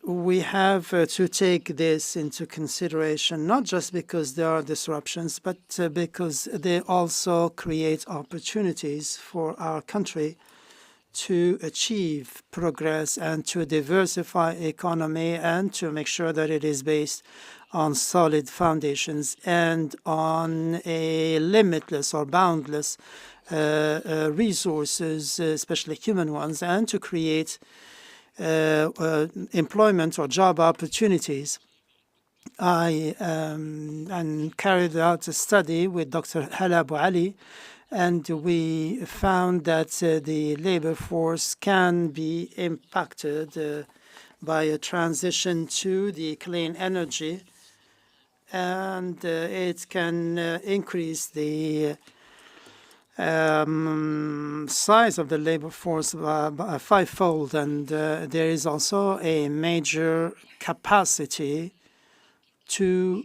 we have to take this into consideration, not just because there are disruptions, but because they also create opportunities for our country to achieve progress and to diversify economy and to make sure that it is based on solid foundations and on a limitless or boundless resources, especially human ones, and to create employment or job opportunities. I carried out a study with Dr. Hala Abu Ali, and we found that the labor force can be impacted by a transition to the clean energy, and it can increase the size of the labor force by fivefold, and there is also a major capacity to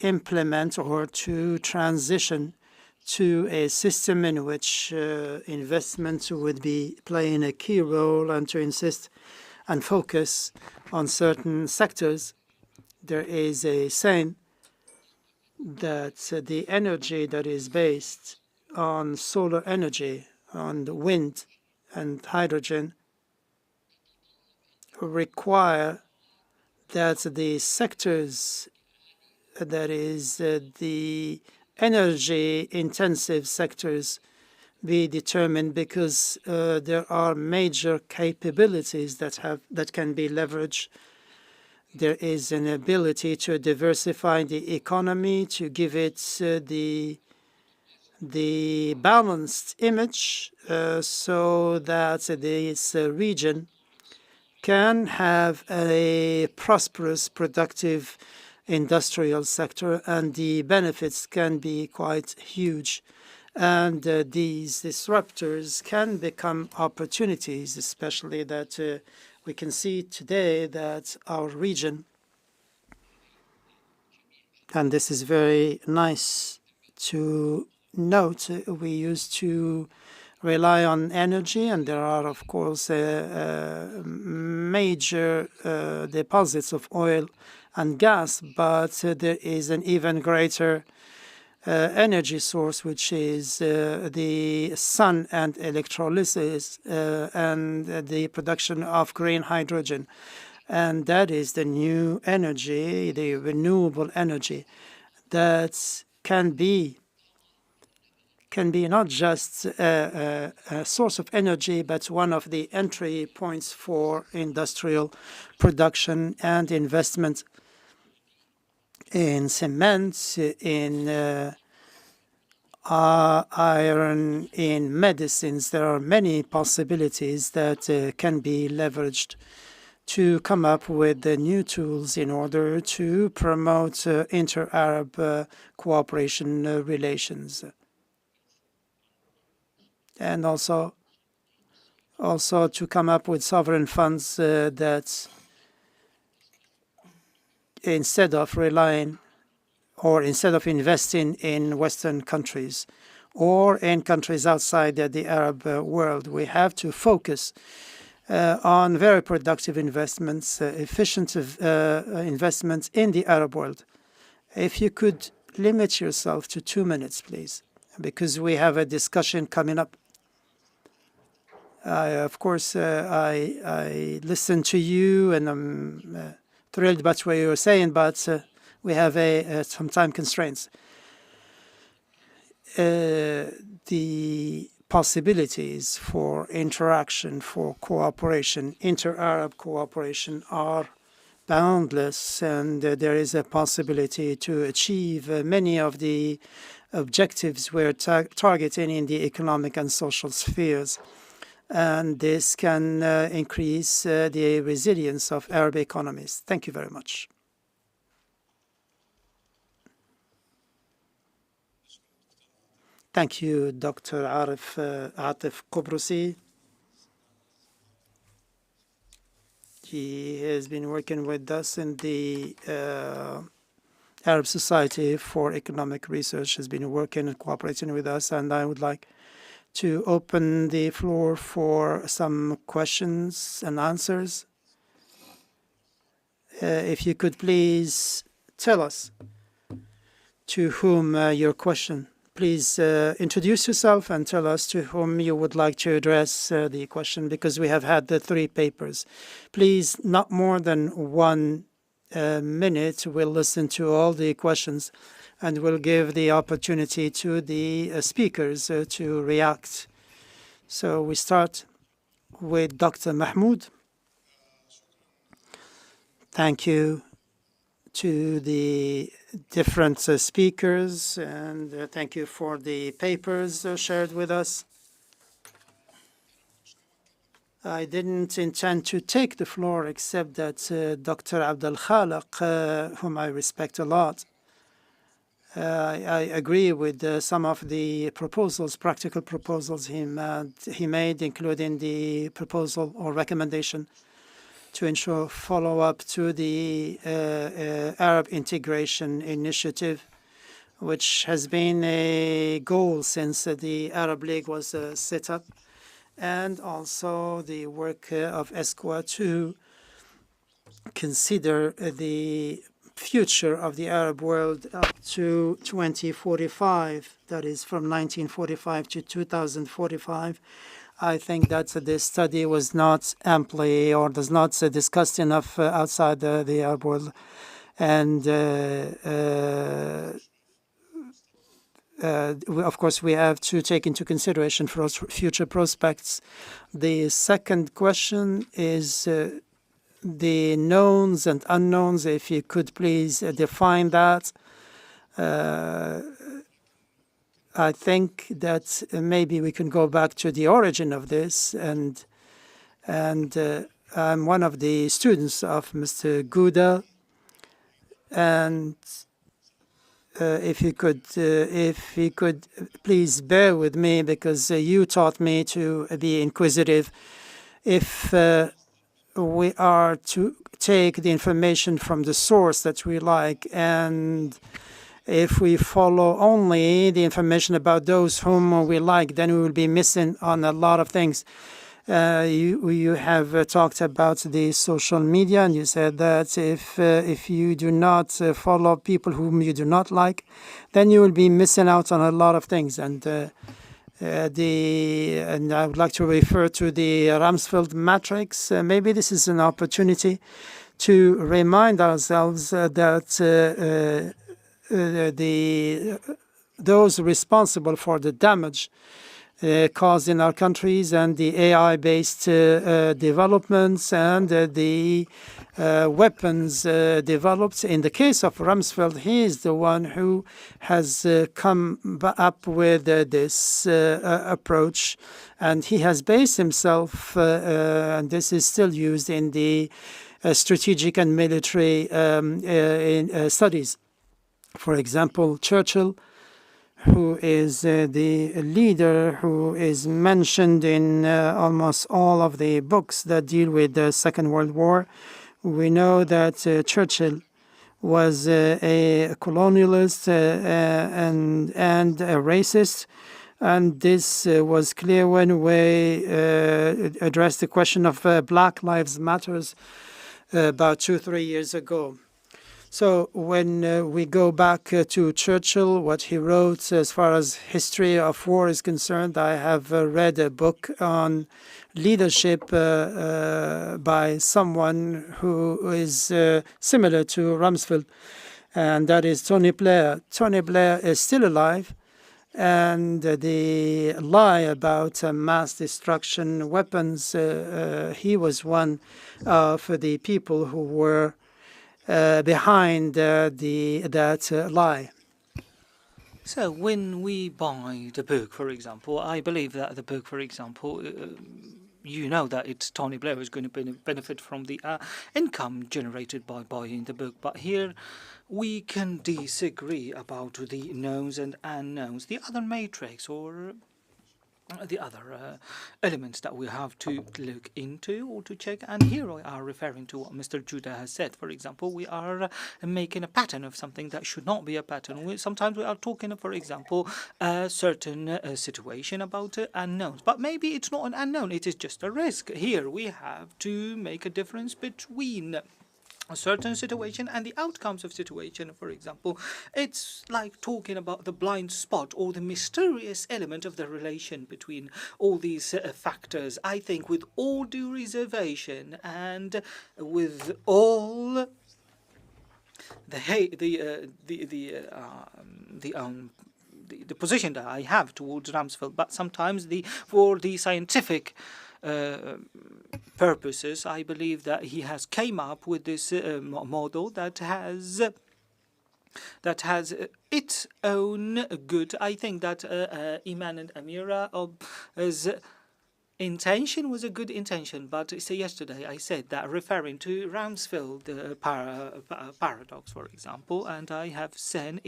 implement or to transition to a system in which investments would be playing a key role and to insist and focus on certain sectors. There is a saying that the energy that is based on solar energy, on the wind and hydrogen, require that the sectors that is the energy-intensive sectors be determined, because there are major capabilities that can be leveraged. There is an ability to diversify the economy, to give it the balanced image so that this region can have a prosperous, productive industrial sector, and the benefits can be quite huge. And these disruptors can become opportunities, especially that we can see today that our region, and this is very nice to note, we used to rely on energy, and there are, of course, major deposits of oil and gas, but there is an even greater energy source, which is the sun and electrolysis and the production of green hydrogen. And that is the new energy, the renewable energy that can be not just a source of energy, but one of the entry points for industrial production and investment in cement, in iron, in medicines. There are many possibilities that can be leveraged to come up with the new tools in order to promote inter-Arab cooperation relations. And also to come up with sovereign funds that, instead of relying or instead of investing in Western countries or in countries outside the Arab world, we have to focus on very productive investments, efficient investments in the Arab world. If you could limit yourself to 2 minutes, please, because we have a discussion coming up. Of course, I listen to you, and I'm thrilled about what you were saying, but we have some time constraints. The possibilities for interaction, for cooperation, inter-Arab cooperation, are boundless, and there is a possibility to achieve many of the objectives we're targeting in the economic and social spheres. And this can increase the resilience of Arab economies. Thank you very much. Thank you, Dr. Atif Qobrusi. He has been working with us in the Arab Society for Economic Research, has been working and cooperating with us, and I would like to open the floor for some questions and answers. If you could please tell us to whom your question. Please introduce yourself and tell us to whom you would like to address the question, because we have had the 3 papers. Please, not more than 1 minute. We'll listen to all the questions and we'll give the opportunity to the speakers to react. So we start with Dr. Mahmoud. Thank you to the different speakers, and thank you for the papers shared with us. I didn't intend to take the floor except that Dr. Abdul Khaliq, whom I respect a lot, I agree with some of the proposals, practical proposals he made, including the proposal or recommendation to ensure follow-up to the Arab Integration Initiative, which has been a goal since the Arab League was set up, and also the work of ESCWA to consider the future of the Arab world up to 2045, that is from 1945 to 2045. I think that this study was not amply or does not discussed enough outside the Arab world. And of course, we have to take into consideration for future prospects. The second question is the knowns and unknowns. If you could please define that. I think that maybe we can go back to the origin of this, and I'm one of the students of Mr. Gouda, and if you could please bear with me, because you taught me to be inquisitive. If we are to take the information from the source that we like, and if we follow only the information about those whom we like, then we will be missing on a lot of things. You have talked about the social media, and you said that if you do not follow people whom you do not like, then you will be missing out on a lot of things. And I would like to refer to the Rumsfeld matrix. Maybe this is an opportunity to remind ourselves that those responsible for the damage caused in our countries, and the AI-based developments, and the weapons developed. In the case of Rumsfeld, he is the one who has come up with this approach, and he has based himself, and this is still used in the strategic and military studies. For example, Churchill, who is the leader who is mentioned in almost all of the books that deal with the Second World War. We know that Churchill was a colonialist and a racist, and this was clear when we addressed the question of Black Lives Matters about 2-3 years ago. So when we go back to Churchill, what he wrote as far as history of war is concerned, I have read a book on leadership by someone who is similar to Rumsfeld, and that is Tony Blair. Tony Blair is still alive, and the lie about mass destruction weapons, he was one of the people who were behind that lie. So when we buy the book, for example, I believe that the book, for example, you know that it's Tony Blair is going to benefit from the income generated by buying the book. But here we can disagree about the knowns and unknowns, the other matrix or the other elements that we have to look into or to check. And here we are referring to what Mr. Judah has said. For example, we are making a pattern of something that should not be a pattern. Sometimes we are talking, for example, a certain situation about unknowns. But maybe it's not an unknown, it is just a risk. Here we have to make a difference between a certain situation and the outcomes of situation. For example, it's like talking about the blind spot or the mysterious element of the relation between all these factors. I think with all due reservation and with all the position that I have towards Rumsfeld, but sometimes for the scientific purposes, I believe that he has came up with this model that has its own good. I think that Iman and Amira's intention was a good intention, but yesterday I said that referring to Rumsfeld paradox, for example, and I have said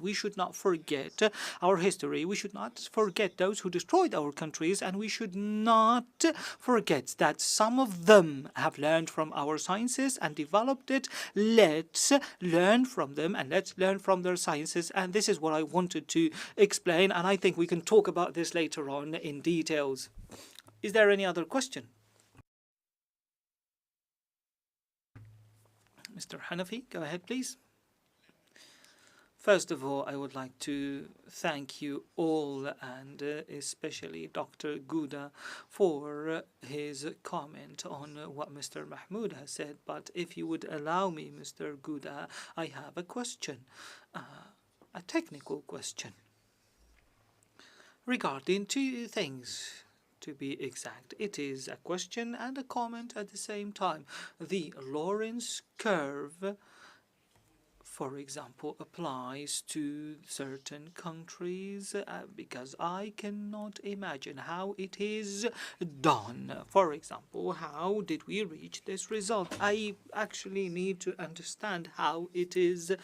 we should not forget our history. We should not forget those who destroyed our countries, and we should not forget that some of them have learned from our sciences and developed it. Let's learn from them and let's learn from their sciences. And this is what I wanted to explain, and I think we can talk about this later on in details. Is there any other question? Mr. Hanafi, go ahead, please. First of all, I would like to thank you all, and especially Dr. Gouda, for his comment on what Mr. Mahmoud has said. But if you would allow me, Mr. Gouda, I have a question, a technical question, regarding two things. To be exact, it is a question and a comment at the same time. The Lorentz curve, for example, applies to certain countries because I cannot imagine how it is done. For example, how did we reach this result? I actually need to understand how it is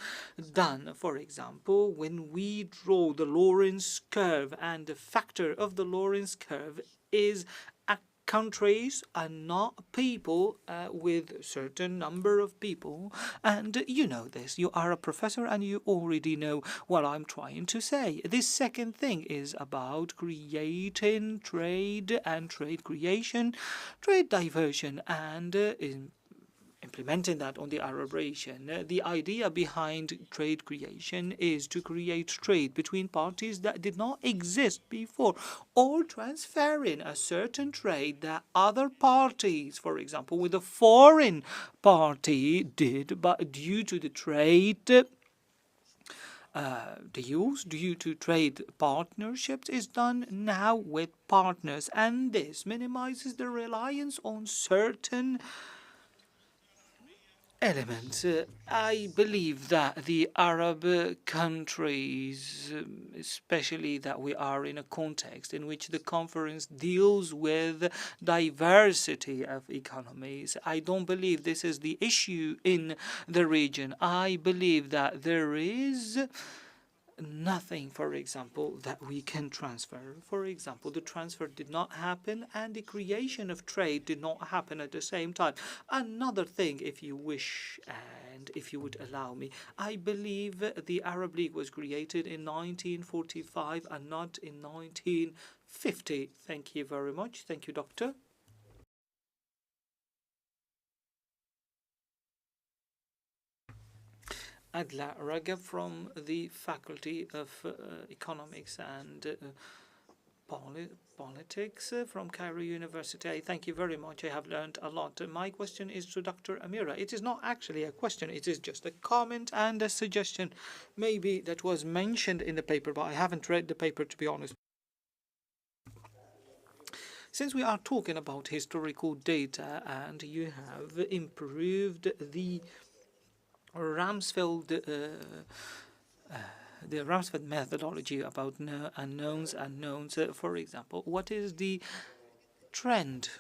done. For example, when we draw the Lorentz curve, and the factor of the Lorentz curve is countries and not people with a certain number of people. And you know this. You are a professor and you already know what I'm trying to say. This second thing is about creating trade and trade creation, trade diversion, and implementing that on the Arab region. The idea behind trade creation is to create trade between parties that did not exist before, or transferring a certain trade that other parties, for example, with a foreign party did, but due to the trade deals, due to trade partnerships, is done now with partners, and this minimizes the reliance on certain elements. I believe that the Arab countries, especially that we are in a context in which the conference deals with diversity of economies, I don't believe this is the issue in the region. I believe that there is nothing, for example, that we can transfer. For example, the transfer did not happen and the creation of trade did not happen at the same time. Another thing, if you wish, and if you would allow me, I believe the Arab League was created in 1945 and not in 1950. Thank you very much. Thank you, Doctor. Adla Ragab from the Faculty of Economics and Politics from Cairo University. Thank you very much. I have learned a lot. My question is to Dr. Amira. It is not actually a question. It is just a comment and a suggestion. Maybe that was mentioned in the paper, but I haven't read the paper, to be honest. Since we are talking about historical data and you have improved the Rumsfeld the Ramsford methodology about unknowns. For example, what is the trend?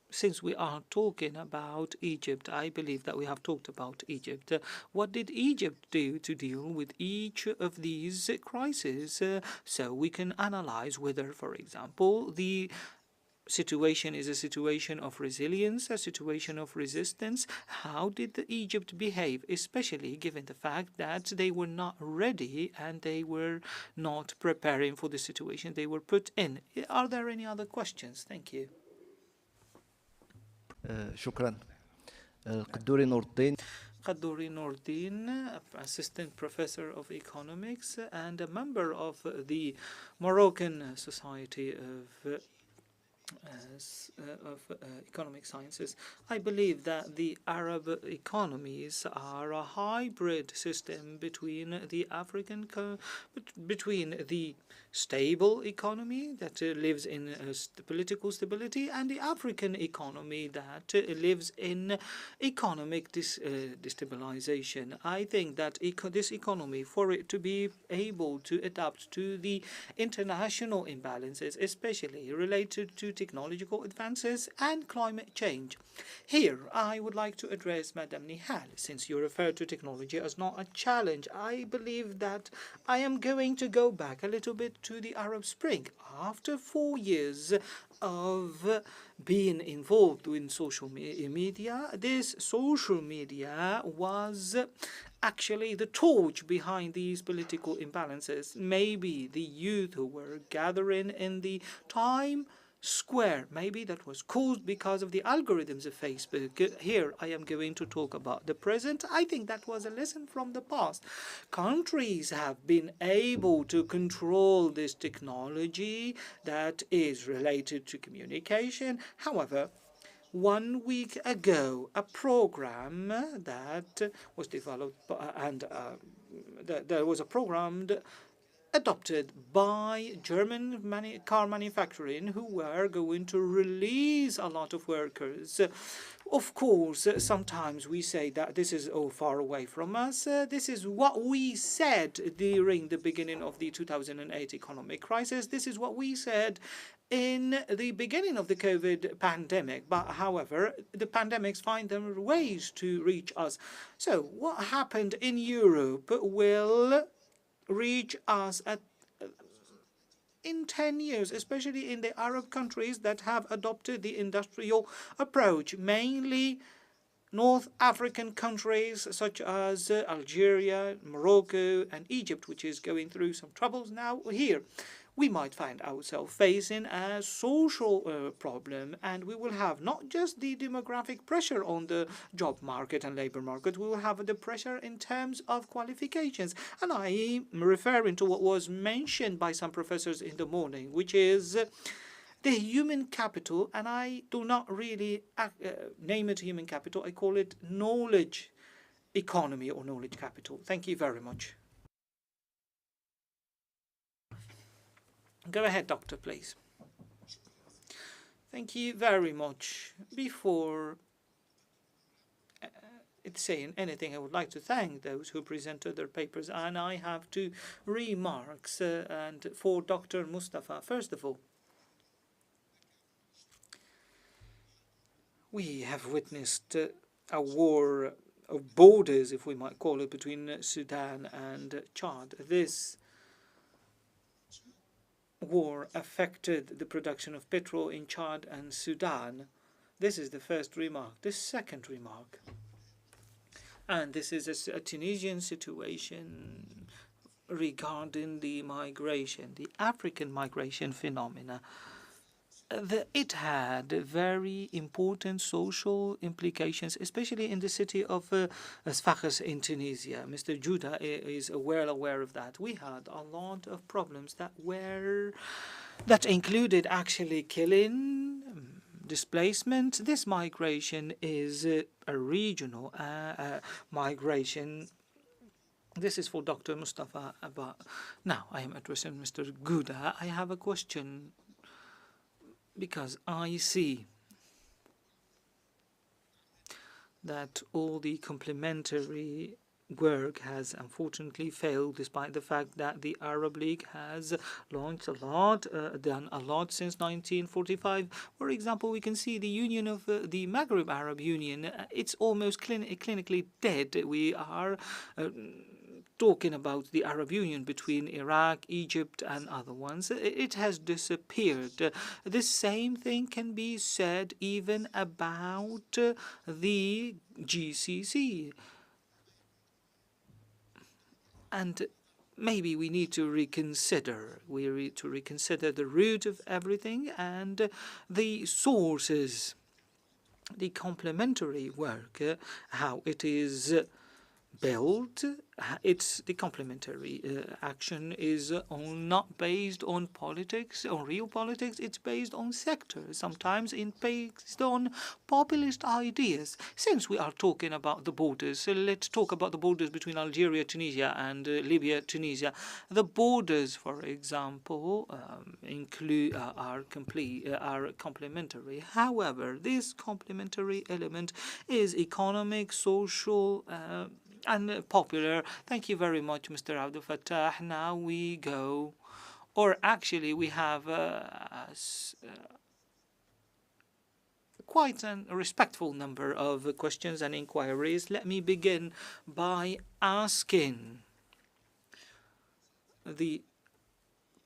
Since we are talking about Egypt, I believe that we have talked about Egypt. What did Egypt do to deal with each of these crises? So we can analyze whether, for example, the situation is a situation of resilience, a situation of resistance. How did Egypt behave, especially given the fact that they were not ready and they were not preparing for the situation they were put in? Are there any other questions? Thank you. شكرا. القدوري نور الدين. Qadouri Nordin, assistant professor of economics and a member of the Moroccan Society of economic sciences. I believe that the Arab economies are a hybrid system between the between the stable economy that lives in political stability and the African economy that lives in economic destabilization. I think that this economy, for it to be able to adapt to the international imbalances, especially related to technological advances and climate change. Here, I would like to address Madame Nihal. Since you referred to technology as not a challenge, I believe that I am going to go back a little bit to the Arab Spring. After 4 years of being involved in social media, this social media was actually the torch behind these political imbalances. Maybe the youth who were gathering in the time square, maybe that was caused because of the algorithms of Facebook. Here I am going to talk about the present. I think that was a lesson from the past. Countries have been able to control this technology that is related to communication. However, 1 week ago, a program that was developed and there was a program adopted by German car manufacturing who were going to release a lot of workers. Of course, sometimes we say that this is far away from us. This is what we said during the beginning of the 2008 economic crisis. This is what we said in the beginning of the COVID pandemic. But however, the pandemics find their ways to reach us. So what happened in Europe will reach us in 10 years, especially in the Arab countries that have adopted the industrial approach, mainly North African countries such as Algeria, Morocco, and Egypt, which is going through some troubles now. Here, we might find ourselves facing a social problem, and we will have not just the demographic pressure on the job market and labor market, we will have the pressure in terms of qualifications. And I am referring to what was mentioned by some professors in the morning, which is the human capital, and I do not really name it human capital, I call it knowledge economy or knowledge capital. Thank you very much. Go ahead, Doctor, please. Thank you very much. Before saying anything, I would like to thank those who presented their papers, and I have 2 remarks. And for Dr. Mustafa, first of all, we have witnessed a war of borders, if we might call it, between Sudan and Chad. This war affected the production of petrol in Chad and Sudan. This is the first remark. The second remark, and this is a Tunisian situation regarding the migration, the African migration phenomena. It had very important social implications, especially in the city of Asfeer in Tunisia. Mr. Judah is well aware of that. We had a lot of problems that included actually killing, displacement. This migration is a regional migration. This is for Dr. Mustafa. Now I am addressing Mr. Gouda. I have a question, because I see that all the complementary work has unfortunately failed, despite the fact that the Arab League has launched a lot, done a lot since 1945. For example, we can see the union of the Maghreb Arab Union. It's almost clinically dead. We are talking about the Arab Union between Iraq, Egypt, and other ones. It has disappeared. The same thing can be said even about the GCC. And maybe we need to reconsider. We need to reconsider the root of everything and the sources, the complementary work, how it is built. It's the complementary action is not based on politics, on real politics. It's based on sectors, sometimes based on populist ideas. Since we are talking about the borders, so let's talk about the borders between Algeria, Tunisia, and Libya, Tunisia. The borders, for example, are complementary. However, this complementary element is economic, social, and popular. Thank you very much, Mr. Abdul Fattah. Now we go, or actually we have quite a respectful number of questions and inquiries. Let me begin by asking the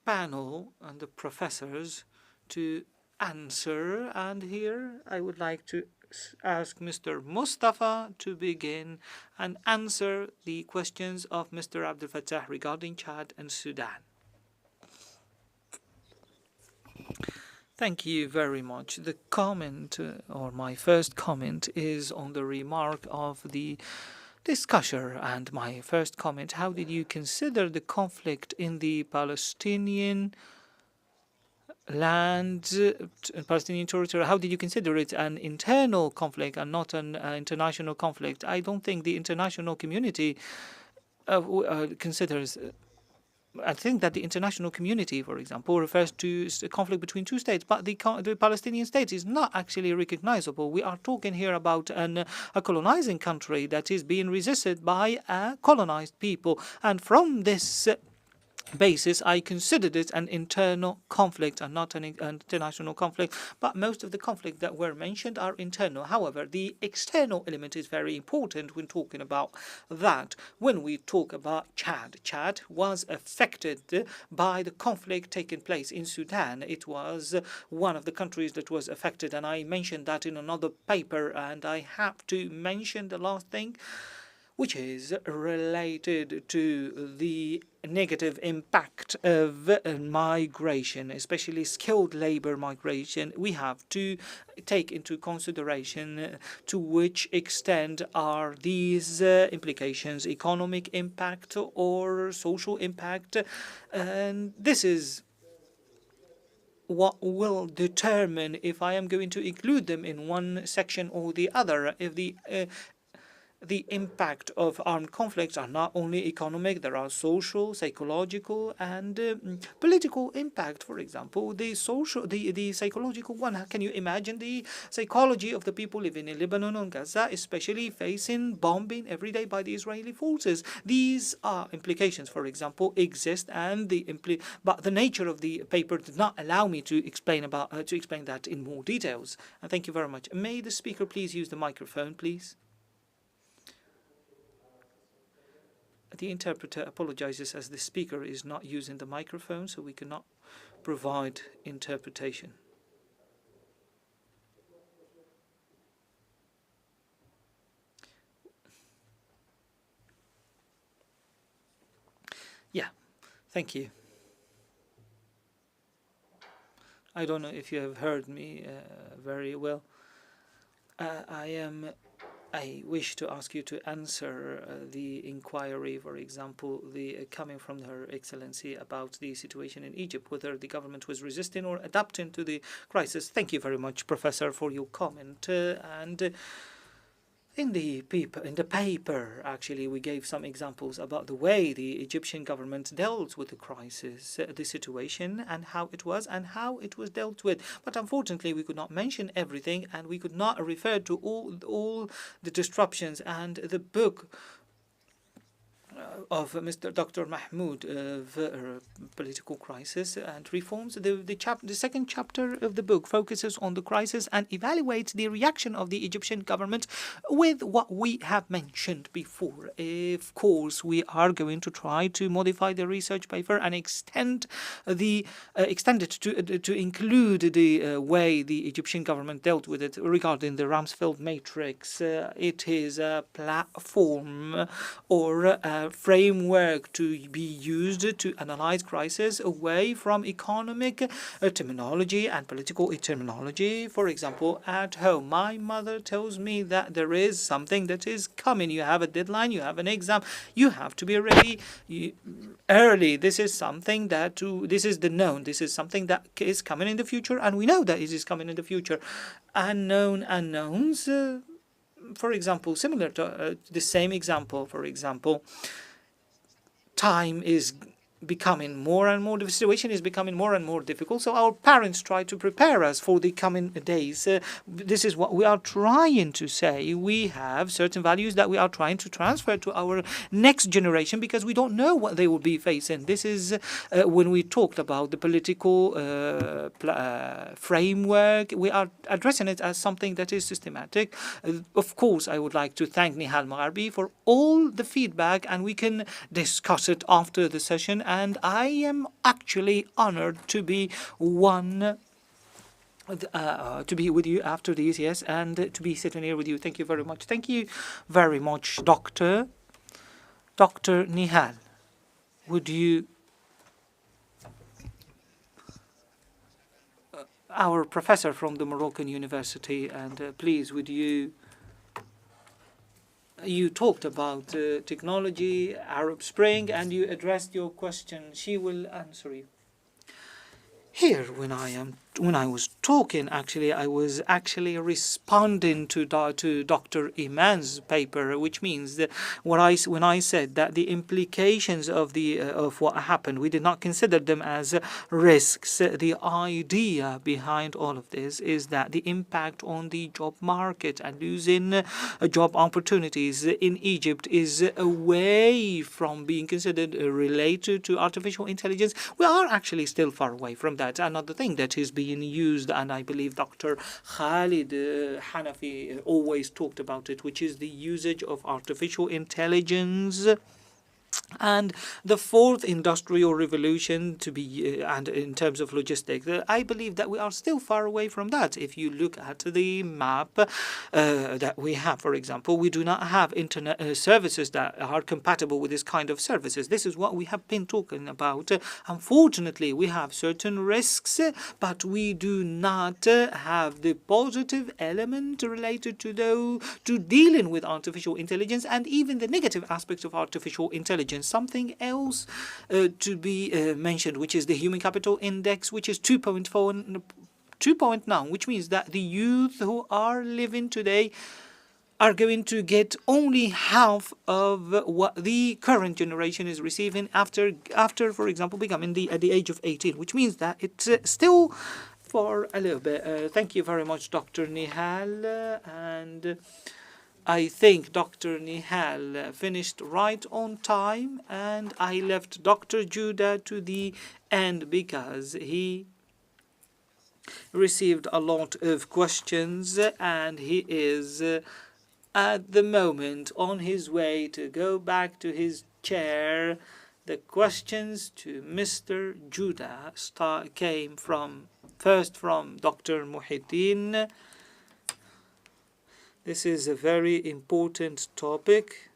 panel and the professors to answer, and here I would like to ask Mr. Mustafa to begin and answer the questions of Mr. Abdul Fattah regarding Chad and Sudan. Thank you very much. The comment, or my first comment, is on the remark of the discussion. And my first comment, how did you consider the conflict in the Palestinian land, Palestinian territory? How did you consider it an internal conflict and not an international conflict? I don't think the international community considers. I think that the international community, for example, refers to a conflict between two states, but the Palestinian state is not actually recognizable. We are talking here about a colonizing country that is being resisted by colonized people, and from this basis, I considered it an internal conflict and not an international conflict. But most of the conflicts that were mentioned are internal. However, the external element is very important when talking about that. When we talk about Chad, Chad was affected by the conflict taking place in Sudan. It was one of the countries that was affected, and I mentioned that in another paper, and I have to mention the last thing, which is related to the negative impact of migration, especially skilled labor migration. We have to take into consideration to which extent are these implications economic impact or social impact, and this is what will determine if I am going to include them in one section or the other. If the impact of armed conflicts are not only economic, there are social, psychological, and political impact. For example, the psychological one. Can you imagine the psychology of the people living in Lebanon and Gaza, especially facing bombing every day by the Israeli forces? These are implications, for example, exist, and but the nature of the paper did not allow me to explain that in more details. And thank you very much. May the speaker please use the microphone, please? The interpreter apologizes as the speaker is not using the microphone, so we cannot provide interpretation. Yeah, thank you. I don't know if you have heard me very well. I wish to ask you to answer the inquiry, for example, coming from Her Excellency about the situation in Egypt, whether the government was resisting or adapting to the crisis. Thank you very much, Professor, for your comment. And in the paper, actually, we gave some examples about the way the Egyptian government dealt with the crisis, the situation, and how it was dealt with. But unfortunately, we could not mention everything, and we could not refer to all the disruptions. And the book of Mr. Dr. Mahmoud of political crisis and reforms. The second chapter of the book focuses on the crisis and evaluates the reaction of the Egyptian government with what we have mentioned before. Of course, we are going to try to modify the research paper and extend it to include the way the Egyptian government dealt with it regarding the Rumsfeld matrix. It is a platform or a framework to be used to analyze crisis away from economic terminology and political terminology. For example, at home, my mother tells me that there is something that is coming. You have a deadline, you have an exam, you have to be ready early. This is something that, this is the known, this is something that is coming in the future, and we know that it is coming in the future. Unknown unknowns, for example, similar to the same example, for example, time is becoming more and more, the situation is becoming more and more difficult. So our parents try to prepare us for the coming days. This is what we are trying to say. We have certain values that we are trying to transfer to our next generation because we don't know what they will be facing. This is when we talked about the political framework, we are addressing it as something that is systematic. Of course, I would like to thank Nihal Magharibi for all the feedback, and we can discuss it after the session. And I am actually honored to be to be with you after the ECS and to be sitting here with you. Thank you very much. Thank you very much, Dr. Nihal. Would you, our professor from the Moroccan University, and please, would you talked about technology, Arab Spring, and you addressed your question. She will answer you. Here, when I was talking, actually, I was actually responding to Dr. Iman's paper, which means that when I said that the implications of what happened, we did not consider them as risks. The idea behind all of this is that the impact on the job market and losing job opportunities in Egypt is away from being considered related to artificial intelligence. We are actually still far away from that. Another thing that is being used, and I believe Dr. Khalid Hanafi always talked about it, which is the usage of artificial intelligence. And the fourth industrial revolution to be, and in terms of logistics, I believe that we are still far away from that. If you look at the map that we have, for example, we do not have internet services that are compatible with this kind of services. This is what we have been talking about. Unfortunately, we have certain risks, but we do not have the positive element related to dealing with artificial intelligence and even the negative aspects of artificial intelligence. Something else to be mentioned, which is the human capital index, which is 2.9, which means that the youth who are living today are going to get only half of what the current generation is receiving after for example, becoming at the age of 18, which means that it's still for a little bit. Thank you very much, Dr. Nihal, and I think Dr. Nihal finished right on time, and I left Dr. Judah to the end because he received a lot of questions, and he is at the moment on his way to go back to his chair. The questions to Mr. Judah came first from Dr. Mohieldin. This is a very important topic.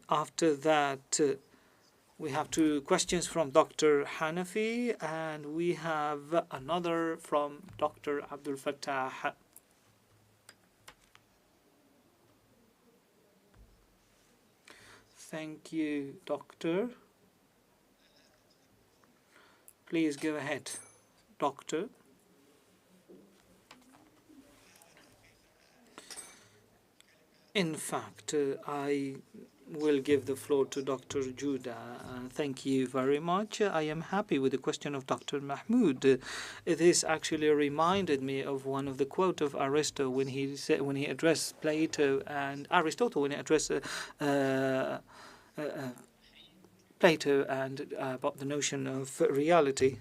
After that, we have two questions from Dr. Hanafi, and we have another from Dr. Abdul Fattah. Thank you, Doctor. Please go ahead, Doctor. In fact, I will give the floor to Dr. Juda. Thank you very much. I am happy with the question of Dr. Mahmoud. This actually reminded me of one of the quote of Aristotle when he said, when he addressed Plato and Aristotle, when he addressed Plato and about the notion of reality.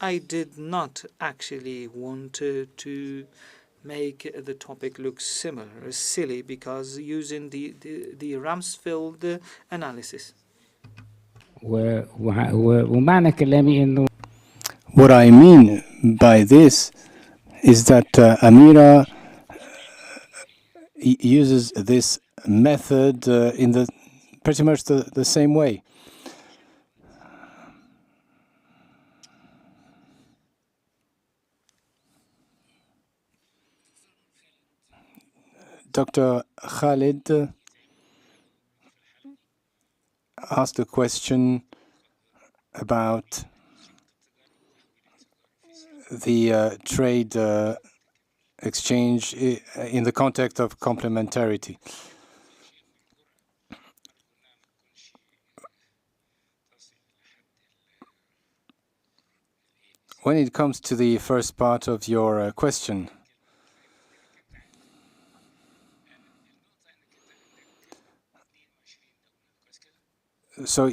I did not actually want to make the topic look silly, because using the Ramsfield analysis. ومعنى كلامي إنه What I mean by this is that Amira uses this method in the pretty much the same way. Dr. Khalid asked a question about the trade exchange in the context of complementarity. When it comes to the first part of your question, so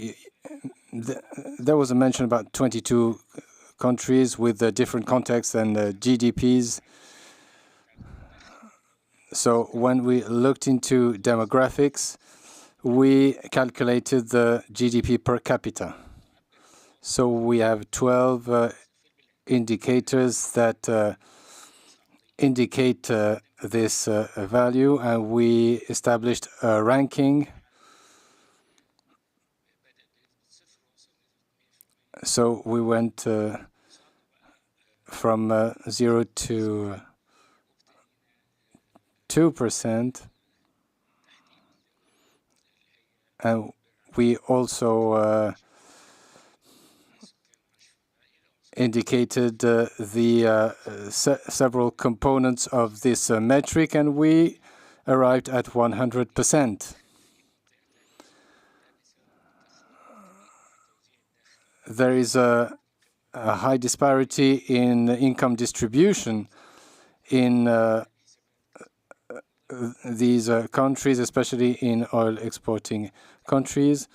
there was a mention about 22 countries with different contexts and GDPs. So when we looked into demographics, we calculated the GDP per capita. So we have 12 indicators that indicate this value, and we established a ranking. So we went from 0 to 2%, and we also indicated the several components of this metric, and we arrived at 100%. There is a high disparity in income distribution in these countries, especially in oil exporting countries.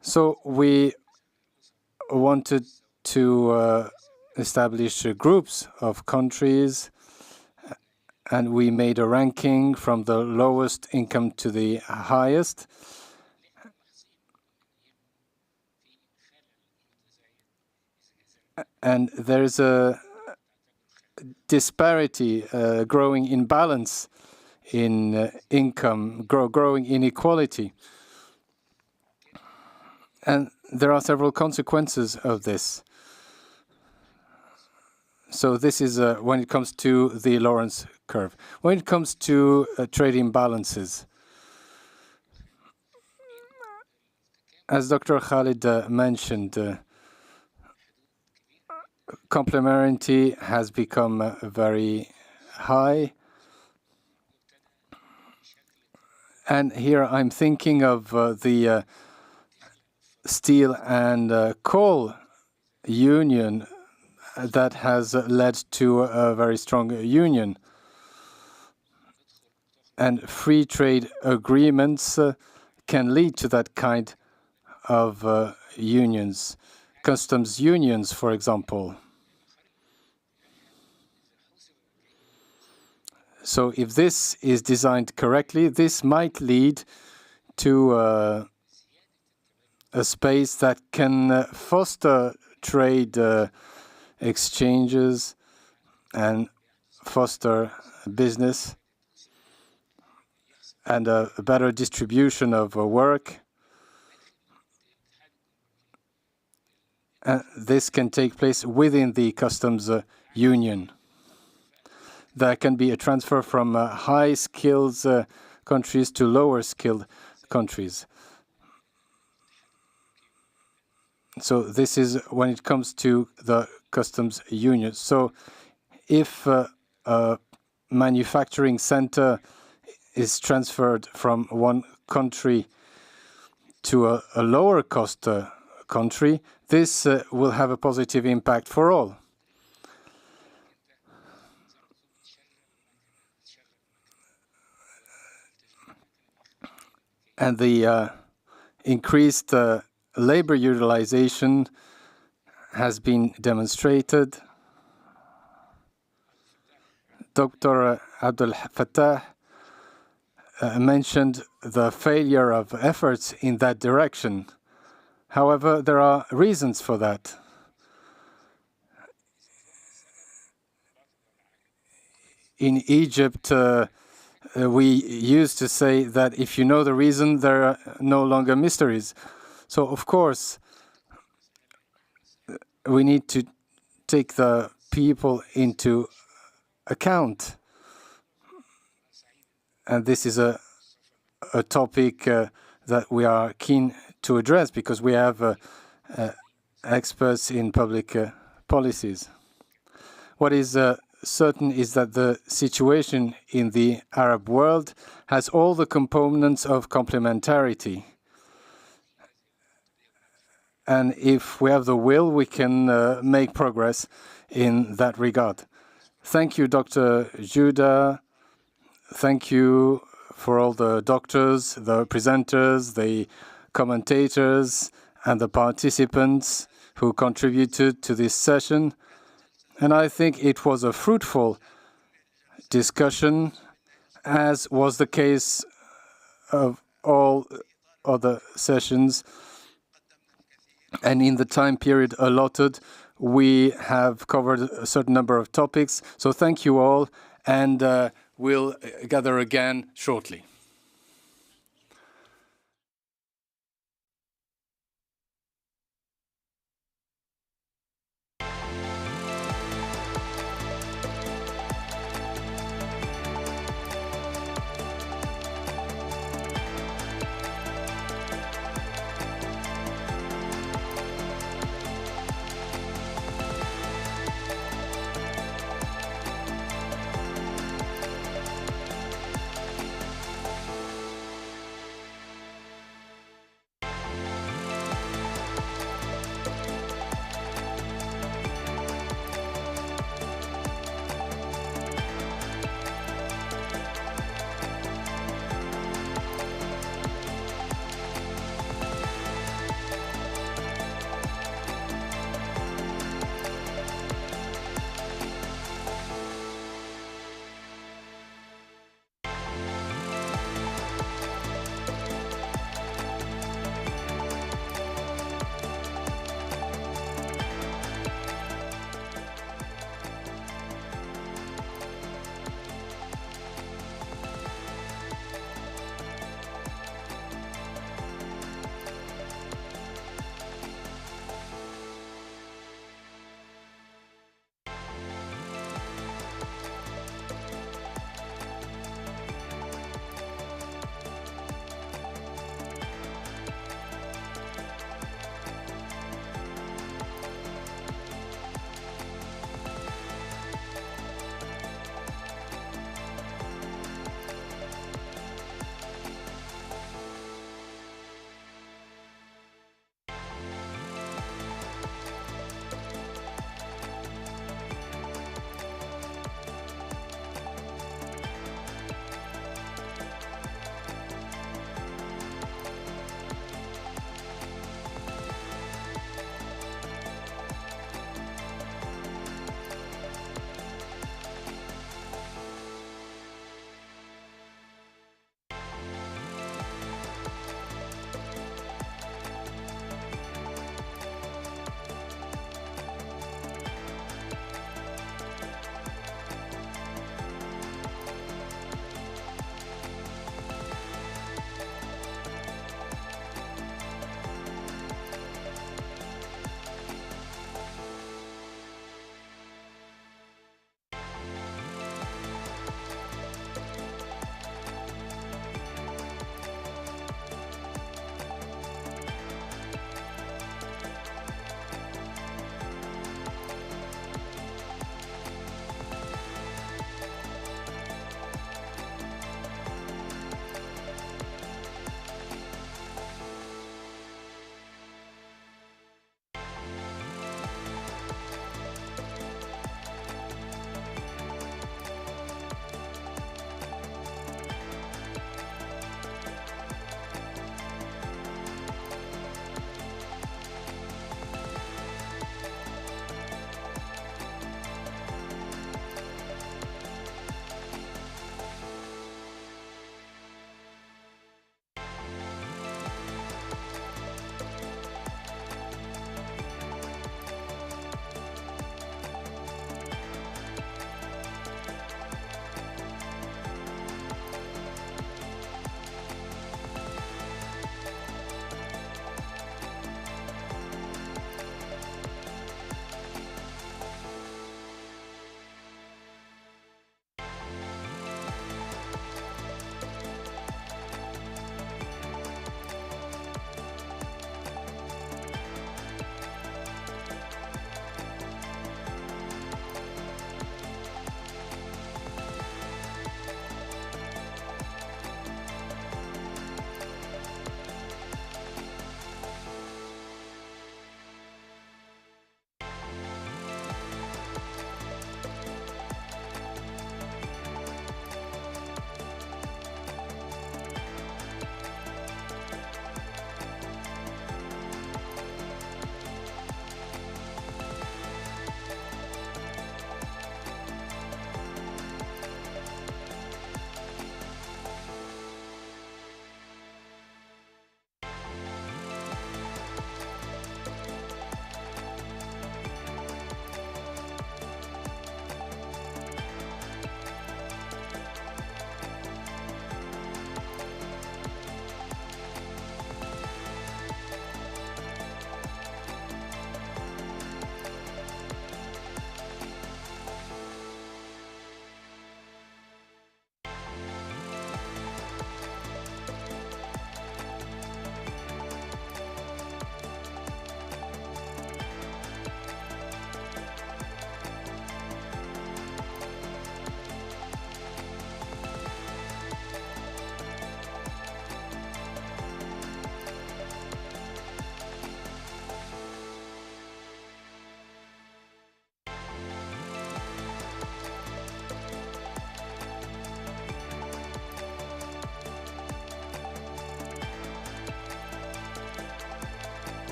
So we wanted to establish groups of countries, and we made a ranking from the lowest income to the highest. And there's a disparity, growing imbalance in income, growing inequality. And there are several consequences of this. So this is when it comes to the Lorentz curve. When it comes to trade imbalances, as Dr. Khalid mentioned, complementarity has become very high. And here I'm thinking of the steel and coal union that has led to a very strong union. And free trade agreements can lead to that kind of unions. Customs unions, for example. So if this is designed correctly, this might lead to a space that can foster trade exchanges and foster business and a better distribution of work. This can take place within the customs union. There can be a transfer from high-skilled countries to lower-skilled countries. So this is when it comes to the customs union. So if a manufacturing center is transferred from one country to a lower cost country, this will have a positive impact for all. And the increased labor utilization has been demonstrated. Dr. Abdul Fattah mentioned the failure of efforts in that direction. However, there are reasons for that. In Egypt, we used to say that if you know the reason, there are no longer mysteries. So, of course, we need to take the people into account. And this is a topic that we are keen to address because we have experts in public policies. What is certain is that the situation in the Arab world has all the components of complementarity. And if we have the will, we can make progress in that regard. Thank you, Dr. Judah. Thank you for all the doctors, the presenters, the commentators, and the participants who contributed to this session. And I think it was a fruitful discussion, as was the case of all other sessions. And in the time period allotted, we have covered a certain number of topics. So thank you all, and we'll gather again shortly.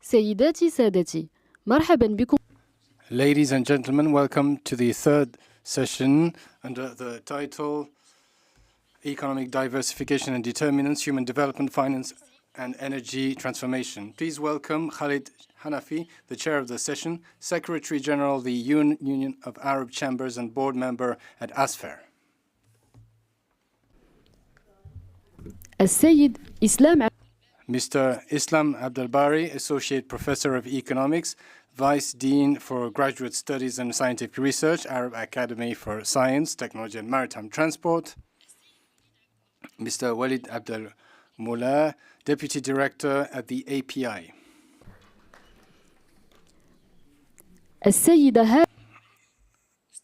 سيداتي سادتي مرحبا بكم. Ladies and gentlemen, welcome to the third session under the title Economic Diversification and Determinants, Human Development, Finance and Energy Transformation. Please welcome Khalid Hanafi, the chair of the session, Secretary General of the Union of Arab Chambers and board member at ASFER. السيد إسلام Mr. Islam Abdelbari, Associate Professor of Economics, Vice Dean for Graduate Studies and Scientific Research, Arab Academy for Science, Technology and Maritime Transport. Mr. Walid Abdel Moula, Deputy Director at the API. السيدة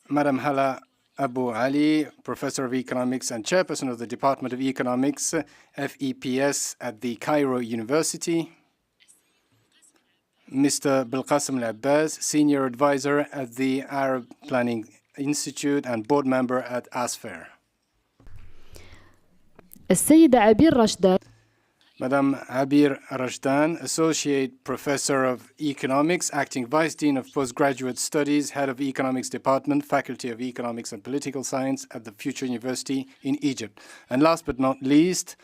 Madam Hala Abu Ali, Professor of Economics and Chairperson of the Department of Economics, FEPS at the Cairo University. Mr. Belqasem Al-Abbas, Senior Advisor at the Arab Planning Institute and Board Member at ASFER. السيدة عبير رشدان Madam Abir Rashdan, Associate Professor of Economics, Acting Vice Dean of Postgraduate Studies, Head of Economics Department, Faculty of Economics and Political Science at the Future University in Egypt. And last but not least,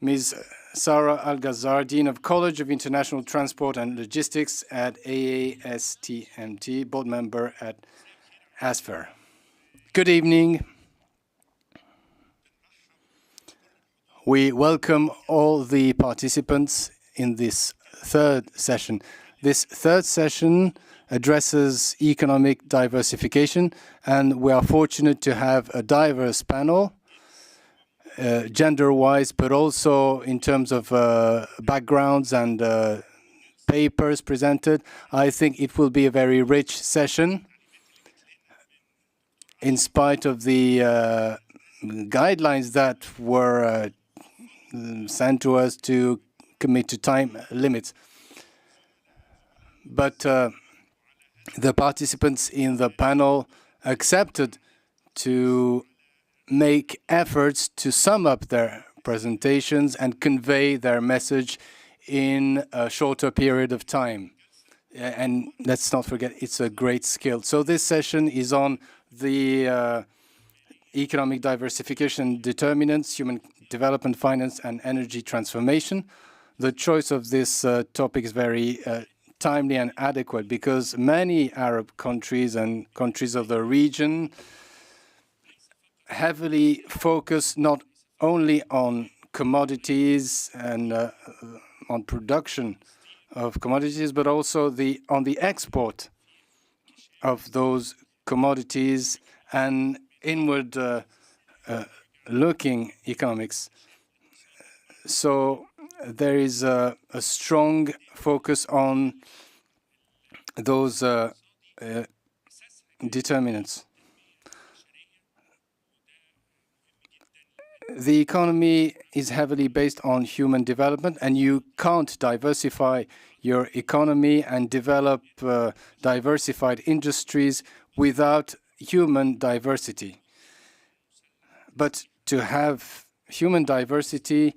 Ms. Sarah Al-Ghazar, Dean of College of International Transport and Logistics at AASTMT, Board Member at ASFER. Good evening. We welcome all the participants in this third session. This third session addresses economic diversification, and we are fortunate to have a diverse panel, gender-wise, but also in terms of backgrounds and papers presented. I think it will be a very rich session, in spite of the guidelines that were sent to us to commit to time limits. But the participants in the panel accepted to make efforts to sum up their presentations and convey their message in a shorter period of time. And let's not forget, it's a great skill. So this session is on the economic diversification determinants, human development, finance, and energy transformation. The choice of this topic is very timely and adequate because many Arab countries and countries of the region heavily focus not only on commodities and on production of commodities, but also on the export of those commodities and inward looking economics. So there is a strong focus on those determinants. The economy is heavily based on human development, and you can't diversify your economy and develop diversified industries without human diversity. But to have human diversity,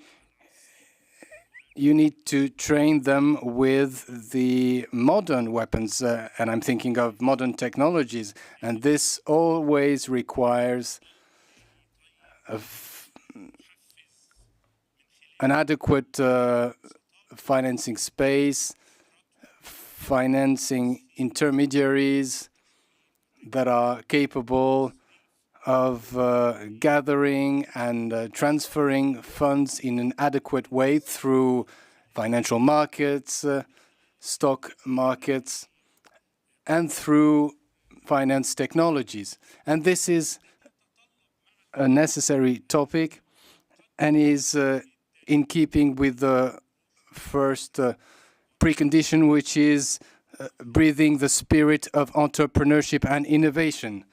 you need to train them with the modern weapons, and I'm thinking of modern technologies. And this always requires an adequate financing space, financing intermediaries that are capable of gathering and transferring funds in an adequate way through financial markets, stock markets, and through finance technologies. And this is a necessary topic and is in keeping with the first precondition, which is breathing the spirit of entrepreneurship and innovation,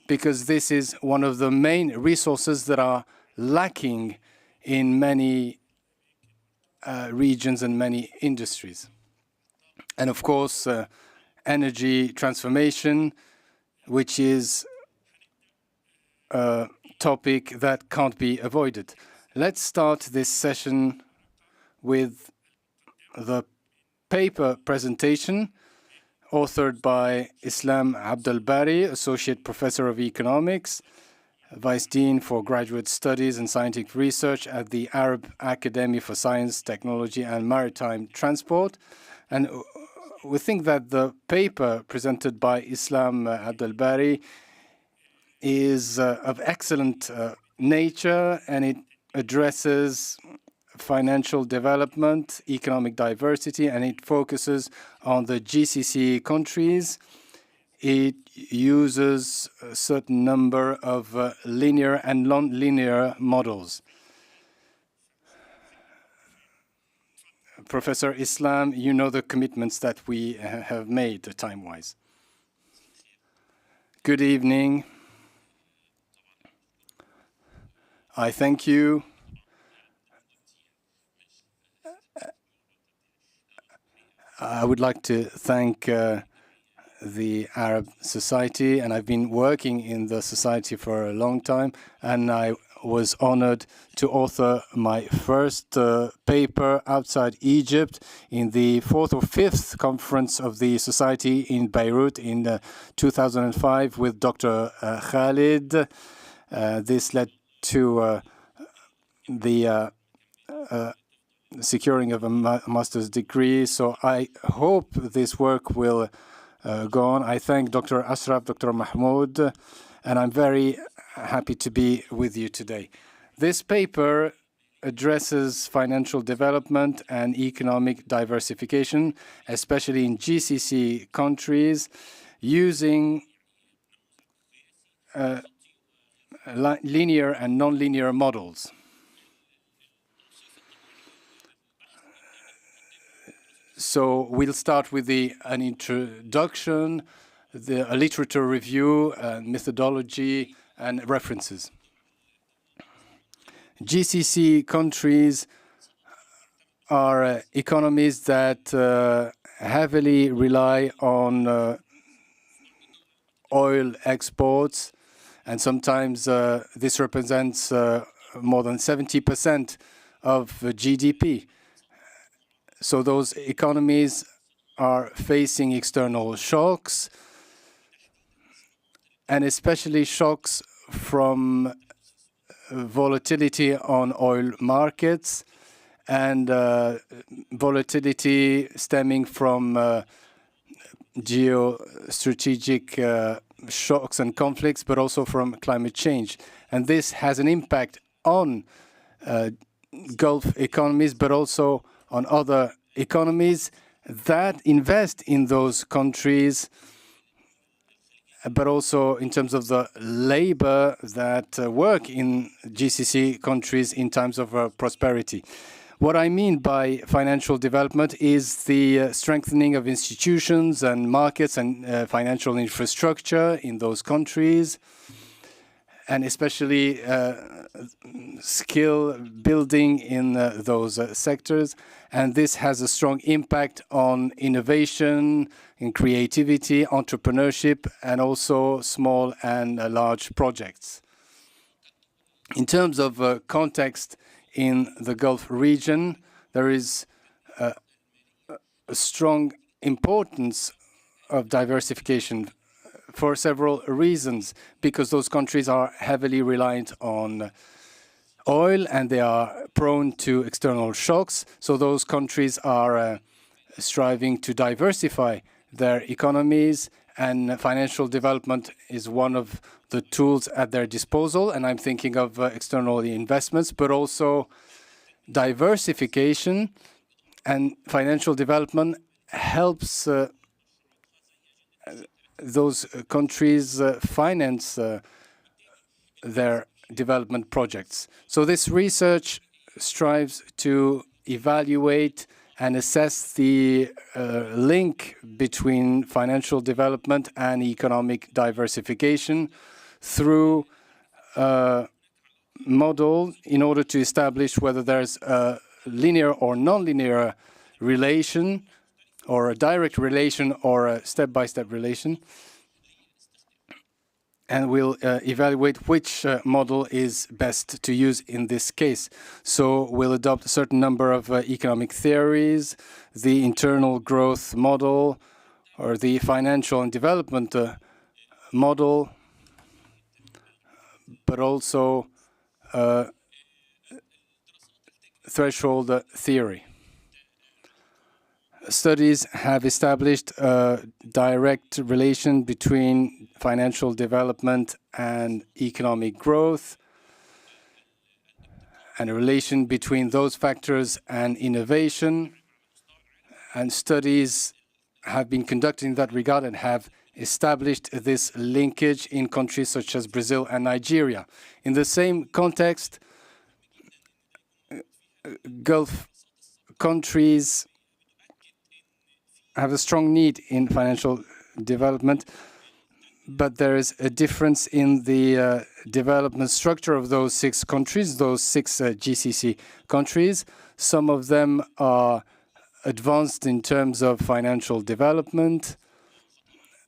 because this is one of the main resources that are lacking in many regions and many industries. And of course, energy transformation, which is a topic that can't be avoided. Let's start this session with the paper presentation authored by Islam Abdul-Bari, Associate Professor of Economics, Vice Dean for Graduate Studies and Scientific Research at the Arab Academy for Science, Technology and Maritime Transport. And we think that the paper presented by Islam Abdul-Bari is of excellent nature, and it addresses financial development, economic diversity, and it focuses on the GCC countries. It uses a certain number of linear and non-linear models. Professor Islam, you know the commitments that we have made time-wise. Good evening. I thank you. I would like to thank the Arab Society, and I've been working in the society for a long time, and I was honored to author my first paper outside Egypt in the 4th or 5th conference of the society in Beirut in 2005 with Dr. Khalid. This led to the securing of a master's degree, so I hope this work will go on. I thank Dr. Ashraf, Dr. Mahmoud, and I'm very happy to be with you today. This paper addresses financial development and economic diversification, especially in GCC countries, using linear and non-linear models. So we'll start with an introduction, a literature review, methodology, and references. GCC countries are economies that heavily rely on oil exports, and sometimes this represents more than 70% of GDP. So those economies are facing external shocks, and especially shocks from volatility on oil markets and volatility stemming from geostrategic shocks and conflicts, but also from climate change. And this has an impact on Gulf economies, but also on other economies that invest in those countries, but also in terms of the labor that work in GCC countries in times of prosperity. What I mean by financial development is the strengthening of institutions and markets and financial infrastructure in those countries, and especially skill building in those sectors. And this has a strong impact on innovation, in creativity, entrepreneurship, and also small and large projects. In terms of context in the Gulf region, there is a strong importance of diversification for several reasons, because those countries are heavily reliant on oil and they are prone to external shocks. So those countries are striving to diversify their economies, and financial development is one of the tools at their disposal. And I'm thinking of external investments, but also diversification, and financial development helps those countries finance their development projects. So this research strives to evaluate and assess the link between financial development and economic diversification through a model in order to establish whether there's a linear or non-linear relation, or a direct relation, or a step-by-step relation. and we'll evaluate which model is best to use in this case. So we'll adopt a certain number of economic theories, the internal growth model, or the financial and development model, but also threshold theory. Studies have established a direct relation between financial development and economic growth, and a relation between those factors and innovation. And studies have been conducted in that regard and have established this linkage in countries such as Brazil and Nigeria. In the same context, Gulf countries have a strong need in financial development, but there is a difference in the development structure of those 6 countries, those 6 GCC countries. Some of them are advanced in terms of financial development,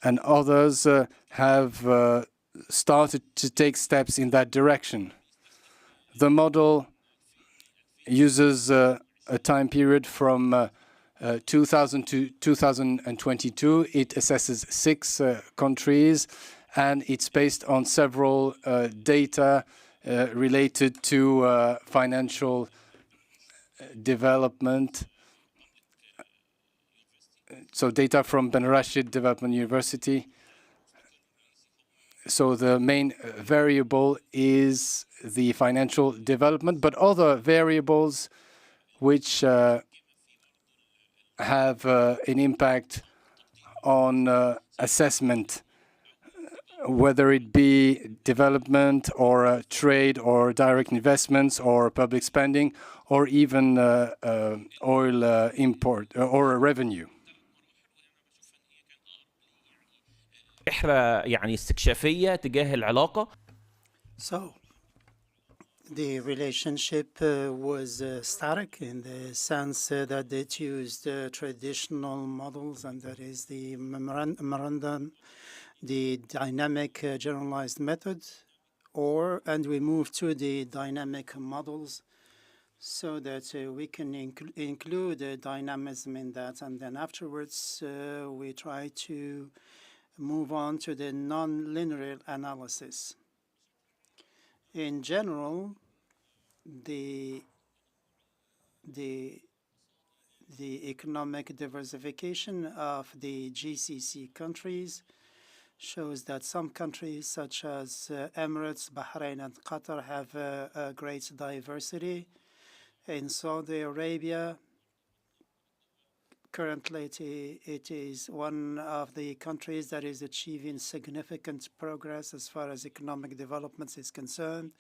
and others have started to take steps in that direction. The model uses a time period from 2000 to 2022. It assesses 6 countries, and it's based on several data related to financial development. So data from Ben Rashid Development University. So the main variable is the financial development, but other variables which have an impact on assessment, whether it be development or trade or direct investments or public spending or even oil import or revenue. رحلة يعني استكشافية تجاه العلاقة. So the relationship was static in the sense that it used traditional models, and that is the memorandum, the dynamic generalized method, and we moved to the dynamic models so that we can include dynamism in that, and then afterwards we try to move on to the non-linear analysis. In general, the economic diversification of the GCC countries shows that some countries such as Emirates, Bahrain, and Qatar have a great diversity. In Saudi Arabia, currently it is one of the countries that is achieving significant progress as far as economic development is concerned.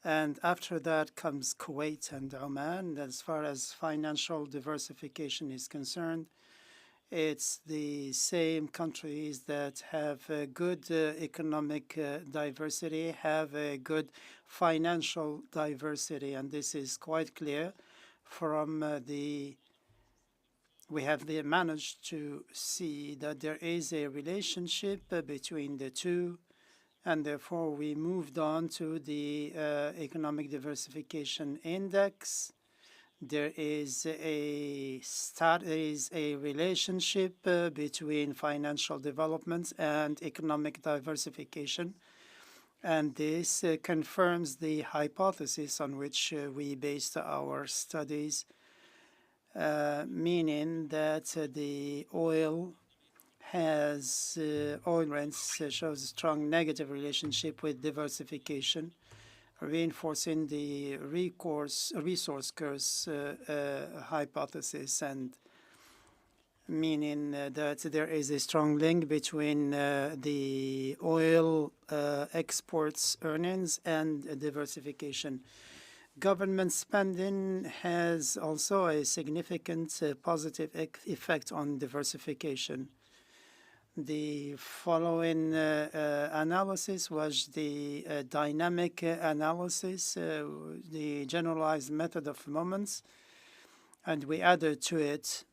And after that comes Kuwait and Oman. As far as financial diversification is concerned, it's the same countries that have a good economic diversity, have a good financial diversity, and this is quite clear from we have managed to see that there is a relationship between the two, and therefore we moved on to the economic diversification index. There is a relationship between financial development and economic diversification, and this confirms the hypothesis on which we based our studies, meaning that the oil rents shows a strong negative relationship with diversification, reinforcing the resource curse hypothesis, and meaning that there is a strong link between the oil exports earnings and diversification. Government spending has also a significant positive effect on diversification. The following analysis was the dynamic analysis, the generalized method of moments, and we added to it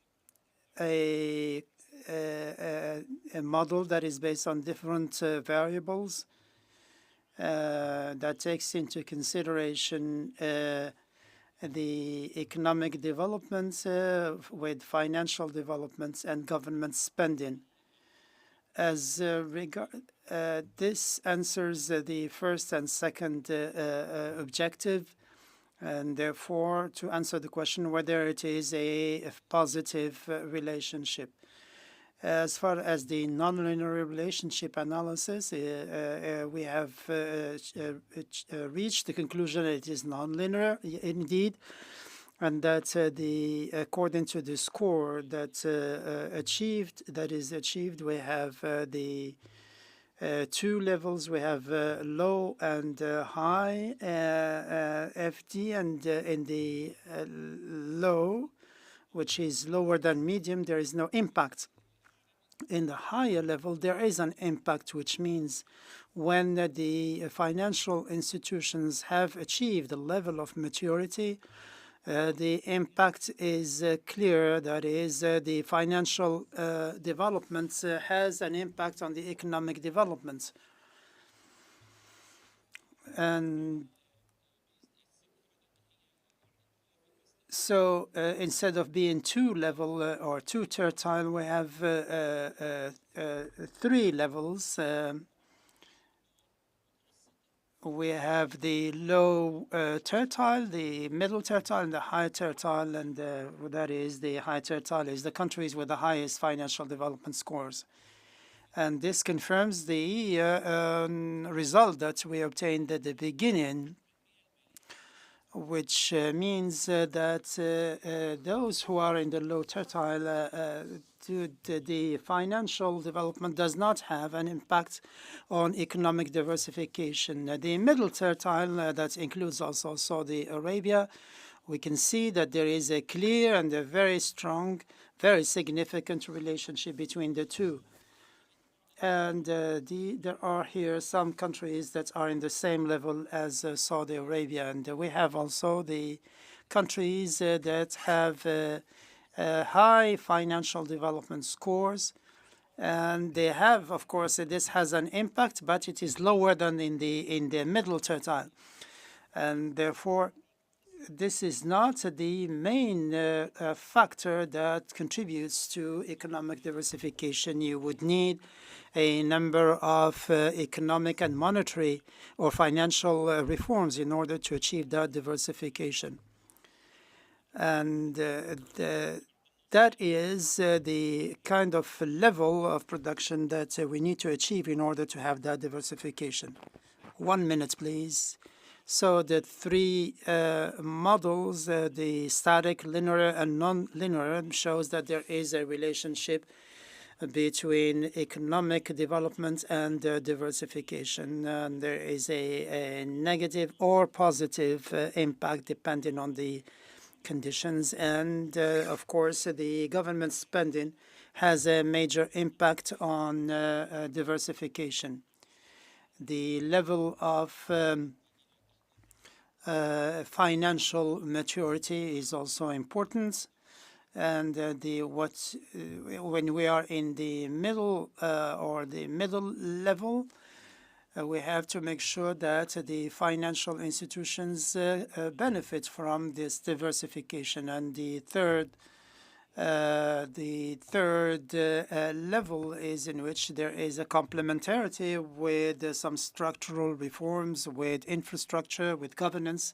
a model that is based on different variables, that takes into consideration the economic developments with financial developments and government spending. As this answers the first and second objective, and therefore to answer the question whether it is a positive relationship. As far as the nonlinear relationship analysis, we have reached the conclusion that it is nonlinear indeed, and that according to the score that is achieved, we have the two levels. We have low and high FD, and in the low, which is lower than medium, there is no impact. In the higher level, there is an impact, which means when the financial institutions have achieved a level of maturity, the impact is clear. That is, the financial development has an impact on the economic development. And so instead of being two-level or two-tertile, we have three levels. We have the low tertile, the middle tertile, and the high tertile, and that is the high tertile is the countries with the highest financial development scores. And this confirms the result that we obtained at the beginning, which means that those who are in the low tertile, the financial development does not have an impact on economic diversification. The middle tertile, that includes also Saudi Arabia, we can see that there is a clear and a very strong, very significant relationship between the two. And there are here some countries that are in the same level as Saudi Arabia. And we have also the countries that have high financial development scores. And they have, of course, this has an impact, but it is lower than in the middle tertile. And therefore, this is not the main factor that contributes to economic diversification. You would need a number of economic and monetary or financial reforms in order to achieve that diversification. And that is the kind of level of production that we need to achieve in order to have that diversification. 1 minute, please. So the three models, the static, linear, and non-linear, shows that there is a relationship between economic development and diversification. And there is a negative or positive impact depending on the conditions. And of course, the government spending has a major impact on diversification. The level of financial maturity is also important, and when we are in the middle or the middle level, we have to make sure that the financial institutions benefit from this diversification. And the third level is in which there is a complementarity with some structural reforms, with infrastructure, with governance,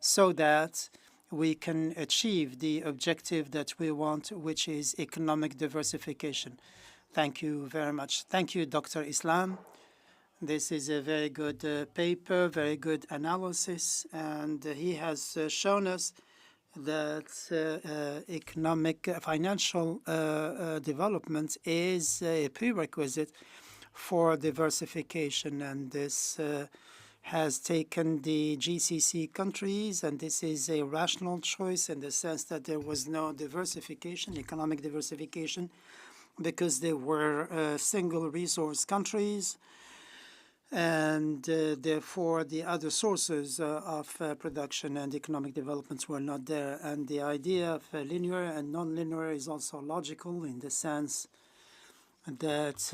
so that we can achieve the objective that we want, which is economic diversification. Thank you very much. Thank you, Dr. Islam. This is a very good paper, very good analysis, and he has shown us that financial development is a prerequisite for diversification, and this has taken the GCC countries, and this is a rational choice in the sense that there was no diversification, economic diversification, because they were single resource countries, and therefore the other sources of production and economic developments were not there. And the idea of linear and non-linear is also logical in the sense that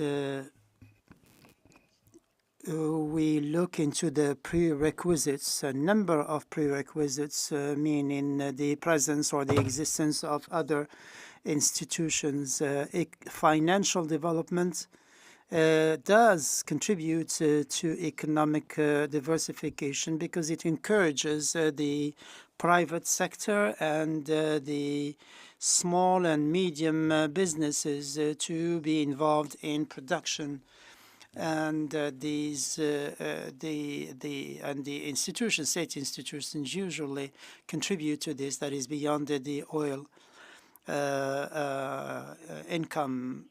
we look into the prerequisites, a number of prerequisites, meaning the presence or the existence of other institutions. Financial development does contribute to economic diversification because it encourages the private sector and the small and medium businesses to be involved in production. And the institutions, state institutions, usually contribute to this. That is beyond the oil income.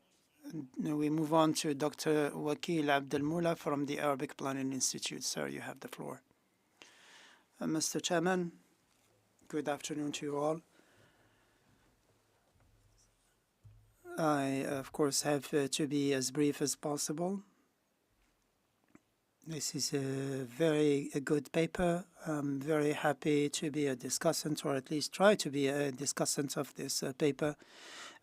We move on to Dr. Wakil Abdelmoula from the Arabic Planning Institute. Sir, you have the floor. Mr. Chairman, good afternoon to you all. I, of course, have to be as brief as possible. This is a very good paper. I'm very happy to be a discussant, or at least try to be a discussant of this paper.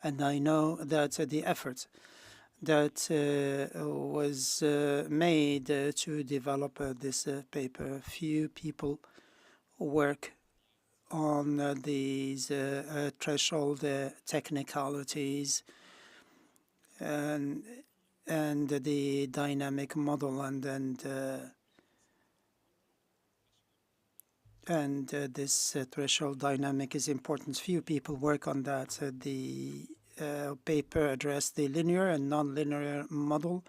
And I know that the effort that was made to develop this paper, few people work on these threshold technicalities and the dynamic model and this threshold dynamic is important. Few people work on that. The paper addressed the linear and nonlinear model,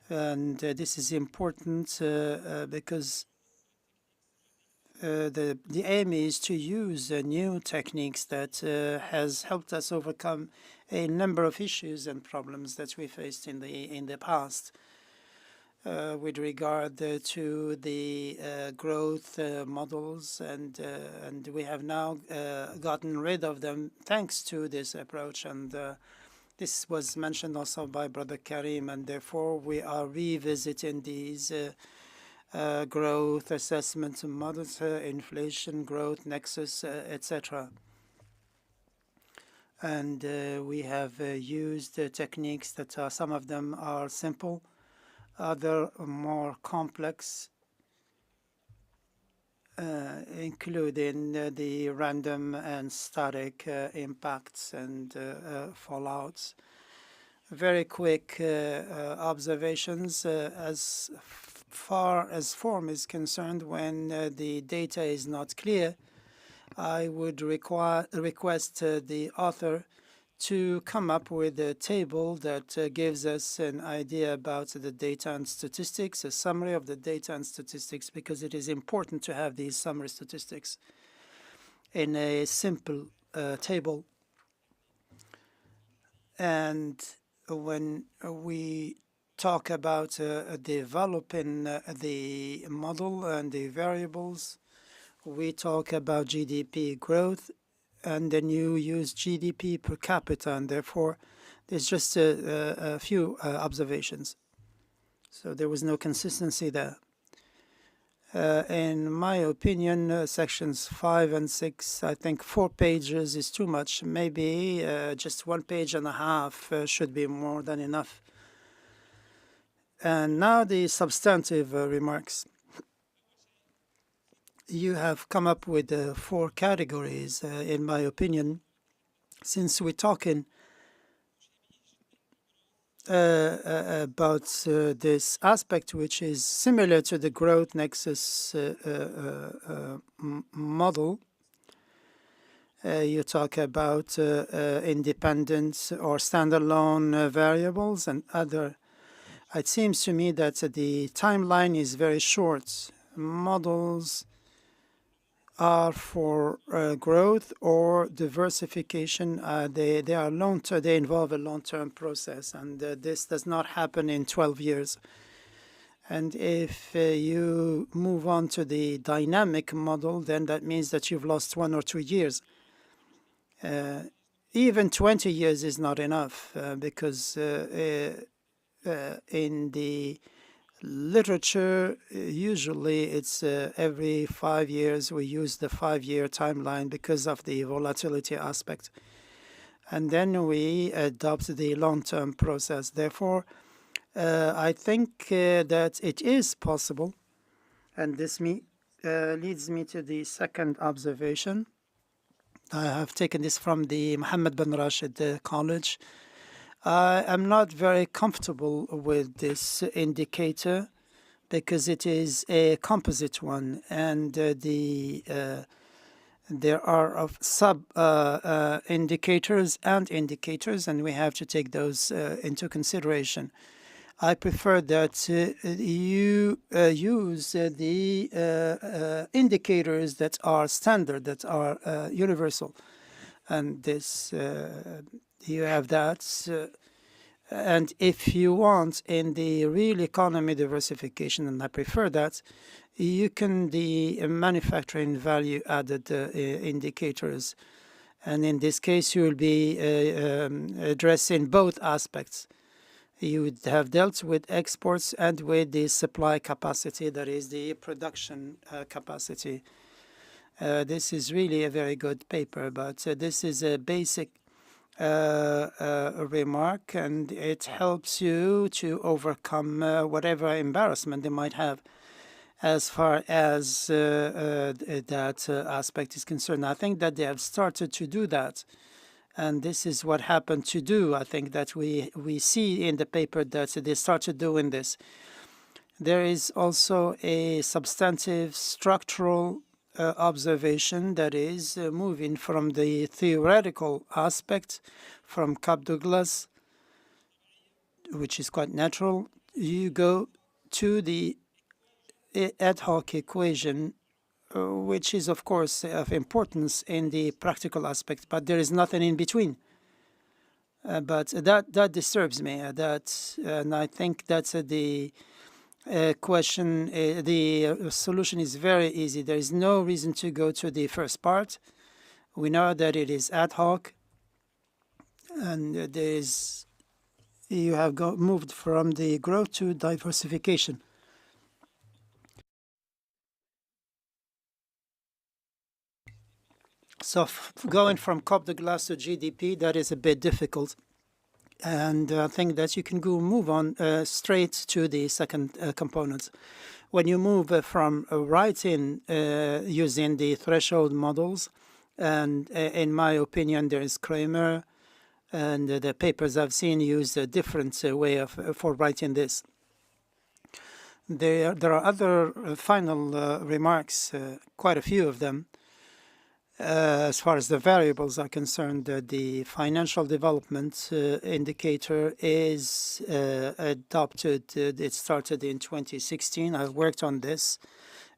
and this is important because the aim is to use new techniques that has helped us overcome a number of issues and problems that we faced in the past with regard to the growth models, and we have now gotten rid of them thanks to this approach. And this was mentioned also by Brother Karim, and therefore we are revisiting these growth assessment models, inflation, growth, nexus, etc. And we have used techniques that are, some of them are simple, other more complex, including the random and static impacts and fallouts. Very quick observations as far as form is concerned. When the data is not clear, I would request the author to come up with a table that gives us an idea about the data and statistics, a summary of the data and statistics, because it is important to have these summary statistics in a simple table. And when we talk about developing the model and the variables, we talk about GDP growth, and then you use GDP per capita, and therefore there's just a few observations. So there was no consistency there. In my opinion, sections 5 and 6, I think 4 pages is too much. Maybe just 1.5 pages should be more than enough. And now the substantive remarks. You have come up with 4 categories, in my opinion, since we're talking about this aspect, which is similar to the growth nexus model. You talk about independent or standalone variables and other. It seems to me that the timeline is very short. Models are for growth or diversification. They are long-term. They involve a long-term process, and this does not happen in 12 years. And if you move on to the dynamic model, then that means that you've lost 1 or 2 years. Even 20 years is not enough because in the literature, usually it's every 5 years we use the 5-year timeline because of the volatility aspect. And then we adopt the long-term process. Therefore, I think that it is possible, and this leads me to the second observation. I have taken this from the Mohammed bin Rashid College. I am not very comfortable with this indicator because it is a composite one, and there are of sub indicators and indicators, and we have to take those into consideration. I prefer that you use the indicators that are standard, that are universal. And this, you have that. And if you want in the real economy diversification, and I prefer that, you can the manufacturing value added indicators. And in this case, you will be addressing both aspects. You would have dealt with exports and with the supply capacity, that is the production capacity. This is really a very good paper, but this is a basic remark, and it helps you to overcome whatever embarrassment they might have as far as that aspect is concerned. I think that they have started to do that. And this is what happened to do. I think that we see in the paper that they started doing this. There is also a substantive structural observation that is moving from the theoretical aspect, from Cobb-Douglas, which is quite natural. You go to the ad hoc equation, which is, of course, of importance in the practical aspect, but there is nothing in between. But that disturbs me. And I think that's the question. The solution is very easy. There is no reason to go to the first part. We know that it is ad hoc, and you have moved from the growth to diversification. So going from Cobb-Douglas to GDP, that is a bit difficult. And I think that you can move on straight to the second component. When you move from writing using the threshold models, and in my opinion, there is Kramer, and the papers I've seen use a different way for writing this. There are other final remarks, quite a few of them. As far as the variables are concerned, the financial development indicator is adopted. It started in 2016. I worked on this.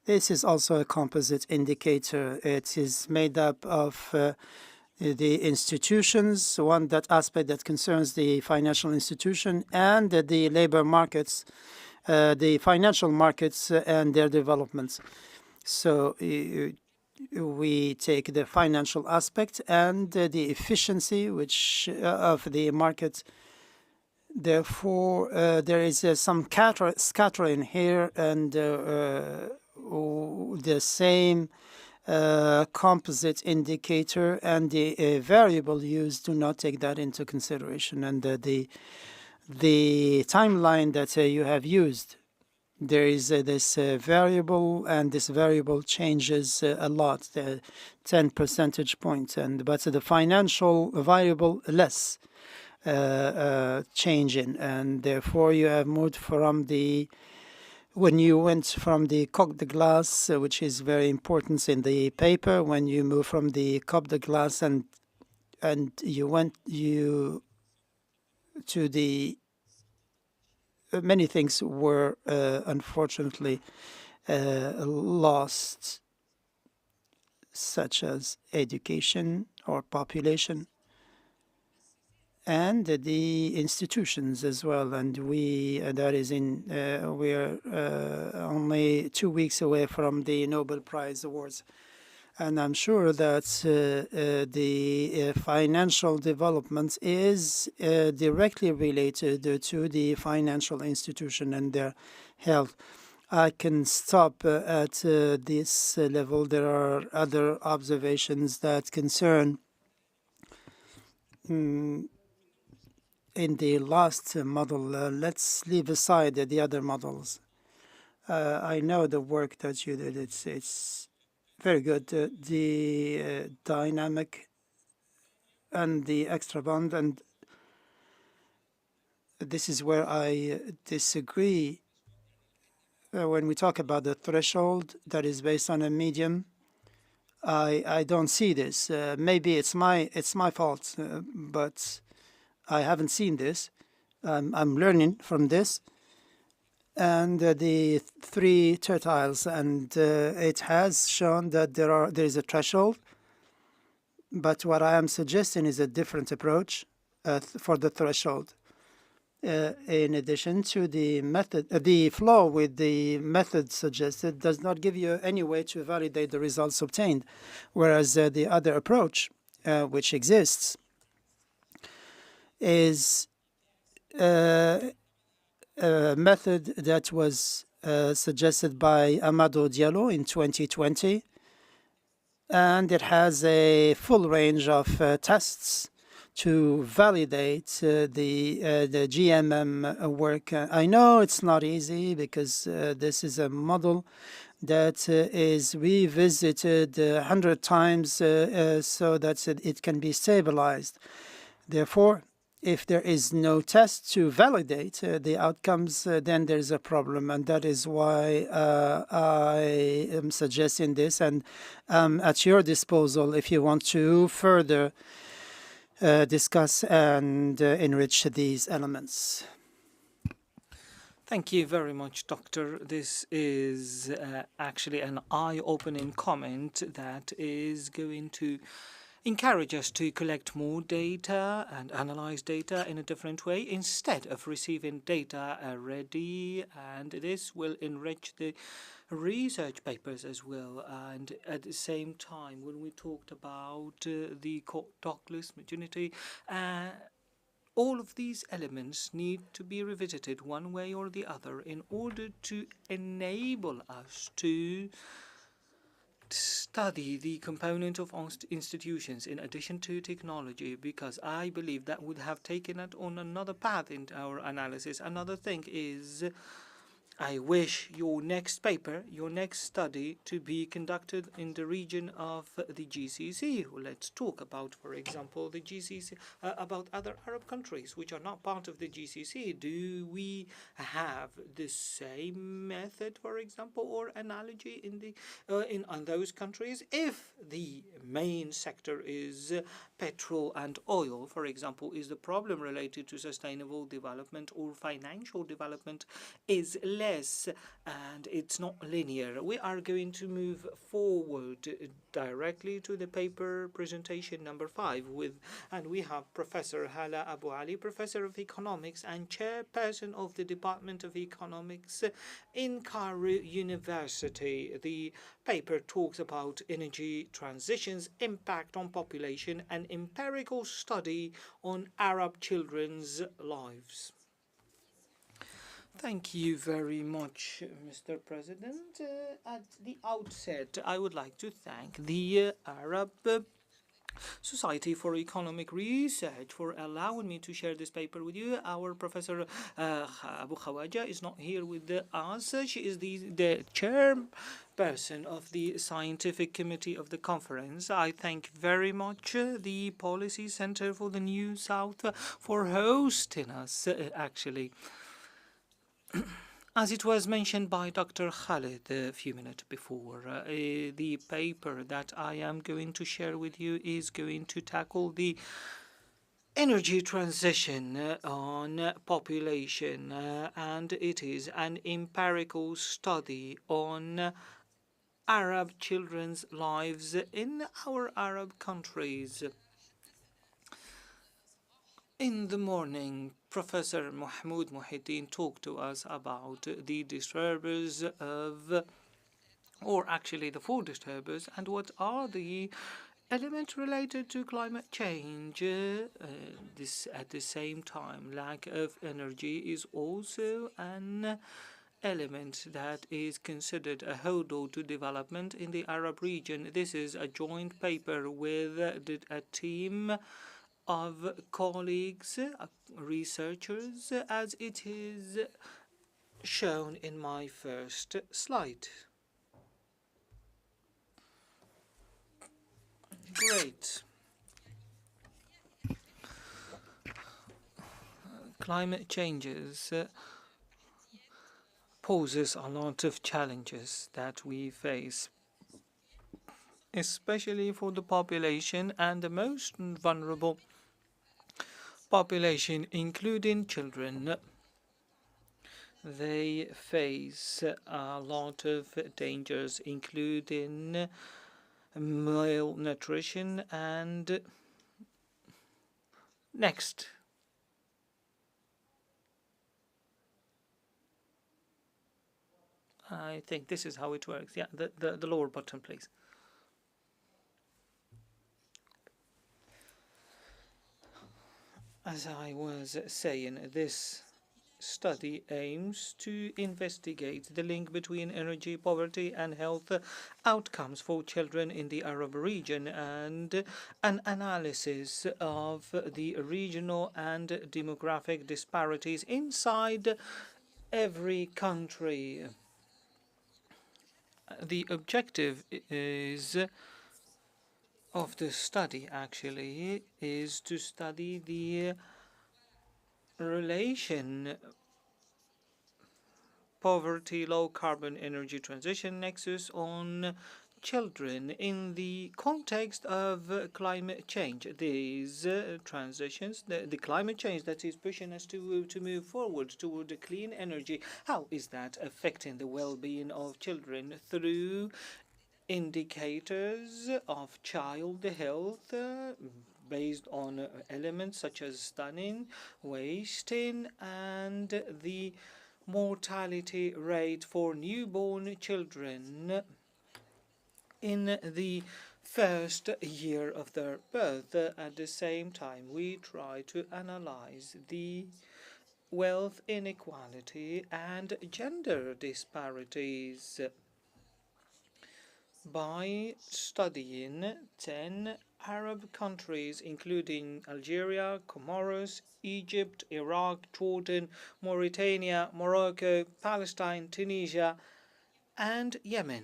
This is also a composite indicator. It is made up of the institutions, that aspect that concerns the financial institution, and the labor markets, the financial markets and their developments. So we take the financial aspect and the efficiency of the market. Therefore, there is some scattering here, and the same composite indicator and the variable used do not take that into consideration. And the timeline that you have used, there is this variable, and this variable changes a lot, 10 percentage points, but the financial variable less changing, and therefore you have moved from when you went from the Cobb-Douglas, which is very important in the paper, when you move from the Cobb-Douglas and you went to the many things were unfortunately lost, such as education or population, and the institutions as well. And we are only 2 weeks away from the Nobel Prize Awards. And I'm sure that the financial development is directly related to the financial institution and their health. I can stop at this level. There are other observations that concern in the last model. Let's leave aside the other models. I know the work that you did. It's very good. The dynamic and the extra bond, and this is where I disagree. When we talk about the threshold that is based on a medium, I don't see this. Maybe it's my fault, but I haven't seen this. I'm learning from this. And the three tertiles, and it has shown that there is a threshold. But what I am suggesting is a different approach for the threshold. In addition to the method, the flow with the method suggested does not give you any way to validate the results obtained, whereas the other approach, which exists, is a method that was suggested by Amadou Diallo in 2020, and it has a full range of tests to validate the GMM work. I know it's not easy because this is a model that is revisited 100 times so that it can be stabilized. Therefore, if there is no test to validate the outcomes, then there's a problem, and that is why I am suggesting this, and at your disposal if you want to further discuss and enrich these elements. Thank you very much, Doctor. This is actually an eye-opening comment that is going to encourage us to collect more data and analyze data in a different way instead of receiving data already, and this will enrich the research papers as well. And at the same time, when we talked about the Douglas modernity, all of these elements need to be revisited one way or the other in order to enable us to study the component of institutions in addition to technology, because I believe that would have taken it on another path in our analysis. Another thing is, I wish your next paper, your next study, to be conducted in the region of the GCC. Let's talk about, for example, the GCC, about other Arab countries which are not part of the GCC. Do we have the same method, for example, or analogy in those countries? If the main sector is petrol and oil, for example, is the problem related to sustainable development or financial development is less and it's not linear. We are going to move forward directly to the paper presentation number 5 and we have Professor Hala Abu Ali, Professor of Economics and Chairperson of the Department of Economics in Cairo University. The paper talks about energy transitions, impact on population, and empirical study on Arab children's lives. Thank you very much, Mr. President. At the outset, I would like to thank the Arab Society for Economic Research for allowing me to share this paper with you. Our Professor Abu Khawaja is not here with us. She is the chairperson of the scientific committee of the conference. I thank very much the Policy Center for the New South for hosting us, actually. As it was mentioned by Dr. Khalid a few minutes before, the paper that I am going to share with you is going to tackle the energy transition on population, and it is an empirical study on Arab children's lives in our Arab countries. In the morning, Professor Mahmoud Mohieldin talked to us about the disturbers or actually the 4 disturbers, and what are the elements related to climate change. This at the same time, lack of energy is also an element that is considered a hurdle to development in the Arab region. This is a joint paper with a team of colleagues, researchers, as it is shown in my first slide. Great. Climate changes poses a lot of challenges that we face, especially for the population and the most vulnerable population, including children. They face a lot of dangers, including malnutrition and next. I think this is how it works. Yeah, the lower button, please. As I was saying, this study aims to investigate the link between energy poverty and health outcomes for children in the Arab region, and an analysis of the regional and demographic disparities inside every country. The objective of the study actually is to study the relation poverty, low carbon energy transition nexus on children in the context of climate change. These transitions, the climate change that is pushing us to move forward toward clean energy, how is that affecting the well-being of children through indicators of child health based on elements such as stunning, wasting, and the mortality rate for newborn children in the first year of their birth. At the same time, we try to analyze the wealth inequality and gender disparities by studying 10 Arab countries, including Algeria, Comoros, Egypt, Iraq, Jordan, Mauritania, Morocco, Palestine, Tunisia, and Yemen.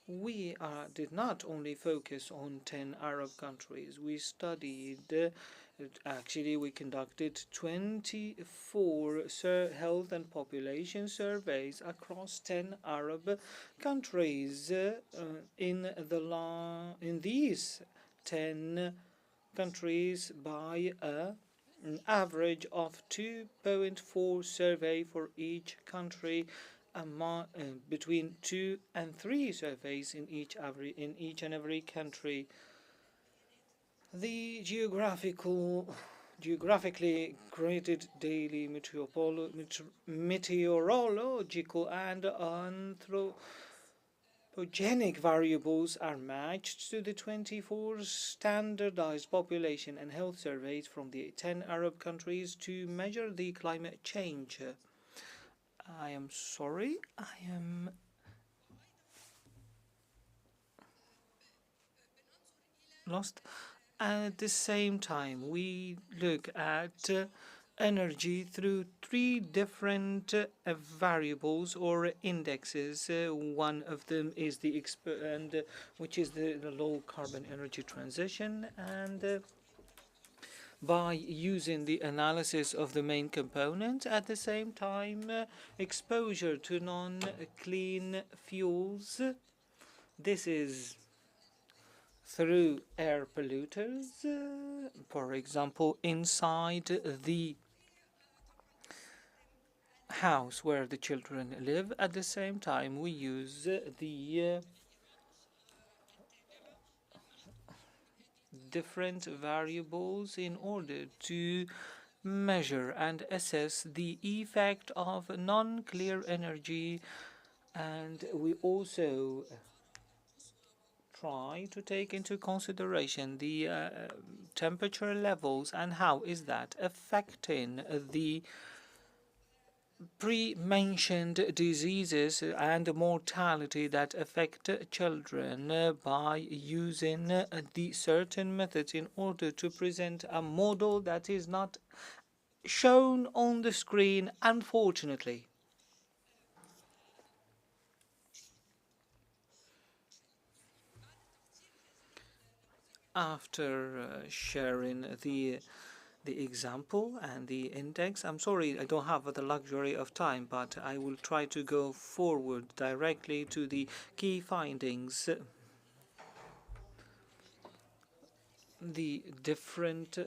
We did not only focus on 10 Arab countries. We studied, actually we conducted 24 health and population surveys across 10 Arab countries. In these 10 countries by an average of 2.4 survey for each country, between 2 and 3 surveys in each and every country. The geographically graded daily meteorological and anthropogenic variables are matched to the 24 standardized population and health surveys from the 10 Arab countries to measure the climate change. I am sorry, I am lost. At the same time, we look at energy through 3 different variables or indexes. One of them is the which is the low carbon energy transition, and by using the analysis of the main components, at the same time exposure to non-clean fuels. This is through air polluters, for example, inside the house where the children live. At the same time, we use the different variables in order to measure and assess the effect of non-clear energy, and we also try to take into consideration the temperature levels and how is that affecting the pre-mentioned diseases and mortality that affect children by using the certain methods in order to present a model that is not shown on the screen, unfortunately. After sharing the example and the index, I'm sorry I don't have the luxury of time, but I will try to go forward directly to the key findings. The different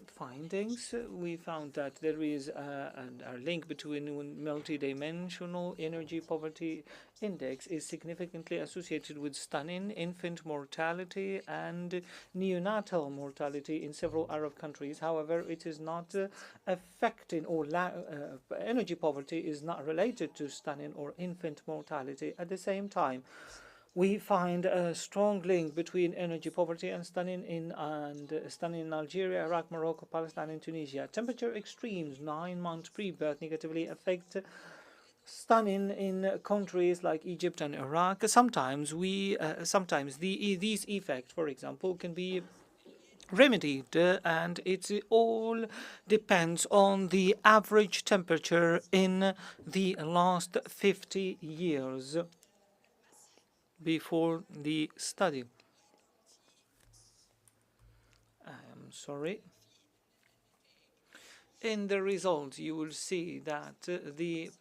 findings, we found that there is a link between multidimensional energy poverty index is significantly associated with stunning infant mortality and neonatal mortality in several Arab countries. However, it is not affecting or energy poverty is not related to stunning or infant mortality. At the same time, we find a strong link between energy poverty and stunning in Algeria, Iraq, Morocco, Palestine, and Tunisia. Temperature extremes 9 months pre-birth negatively affect stunning in countries like Egypt and Iraq. Sometimes these effects, for example, can be remedied, and it all depends on the average temperature in the last 50 years. Before the study. I'm sorry. In the results, you will see that the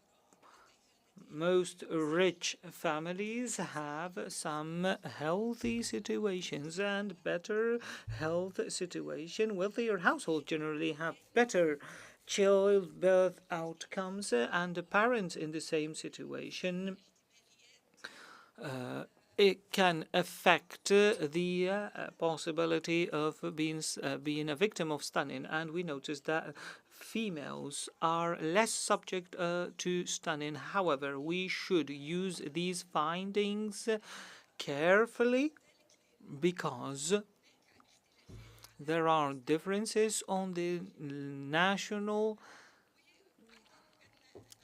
most rich families have some healthy situations and better health situation. Wealthier households generally have better childbirth outcomes, and the parents in the same situation it can affect the possibility of being a victim of stunning, and we noticed that females are less subject to stunning. However, we should use these findings carefully because there are differences on the national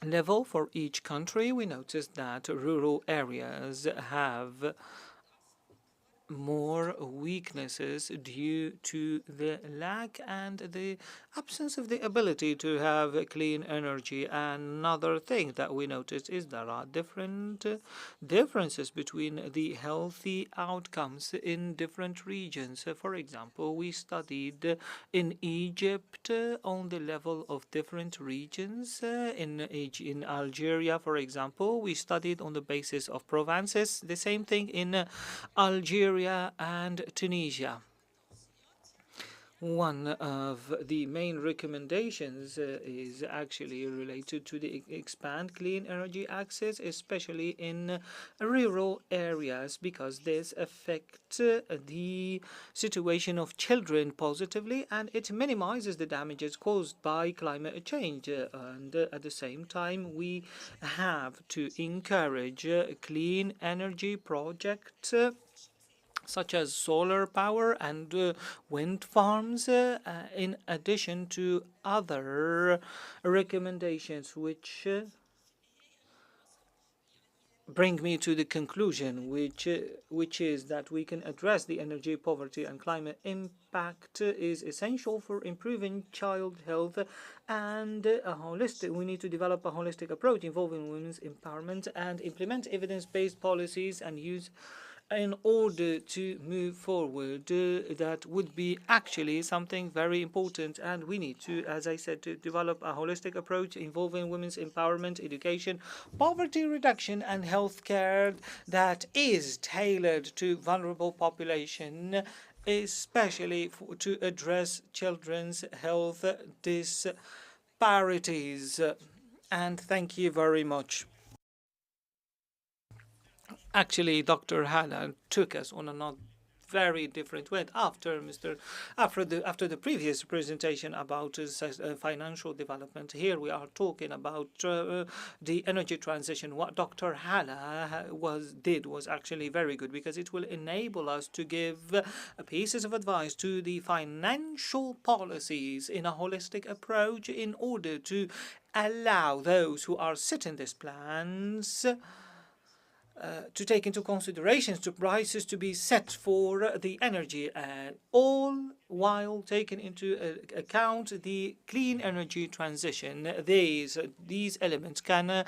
level for each country. We noticed that rural areas have more weaknesses due to the lack and the absence of the ability to have clean energy. Another thing that we noticed is there are different differences between the healthy outcomes in different regions. For example, we studied in Egypt on the level of different regions. In Algeria, for example, we studied on the basis of provinces. The same thing in Algeria and Tunisia. One of the main recommendations is actually related to the expand clean energy access, especially in rural areas, because this affects the situation of children positively and it minimizes the damages caused by climate change. And at the same time, we have to encourage clean energy projects such as solar power and wind farms, in addition to other recommendations, which bring me to the conclusion, which is that we can address the energy poverty and climate impact is essential for improving child health and we need to develop a holistic approach involving women's empowerment and implement evidence-based policies and use in order to move forward. That would be actually something very important, and we need to, as I said, to develop a holistic approach involving women's empowerment, education, poverty reduction, and healthcare that is tailored to vulnerable population, especially to address children's health disparities. And thank you very much. Actually, Dr. Hanna took us on another very different way. After the previous presentation about financial development, here we are talking about the energy transition. What Dr. Hala did was actually very good, because it will enable us to give pieces of advice to the financial policies in a holistic approach in order to allow those who are setting these plans to take into consideration the prices to be set for the energy, all while taking into account the clean energy transition. These elements can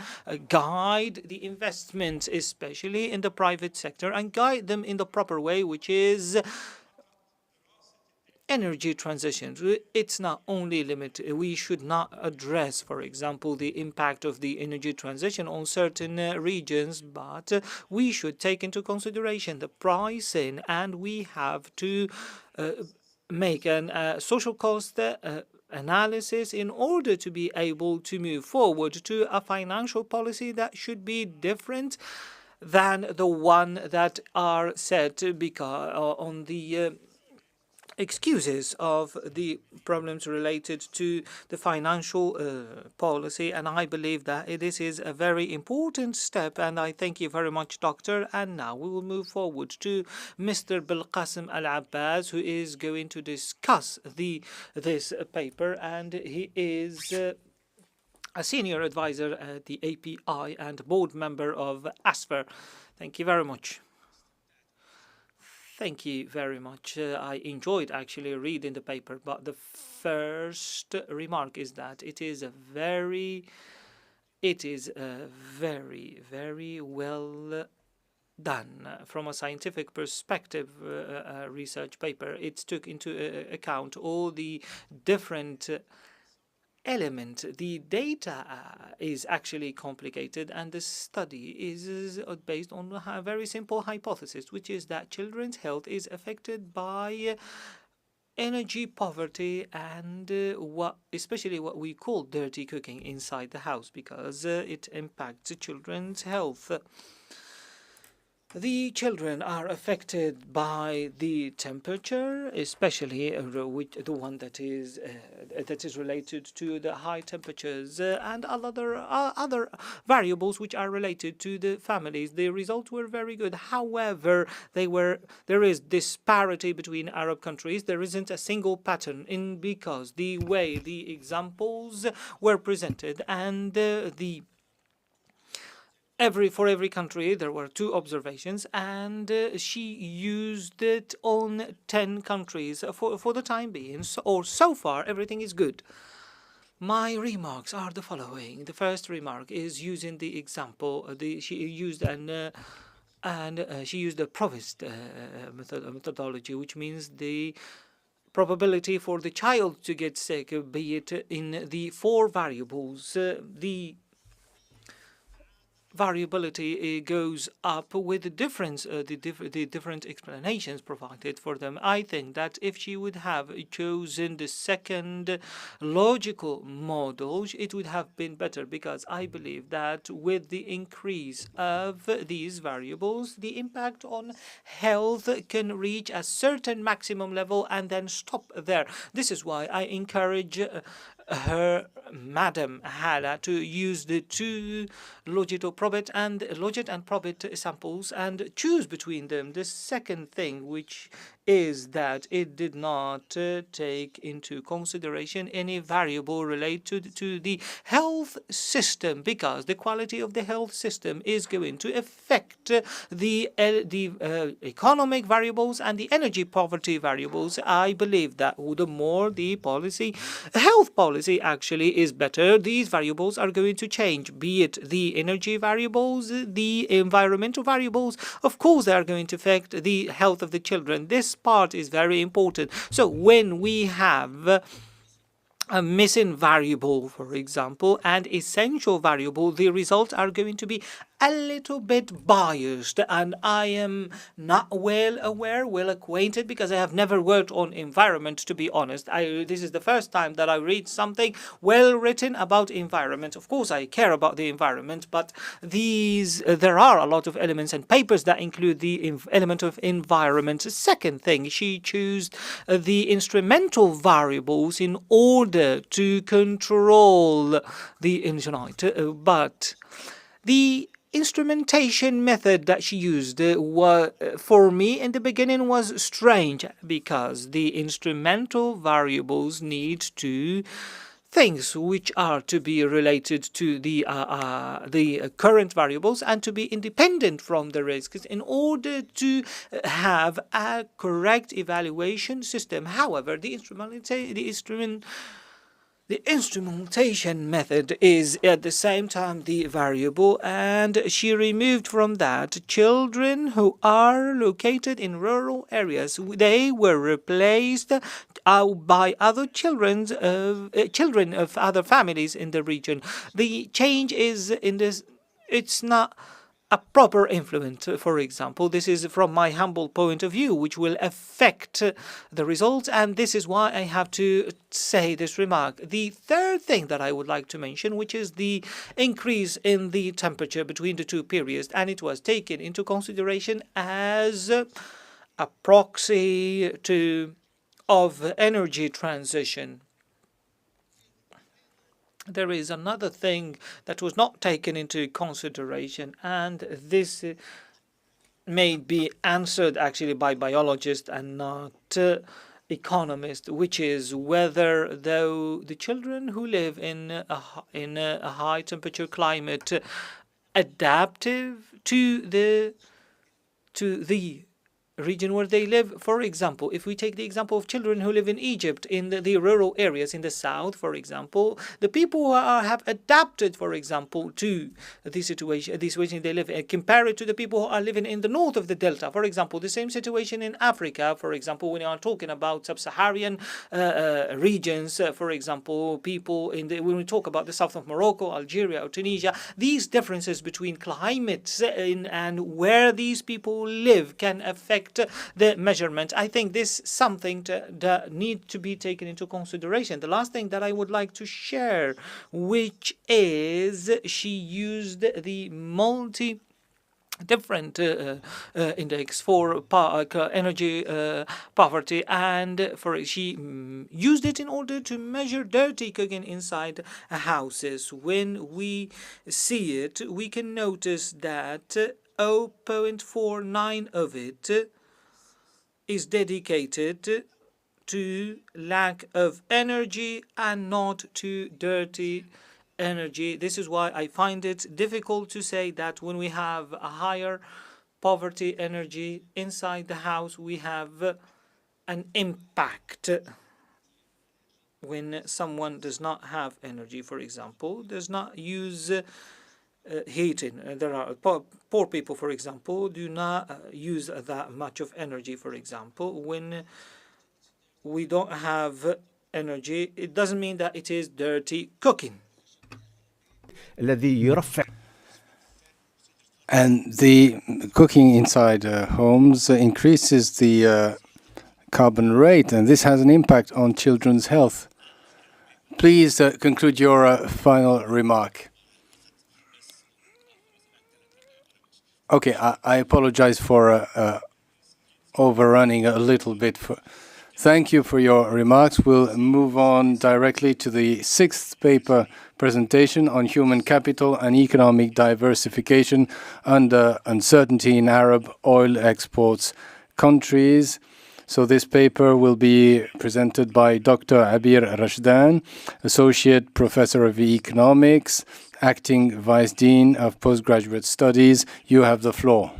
guide the investments, especially in the private sector, and guide them in the proper way, which is energy transition. It's not only limited. We should not address, for example, the impact of the energy transition on certain regions, but we should take into consideration the pricing, and we have to make a social cost analysis in order to be able to move forward to a financial policy that should be different than the one that are set because on the excuses of the problems related to the financial policy. And I believe that this is a very important step, and I thank you very much, Doctor. And now we will move forward to Mr. Belqasim Al-Abbas, who is going to discuss this paper, and he is a senior advisor at the API and board member of ASFER. Thank you very much. Thank you very much. I enjoyed actually reading the paper, but the first remark is that it is a very, very well done from a scientific perspective research paper. It took into account all the different element. The data is actually complicated, and the study is based on a very simple hypothesis, which is that children's health is affected by energy poverty and especially what we call dirty cooking inside the house, because it impacts children's health. The children are affected by the temperature, especially the one that is related to the high temperatures, and other variables which are related to the families. The results were very good. However, there is disparity between Arab countries. There isn't a single pattern because the way the examples were presented and for every country there were 2 observations, and she used it on 10 countries for the time being. So far everything is good. My remarks are the following. The first remark is using the example. She used the Provost methodology, which means the probability for the child to get sick, be it in the 4 variables. The variability goes up with the difference, the different explanations provided for them. I think that if she would have chosen the second logical model, it would have been better, because I believe that with the increase of these variables, the impact on health can reach a certain maximum level and then stop there. This is why I encourage Madam Hala to use the 2 logit and probit samples and choose between them. The second thing, which is that it did not take into consideration any variable related to the health system, because the quality of the health system is going to affect the economic variables and the energy poverty variables. I believe that the more the health policy actually is better, these variables are going to change, be it the energy variables, the environmental variables. Of course, they are going to affect the health of the children. This part is very important. So when we have a missing variable, for example, and essential variable, the results are going to be a little bit biased, and I am not well acquainted, because I have never worked on environment, to be honest. This is the first time that I read something well written about environment. Of course, I care about the environment, but there are a lot of elements and papers that include the element of environment. Second thing, she chose the instrumental variables in order to control the infinite, but the instrumentation method that she used for me in the beginning was strange, because the instrumental variables need to things which are to be related to the current variables and to be independent from the risks in order to have a correct evaluation system. However, the instrumentation method is at the same time the variable, and she removed from that children who are located in rural areas. They were replaced by other children of other families in the region. The change is in this. It's not a proper influence, for example. This is from my humble point of view, which will affect the results, and this is why I have to say this remark. The third thing that I would like to mention, which is the increase in the temperature between the two periods, and it was taken into consideration as a proxy of energy transition. There is another thing that was not taken into consideration, and this may be answered actually by biologists and not economists, which is whether, though the children who live in a high temperature climate adaptive to the region where they live. For example, if we take the example of children who live in Egypt, in the rural areas in the south, for example, the people who have adapted, for example, to the situation they live in, compare it to the people who are living in the north of the delta. For example, the same situation in Africa, for example, when you are talking about sub-Saharan regions, for example, people when we talk about the south of Morocco, Algeria, or Tunisia, these differences between climates and where these people live can affect the measurement. I think this is something that needs to be taken into consideration. The last thing that I would like to share, which is she used the different index for energy poverty, and she used it in order to measure dirty cooking inside houses. When we see it, we can notice that 0.49 of it is dedicated to lack of energy and not to dirty energy. This is why I find it difficult to say that when we have a higher poverty energy inside the house, we have an impact. When someone does not have energy, for example, does not use heating. There are poor people, for example, do not use that much of energy. For example, when we don't have energy, it doesn't mean that it is dirty cooking. And the cooking inside homes increases the carbon rate, and this has an impact on children's health. Please conclude your final remark. Okay, I apologize for overrunning a little bit. Thank you for your remarks. We'll move on directly to the sixth paper presentation on human capital and economic diversification under uncertainty in Arab oil exports countries. So this paper will be presented by Dr. Abir Rashdan, Associate Professor of Economics, Acting Vice Dean of Postgraduate Studies. You have the floor.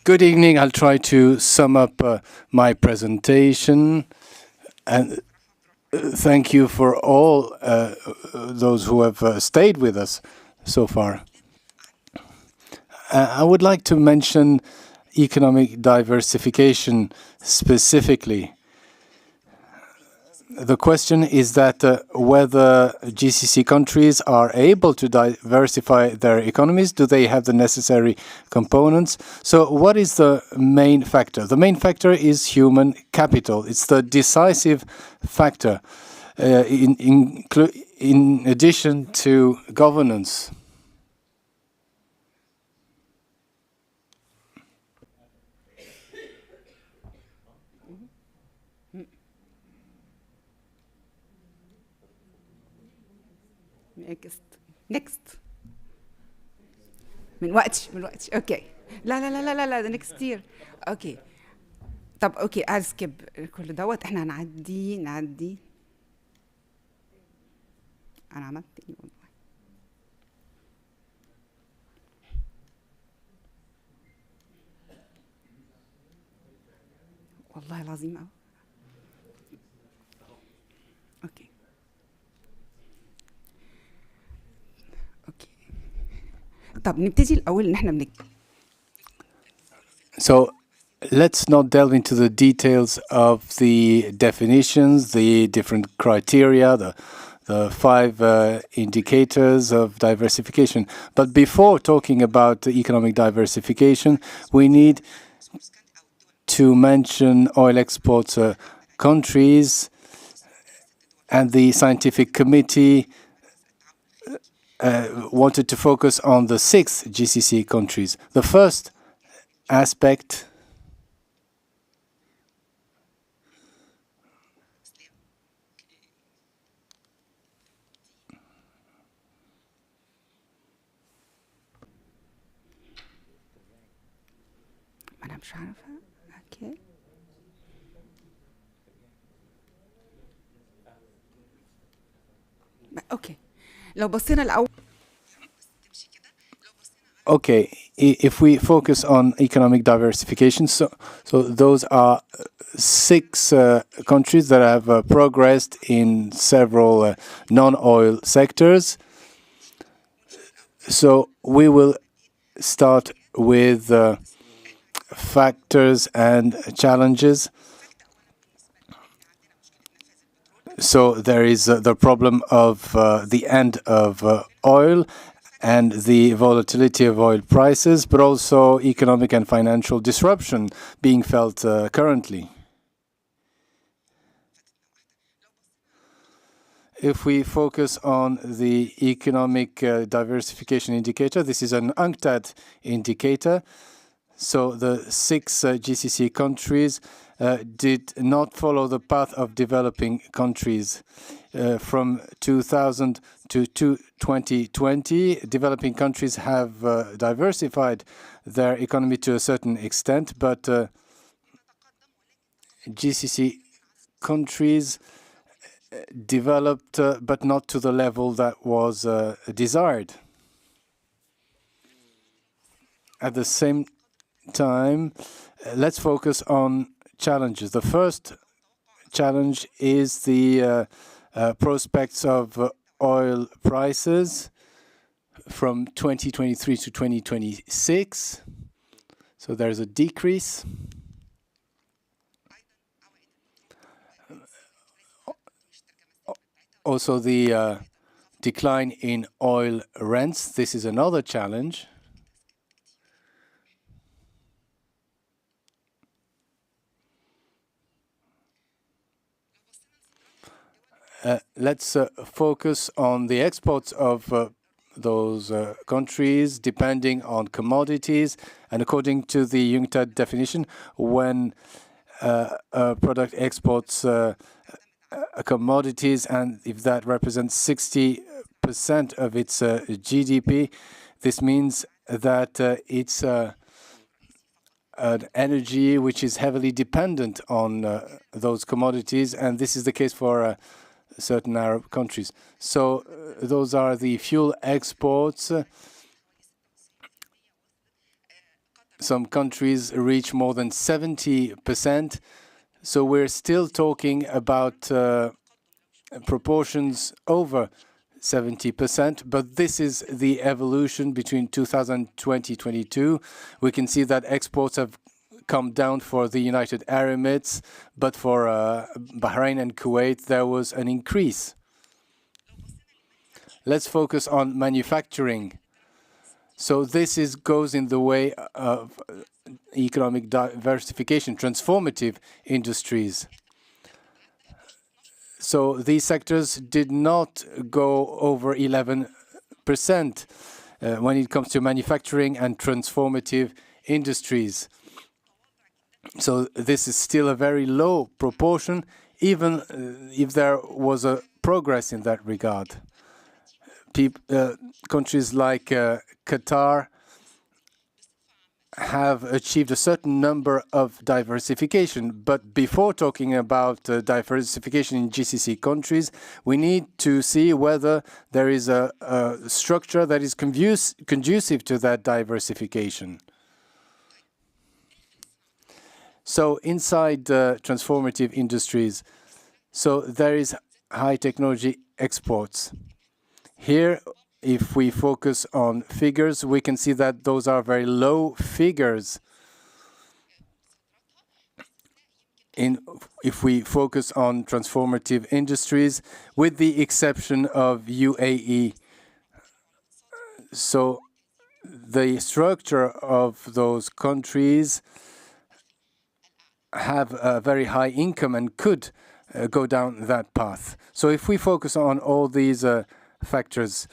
Good evening. I'll try to sum up my presentation. And thank you for all those who have stayed with us so far. I would like to mention economic diversification specifically. The question is that whether GCC countries are able to diversify their economies. Do they have the necessary components? So what is the main factor? The main factor is human capital. It's the decisive factor in addition to governance. next من وقتش اوكي لا ده next year اوكي طب اوكي اسكيب كل دوت احنا هنعدي انا عملت ايه والله العظيم قوي اوكي طب نبتدي الأول إن إحنا So let's not delve into the details of the definitions, the different criteria, the five indicators of diversification. But before talking about the economic diversification, we need to mention oil exports countries, and the scientific committee wanted to focus on the 6 GCC countries. The first aspect أنا مش عارفة. أوكي. أوكي. لو بصينا الأول. Okay, if we focus on economic diversification, so those are 6 countries that have progressed in several non-oil sectors. So we will start with factors and challenges. So there is the problem of the end of oil and the volatility of oil prices, but also economic and financial disruption being felt currently. If we focus on the economic diversification indicator, this is an UNCTAD indicator. So the 6 GCC countries did not follow the path of developing countries. From 2000 to 2020, developing countries have diversified their economy to a certain extent, but GCC countries developed, but not to the level that was desired. At the same time, let's focus on challenges. The first challenge is the prospects of oil prices from 2023 to 2026. So there's a decrease. Also the decline in oil rents. This is another challenge. Let's focus on the exports of those countries depending on commodities. And according to the UNCTAD definition, when a product exports commodities, and if that represents 60% of its GDP, this means that it's an energy which is heavily dependent on those commodities, and this is the case for certain Arab countries. So those are the fuel exports. Some countries reach more than 70%. So we're still talking about proportions over 70%, but this is the evolution between 2020 and 2022. We can see that exports have come down for the United Arab Emirates, but for Bahrain and Kuwait, there was an increase. Let's focus on manufacturing. So this goes in the way of economic diversification, transformative industries. So these sectors did not go over 11% when it comes to manufacturing and transformative industries. So this is still a very low proportion, even if there was a progress in that regard. Countries like Qatar have achieved a certain number of diversification. But before talking about diversification in GCC countries, we need to see whether there is a structure that is conducive to that diversification. So inside transformative industries, so there is high technology exports. Here, if we focus on figures, we can see that those are very low figures. If we focus on transformative industries, with the exception of UAE. So the structure of those countries have a very high income and could go down that path. So if we focus on all these factors,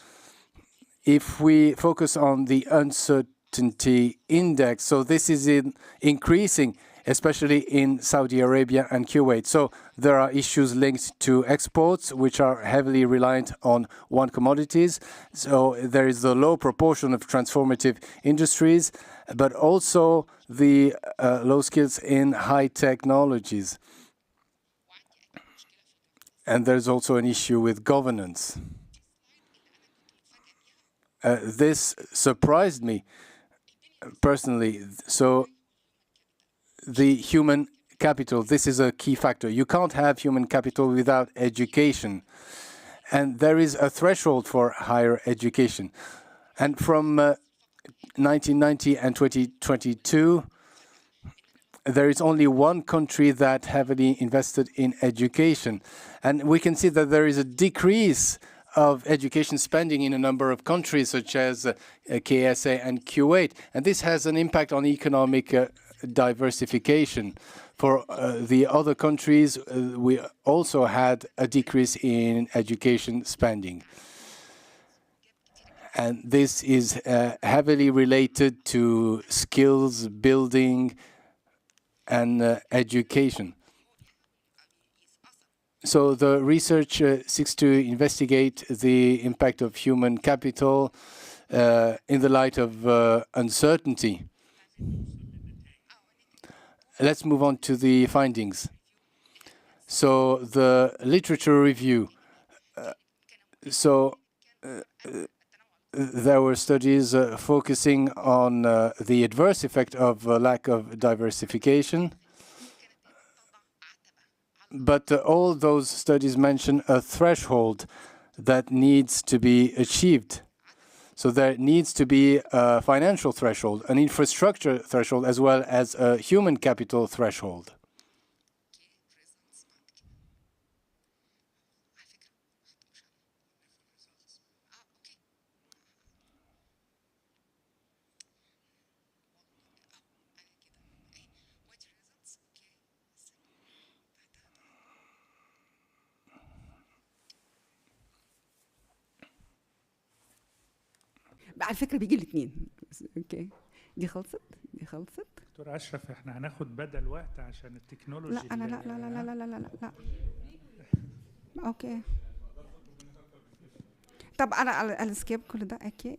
if we focus on the uncertainty index, so this is increasing, especially in Saudi Arabia and Kuwait. So there are issues linked to exports, which are heavily reliant on one commodities. So there is the low proportion of transformative industries, but also the low skills in high technologies. And there's also an issue with governance. This surprised me personally. So the human capital, this is a key factor. You can't have human capital without education. And there is a threshold for higher education. And from 1990 and 2022, there is only one country that heavily invested in education. And we can see that there is a decrease of education spending in a number of countries, such as KSA and Kuwait. And this has an impact on economic diversification. For the other countries, we also had a decrease in education spending. And this is heavily related to skills building and education. So the research seeks to investigate the impact of human capital in the light of uncertainty. Let's move on to the findings. So the literature review. There were studies focusing on the adverse effect of lack of diversification. But all those studies mention a threshold that needs to be achieved. So there needs to be a financial threshold, an infrastructure threshold, as well as a human capital threshold. على فكرة بيجي الاثنين. اوكي دي خلصت دكتور أشرف احنا هناخد بدل وقت عشان التكنولوجي. لا انا لا لا لا لا لا لا لا لا اوكي. طب انا السكيب كل ده. اوكي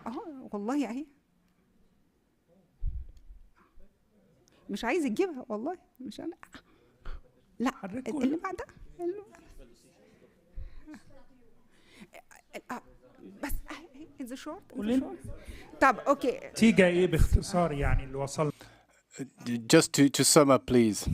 اهو والله اهي مش عايز يجيبها والله مش انا. لا اللي بعدها بس it's a short. طب اوكي تيجا ايه باختصار يعني اللي وصل. Just to sum up, please.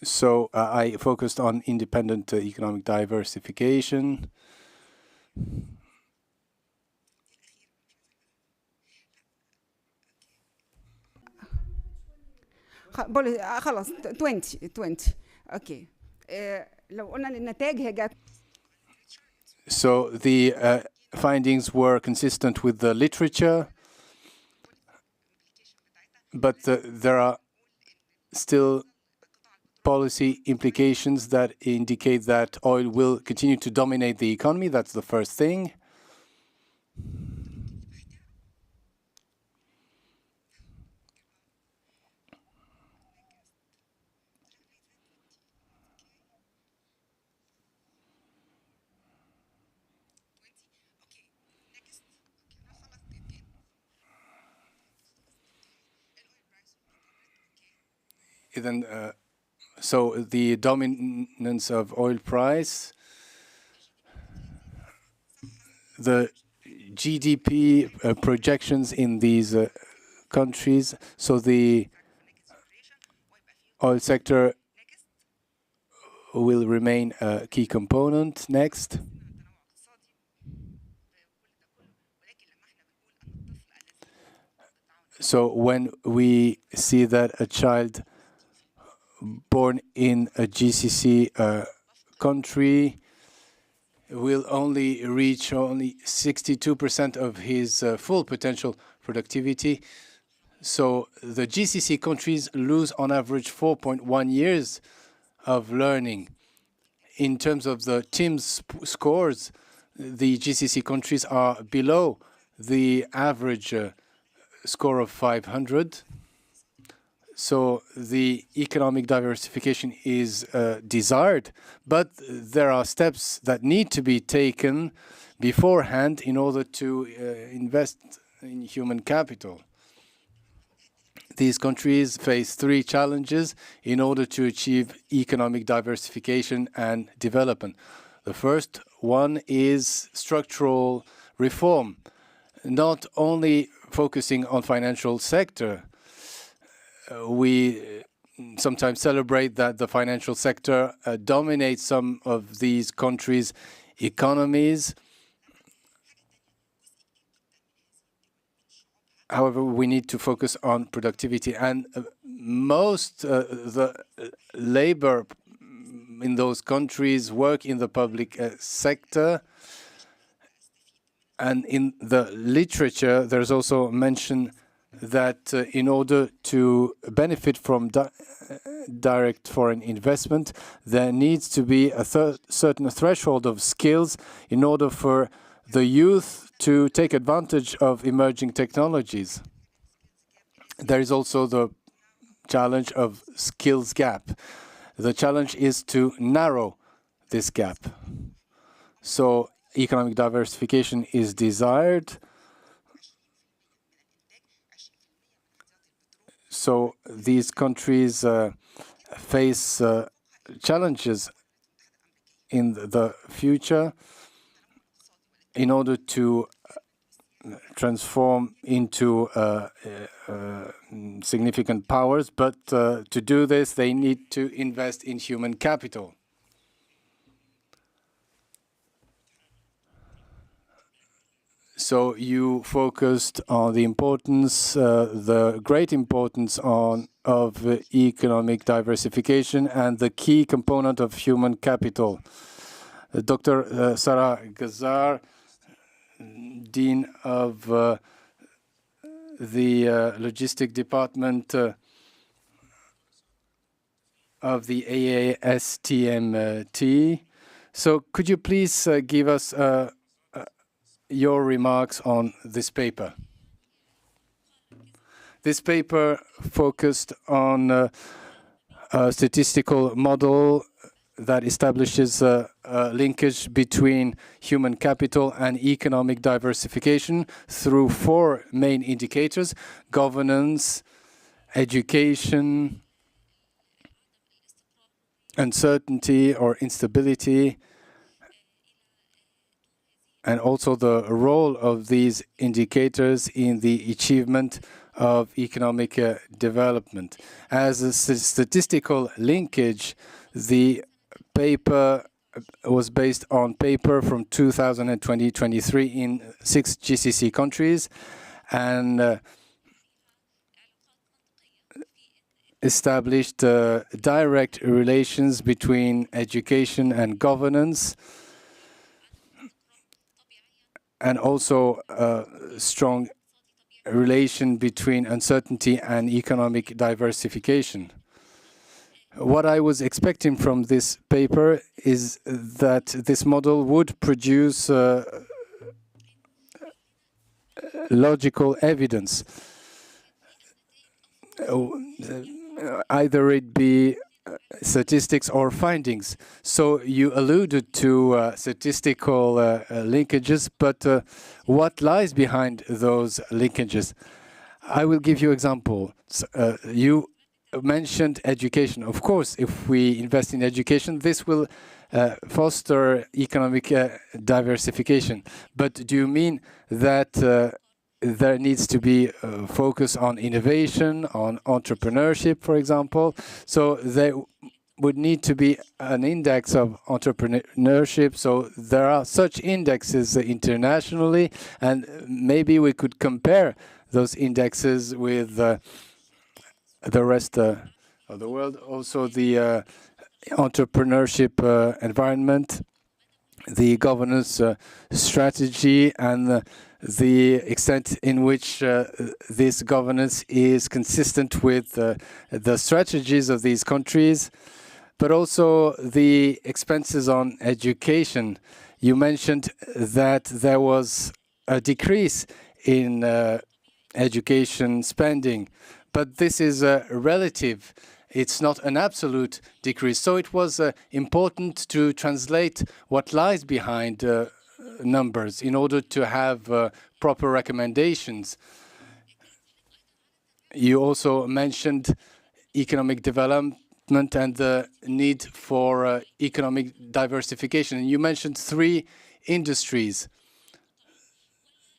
So I focused on independent economic diversification. خلاص 20 اوكي لو قلنا النتائج هي جت. So the findings were consistent with the literature, but there are still policy implications that indicate that oil will continue to dominate the economy. That's the first thing. Then, so the dominance of oil price, the GDP projections in these countries, so the oil sector will remain a key component. Next. So when we see that a child born in a GCC country will only reach 62% of his full potential productivity. So the GCC countries lose on average 4.1 years of learning. In terms of the TIMSS scores, the GCC countries are below the average score of 500. So the economic diversification is desired, but there are steps that need to be taken beforehand in order to invest in human capital. These countries face three challenges in order to achieve economic diversification and development. The first one is structural reform, not only focusing on financial sector. We sometimes celebrate that the financial sector dominates some of these countries' economies. However, we need to focus on productivity, and most the labor in those countries work in the public sector. And in the literature, there's also mention that in order to benefit from direct foreign investment, there needs to be a certain threshold of skills in order for the youth to take advantage of emerging technologies. There is also the challenge of skills gap. The challenge is to narrow this gap. So economic diversification is desired. So these countries face challenges in the future in order to transform into significant powers. But to do this, they need to invest in human capital. So you focused on the importance, the great importance of economic diversification and the key component of human capital. Dr. Sarah Gazar, Dean of the Logistic Department of the AASTMT. So could you please give us your remarks on this paper? This paper focused on a statistical model that establishes a linkage between human capital and economic diversification through four main indicators: governance, education, uncertainty or instability, and also the role of these indicators in the achievement of economic development. As a statistical linkage, the paper was based on paper from 2000 and 2023 in 6 GCC countries, and established direct relations between education and governance, and also a strong relation between uncertainty and economic diversification. What I was expecting from this paper is that this model would produce logical evidence, either it be statistics or findings. So you alluded to statistical linkages, but what lies behind those linkages? I will give you example. You mentioned education. Of course, if we invest in education, this will foster economic diversification. But do you mean that there needs to be a focus on innovation, on entrepreneurship, for example? So there would need to be an index of entrepreneurship. So there are such indexes internationally, and maybe we could compare those indexes with the rest of the world. Also the entrepreneurship environment, the governance strategy, and the extent in which this governance is consistent with the strategies of these countries, but also the expenses on education. You mentioned that there was a decrease in education spending, but this is relative. It's not an absolute decrease. So it was important to translate what lies behind numbers in order to have proper recommendations. You also mentioned economic development and the need for economic diversification. And you mentioned 3 industries.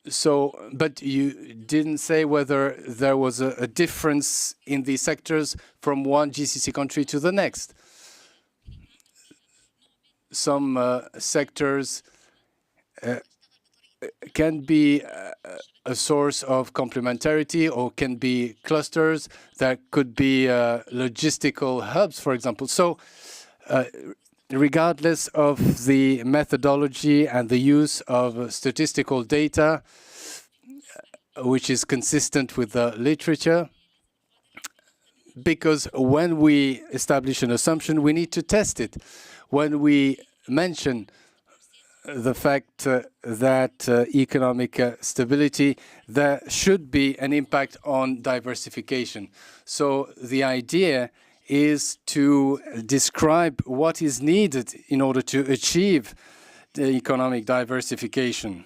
So, but you didn't say whether there was a difference in these sectors from one GCC country to the next. Some sectors can be a source of complementarity, or can be clusters that could be logistical hubs, for example. So regardless of the methodology and the use of statistical data, which is consistent with the literature, because when we establish an assumption, we need to test it. When we mention the fact that economic stability, there should be an impact on diversification. So the idea is to describe what is needed in order to achieve the economic diversification.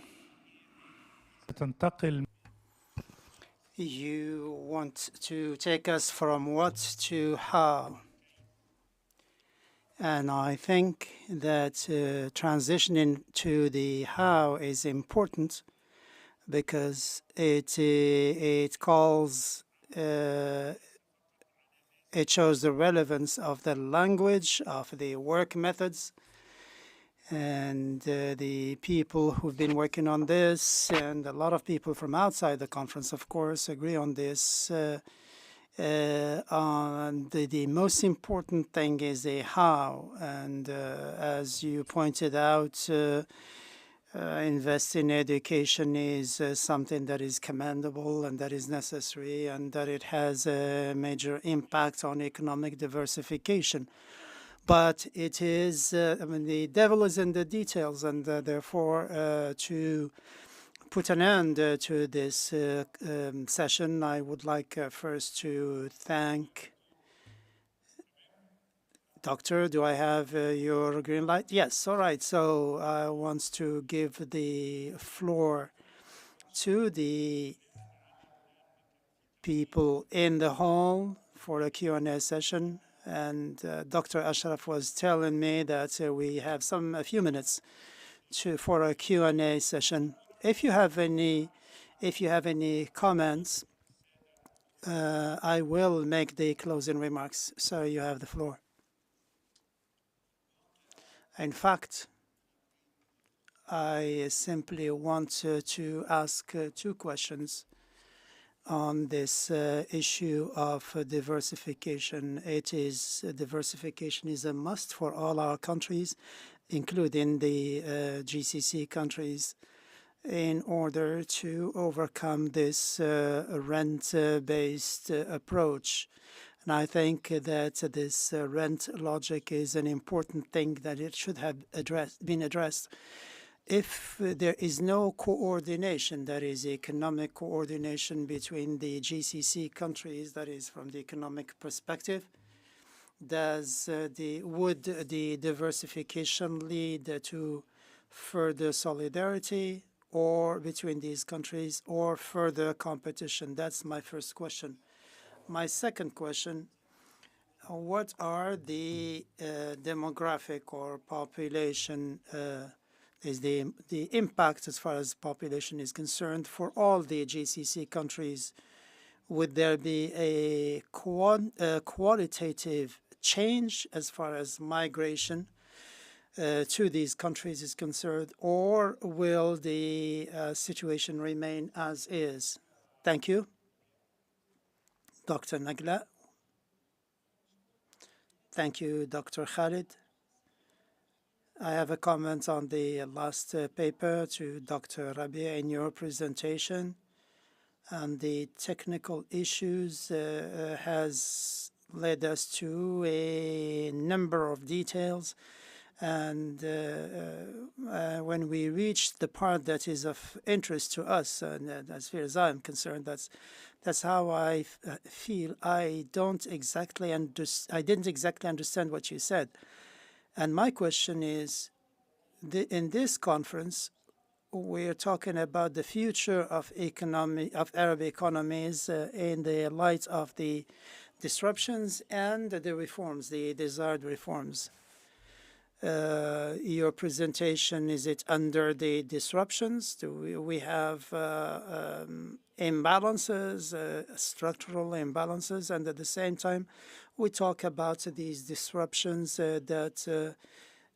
You want to take us from what to how. And I think that transitioning to the how is important, because it calls it shows the relevance of the language, of the work methods, and the people who've been working on this, and a lot of people from outside the conference, of course, agree on this. The most important thing is the how, and as you pointed out, invest in education is something that is commendable and that is necessary, and that it has a major impact on economic diversification. But it is, I mean, the devil is in the details, and therefore, to put an end to this session, I would like first to thank Doctor. Do I have your green light? Yes, all right. So I want to give the floor to the people in the hall for a Q&A session. And Dr. Ashraf was telling me that we have a few minutes for a Q&A session. If you have any comments, I will make the closing remarks, so you have the floor. In fact, I simply want to ask two questions on this issue of diversification. Diversification is a must for all our countries, including the GCC countries, in order to overcome this rent-based approach. And I think that this rent logic is an important thing that it should have been addressed. If there is no coordination, that is economic coordination between the GCC countries, that is from the economic perspective, would the diversification lead to further solidarity or between these countries or further competition? That's my first question. My second question, what are the demographic or population is the impact as far as population is concerned for all the GCC countries? Would there be a qualitative change as far as migration to these countries is concerned, or will the situation remain as is? Thank you. Dr. Nagla. Thank you, Dr. Khalid. I have a comment on the last paper to Dr. Rabia in your presentation, and the technical issues has led us to a number of details. And when we reach the part that is of interest to us, and as far as I'm concerned, that's how I feel. I didn't exactly understand what you said. And my question is, in this conference, we're talking about the future of Arab economies in the light of the disruptions and the reforms, the desired reforms. Your presentation, is it under the disruptions? Do we have imbalances, structural imbalances, and at the same time we talk about these disruptions that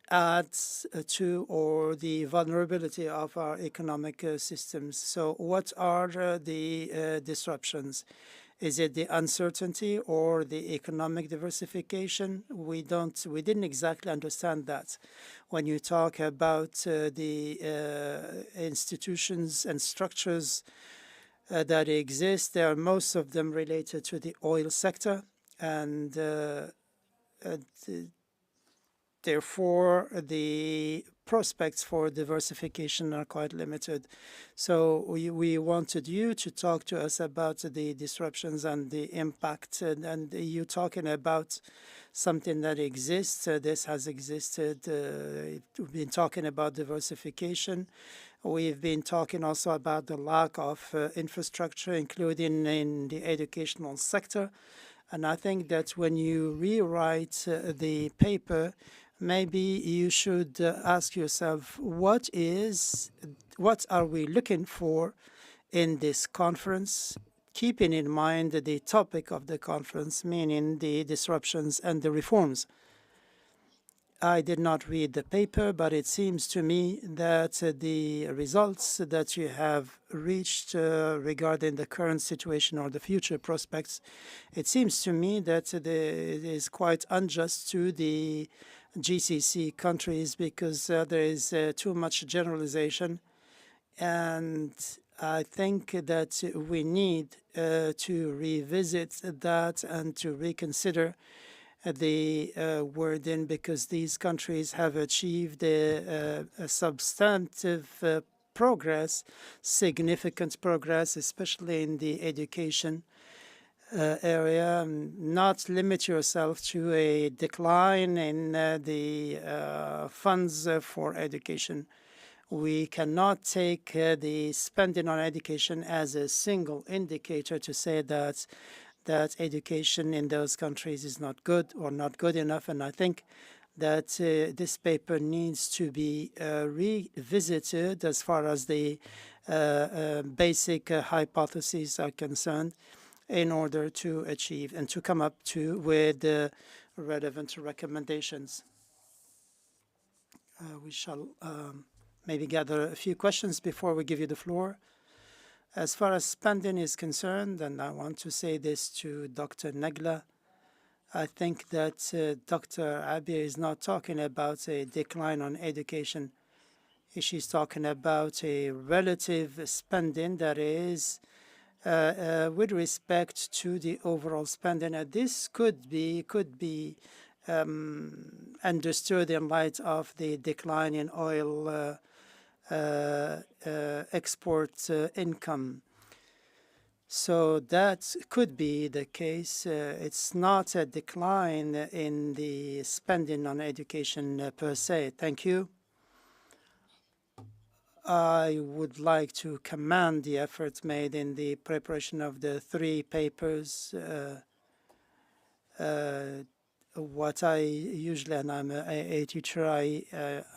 adds to or the vulnerability of our economic systems. So what are the disruptions? Is it the uncertainty or the economic diversification? We didn't exactly understand that. When you talk about the institutions and structures that exist, there are most of them related to the oil sector, and therefore the prospects for diversification are quite limited. So we wanted you to talk to us about the disruptions and the impact, and you talking about something that exists. This has existed. We've been talking about diversification. We've been talking also about the lack of infrastructure, including in the educational sector. And I think that when you rewrite the paper, maybe you should ask yourself, what are we looking for in this conference, keeping in mind the topic of the conference, meaning the disruptions and the reforms. I did not read the paper, but it seems to me that the results that you have reached regarding the current situation or the future prospects, it seems to me that it is quite unjust to the GCC countries, because there is too much generalization, and I think that we need to revisit that and to reconsider the wording, because these countries have achieved a substantive progress, significant progress, especially in the education area. Not limit yourself to a decline in the funds for education. We cannot take the spending on education as a single indicator to say that education in those countries is not good or not good enough. And I think that this paper needs to be revisited as far as the basic hypotheses are concerned. in order to achieve and to come up with relevant recommendations. We shall maybe gather a few questions before we give you the floor. As far as spending is concerned, and I want to say this to Dr. Nagla, I think that Dr. Abia is not talking about a decline on education. She's talking about a relative spending that is with respect to the overall spending. This could be understood in light of the decline in oil export income. So that could be the case. It's not a decline in the spending on education per se. Thank you. I would like to commend the efforts made in the preparation of the 3 papers. What I usually, and I'm a teacher, I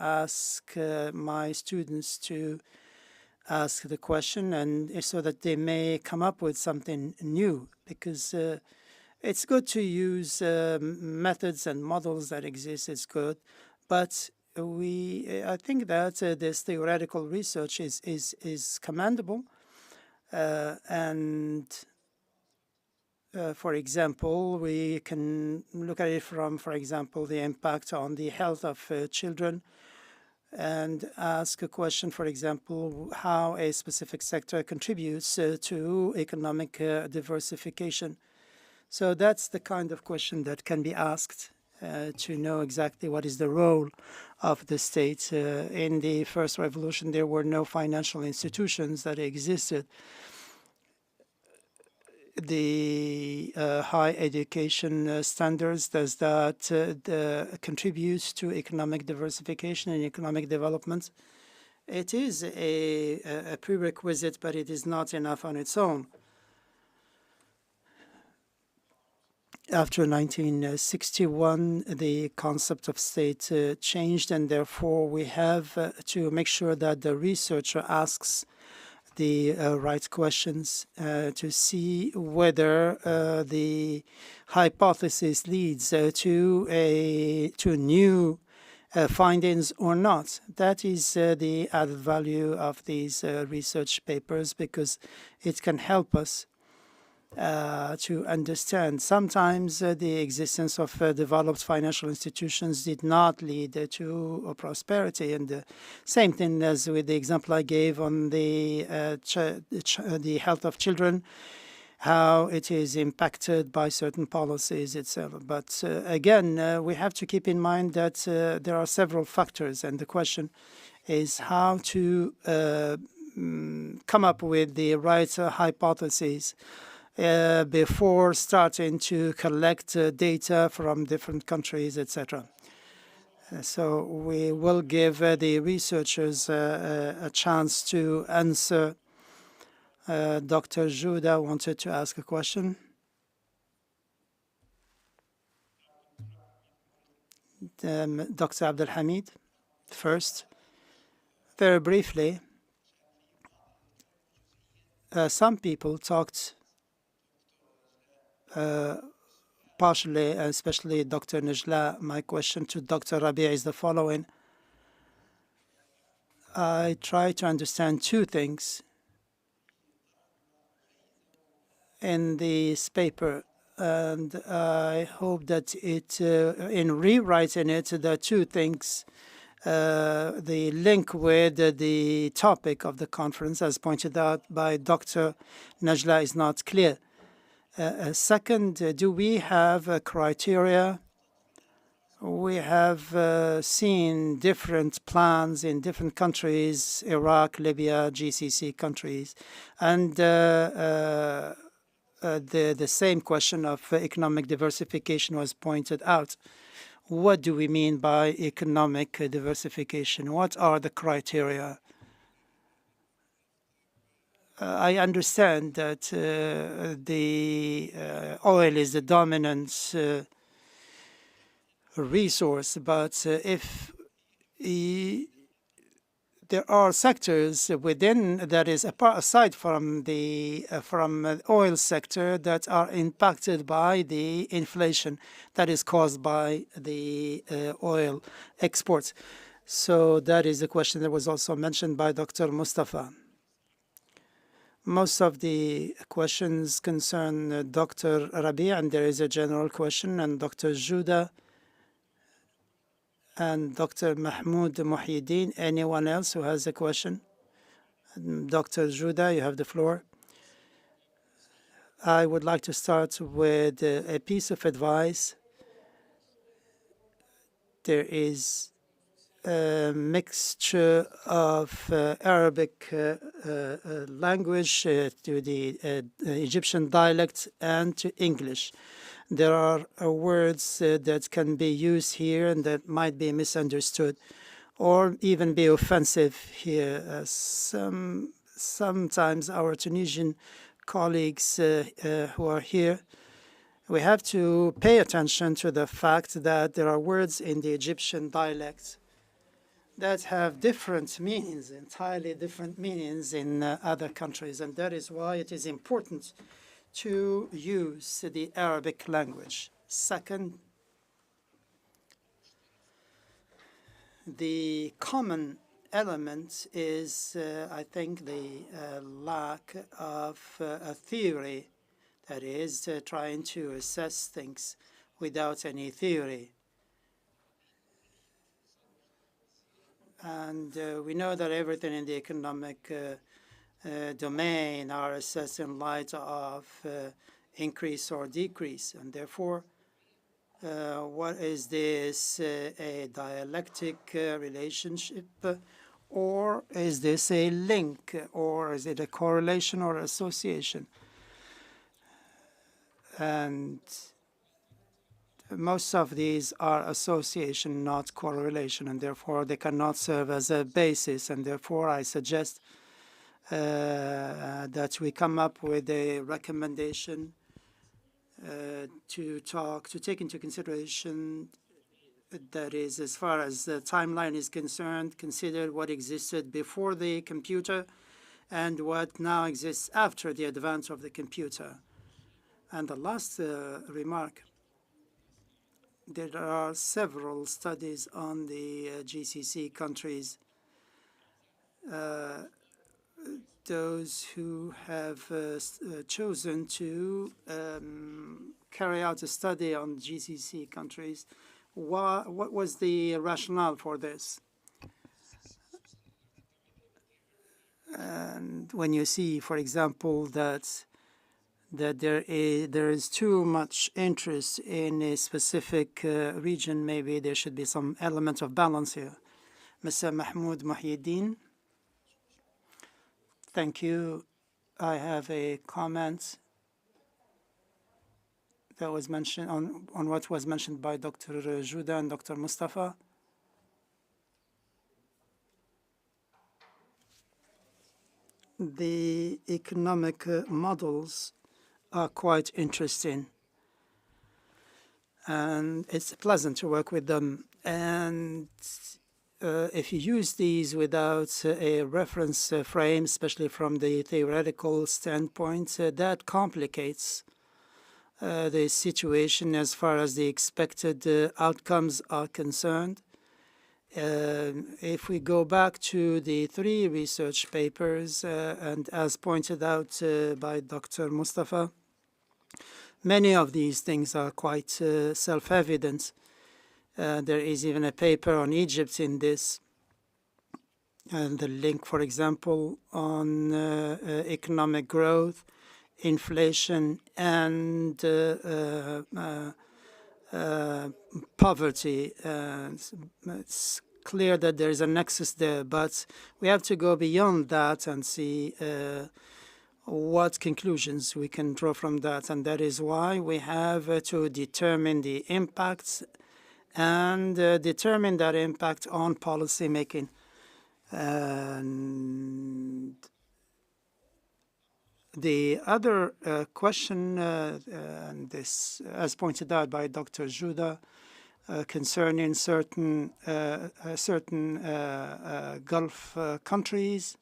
ask my students to ask the question, and so that they may come up with something new, because it's good to use methods and models that exist. It's good, but I think that this theoretical research is commendable, and for example, we can look at it from, for example, the impact on the health of children, and ask a question, for example, how a specific sector contributes to economic diversification. So that's the kind of question that can be asked to know exactly what is the role of the state. In the first revolution, there were no financial institutions that existed. The high education standards, does that contribute to economic diversification and economic development? It is a prerequisite, but it is not enough on its own. After 1961, the concept of state changed, and therefore we have to make sure that the researcher asks the right questions to see whether the hypothesis leads to new findings or not. That is the added value of these research papers, because it can help us to understand. Sometimes the existence of developed financial institutions did not lead to prosperity, and the same thing as with the example I gave on the health of children, how it is impacted by certain policies itself. But again, we have to keep in mind that there are several factors, and the question is how to come up with the right hypotheses before starting to collect data from different countries, etc. So we will give the researchers a chance to answer. Dr. Juda wanted to ask a question. Dr. Abdul Hamid, first. Very briefly, some people talked partially, especially Dr. Najla. My question to Dr. Rabia is the following. I try to understand 2 things in this paper, and I hope that in rewriting it, the 2 things, the link with the topic of the conference, as pointed out by Dr. Najla, is not clear. Second, do we have a criteria? We have seen different plans in different countries, Iraq, Libya, GCC countries, and the same question of economic diversification was pointed out. What do we mean by economic diversification? What are the criteria? I understand that the oil is the dominant resource, but if there are sectors within that is aside from the oil sector that are impacted by the inflation that is caused by the oil exports. So that is a question that was also mentioned by Dr. Mustafa. Most of the questions concern Dr. Rabi, and there is a general question, and Dr. Juda and Dr. Mahmoud Mohieldin. Anyone else who has a question? Dr. Juda, you have the floor. I would like to start with a piece of advice. There is a mixture of Arabic language to the Egyptian dialect and to English. There are words that can be used here and that might be misunderstood or even be offensive here. Sometimes our Tunisian colleagues who are here, we have to pay attention to the fact that there are words in the Egyptian dialect that have different meanings, entirely different meanings in other countries. And that is why it is important to use the Arabic language. Second, the common element is, I think, the lack of a theory, that is, trying to assess things without any theory. And we know that everything in the economic domain are assessed in light of increase or decrease. And therefore, what is this, a dialectic relationship, or is this a link, or is it a correlation or association? And most of these are association, not correlation, and therefore they cannot serve as a basis. And therefore, I suggest that we come up with a recommendation to take into consideration, that is, as far as the timeline is concerned, consider what existed before the computer and what now exists after the advance of the computer. And the last remark, there are several studies on the GCC countries. Those who have chosen to carry out a study on GCC countries, what was the rationale for this? And when you see, for example, that there is too much interest in a specific region, maybe there should be some element of balance here. Mr. Mahmoud Mohieldin. Thank you. I have a comment that was mentioned on what was mentioned by Dr. Juda and Dr. Mustafa. The economic models are quite interesting, and it's pleasant to work with them. And if you use these without a reference frame, especially from the theoretical standpoint, that complicates the situation as far as the expected outcomes are concerned. If we go back to the 3 research papers, and as pointed out by Dr. Mustafa, many of these things are quite self-evident. There is even a paper on Egypt in this. And the link, for example, on economic growth, inflation, and poverty. It's clear that there is a nexus there, but we have to go beyond that and see what conclusions we can draw from that. And that is why we have to determine the impacts and determine that impact on policy making. And the other question, and this, as pointed out by Dr. Juda, concerning certain Gulf countries.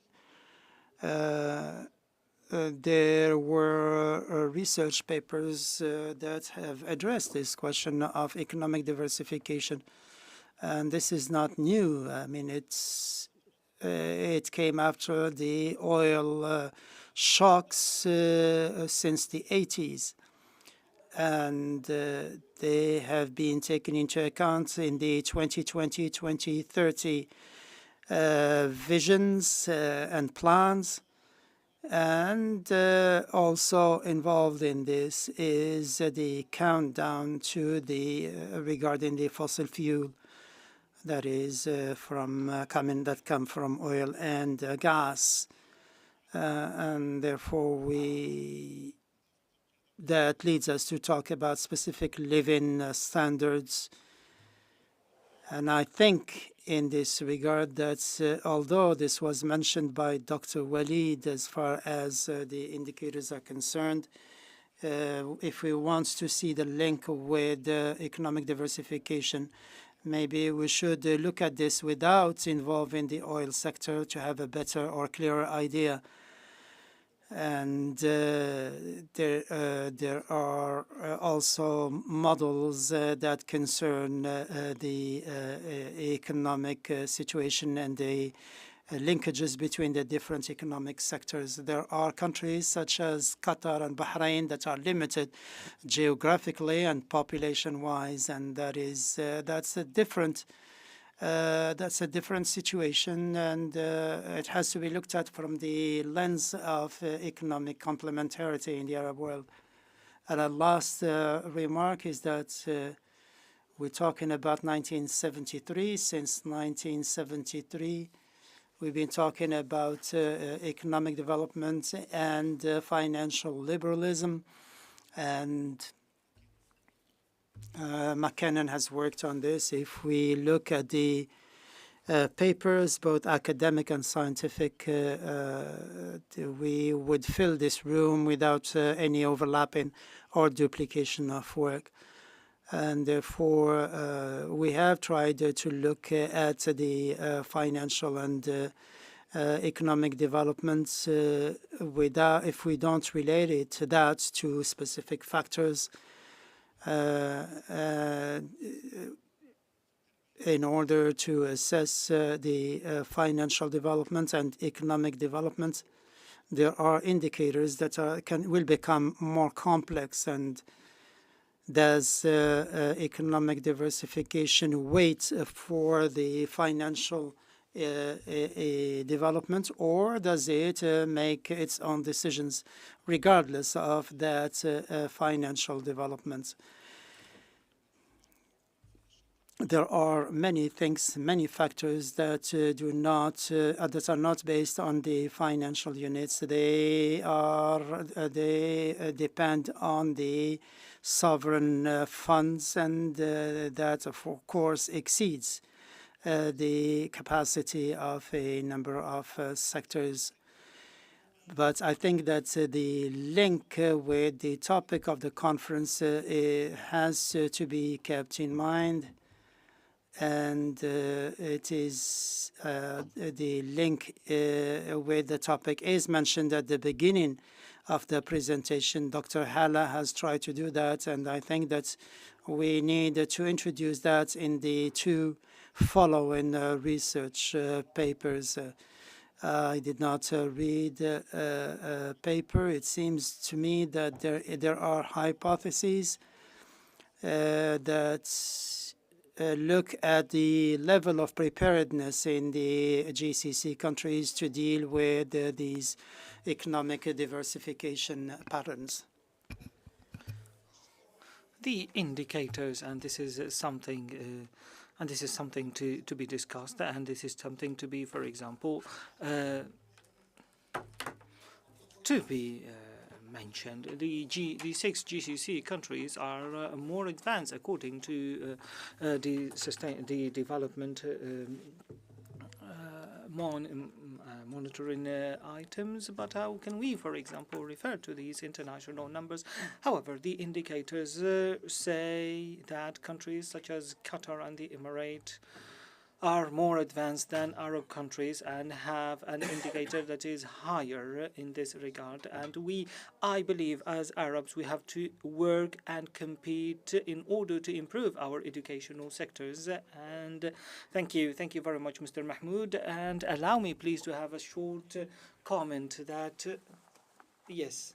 There were research papers that have addressed this question of economic diversification, and this is not new. I mean, it came after the oil shocks since the 80s, and they have been taken into account in the 2020-2030 visions and plans. And also involved in this is the countdown to the regarding the fossil fuel that is that come from oil and gas, and therefore that leads us to talk about specific living standards. And I think in this regard that although this was mentioned by Dr. Walid as far as the indicators are concerned, if we want to see the link with economic diversification, maybe we should look at this without involving the oil sector to have a better or clearer idea. And there are also models that concern the economic situation and the linkages between the different economic sectors. There are countries such as Qatar and Bahrain that are limited geographically and population-wise, and that's a different situation, and it has to be looked at from the lens of economic complementarity in the Arab world. And a last remark is that we're talking about 1973. Since 1973, we've been talking about economic development and financial liberalism, and McKinnon has worked on this. If we look at the papers, both academic and scientific, we would fill this room without any overlapping or duplication of work. And therefore, we have tried to look at the financial and economic developments if we don't relate it to that to specific factors, in order to assess the financial development and economic development. There are indicators that will become more complex. And does economic diversification wait for the financial development, or does it make its own decisions regardless of that financial development? There are many things, many factors that that are not based on the financial units. They depend on the sovereign funds, and that of course exceeds the capacity of a number of sectors. But I think that the link with the topic of the conference has to be kept in mind. And it is the link with the topic is mentioned at the beginning of the presentation. Dr. Hala has tried to do that, and I think that we need to introduce that in the two following research papers. I did not read a paper. It seems to me that there are hypotheses that look at the level of preparedness in the GCC countries to deal with these economic diversification patterns. The indicators, and this is something to be discussed, and this is something to be, for example, to be mentioned. The 6 GCC countries are more advanced according to the development monitoring items, but how can we, for example, refer to these international numbers? However, the indicators say that countries such as Qatar and the Emirates are more advanced than Arab countries and have an indicator that is higher in this regard. And we, I believe, as Arabs, we have to work and compete in order to improve our educational sectors. And thank you very much, Mr. Mahmoud. And allow me, please, to have a short comment that, yes,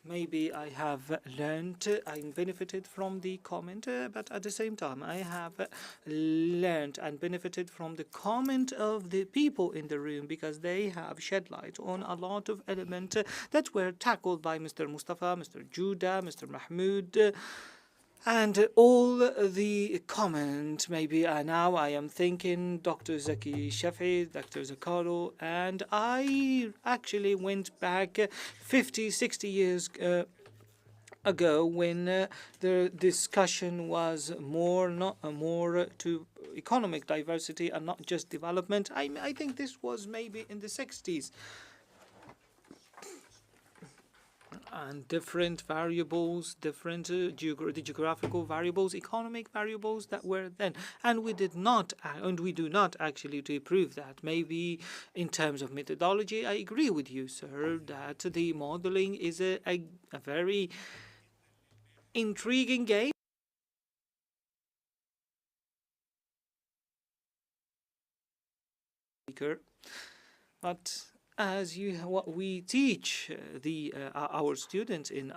maybe I have learned, I benefited from the comment, but at the same time, I have learned and benefited from the comment of the people in the room, because they have shed light on a lot of elements that were tackled by Mr. Mustafa, Mr. Judah, Mr. Mahmoud, and all the comment. Maybe now I am thinking Dr. Zaki Shafi, Dr. Zakaro, and I actually went back 50, 60 years ago when the discussion was more to economic diversity and not just development. I think this was maybe in the 60s. And different variables, different geographical variables, economic variables that were then, and we did not, and we do not actually to prove that. Maybe in terms of methodology, I agree with you, sir, that the modeling is a very intriguing game. But as what we teach our students in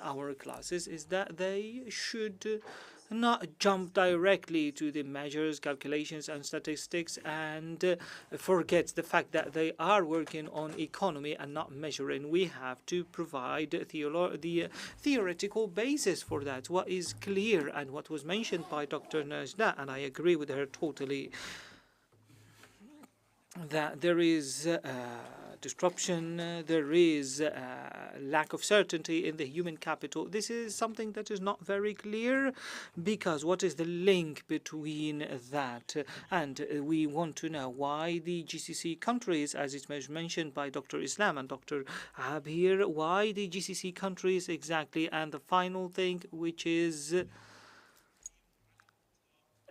our classes is that they should not jump directly to the measures, calculations, and statistics, and forget the fact that they are working on economy and not measuring. We have to provide the theoretical basis for that. What is clear and what was mentioned by Dr. Najda, and I agree with her totally, that there is disruption, there is lack of certainty in the human capital. This is something that is not very clear, because what is the link between that? And we want to know why the GCC countries, as it was mentioned by Dr. Islam and Dr. Abir, why the GCC countries exactly? And the final thing, which is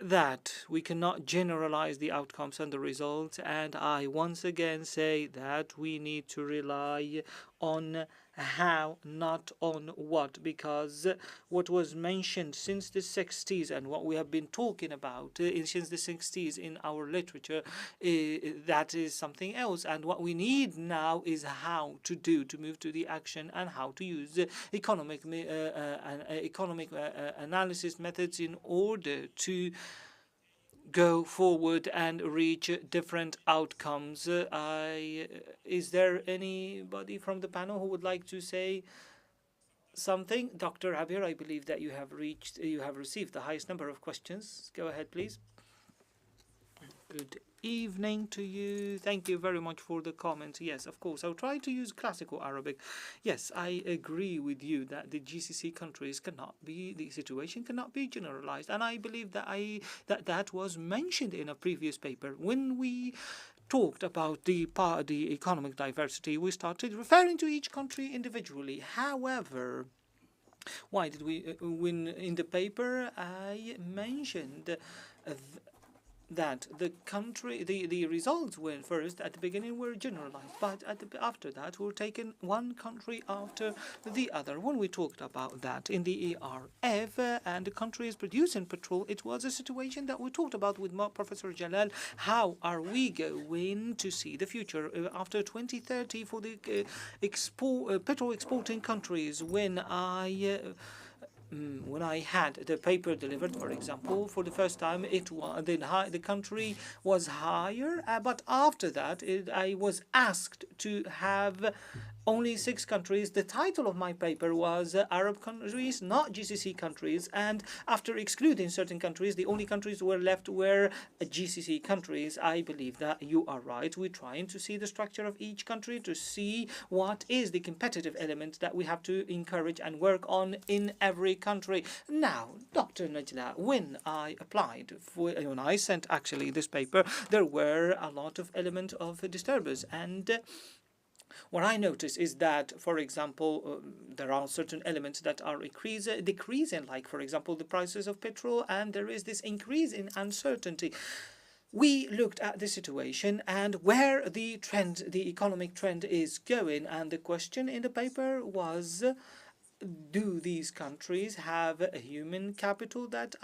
that we cannot generalize the outcomes and the results, and I once again say that we need to rely on how, not on what, because what was mentioned since the 60s and what we have been talking about since the 60s in our literature, that is something else, and what we need now is how to move to the action, and how to use economic analysis methods in order to go forward and reach different outcomes. Is there anybody from the panel who would like to say something? Dr. Abir, I believe that you have received the highest number of questions. Go ahead, please. Good evening to you. Thank you very much for the comments. Yes, of course, I'll try to use classical Arabic. Yes, I agree with you that the GCC countries the situation cannot be generalized, and I believe that that was mentioned in a previous paper. When we talked about the economic diversity, we started referring to each country individually. However, why did we, when in the paper I mentioned that the results were first at the beginning were generalized, but after that were taken one country after the other. When we talked about that in the ERF and the countries producing petrol, it was a situation that we talked about with Professor Jalal. How are we going to see the future after 2030 for the petrol exporting countries? When I had the paper delivered, for example, for the first time, the country was higher, but after that, I was asked to have only 6 countries. The title of my paper was Arab countries, not GCC countries. And after excluding certain countries, the only countries were left were GCC countries. I believe that you are right. We're trying to see the structure of each country to see what is the competitive element that we have to encourage and work on in every country. Now, Dr. Najla, when I sent actually this paper, there were a lot of elements of disturbance. And what I notice is that, for example, there are certain elements that are decreasing, like, for example, the prices of petrol, and there is this increase in uncertainty. We looked at the situation and where the economic trend is going, and the question in the paper was, do these countries have a human capital that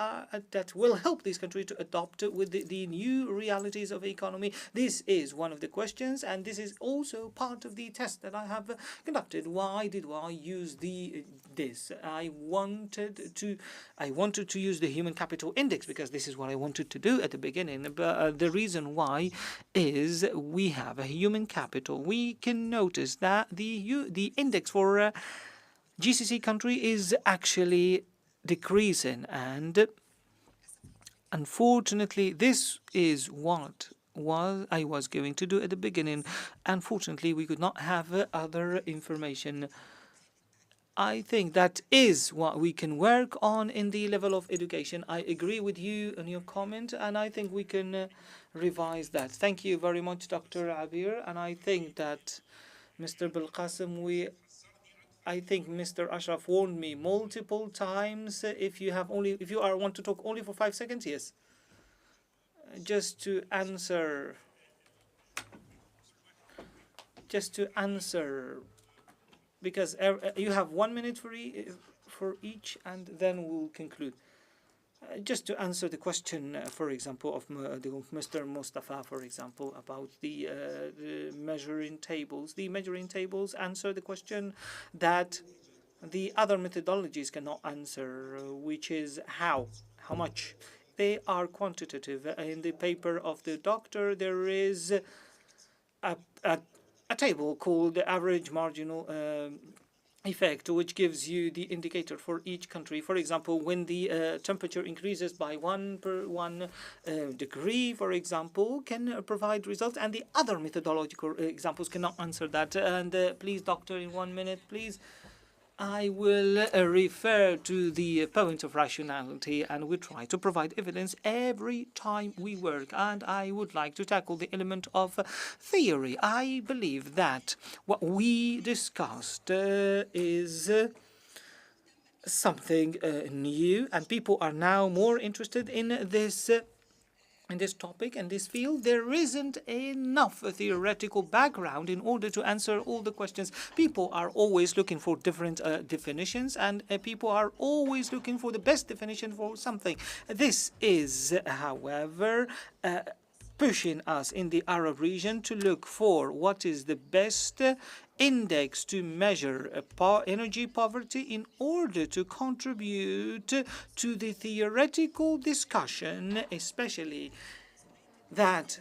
will help these countries to adopt with the new realities of economy? This is one of the questions, and this is also part of the test that I have conducted. Why did I use this? I wanted to use the human capital index because this is what I wanted to do at the beginning. But the reason why is we have a human capital. We can notice that the index for GCC country is actually decreasing, and unfortunately this is what I was going to do at the beginning. Unfortunately, we could not have other information. I think that is what we can work on in the level of education. I agree with you on your comment, and I think we can revise that. Thank you very much, Dr. Abir, and I think that Mr. Belqasim, I think Mr. Ashraf warned me multiple times. If you want to talk only for 5 seconds, yes. Just to answer, because you have 1 minute for each, and then we'll conclude. Just to answer the question, for example, of Mr. Mustafa, for example, about the measuring tables. The measuring tables answer the question that the other methodologies cannot answer, which is how much. They are quantitative. In the paper of the doctor, there is a table called the average marginal effect, which gives you the indicator for each country. For example, when the temperature increases by 1 degree, for example, can provide results, and the other methodological examples cannot answer that. And please, doctor, in 1 minute, please. I will refer to the point of rationality, and we try to provide evidence every time we work. And I would like to tackle the element of theory. I believe that what we discussed is something new, and people are now more interested in this topic and this field. There isn't enough theoretical background in order to answer all the questions. People are always looking for different definitions, and people are always looking for the best definition for something. This is, however, pushing us in the Arab region to look for what is the best index to measure energy poverty in order to contribute to the theoretical discussion, especially that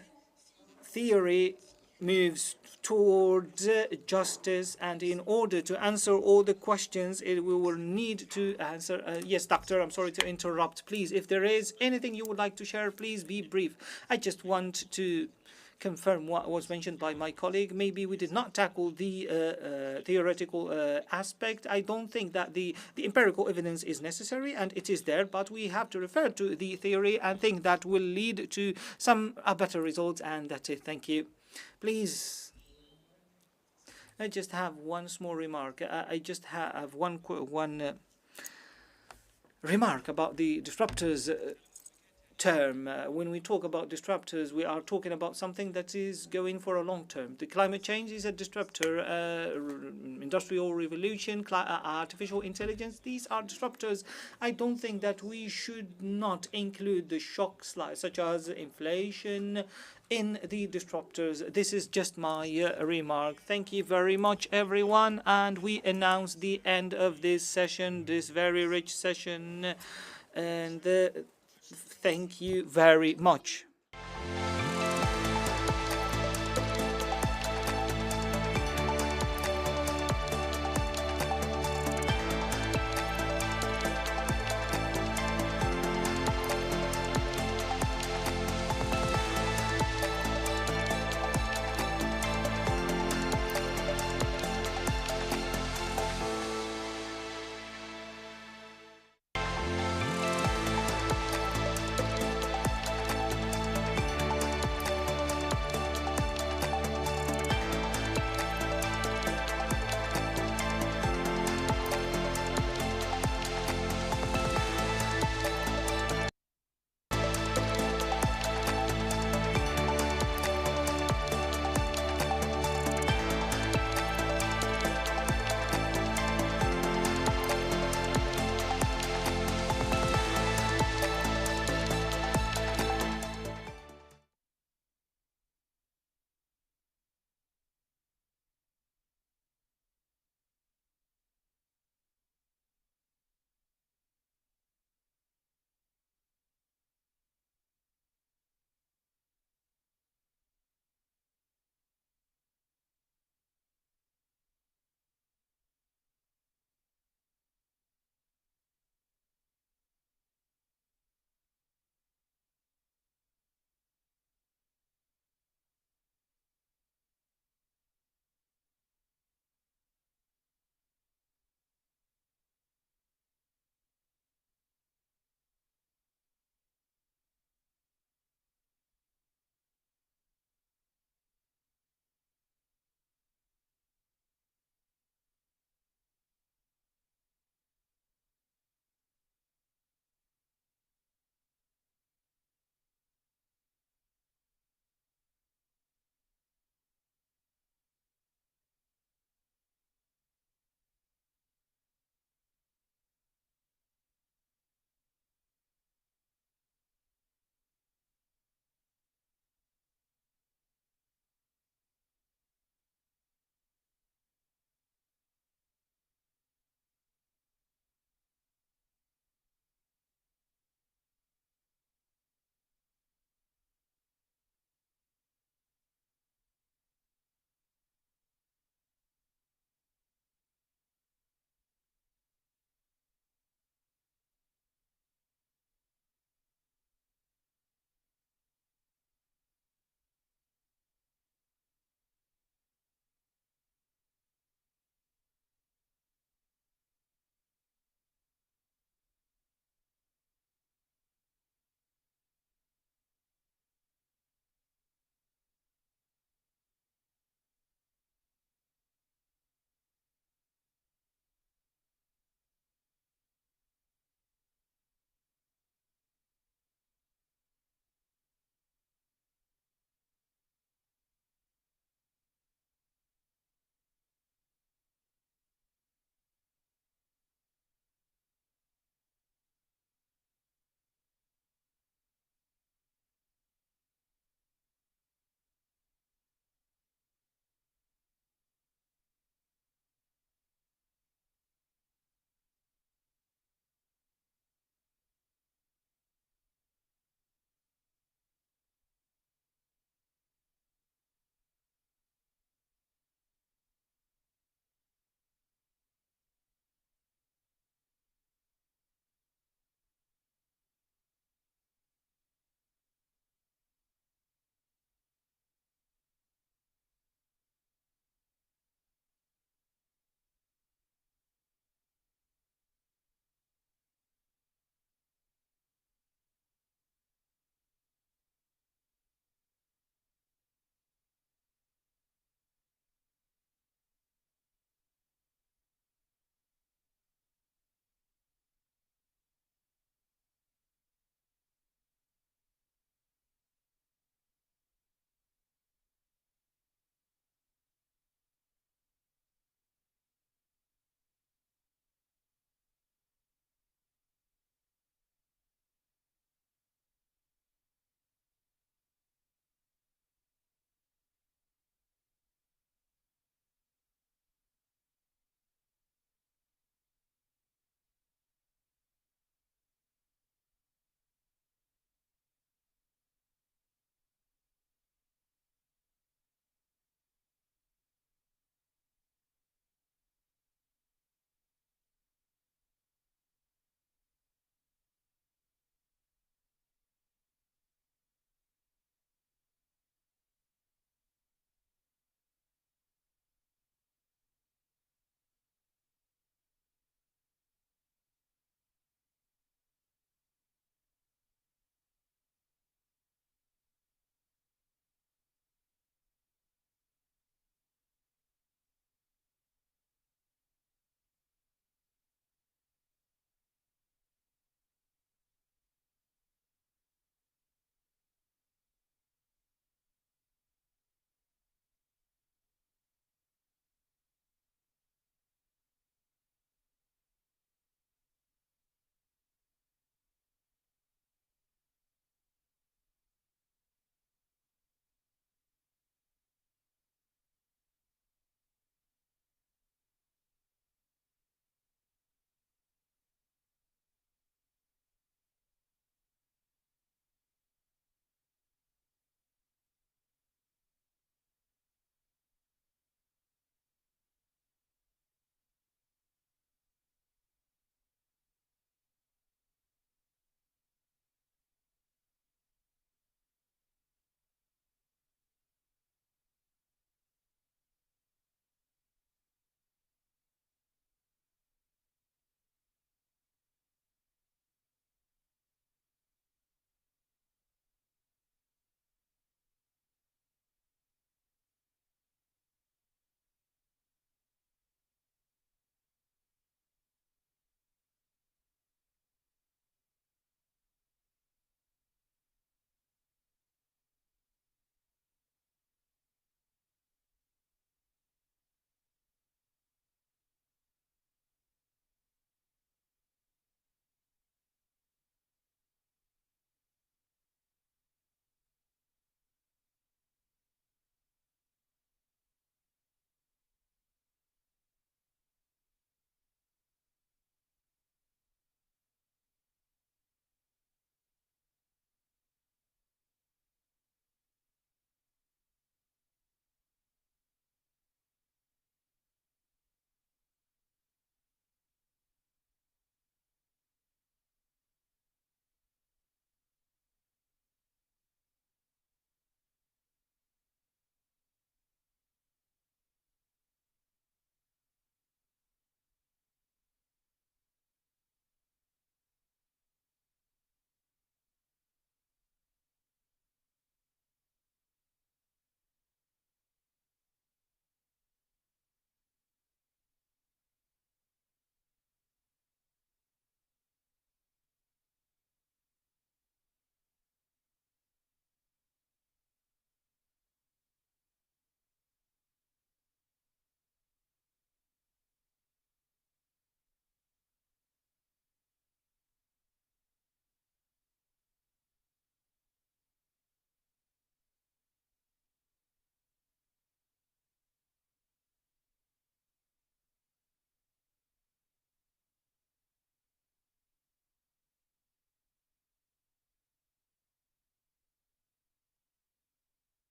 theory moves towards justice, and in order to answer all the questions, we will need to answer. Yes, doctor, I'm sorry to interrupt. Please, if there is anything you would like to share, please be brief. I just want to confirm what was mentioned by my colleague. Maybe we did not tackle the theoretical aspect. I don't think that the empirical evidence is necessary, and it is there, but we have to refer to the theory and think that will lead to some better results, and that's it. Thank you. Please. I just have one small remark. I just have one remark about the disruptors term. When we talk about disruptors, we are talking about something that is going for a long term. The climate change is a disruptor. Industrial revolution, artificial intelligence, these are disruptors. I don't think that we should not include the shocks such as inflation in the disruptors. This is just my remark. Thank you very much, everyone, and we announce the end of this session, this very rich session, and thank you very much.